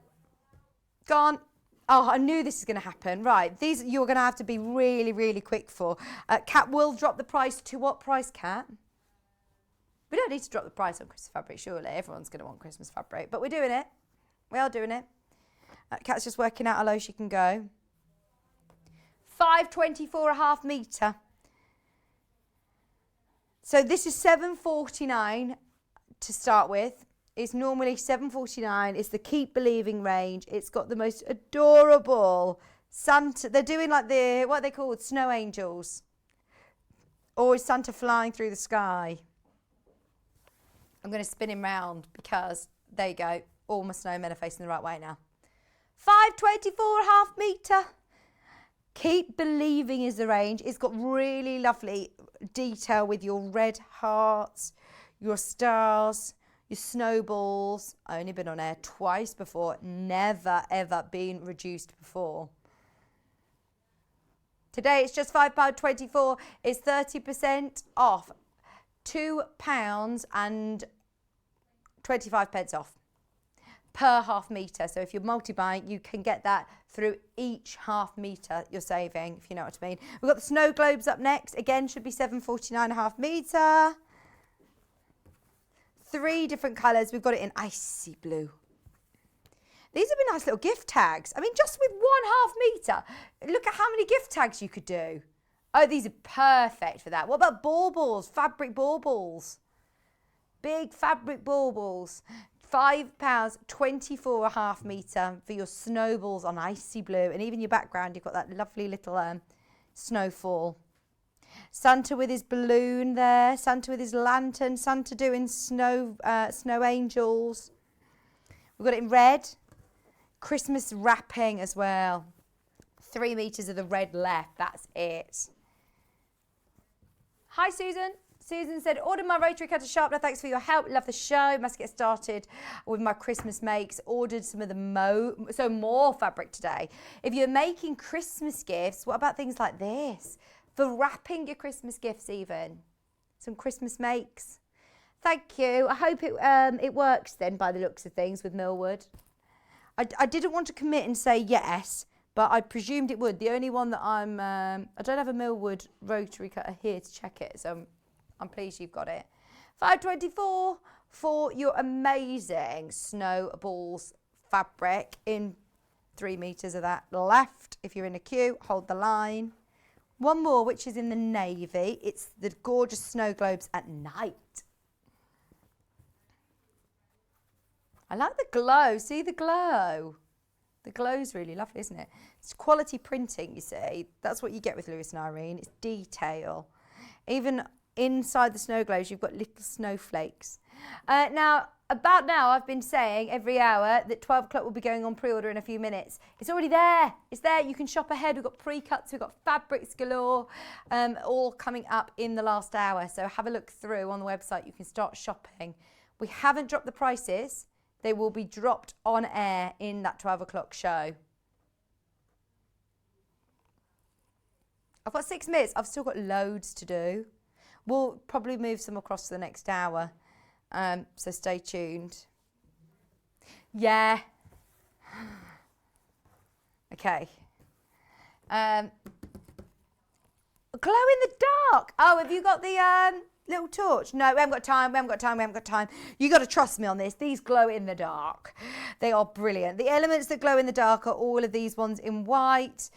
Oh, I knew this was going to happen. Right, these you're going to have to be really, really quick for. Kat will drop the price to what price, Kat? We don't need to drop the price on Christmas fabric, surely. Everyone's going to want Christmas fabric, but we're doing it. We are doing it. Kat's just working out how low she can go. £5.24 a half metre. So this is £7.49 to start with. It's normally £7.49. It's the Keep Believing range. It's got the most adorable Santa. They're doing like what are they called? Snow angels. Or is Santa flying through the sky? I'm going to spin him round because there you go. All my snowmen are facing the right way now. 524.5 metre. Keep Believing is the range. It's got really lovely detail with your red hearts, your stars, your snowballs. I've only been on air twice before. Never, ever been reduced before. Today it's just £5.24. It's 30% off. £2 and 25 pence off per half metre. So if you're multi-buying, you can get that through each half metre you're saving, if you know what I mean. We've got the snow globes up next. Again, should be £7.49 a half metre. 3 different colours. We've got it in icy blue. These would be nice little gift tags. I mean, just with 1 half metre, look at how many gift tags you could do. Oh, these are perfect for that. What about baubles? Fabric baubles. Big fabric baubles. £5, 24 a half metre for your snowballs on icy blue. And even your background, you've got that lovely little snowfall. Santa with his balloon there. Santa with his lantern. Santa doing snow angels. We've got it in red. Christmas wrapping as well. 3 metres of the red left. That's it. Hi, Susan. Susan said, ordered my rotary cutter sharpener. Thanks for your help. Love the show. Must get started with my Christmas makes. Ordered some of the more fabric today. If you're making Christmas gifts, what about things like this? For wrapping your Christmas gifts even. Some Christmas makes. Thank you. I hope it works then by the looks of things with Millwood. I didn't want to commit and say yes, but I presumed it would. The only one that I don't have a Millwood rotary cutter here to check it, so I'm pleased you've got it. £5.24 for your amazing snowballs fabric in 3 metres of that left. If you're in a queue, hold the line. One more, which is in the navy. It's the gorgeous snow globes at night. I like the glow. See the glow? The glow's really lovely, isn't it? It's quality printing, you see. That's what you get with Lewis and Irene. It's detail. Even inside the snow globes, you've got little snowflakes. Now, I've been saying every hour that 12 o'clock will be going on pre-order in a few minutes. It's already there. It's there. You can shop ahead. We've got pre-cuts. We've got fabrics galore, all coming up in the last hour. So have a look through on the website. You can start shopping. We haven't dropped the prices. They will be dropped on air in that 12 o'clock show. I've got 6 minutes. I've still got loads to do. We'll probably move some across to the next hour. So stay tuned. Yeah. Okay. Glow in the dark. Oh, have you got the little torch? No, we haven't got time. You got to trust me on this. These glow in the dark. They are brilliant. The elements that glow in the dark are all of these ones in white.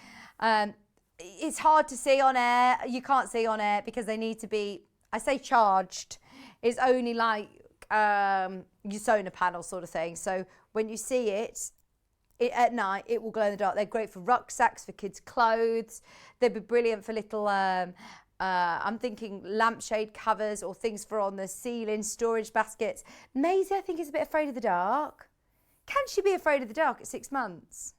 It's hard to see on air. You can't see on air because they need to be, I say charged. It's only like your solar panel sort of thing. So when you see it at night, it will glow in the dark. They're great for rucksacks, for kids' clothes. They'd be brilliant for little, I'm thinking lampshade covers or things for on the ceiling, storage baskets. Maisie, I think, is a bit afraid of the dark. Can she be afraid of the dark at 6 months?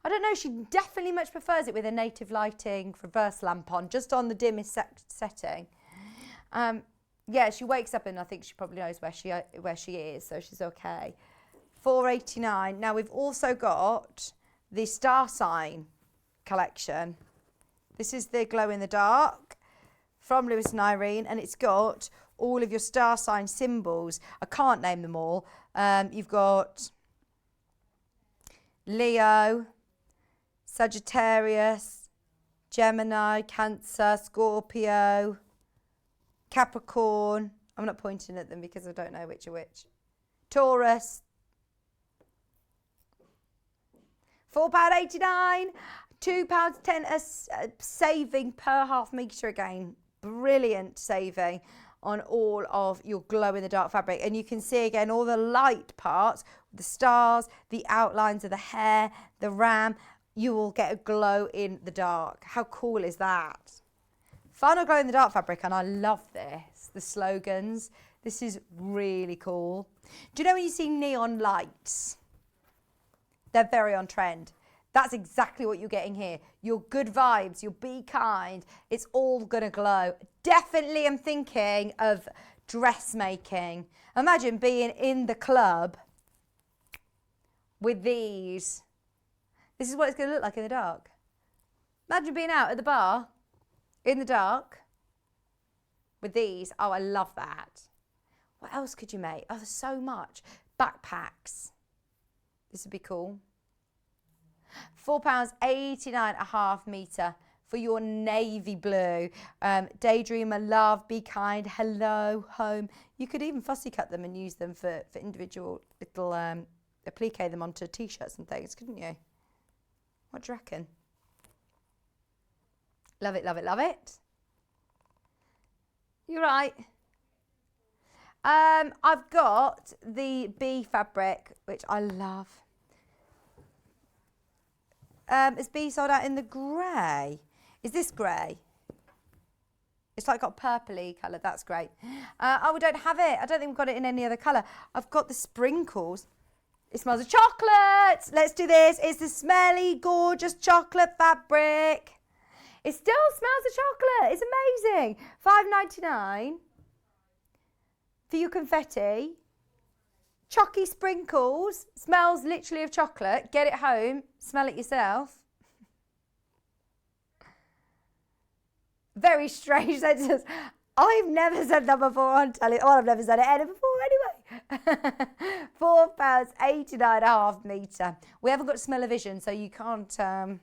I don't know. She definitely much prefers it with a native lighting reverse lamp on, just on the dimmest setting. Yeah, she wakes up and I think she probably knows where she is, so she's okay. £4.89. Now we've also got the Star Sign collection. This is the glow in the dark from Lewis and Irene, and it's got all of your star sign symbols. I can't name them all. You've got Leo, Sagittarius, Gemini, Cancer, Scorpio, Capricorn. I'm not pointing at them because I don't know which are which. Taurus. £4.89. £2.10 a saving per half metre again. Brilliant saving on all of your glow-in-the-dark fabric. And you can see again all the light parts, the stars, the outlines of the hair, the ram. You will get a glow in the dark. How cool is that? Final glow-in-the-dark fabric, and I love this. The slogans. This is really cool. Do you know when you see neon lights? They're very on trend. That's exactly what you're getting here. Your good vibes, your be kind, it's all gonna glow. Definitely I'm thinking of dressmaking. Imagine being in the club with these. This is what it's gonna look like in the dark. Imagine being out at the bar in the dark with these. Oh, I love that. What else could you make? Oh, there's so much. Backpacks. This would be cool. £4.89.5 metre for your navy blue. Daydreamer, love, be kind, hello, home. You could even fussy cut them and use them for individual little, applique them onto t-shirts and things, couldn't you? What do you reckon? Love it, love it, love it. You're right. I've got the bee fabric, which I love. Is bee sold out in the grey? Is this grey? It's like got purpley colour. That's great. Oh, we don't have it. I don't think we've got it in any other colour. I've got the sprinkles. It smells of chocolate. Let's do this. It's the smelly, gorgeous chocolate fabric. It still smells of chocolate. It's amazing. £5.99 for your confetti. Chocky sprinkles. Smells literally of chocolate. Get it home. Smell it yourself. Very strange sentence. I've never said that before on telly. Well, I've never said it before anyway. £4.89.5 metre. We haven't got smell-o-vision, so you can't... you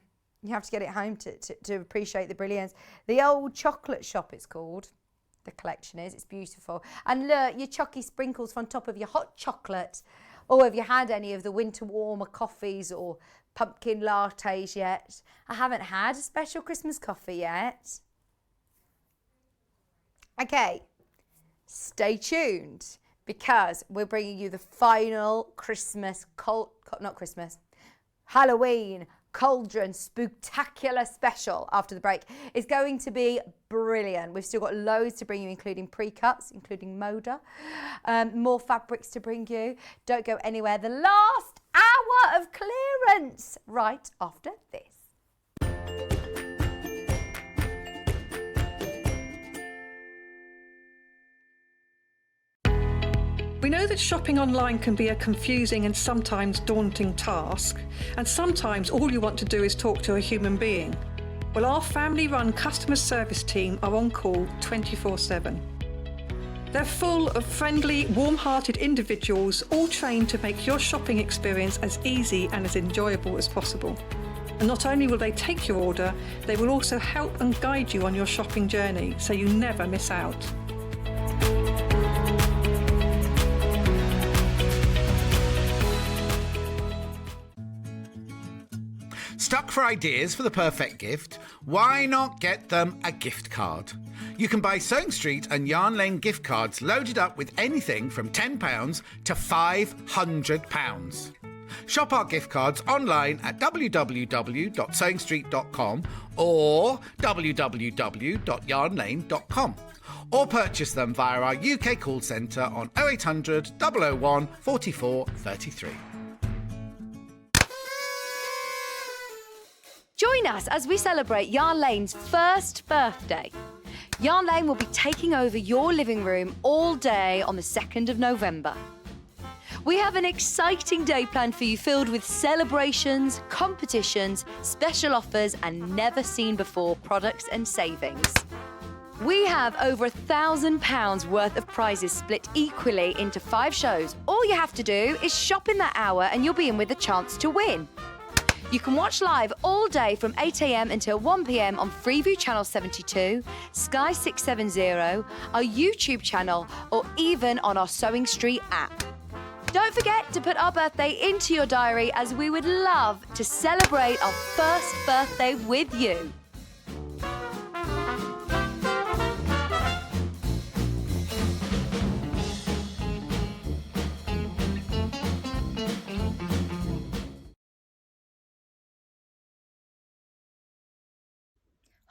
have to get it home to appreciate the brilliance. The Old Chocolate Shop, it's called. The collection is. It's beautiful. And look, your chocky sprinkles on top of your hot chocolate. Or have you had any of the winter warmer coffees or pumpkin lattes yet? I haven't had a special Christmas coffee yet. Okay, stay tuned because we're bringing you the final Christmas, Halloween Cauldron Spooktacular special after the break. It's going to be brilliant. We've still got loads to bring you, including pre-cuts, including Moda, more fabrics to bring you. Don't go anywhere. The last hour of clearance right after this. We know that shopping online can be a confusing and sometimes daunting task, and sometimes all you want to do is talk to a human being. Well, our family-run customer service team are on call 24/7. They're full of friendly, warm-hearted individuals, all trained to make your shopping experience as easy and as enjoyable as possible. And not only will they take your order, they will also help and guide you on your shopping journey, so you never miss out. Stuck for ideas for the perfect gift? Why not get them a gift card? You can buy Sewing Street and Yarn Lane gift cards loaded up with anything from £10 to £500. Shop our gift cards online at www.sewingstreet.com or www.yarnlane.com, or purchase them via our UK call centre on 0800 001 44 33. Join us as we celebrate Yarn Lane's first birthday. Yarn Lane will be taking over your living room all day on the 2nd of November. We have an exciting day planned for you filled with celebrations, competitions, special offers and never-seen-before products and savings. We have over £1,000 worth of prizes split equally into 5 shows. All you have to do is shop in that hour and you'll be in with a chance to win. You can watch live all day from 8 a.m. until 1 p.m. on Freeview Channel 72, Sky 670, our YouTube channel, or even on our Sewing Street app. Don't forget to put our birthday into your diary, as we would love to celebrate our first birthday with you.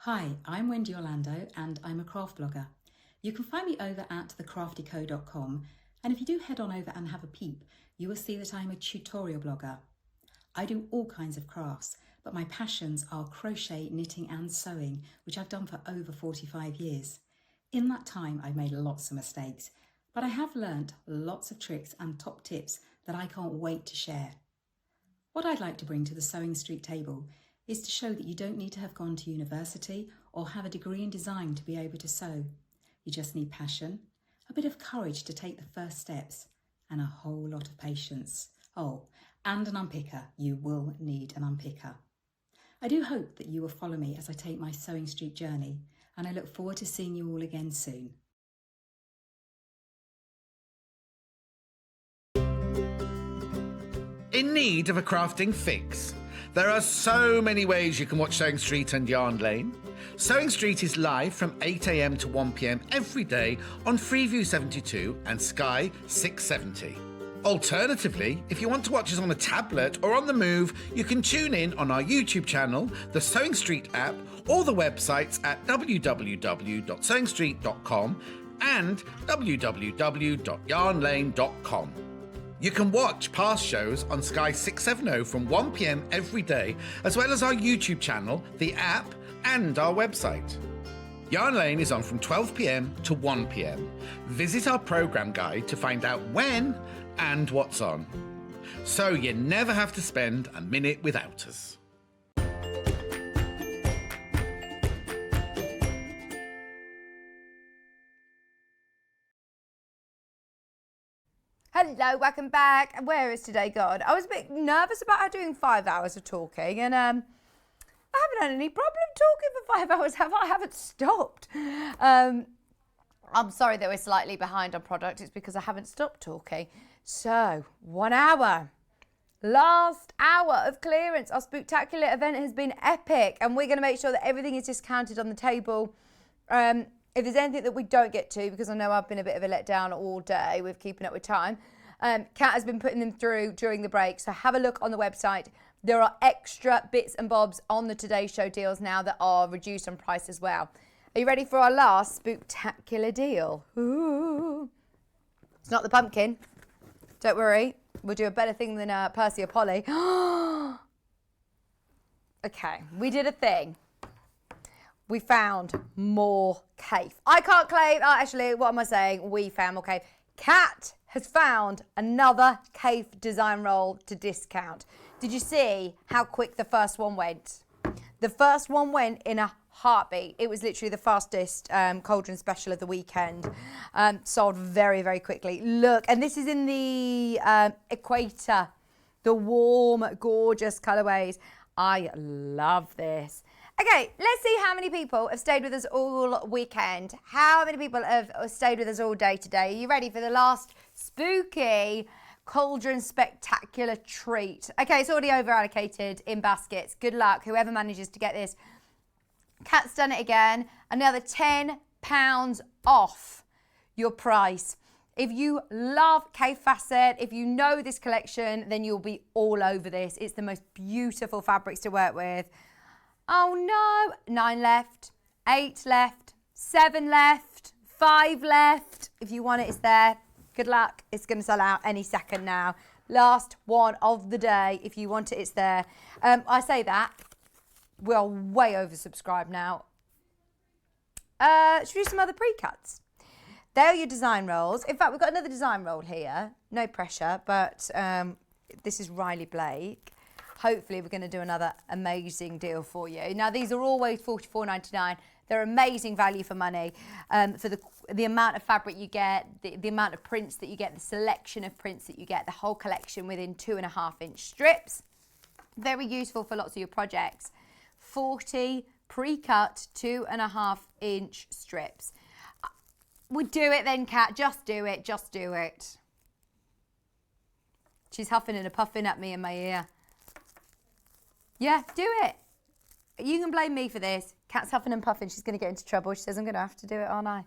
Hi, I'm Wendy Orlando and I'm a craft blogger. You can find me over at thecraftyco.com, and if you do head on over and have a peep, you will see that I'm a tutorial blogger. I do all kinds of crafts, but my passions are crochet, knitting and sewing, which I've done for over 45 years. In that time, I've made lots of mistakes, but I have learnt lots of tricks and top tips that I can't wait to share. What I'd like to bring to the Sewing Street table is to show that you don't need to have gone to university or have a degree in design to be able to sew. You just need passion, a bit of courage to take the first steps, and a whole lot of patience. Oh, and an unpicker. You will need an unpicker. I do hope that you will follow me as I take my Sewing Street journey, and I look forward to seeing you all again soon. In need of a crafting fix? There are so many ways you can watch Sewing Street and Yarn Lane. Sewing Street is live from 8 a.m. to 1 p.m. every day on Freeview 72 and Sky 670. Alternatively, if you want to watch us on a tablet or on the move, you can tune in on our YouTube channel, the Sewing Street app, or the websites at www.sewingstreet.com and www.yarnlane.com. You can watch past shows on Sky 670 from 1 p.m. every day, as well as our YouTube channel, the app, and our website. Yarn Lane is on from 12 p.m. to 1 p.m. Visit our programme guide to find out when and what's on. So you never have to spend a minute without us. Hello, welcome back. Where is today gone? I was a bit nervous about doing 5 hours of talking, and I haven't had any problem talking for 5 hours, have I? I haven't stopped. I'm sorry that we're slightly behind on product. It's because I haven't stopped talking. So, 1 hour. Last hour of clearance. Our Spooktacular event has been epic, and we're going to make sure that everything is discounted on the table. If there's anything that we don't get to, because I know I've been a bit of a letdown all day with keeping up with time, Kat has been putting them through during the break. So have a look on the website. There are extra bits and bobs on the Today Show deals now that are reduced on price as well. Are you ready for our last Spooktacular deal? Ooh. It's not the pumpkin. Don't worry. We'll do a better thing than Percy or Polly. Okay, we did a thing. We found more cave. I can't claim, actually, what am I saying? We found more cave. Kat has found another cave design roll to discount. Did you see how quick the first one went? The first one went in a heartbeat. It was literally the fastest cauldron special of the weekend. Sold very, very quickly. Look, and this is in the Equator, the warm, gorgeous colourways. I love this. Okay, let's see how many people have stayed with us all weekend. How many people have stayed with us all day today? Are you ready for the last spooky cauldron spectacular treat? Okay, it's already over allocated in baskets. Good luck, whoever manages to get this. Kat's done it again. Another £10 off your price. If you love Cave Facet, if you know this collection, then you'll be all over this. It's the most beautiful fabrics to work with. Oh no, 9 left, 8 left, 7 left, 5 left. If you want it, it's there. Good luck. It's going to sell out any second now. Last one of the day. If you want it, it's there. I say that. We're way oversubscribed now. Should we do some other pre-cuts? There are your design rolls. In fact, we've got another design roll here. No pressure, but this is Riley Blake. Hopefully we're going to do another amazing deal for you. Now, these are always $44.99. They're amazing value for money for the amount of fabric you get, the amount of prints that you get, the selection of prints that you get, the whole collection within 2.5-inch strips. Very useful for lots of your projects. 40 pre-cut 2.5-inch strips. We'll do it then, Kat. Just do it. Just do it. She's huffing and a puffing at me in my ear. Yeah, do it. You can blame me for this. Kat's huffing and puffing. She's going to get into trouble. She says, I'm going to have to do it, aren't I?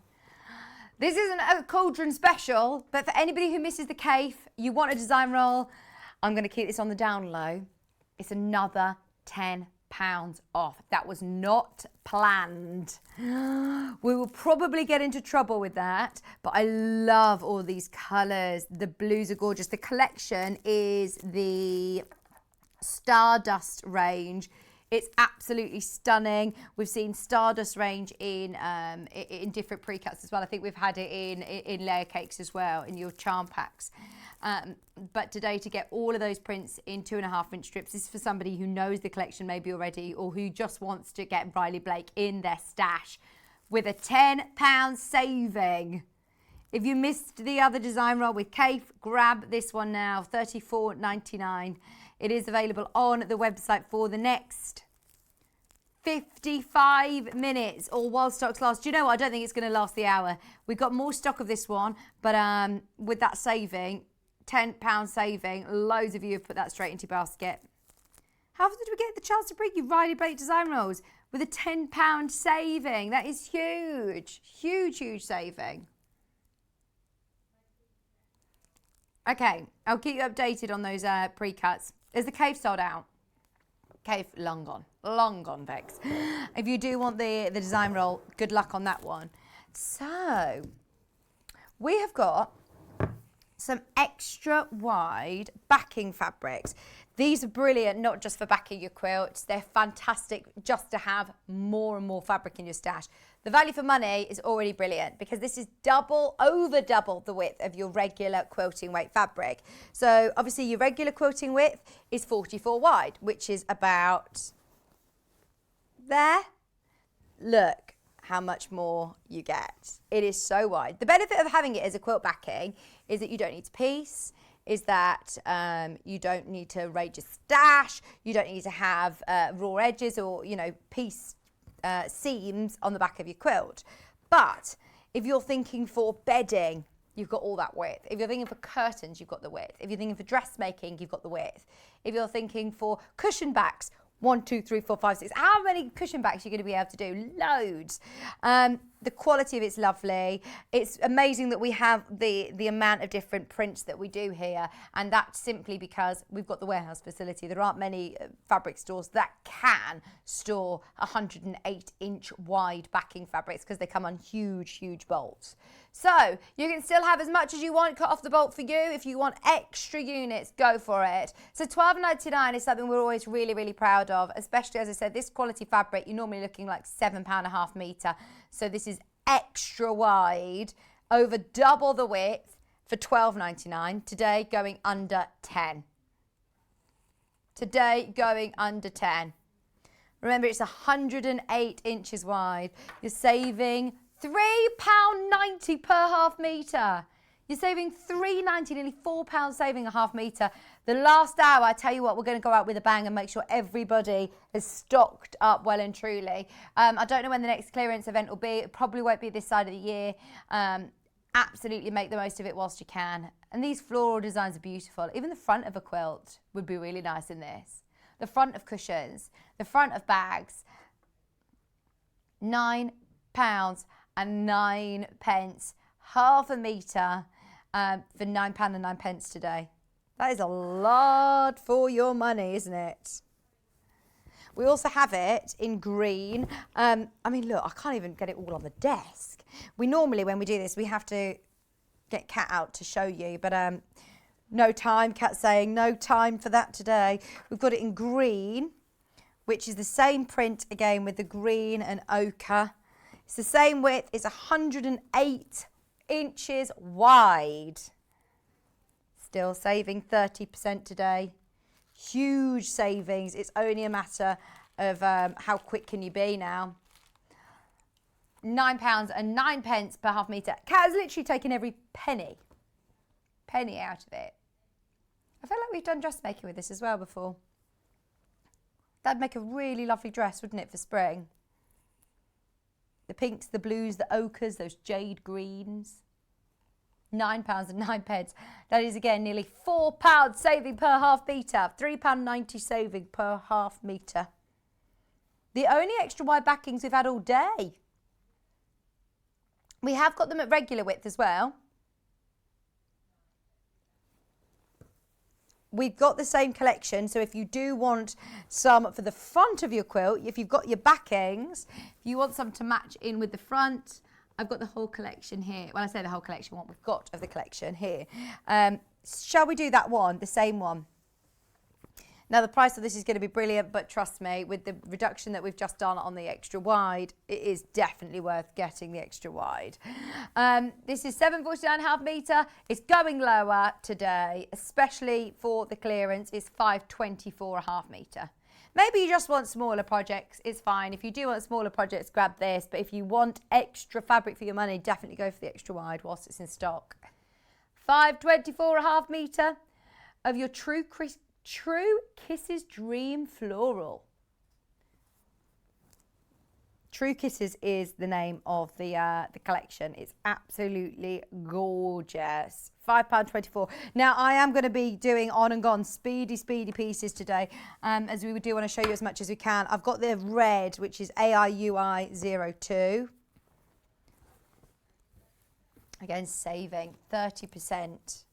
This isn't a cauldron special, but for anybody who misses the cave, you want a design roll, I'm going to keep this on the down low. It's another £10 off. That was not planned. We will probably get into trouble with that, but I love all these colours. The blues are gorgeous. The collection is the Stardust range. It's absolutely stunning. We've seen Stardust range in different pre-cuts as well. I think we've had it in layer cakes as well, in your charm packs. But today, to get all of those prints in 2.5-inch strips, this is for somebody who knows the collection maybe already, or who just wants to get Riley Blake in their stash with a £10 saving. If you missed the other design roll with Kafe, grab this one now, $34.99. It is available on the website for the next 55 minutes, or while stocks last. Do you know what? I don't think it's going to last the hour. We've got more stock of this one, but with that saving, £10 saving, loads of you have put that straight into your basket. How often did we get the chance to bring you Riley Blake design rolls with a £10 saving? That is huge. Huge, huge saving. Okay, I'll keep you updated on those pre-cuts. Is the Kafe sold out? Kafe, long gone, Vex. If you do want the design roll, good luck on that one. So, we have got some extra wide backing fabrics. These are brilliant, not just for backing your quilts. They're fantastic just to have more and more fabric in your stash. The value for money is already brilliant because this is over double the width of your regular quilting weight fabric. So obviously your regular quilting width is 44 wide, which is about there. Look how much more you get. It is so wide. The benefit of having it as a quilt backing is that you don't need to piece, is that you don't need to raid your stash, you don't need to have raw edges or, piece seams on the back of your quilt. But if you're thinking for bedding, you've got all that width. If you're thinking for curtains, you've got the width. If you're thinking for dressmaking, you've got the width. If you're thinking for cushion backs, 1, 2, 3, 4, 5, 6. How many cushion backs are you going to be able to do? Loads. The quality of it's lovely. It's amazing that we have the amount of different prints that we do here, and that's simply because we've got the warehouse facility. There aren't many fabric stores that can store 108-inch wide backing fabrics because they come on huge, huge bolts. So you can still have as much as you want cut off the bolt for you. If you want extra units, go for it. So $12.99 is something we're always really, really proud of, especially, as I said, this quality fabric, you're normally looking like £7.5 metre. So this is extra wide, over double the width for $12.99. Today going under 10. Today going under 10. Remember, it's 108 inches wide. You're saving £3.90 per half metre. You're saving £3.90, nearly £4 saving a half metre. The last hour, I tell you what, we're going to go out with a bang and make sure everybody is stocked up well and truly. I don't know when the next clearance event will be. It probably won't be this side of the year. Absolutely make the most of it whilst you can. And these floral designs are beautiful. Even the front of a quilt would be really nice in this. The front of cushions, the front of bags. £9.09, half a metre for £9.09 today. That is a lot for your money, isn't it? We also have it in green. I mean, look, I can't even get it all on the desk. We normally, when we do this, we have to get Kat out to show you, but no time. Kat's saying no time for that today. We've got it in green, which is the same print again with the green and ochre. It's the same width. It's 108 inches wide. Still saving 30% today. Huge savings. It's only a matter of how quick can you be now. £9.09 per half metre. Kat has literally taken every penny out of it. I feel like we've done dressmaking with this as well before. That'd make a really lovely dress, wouldn't it, for spring? The pinks, the blues, the ochres, those jade greens. £9.09. That is, again, nearly £4 saving per half metre. £3.90 saving per half metre. The only extra wide backings we've had all day. We have got them at regular width as well. we've got the same collection. So if you do want some for the front of your quilt, if you've got your backings, if you want some to match in with the front, I've got the whole collection here. When I say the whole collection, what we've got of the collection here. Shall we do that one, the same one? Now, the price of this is going to be brilliant, but trust me, with the reduction that we've just done on the extra wide, it is definitely worth getting the extra wide. This is 749.5 metre. It's going lower today, especially for the clearance. It's 524.5 metre. Maybe you just want smaller projects, it's fine. If you do want smaller projects, grab this. But if you want extra fabric for your money, definitely go for the extra wide whilst it's in stock. 524.5 metre of your True Kisses Dream Floral. True Kisses is the name of the collection. It's absolutely gorgeous. £5.24. Now, I am going to be doing on and gone speedy pieces today, as we do want to show you as much as we can. I've got the red, which is AIUI 02. Again, saving 30%.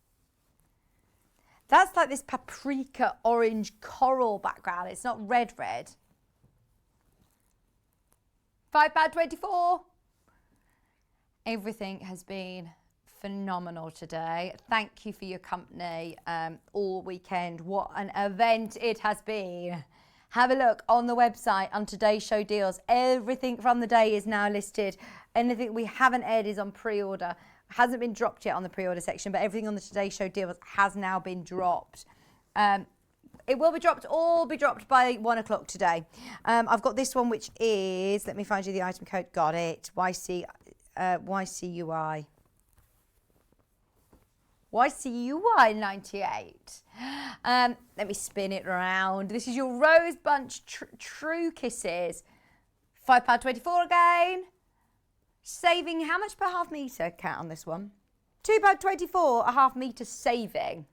That's like this paprika orange coral background. It's not red. £5.24. Everything has been phenomenal today. Thank you for your company all weekend. What an event it has been. Have a look on the website on today's show deals. Everything from the day is now listed. Anything we haven't aired is on pre-order. Hasn't been dropped yet on the pre-order section, but everything on the Today Show deals has now been dropped. It will be dropped, all be dropped by 1 o'clock today. I've got this one, which is, let me find you the item code. Got it. YCUI 98. Let me spin it around. This is your Rose Bunch True Kisses. £5.24 again. Saving how much per half metre, Kat, on this one? £2.24 a half metre saving.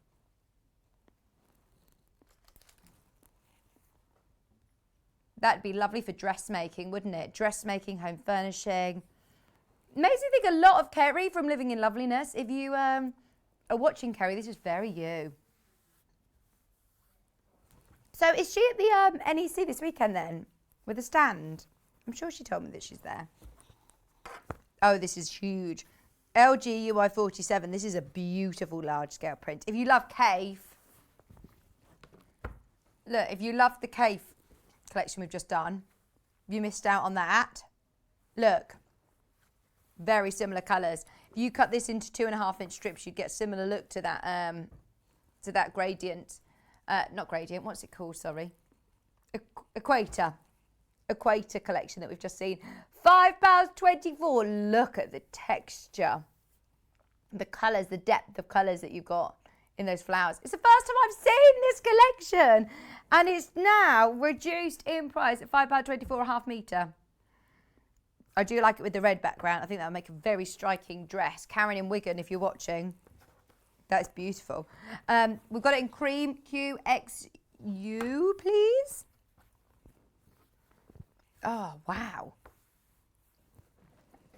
That'd be lovely for dressmaking, wouldn't it? Dressmaking, home furnishing. Makes me think a lot of Kerry from Living in Loveliness. If you are watching Kerry, this is very you. So is she at the NEC this weekend then? With a stand? I'm sure she told me that she's there. Oh, this is huge. LG UI 47. This is a beautiful large scale print. If you love Cave, look, if you love the Cave collection we've just done, you missed out on that. Look, very similar colours. If you cut this into 2.5-inch strips, you'd get a similar look to that gradient. Not gradient, what's it called, sorry? Equator collection that we've just seen. £5.24. Look at the texture, the colours, the depth of colours that you've got in those flowers. It's the first time I've seen this collection, and it's now reduced in price at £5.24 a half metre. I do like it with the red background. I think that would make a very striking dress. Karen in Wigan, if you're watching, that is beautiful. We've got it in cream QXU, please. Oh, wow.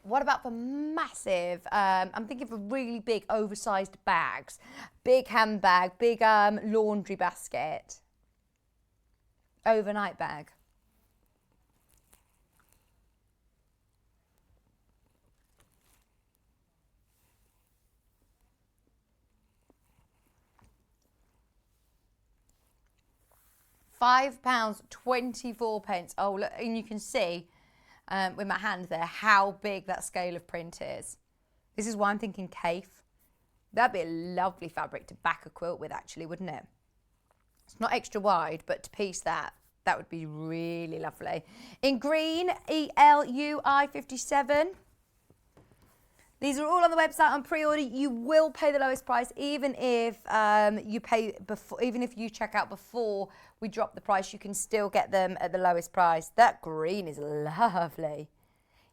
What about for massive, I'm thinking for really big oversized bags, big handbag, big laundry basket, overnight bag. £5.24. Oh, look, and you can see with my hand there how big that scale of print is. This is why I'm thinking Cave. That'd be a lovely fabric to back a quilt with, actually, wouldn't it? It's not extra wide, but to piece that would be really lovely. In green, ELUI 57. These are all on the website on pre-order. You will pay the lowest price, even if you pay before, even if you check out before we drop the price. You can still get them at the lowest price. That green is lovely.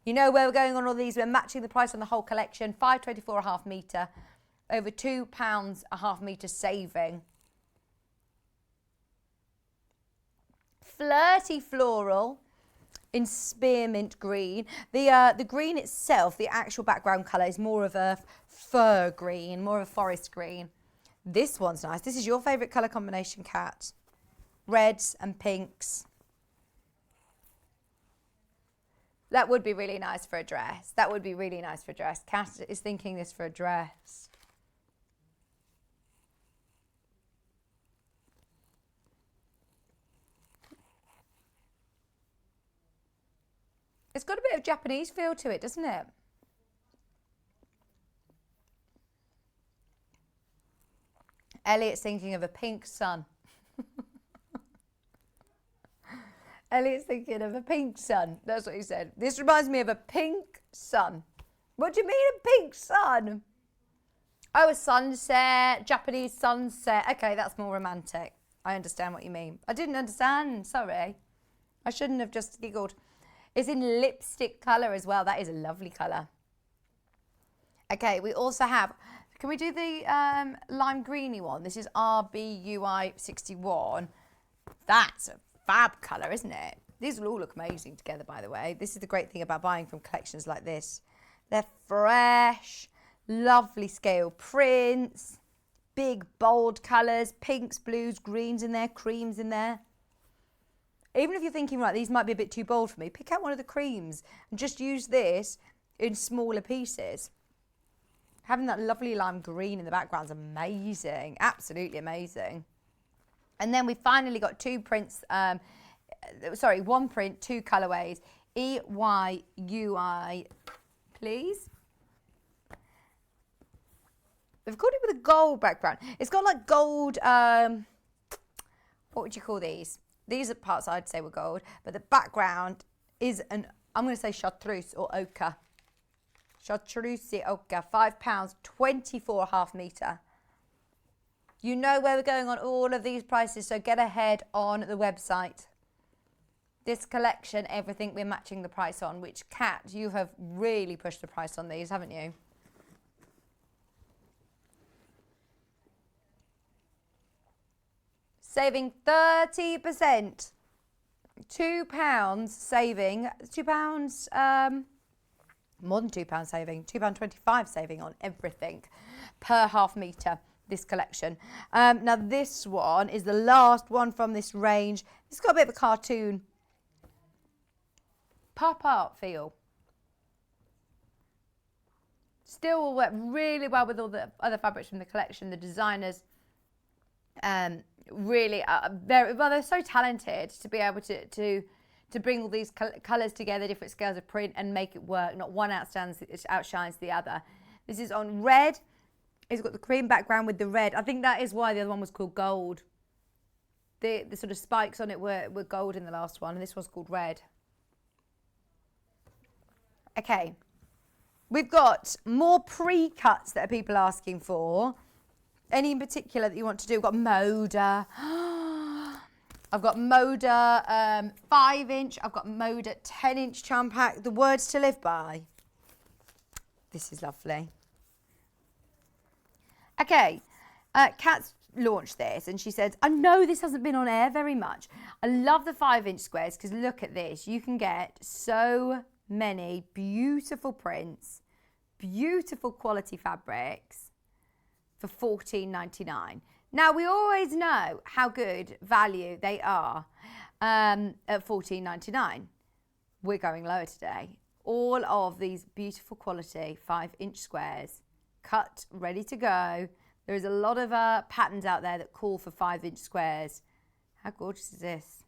You know where we're going on all these. We're matching the price on the whole collection. £5.24 a half metre, over £2 a half metre saving. Flirty floral in spearmint green. The green itself, the actual background colour, is more of a fir green, more of a forest green. This one's nice. This is your favourite colour combination, Kat. Reds and pinks. That would be really nice for a dress. That would be really nice for a dress. Kat is thinking this for a dress. It's got a bit of Japanese feel to it, doesn't it? Elliot's thinking of a pink sun. Elliot's thinking of a pink sun. That's what he said. This reminds me of a pink sun. What do you mean a pink sun? Oh, a sunset, Japanese sunset. Okay, that's more romantic. I understand what you mean. I didn't understand, sorry. I shouldn't have just giggled. It's in lipstick colour as well. That is a lovely colour. Okay, we also have, can we do the lime greeny one? This is RBUI 61. That's a fab colour, isn't it? These will all look amazing together, by the way. This is the great thing about buying from collections like this. They're fresh, lovely scale prints, big bold colours, pinks, blues, greens in there, creams in there. Even if you're thinking, right, these might be a bit too bold for me, pick out one of the creams and just use this in smaller pieces. Having that lovely lime green in the background is amazing, absolutely amazing. And then we finally got two prints, one print, two colourways, EYUI, please. They've got it with a gold background. It's got like gold, what would you call these? These are parts I'd say were gold, but the background is I'm going to say chartreuse or ochre. Chartreuse ochre, £5, 24.5 metre. You know where we're going on all of these prices, so get ahead on the website. This collection, everything we're matching the price on, which, Kat, you have really pushed the price on these, haven't you? Saving 30%. £2 saving. £2, more than £2 saving. £2.25 saving on everything per half metre, this collection. Now this one is the last one from this range. It's got a bit of a cartoon pop art feel. Still will work really well with all the other fabrics from the collection. The designers really are very well. They're so talented to be able to bring all these colours together, different scales of print, and make it work. Not one outshines the other. This is on red. It's got the cream background with the red. I think that is why the other one was called gold. The sort of spikes on it were gold in the last one, and this one's called red. Okay, we've got more pre-cuts that are people asking for. Any in particular that you want to do? We've got Moda. I've got Moda 5-inch. I've got Moda 10-inch charm pack. The words to live by. This is lovely. Okay, Kat's launched this and she says, I know this hasn't been on air very much. I love the 5-inch squares because look at this. You can get so many beautiful prints, beautiful quality fabrics for $14.99. Now, we always know how good value they are at $14.99. We're going lower today. All of these beautiful quality 5-inch squares, cut, ready to go. There is a lot of patterns out there that call for 5-inch squares. How gorgeous is this?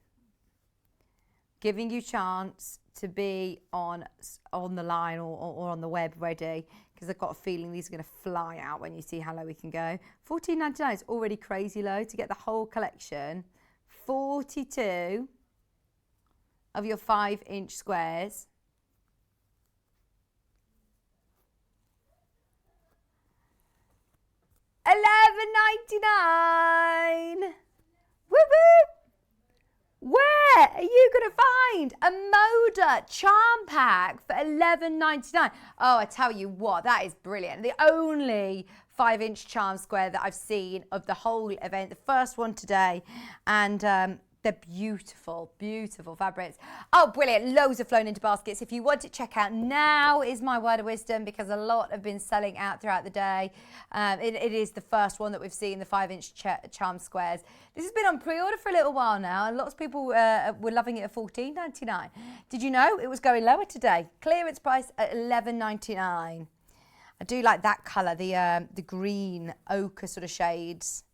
Giving you chance to be on the line or on the web ready, because I've got a feeling these are going to fly out when you see how low we can go. $14.99 is already crazy low. To get the whole collection, 42 of your 5-inch squares. $11.99. Woo woo! Where are you going to find a Moda charm pack for $11.99? Oh, I tell you what, that is brilliant. The only 5-inch charm square that I've seen of the whole event, the first one today. And They're beautiful, beautiful fabrics. Oh, brilliant. Loads have flown into baskets. If you want to check out now is my word of wisdom, because a lot have been selling out throughout the day. It is the first one that we've seen, the 5-inch charm squares. This has been on pre-order for a little while now, and lots of people were loving it at $14.99. Did you know it was going lower today? Clearance price at $11.99. I do like that colour, the green ochre sort of shades.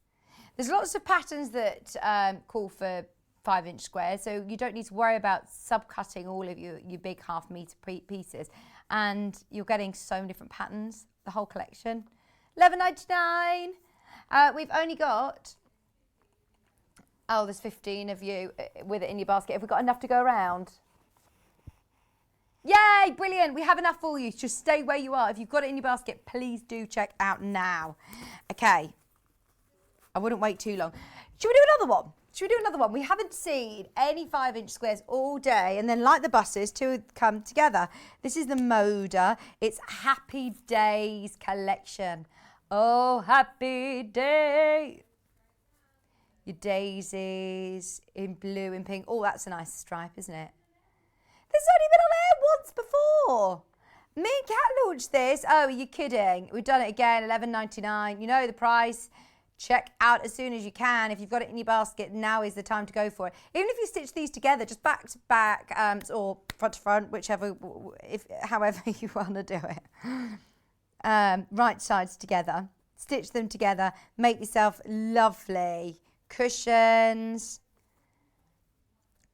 There's lots of patterns that call for 5-inch squares, so you don't need to worry about subcutting all of your big half-metre pieces. And you're getting so many different patterns, the whole collection. $11.99. We've only got, there's 15 of you with it in your basket. Have we got enough to go around? Yay, brilliant. We have enough for you. Just stay where you are. If you've got it in your basket, please do check out now. Okay. I wouldn't wait too long. Should we do another one? We haven't seen any 5-inch squares all day, and then like the buses, two come together. This is the Moda. It's Happy Days collection. Oh, happy day. Your daisies in blue and pink. Oh, that's a nice stripe, isn't it? This has only been on air once before. Me and Kat launched this. Oh, are you kidding? We've done it again, $11.99. You know the price. Check out as soon as you can. If you've got it in your basket, now is the time to go for it. Even if you stitch these together, just back to back or front to front, however you want to do it. Right sides together. Stitch them together. Make yourself lovely cushions.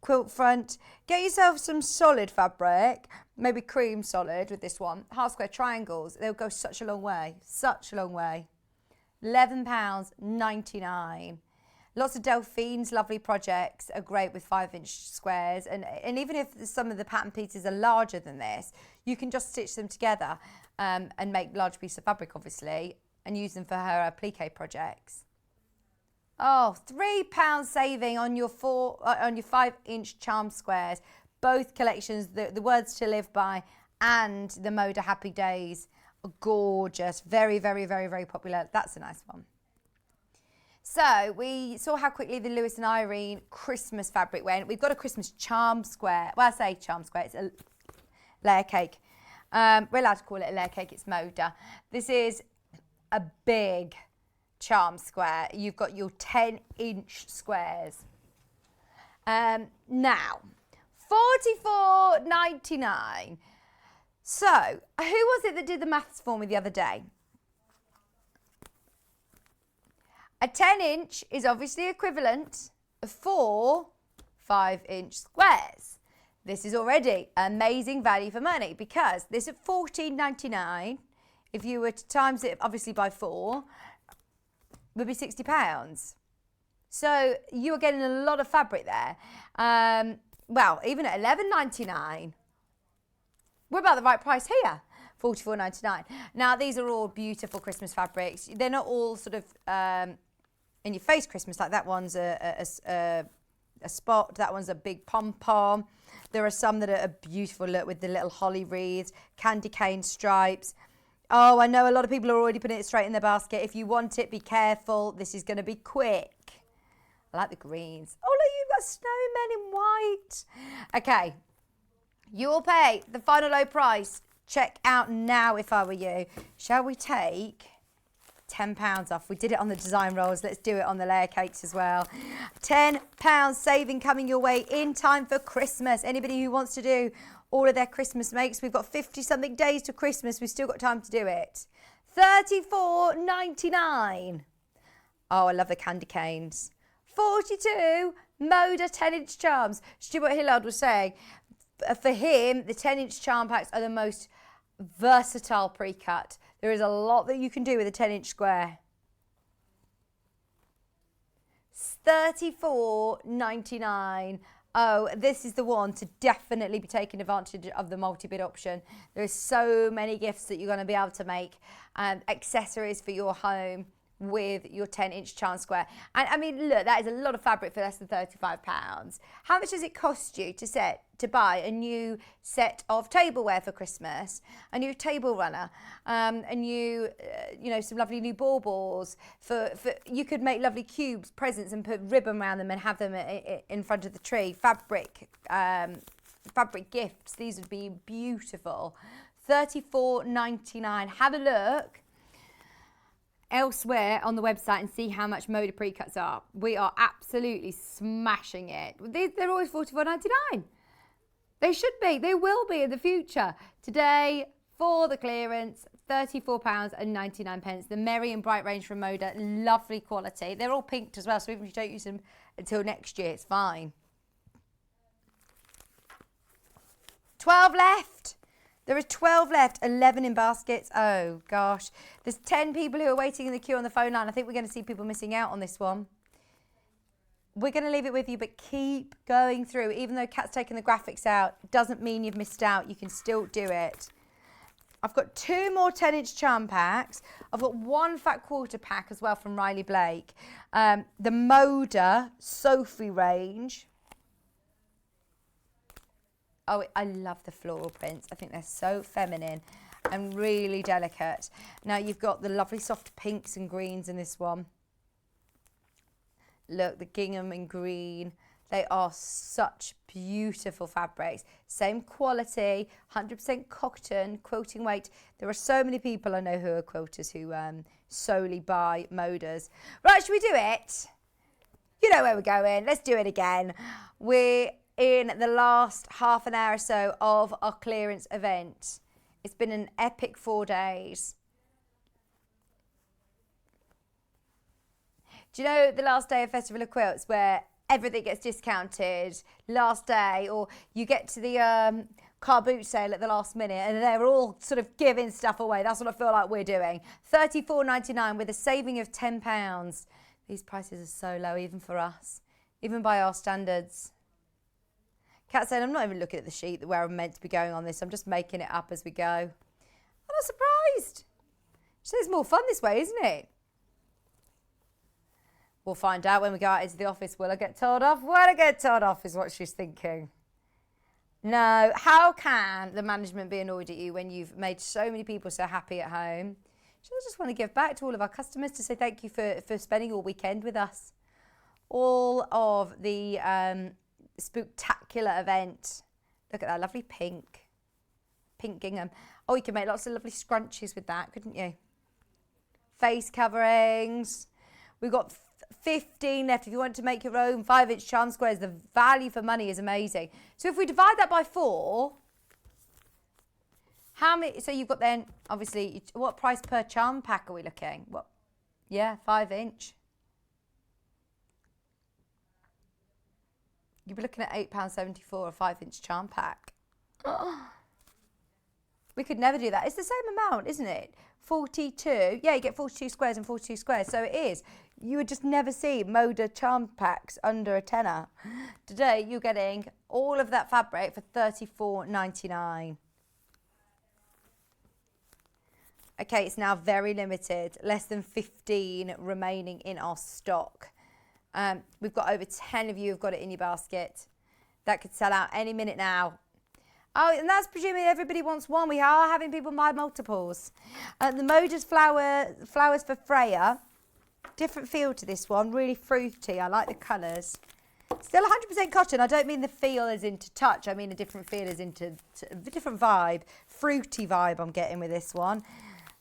Quilt front. Get yourself some solid fabric, maybe cream solid with this one. Half square triangles. They'll go such a long way. Such a long way. £11.99. Lots of Delphine's lovely projects are great with 5-inch squares, and even if some of the pattern pieces are larger than this, you can just stitch them together and make large pieces of fabric, obviously, and use them for her applique projects. Oh, £3 saving on your 5-inch charm squares. Both collections, the Words to Live By and the Moda Happy Days. Gorgeous, very, very, very, very popular. That's a nice one. So we saw how quickly the Lewis and Irene Christmas fabric went. We've got a Christmas charm square. Well, I say charm square, it's a layer cake. We're allowed to call it a layer cake, it's Moda. This is a big charm square. You've got your 10-inch squares. Now, $44.99. So, who was it that did the maths for me the other day? A 10-inch is obviously equivalent of 4 5-inch squares. This is already amazing value for money, because this at $14.99, if you were to times it obviously by 4, would be £60. So you are getting a lot of fabric there. Well, even at $11.99, we're about the right price here, $44.99. Now, these are all beautiful Christmas fabrics. They're not all sort of in your face Christmas, like that one's a spot, that one's a big pom-pom. There are some that are a beautiful look with the little holly wreaths, candy cane stripes. Oh, I know a lot of people are already putting it straight in their basket. If you want it, be careful. This is going to be quick. I like the greens. Oh, look, you've got snowmen in white. Okay. You will pay the final low price. Check out now if I were you. Shall we take £10 off? We did it on the design rolls. Let's do it on the layer cakes as well. £10 saving coming your way in time for Christmas. Anybody who wants to do all of their Christmas makes, we've got 50-something days to Christmas. We've still got time to do it. $34.99. Oh, I love the candy canes. $42 Moda 10-inch charms. Stuart Hillard was saying, for him, the 10-inch charm packs are the most versatile pre-cut. There is a lot that you can do with a 10-inch square. $34.99. Oh, this is the one to definitely be taking advantage of the multi-bid option. There's so many gifts that you're going to be able to make, accessories for your home with your 10-inch charm square. And I mean, look, that is a lot of fabric for less than £35. How much does it cost you to buy a new set of tableware for Christmas, a new table runner, a new, some lovely new baubles? For you could make lovely cubes, presents, and put ribbon around them and have them in front of the tree. Fabric gifts. These would be beautiful. $34.99. Have a look elsewhere on the website and see how much Moda pre-cuts are. We are absolutely smashing it. They're always $44.99. They should be. They will be in the future. Today, for the clearance, £34.99. The Merry and Bright range from Moda. Lovely quality. They're all pinked as well, so even if you don't use them until next year, it's fine. 12 left. There are 12 left, 11 in baskets. Oh, gosh. There's 10 people who are waiting in the queue on the phone line. I think we're going to see people missing out on this one. We're going to leave it with you, but keep going through. Even though Kat's taken the graphics out, it doesn't mean you've missed out. You can still do it. I've got 2 more 10-inch charm packs. I've got 1 fat quarter pack as well from Riley Blake. The Moda Sophie range. Oh, I love the floral prints. I think they're so feminine and really delicate. Now you've got the lovely soft pinks and greens in this one. Look, the gingham and green. They are such beautiful fabrics. Same quality, 100% cotton, quilting weight. There are so many people I know who are quilters who solely buy Modas. Right, should we do it? You know where we're going. Let's do it again. We're in the last half an hour or so of our clearance event. It's been an epic 4 days. Do you know the last day of Festival of Quilts where everything gets discounted last day, or you get to the car boot sale at the last minute and they're all sort of giving stuff away? That's what I feel like we're doing. $34.99 with a saving of £10. These prices are so low even for us, even by our standards. Kat said, I'm not even looking at the sheet where I'm meant to be going on this. I'm just making it up as we go. I'm not surprised. She says it's more fun this way, isn't it? We'll find out when we go out into the office. Will I get told off? Will I get told off is what she's thinking. No, how can the management be annoyed at you when you've made so many people so happy at home? She just want to give back to all of our customers to say thank you for spending all weekend with us. All of the Spooktacular event. Look at that lovely pink gingham. Oh, you can make lots of lovely scrunchies with that, couldn't you? Face coverings. We've got 15 left. If you want to make your own 5-inch charm squares, the value for money is amazing. So if we divide that by 4, how many? So you've got then obviously what price per charm pack are we looking? What? Yeah, 5-inch. You'd be looking at £8.74 a 5-inch charm pack. Oh. We could never do that. It's the same amount, isn't it? 42. Yeah, you get 42 squares and 42 squares. So it is. You would just never see Moda charm packs under a tenner. Today, you're getting all of that fabric for $34.99. Okay, it's now very limited. Less than 15 remaining in our stock. We've got over 10 of you who've got it in your basket. That could sell out any minute now. Oh, and that's presuming everybody wants one. We are having people buy multiples. The Moda's flowers for Freya. Different feel to this one. Really fruity. I like the colours. Still 100% cotton. I don't mean the feel as into touch. I mean a different feel as into a different vibe. Fruity vibe I'm getting with this one.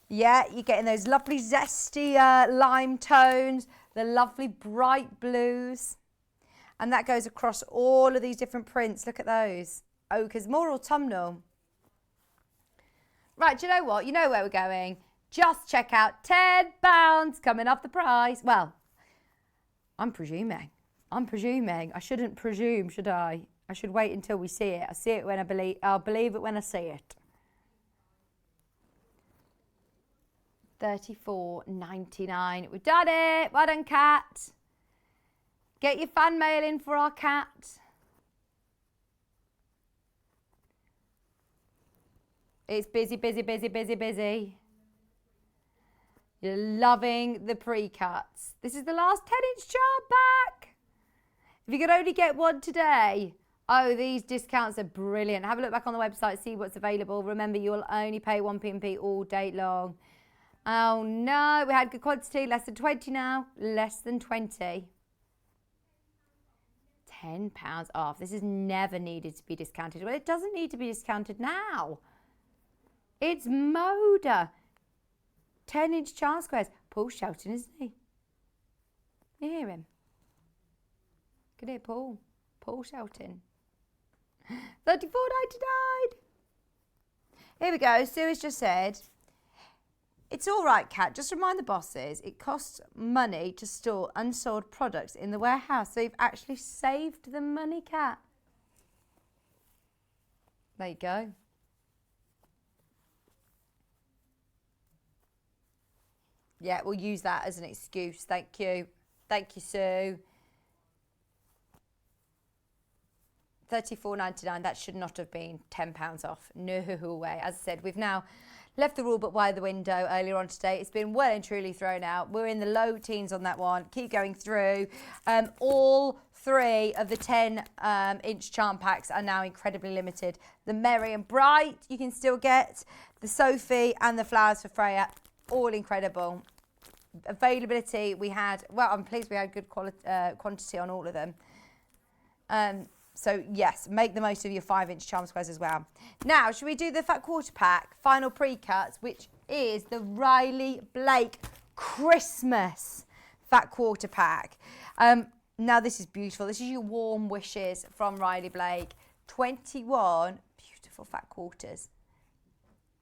Yeah, you're getting those lovely zesty lime tones. The lovely bright blues. And that goes across all of these different prints. Look at those. Ochres, more autumnal. Right, do you know what? You know where we're going. Just check out £10 coming off the price. Well, I'm presuming. I shouldn't presume, should I? I should wait until we see it. I see it when I believe. I'll believe it when I see it. $34.99. We've done it. Well done, Kat. Get your fan mail in for our Kat. It's busy, busy, busy, busy, busy. You're loving the pre-cuts. This is the last 10-inch chart pack. If you could only get one today. Oh, these discounts are brilliant. Have a look back on the website, see what's available. Remember, you will only pay 1p&p all day long. Oh no, we had good quantity, less than 20 now, less than 20. £10 off. This is never needed to be discounted. Well, it doesn't need to be discounted now. It's Moda. 10-inch chart squares. Paul's shouting, isn't he? You hear him? Could hear Paul. Paul shouting. £34.99. Here we go. Sue has just said, it's all right, Kat. Just remind the bosses it costs money to store unsold products in the warehouse. So you've actually saved the money, Kat. There you go. Yeah, we'll use that as an excuse. Thank you. Thank you, Sue. $34.99. That should not have been £10 off. No way. As I said, we've now left the rule book by the window earlier on today. It's been well and truly thrown out. We're in the low teens on that one. Keep going through. All 3 of the 10-inch charm packs are now incredibly limited. The Merry and Bright you can still get. The Sophie and the Flowers for Freya, all incredible. Availability we had, well, I'm pleased we had good quantity on all of them. So yes, make the most of your 5-inch charm squares as well. Now, should we do the fat quarter pack, final pre-cuts, which is the Riley Blake Christmas fat quarter pack. Now this is beautiful. This is your warm wishes from Riley Blake. 21 beautiful fat quarters.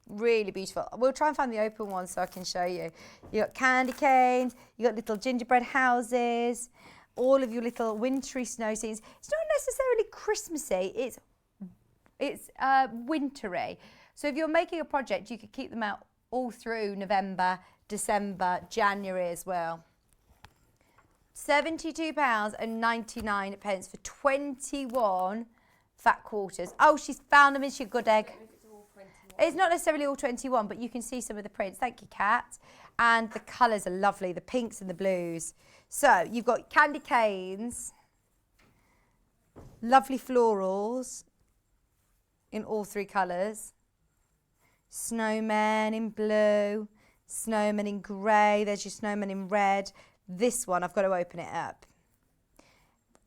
Really beautiful. We'll try and find the open one so I can show you. You got candy canes, you got little gingerbread houses, all of your little wintry snow scenes. It's not necessarily Christmassy, it's wintry. So if you're making a project, you could keep them out all through November, December, January as well. £72.99 for 21 fat quarters. Oh, she's found them, is she, good egg? It's not necessarily all 21, but you can see some of the prints. Thank you, Kat. And the colours are lovely, the pinks and the blues. So you've got candy canes, lovely florals in all 3 colours. Snowmen in blue, snowmen in grey. There's your snowman in red. This one, I've got to open it up.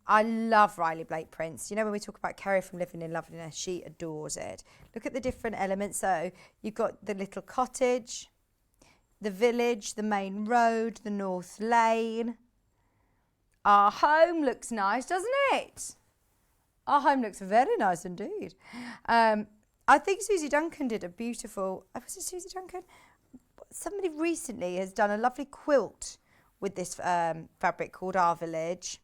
I love Riley Blake prints. You know, when we talk about Kerry from Living in Loveliness, she adores it. Look at the different elements. So you've got the little cottage, the village, the main road, the North Lane. Our home looks nice, doesn't it? Our home looks very nice indeed. I think Susie Duncan did a beautiful, was it Susie Duncan? Somebody recently has done a lovely quilt with this fabric called Our Village.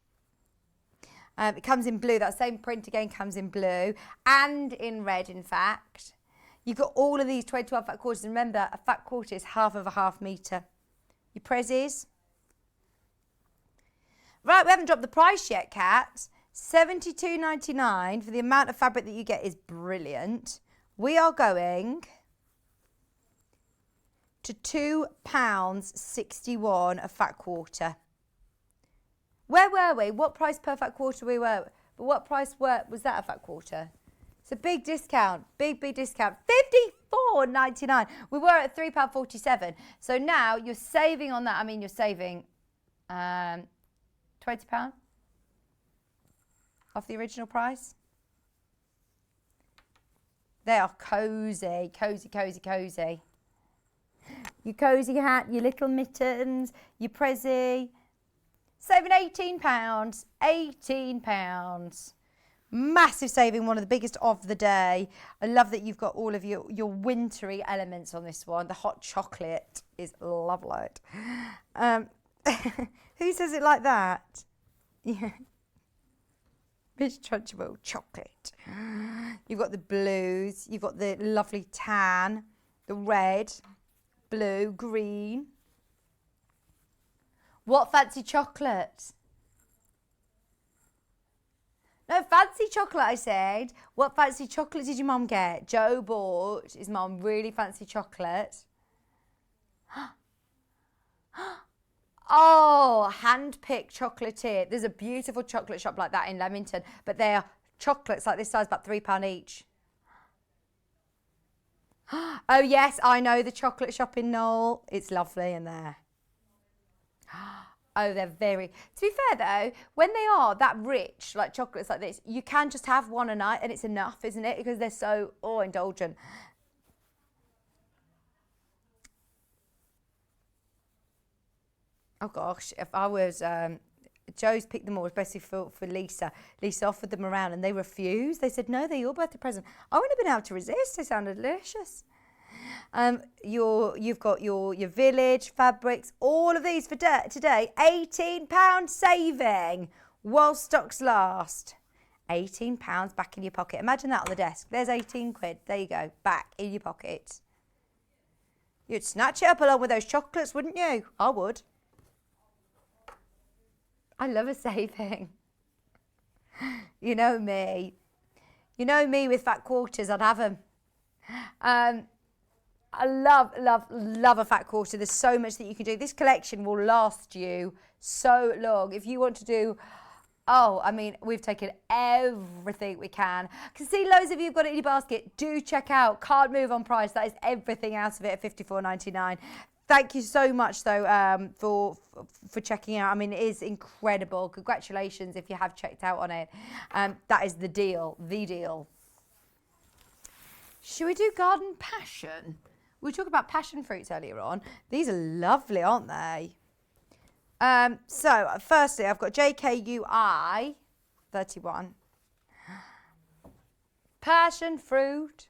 It comes in blue. That same print again comes in blue and in red, in fact. You've got all of these 21 fat quarters. And remember, a fat quarter is half of a half metre. Your prezzies. Right, we haven't dropped the price yet, Kat. £72.99 for the amount of fabric that you get is brilliant. We are going to £2.61 a fat quarter. Where were we? What price per fat quarter we were? But what price was that a fat quarter? It's a big discount. Big discount. £54.99. We were at £3.47. So now you're saving on that. I mean, you're saving £20 off the original price. They are cosy, cosy, cosy, cosy. Your cosy hat, your little mittens, your prezzy. Saving £18. £18. Massive saving, one of the biggest of the day. I love that you've got all of your wintry elements on this one. The hot chocolate is lovely. Who says it like that? Yeah. Rich Trunchable chocolate. You've got the blues. You've got the lovely tan, the red, blue, green. What fancy chocolate? No, fancy chocolate, I said. What fancy chocolate did your mum get? Joe bought his mum really fancy chocolate. Oh, hand-picked chocolatier. There's a beautiful chocolate shop like that in Leamington, but they're chocolates like this size, about £3 each. Oh, yes, I know the chocolate shop in Knoll. It's lovely in there. Oh, they're very... To be fair, though, when they are that rich, like chocolates like this, you can just have one a night and it's enough, isn't it? Because they're so, indulgent. Oh, gosh, if I was... Joe's picked them all, especially for Lisa. Lisa offered them around and they refused. They said, no, they're your birthday present. I wouldn't have been able to resist. They sounded delicious. You've got your village fabrics, all of these for today. £18 saving while stocks last. £18 back in your pocket. Imagine that on the desk. There's 18 quid. There you go, back in your pocket. You'd snatch it up along with those chocolates, wouldn't you? I would. I love a saving. You know me. You know me with fat quarters, I'd have them. I love a fat quarter. There's so much that you can do. This collection will last you so long. If you want to do, we've taken everything we can. I can see loads of you have got it in your basket. Do check out Can't Move on Price. That is everything out of it at £54.99. Thank you so much, though, for checking out. I mean, it is incredible. Congratulations if you have checked out on it. That is the deal. Should we do Garden Passion? We talked about passion fruits earlier on. These are lovely, aren't they? So, firstly, I've got JKUI 31. Passion fruit.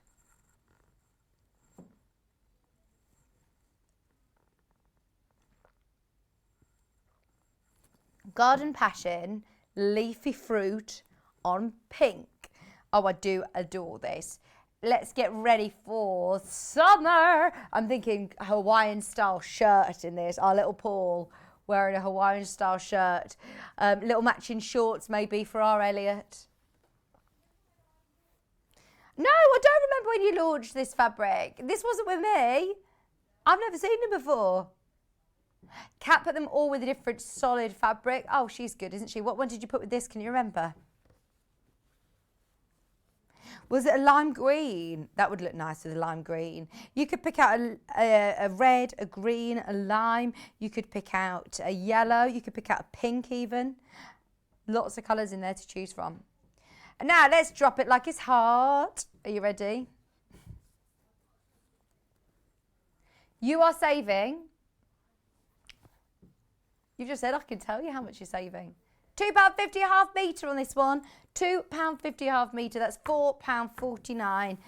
Garden Passion, leafy fruit on pink. Oh, I do adore this. Let's get ready for summer. I'm thinking Hawaiian style shirt in this. Our little Paul wearing a Hawaiian style shirt. Little matching shorts maybe for our Elliot. No, I don't remember when you launched this fabric. This wasn't with me. I've never seen them before. Kat put them all with a different solid fabric. Oh, she's good, isn't she? What one did you put with this? Can you remember? Was it a lime green? That would look nice with a lime green. You could pick out a red, a green, a lime. You could pick out a yellow. You could pick out a pink even. Lots of colours in there to choose from. And now let's drop it like it's hot. Are you ready? You are saving. You've just said I can tell you how much you're saving. £2.50 a half metre on this one. £2.50 a half metre. That's £4.49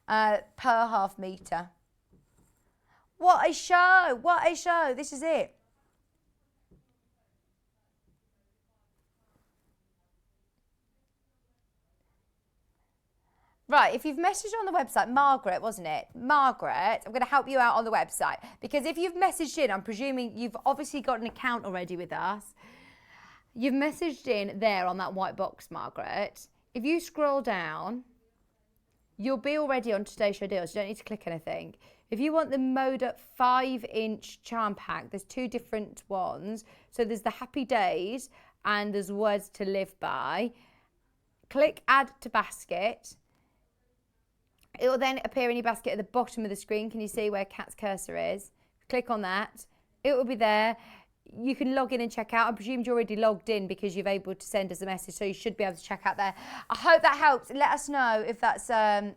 per half metre. What a show. What a show. This is it. Right, if you've messaged on the website, Margaret, wasn't it? Margaret, I'm going to help you out on the website. Because if you've messaged in, I'm presuming you've obviously got an account already with us. You've messaged in there on that white box, Margaret. If you scroll down, you'll be already on Today's Show Deals. You don't need to click anything. If you want the Moda 5-inch charm pack, there's two different ones. So there's the Happy Days and there's Words to Live By. Click Add to Basket. It will then appear in your basket at the bottom of the screen. Can you see where Kat's cursor is? Click on that. It will be there. You can log in and check out. I presume you're already logged in because you've able to send us a message, so you should be able to check out there. I hope that helps. Let us know if that's... I'm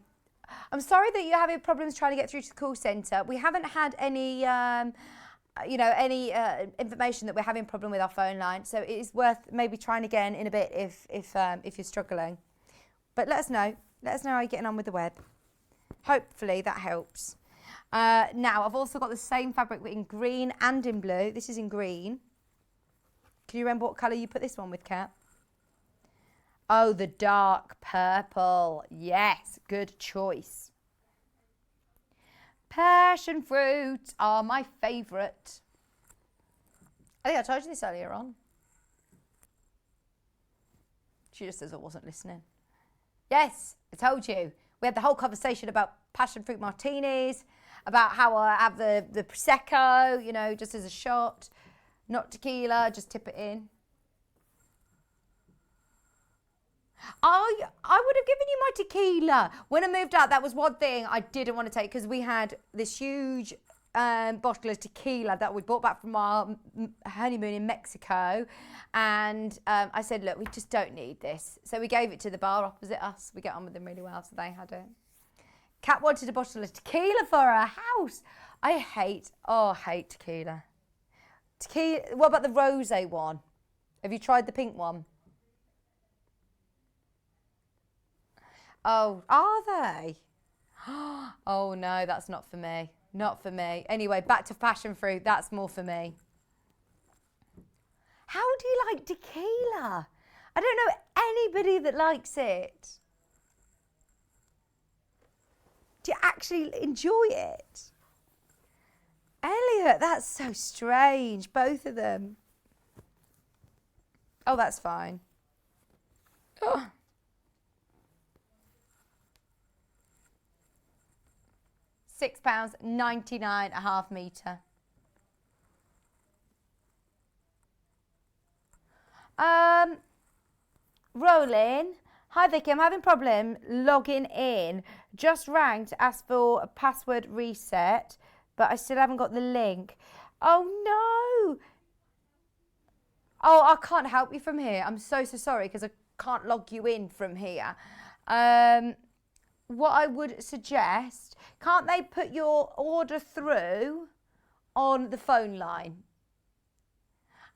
sorry that you're having problems trying to get through to the call centre. We haven't had any... information that we're having a problem with our phone line, so it is worth maybe trying again in a bit if you're struggling. But let us know. Let us know how you're getting on with the web. Hopefully that helps. Now, I've also got the same fabric but in green and in blue. This is in green. Can you remember what colour you put this one with, Kat? Oh, the dark purple. Yes, good choice. Passion fruits are my favourite. I think I told you this earlier on. She just says I wasn't listening. Yes, I told you. We had the whole conversation about passion fruit martinis, about how I have the Prosecco, just as a shot. Not tequila, just tip it in. I would have given you my tequila. When I moved out, that was one thing I didn't want to take because we had this huge bottle of tequila that we brought back from our honeymoon in Mexico. And I said, look, we just don't need this. So we gave it to the bar opposite us. We get on with them really well, so they had it. Kat wanted a bottle of tequila for her house. I hate tequila. Tequila. What about the rosé one? Have you tried the pink one? Oh, are they? Oh no, that's not for me. Not for me. Anyway, back to passion fruit. That's more for me. How do you like tequila? I don't know anybody that likes it. Do you actually enjoy it? Elliot, that's so strange. Both of them. Oh, that's fine. Oh. £6.99 a half metre. Rolling. Hi Vicki, I'm having a problem logging in. Just rang to ask for a password reset, but I still haven't got the link. Oh no. Oh, I can't help you from here. I'm so sorry because I can't log you in from here. What I would suggest, can't they put your order through on the phone line?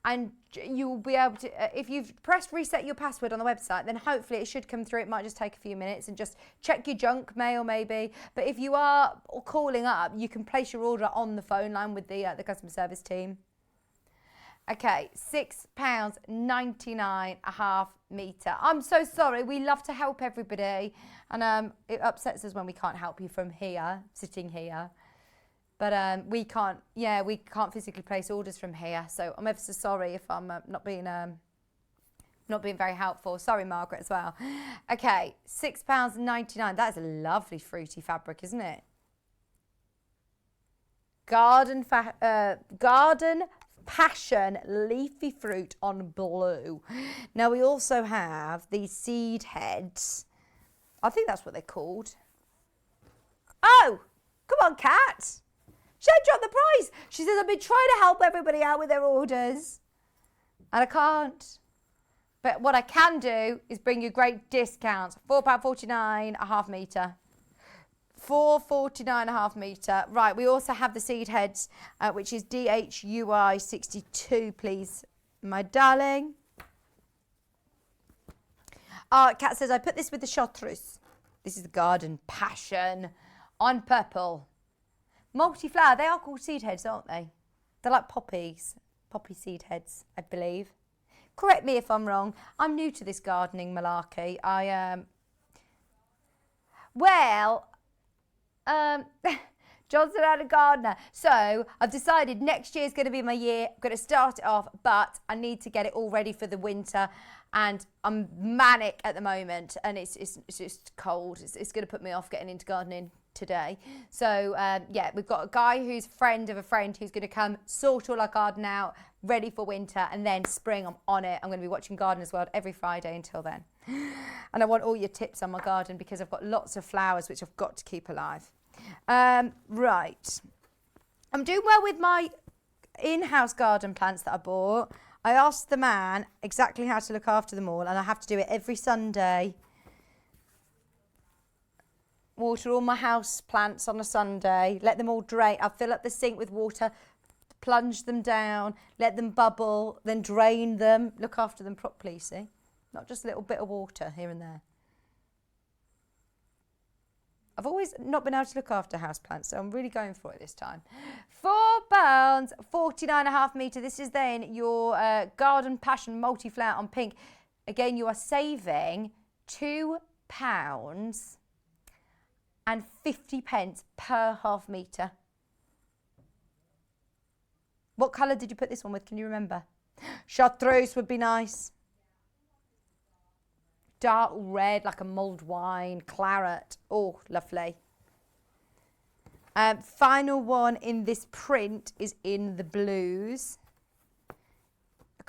And you'll be able to, if you've pressed reset your password on the website, then hopefully it should come through. It might just take a few minutes, and just check your junk mail maybe. But if you are calling up, you can place your order on the phone line with the customer service team. Okay, £6.99 a half metre. I'm so sorry. We love to help everybody, and it upsets us when we can't help you from here, sitting here. But we can't physically place orders from here. So I'm ever so sorry if I'm not being very helpful. Sorry, Margaret, as well. Okay, £6.99. That is a lovely fruity fabric, isn't it? Garden Passion leafy fruit on blue. Now we also have these seed heads. I think that's what they're called. Oh, come on, Kat. She dropped the price. She says, I've been trying to help everybody out with their orders. And I can't. But what I can do is bring you great discounts. £4.49 a half metre. £4.49 a half metre. Right, we also have the seed heads, which is DHUI 62, please, my darling. Kat says, I put this with the chartreuse. This is the Garden Passion on purple. Multi-flower, they are called seed heads, aren't they? They're like poppies, poppy seed heads, I believe. Correct me if I'm wrong. I'm new to this gardening malarkey. Johnson had a gardener. So I've decided next year is going to be my year. I'm going to start it off, but I need to get it all ready for the winter. And I'm manic at the moment, and it's just cold. It's going to put me off getting into gardening today. So yeah, we've got a guy who's a friend of a friend who's going to come sort all our garden out, ready for winter, and then spring I'm on it. I'm going to be watching Gardener's World every Friday until then. And I want all your tips on my garden because I've got lots of flowers which I've got to keep alive. Right, I'm doing well with my in-house garden plants that I bought. I asked the man exactly how to look after them all, and I have to do it every Sunday. Water all my house plants on a Sunday, let them all drain. I fill up the sink with water, plunge them down, let them bubble, then drain them. Look after them properly, see? Not just a little bit of water here and there. I've always not been able to look after houseplants, so I'm really going for it this time. £4.49 a half metre. This is then your Garden Passion multi-flower on pink. Again, you are saving £2.50 per half metre. What colour did you put this one with? Can you remember? Chartreuse would be nice. Dark red, like a mulled wine, claret. Oh, lovely. Final one in this print is in the blues.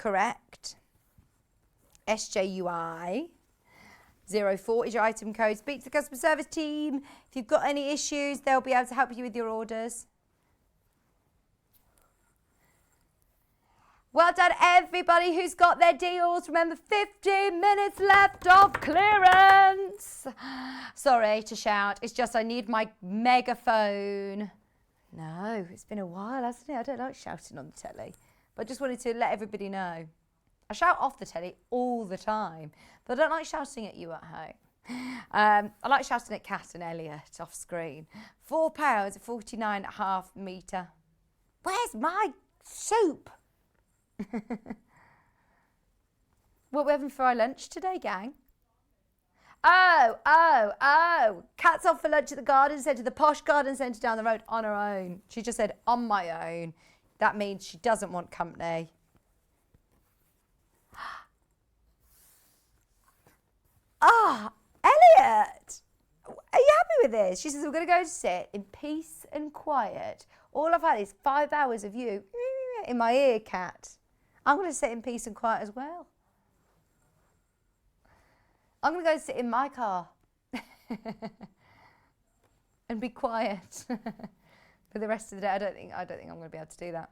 correct. SJUI 04 is your item code. Speak to the customer service team. If you've got any issues, they'll be able to help you with your orders. Well done, everybody who's got their deals. Remember, 15 minutes left of clearance. Sorry to shout. It's just I need my megaphone. No, it's been a while, hasn't it? I don't like shouting on the telly. But I just wanted to let everybody know. I shout off the telly all the time, but I don't like shouting at you at home. I like shouting at Kat and Elliot off screen. £4, 49.5 metre. Where's my soup? What we're having for our lunch today, gang? Oh. Kat's off for lunch at the garden centre, the posh garden centre down the road on her own. She just said, on my own. That means she doesn't want company. Elliot, are you happy with this? She says, we're going to go sit in peace and quiet. All I've had is 5 hours of you in my ear, Kat. I'm going to sit in peace and quiet as well. I'm going to go sit in my car and be quiet for the rest of the day. I don't think I'm going to be able to do that.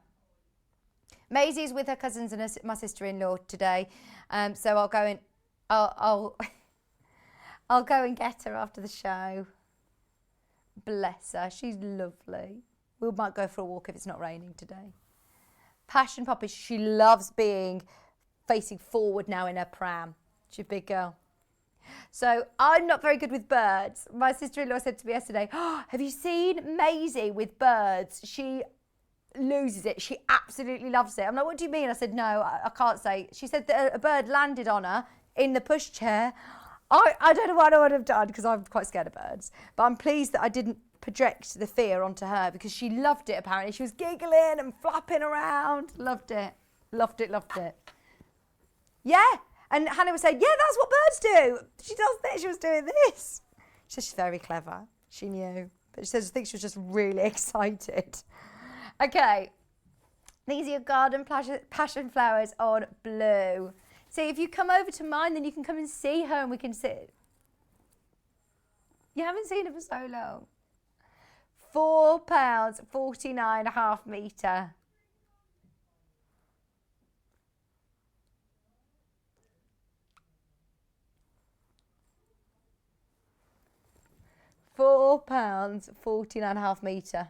Maisie's with her cousins and my sister-in-law today, so I'll go and I'll go and get her after the show. Bless her, she's lovely. We might go for a walk if it's not raining today. Passion Poppy, she loves being facing forward now in her pram. She's a big girl. So I'm not very good with birds. My sister-in-law said to me yesterday, oh, have you seen Maisie with birds? She loses it. She absolutely loves it. I'm like, what do you mean? I said, no, I can't say. She said that a bird landed on her in the pushchair. I don't know what I would have done because I'm quite scared of birds. But I'm pleased that I didn't project the fear onto her because she loved it apparently. She was giggling and flapping around. Loved it. Yeah. And Hannah was saying, yeah, that's what birds do. She does this. She was doing this. She said she's very clever. She knew. But she says I think she was just really excited. Okay. These are your garden passion flowers on blue. See, if you come over to mine, then you can come and see her and we can sit. You haven't seen her for so long. £4, 49.5 metre. £4, 49.5 metre.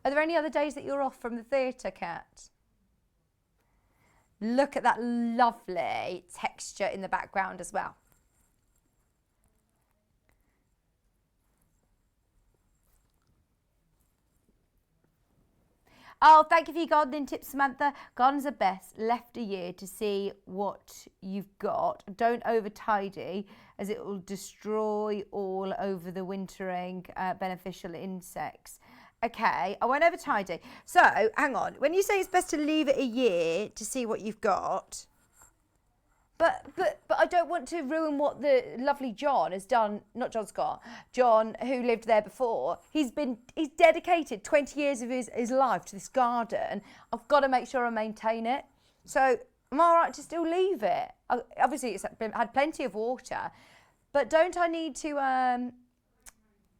Are there any other days that you're off from the theatre, Kat? Look at that lovely texture in the background as well. Oh, thank you for your gardening tips, Samantha. Gardens are best left a year to see what you've got. Don't over tidy as it will destroy all over the wintering beneficial insects. Okay, I won't over tidy. So, hang on. When you say it's best to leave it a year to see what you've got, but I don't want to ruin what the lovely John has done. Not John Scott. John, who lived there before. He's dedicated 20 years of his life to this garden. I've got to make sure I maintain it. So, am I all right to still leave it? Obviously, it's had plenty of water, but don't I need to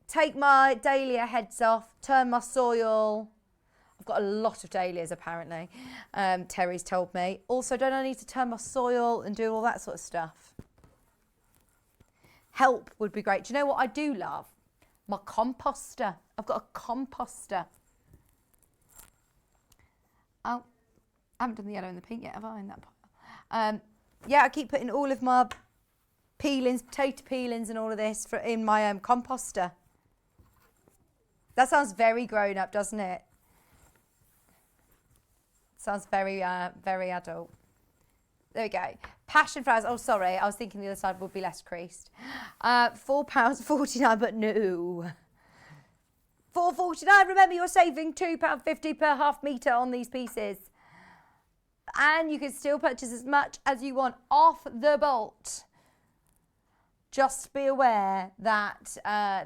take my dahlia heads off, turn my soil? I've got a lot of dahlias apparently, Terry's told me. Also, don't I need to turn my soil and do all that sort of stuff? Help would be great. Do you know what I do love? My composter. I've got a composter. Oh, I haven't done the yellow and the pink yet, have I, in that pile? Yeah, I keep putting all of my peelings, potato peelings and all of this in my composter. That sounds very grown up, doesn't it? Sounds very, very adult. There we go. Passion flowers. Oh, sorry. I was thinking the other side would be less creased. £4.49, but no. £4.49. Remember, you're saving £2.50 per half metre on these pieces. And you can still purchase as much as you want off the bolt. Just be aware that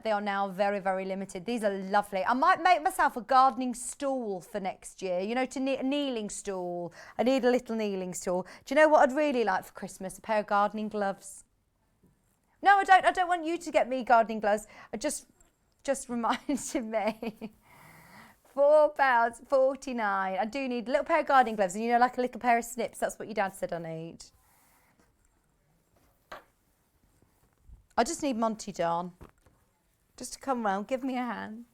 they are now very, very limited. These are lovely. I might make myself a gardening stool for next year, you know, to a kneeling stool. I need a little kneeling stool. Do you know what I'd really like for Christmas? A pair of gardening gloves. No, I don't. I don't want you to get me gardening gloves. I just reminded me. £4.49. I do need a little pair of gardening gloves, and you know, like a little pair of snips. That's what your dad said I need. I just need Monty Don just to come round, give me a hand.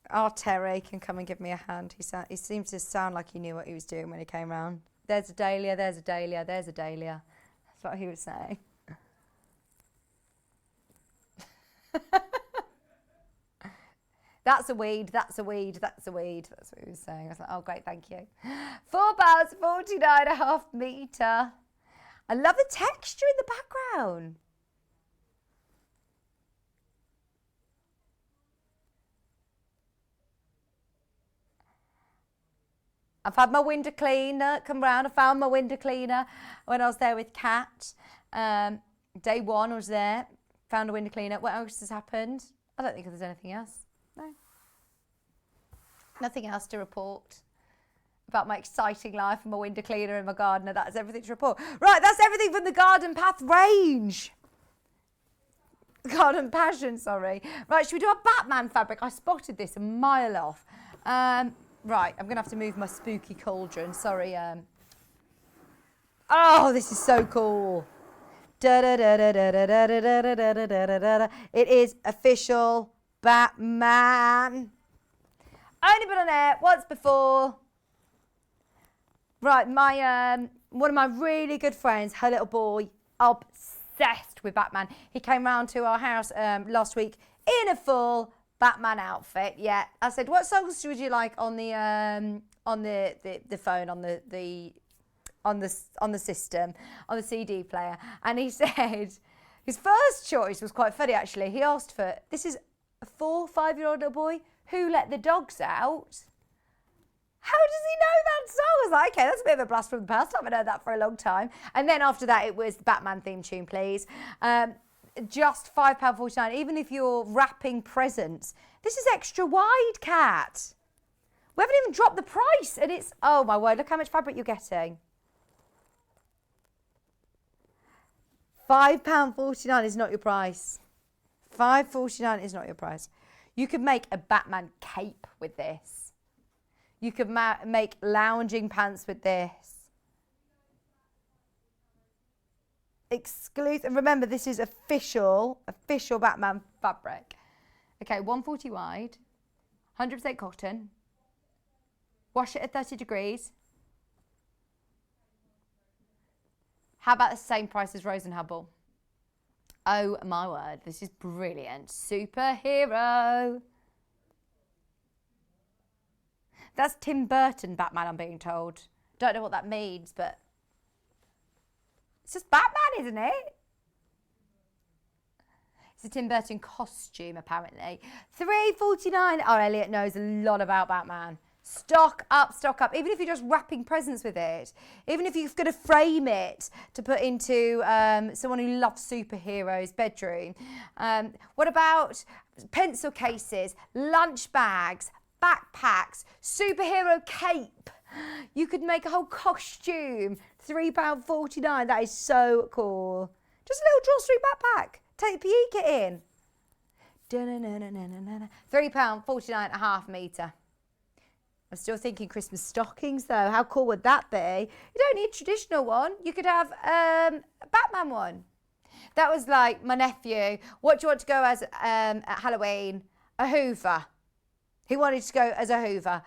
Our Terry can come and give me a hand. He seemed to sound like he knew what he was doing when he came round. There's a dahlia, there's a dahlia, there's a dahlia. That's what he was saying. That's a weed, that's a weed, that's a weed. That's what he was saying. I was like, oh, great, thank you. £4.49 a half metre. I love the texture in the background. I've had my window cleaner come round. I found my window cleaner when I was there with Kat. Day one I was there, found a window cleaner. What else has happened? I don't think there's anything else. No. Nothing else to report about my exciting life and my window cleaner and my gardener. That's everything to report. Right, that's everything from the Garden Path range. Garden Passion, sorry. Right, should we do a Batman fabric? I spotted this a mile off. Right, I'm going to have to move my spooky cauldron. Sorry. Oh, this is so cool. It is official Batman. Only been on air once before. Right, my one of my really good friends, her little boy, obsessed with Batman. He came round to our house last week in a full Batman outfit. Yeah, I said, what songs would you like on the phone, on the system, on the CD player? And he said his first choice was quite funny actually. He asked for, this is a 4-5-year-old little boy, Who Let the Dogs Out? How does he know that song? I was like, okay, that's a bit of a blast from the past. I haven't heard that for a long time. And then after that, it was the Batman theme tune, please. Just £5.49. Even if you're wrapping presents. This is extra wide, Kat. We haven't even dropped the price. And it's, oh my word, look how much fabric you're getting. £5.49 is not your price. £5.49 is not your price. You could make a Batman cape with this. You could make lounging pants with this. Exclusive. And remember, this is official Batman fabric. Okay, 140 wide, 100% cotton. Wash it at 30 degrees. How about the same price as Rose and Hubble? Oh my word, this is brilliant. Superhero. That's Tim Burton Batman, I'm being told. Don't know what that means, but it's just Batman, isn't it? It's a Tim Burton costume, apparently. £3.49. Oh, Elliot knows a lot about Batman. Stock up, stock up. Even if you're just wrapping presents with it. Even if you're going to frame it to put into someone who loves superheroes' bedroom. What about pencil cases, lunch bags, backpacks, superhero cape? You could make a whole costume. £3.49. That is so cool. Just a little drawstring backpack. Take the PE kit in. £3.49 a half metre. I'm still thinking Christmas stockings though. How cool would that be? You don't need a traditional one. You could have a Batman one. That was like my nephew. What do you want to go as at Halloween? A Hoover. He wanted to go as a Hoover.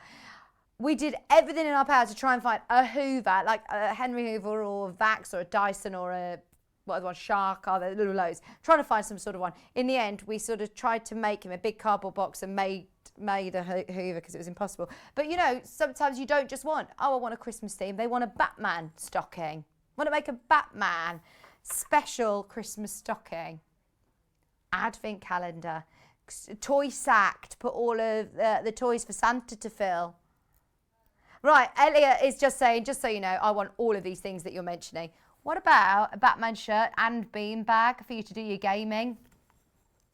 We did everything in our power to try and find a Hoover, like a Henry Hoover or a Vax or a Dyson or a what other one, Shark, are there little loads. Trying to find some sort of one. In the end, we sort of tried to make him a big cardboard box and made a Hoover because it was impossible. But you know, sometimes you don't just want, oh, I want a Christmas theme. They want a Batman stocking. Want to make a Batman special Christmas stocking. Advent calendar. Toy sack to put all of the toys for Santa to fill. Right, Elliot is just saying, just so you know, I want all of these things that you're mentioning. What about a Batman shirt and beanbag for you to do your gaming?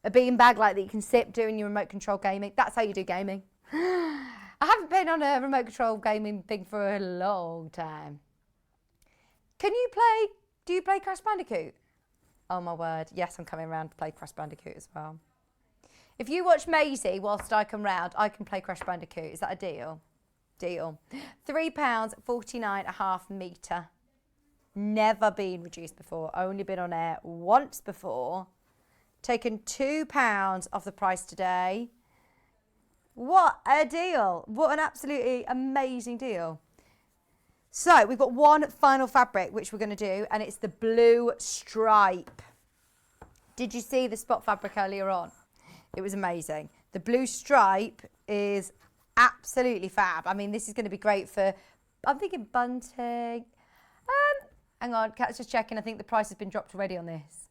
A beanbag like that you can sit doing your remote control gaming. That's how you do gaming. I haven't been on a remote control gaming thing for a long time. Do you play Crash Bandicoot? Oh my word, yes, I'm coming around to play Crash Bandicoot as well. If you watch Maisie whilst I come round, I can play Crash Bandicoot. Is that a deal? Deal. £3, 49.5 metre. Never been reduced before. Only been on air once before. Taken £2 off the price today. What a deal. What an absolutely amazing deal. So we've got one final fabric which we're going to do, and it's the blue stripe. Did you see the spot fabric earlier on? It was amazing. The blue stripe is absolutely fab. I mean, this is going to be great for, I'm thinking bunting. Hang on, Kat's just checking. I think the price has been dropped already on this.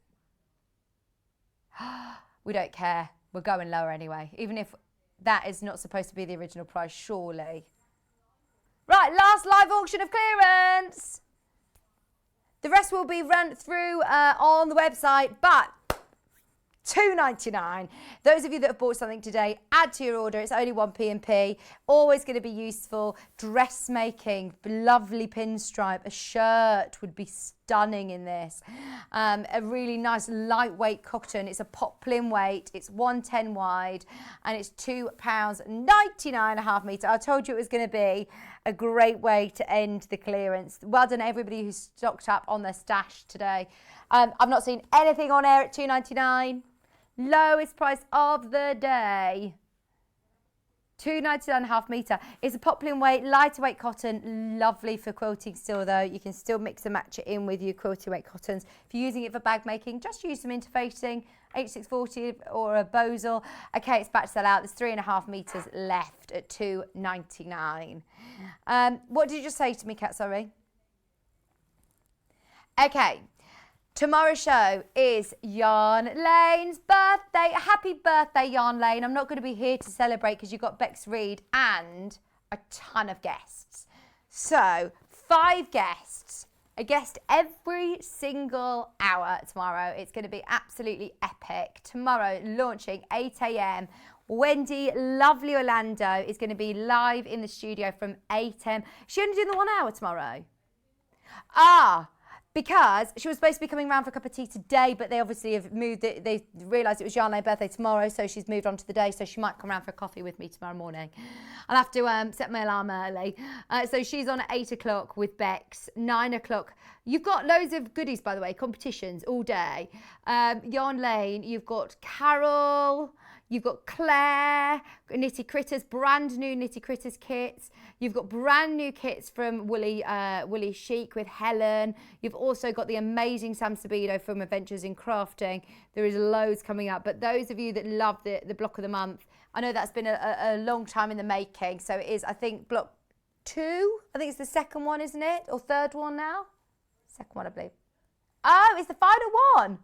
We don't care. We're going lower anyway, even if that is not supposed to be the original price, surely. Right, last live auction of clearance. The rest will be run through on the website, but £2.99. Those of you that have bought something today, add to your order. It's only 1p&p. Always going to be useful. Dressmaking, lovely pinstripe. A shirt would be stunning in this. A really nice lightweight cotton. It's a poplin weight. It's 110 wide, and it's £2.99.5 metre. I told you it was going to be a great way to end the clearance. Well done everybody who's stocked up on their stash today. I've not seen anything on air at £2.99. Lowest price of the day. £2.99.5 metre. It's a poplin weight, lighter weight cotton. Lovely for quilting still though. You can still mix and match it in with your quilting weight cottons. If you're using it for bag making, just use some interfacing, H640 or a Bosel. Okay, it's about to sell out. There's 3.5 metres left at £2.99. What did you just say to me, Kat? Sorry. Okay. Tomorrow's show is Yarn Lane's birthday. Happy birthday, Yarn Lane. I'm not going to be here to celebrate because you've got Bex Reed and a ton of guests. So, 5 guests. A guest every single hour tomorrow. It's going to be absolutely epic. Tomorrow, launching 8 a.m. Wendy, lovely Orlando, is going to be live in the studio from 8 a.m. She only doing the 1 hour tomorrow? Because she was supposed to be coming round for a cup of tea today, but they obviously have moved it. They realised it was Yarn Lane's birthday tomorrow, so she's moved on to the day, so she might come round for a coffee with me tomorrow morning. I'll have to set my alarm early. So she's on at 8 o'clock with Bex, 9 o'clock. You've got loads of goodies, by the way, competitions all day. Yarn Lane, you've got Carol, you've got Claire, Knitty Critters, brand new Knitty Critters kits. You've got brand new kits from Woolly Chic with Helen. You've also got the amazing Sam Sabido from Adventures in Crafting. There is loads coming up. But those of you that love the block of the month, I know that's been a long time in the making. So it is, I think, block 2. I think it's the second one, isn't it? Or third one now? Second one, I believe. Oh, it's the final one.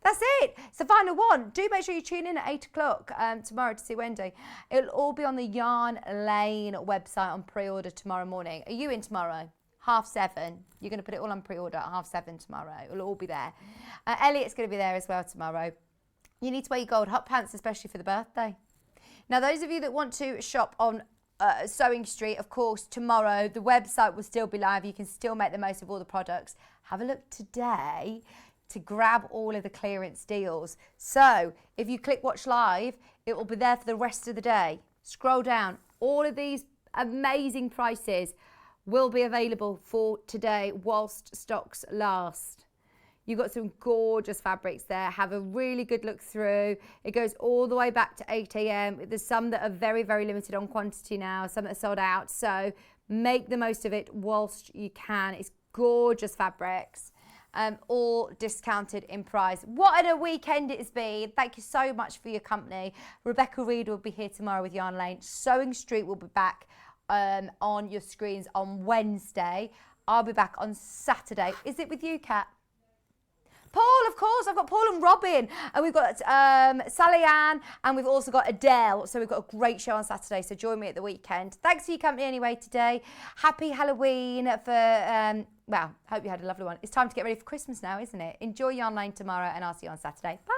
That's it. It's the final one. Do make sure you tune in at 8 o'clock tomorrow to see Wendy. It'll all be on the Yarn Lane website on pre-order tomorrow morning. Are you in tomorrow? 7:30. You're going to put it all on pre-order at 7:30 tomorrow. It'll all be there. Elliot's going to be there as well tomorrow. You need to wear your gold hot pants, especially for the birthday. Now, those of you that want to shop on Sewing Street, of course, tomorrow, the website will still be live. You can still make the most of all the products. Have a look today to grab all of the clearance deals. So if you click watch live, it will be there for the rest of the day. Scroll down. All of these amazing prices will be available for today whilst stocks last. You've got some gorgeous fabrics there. Have a really good look through. It goes all the way back to 8 a.m. There's some that are very, very limited on quantity now, some that are sold out. So make the most of it whilst you can. It's gorgeous fabrics. All discounted in price. What a weekend it has been. Thank you so much for your company. Rebecca Reed will be here tomorrow with Yarn Lane. Sewing Street will be back on your screens on Wednesday. I'll be back on Saturday. Is it with you, Kat? Paul, of course. I've got Paul and Robin. And we've got Sally Ann. And we've also got Adele. So we've got a great show on Saturday. So join me at the weekend. Thanks for your company anyway today. Happy Halloween for, well, hope you had a lovely one. It's time to get ready for Christmas now, isn't it? Enjoy Yarn Lane tomorrow and I'll see you on Saturday. Bye.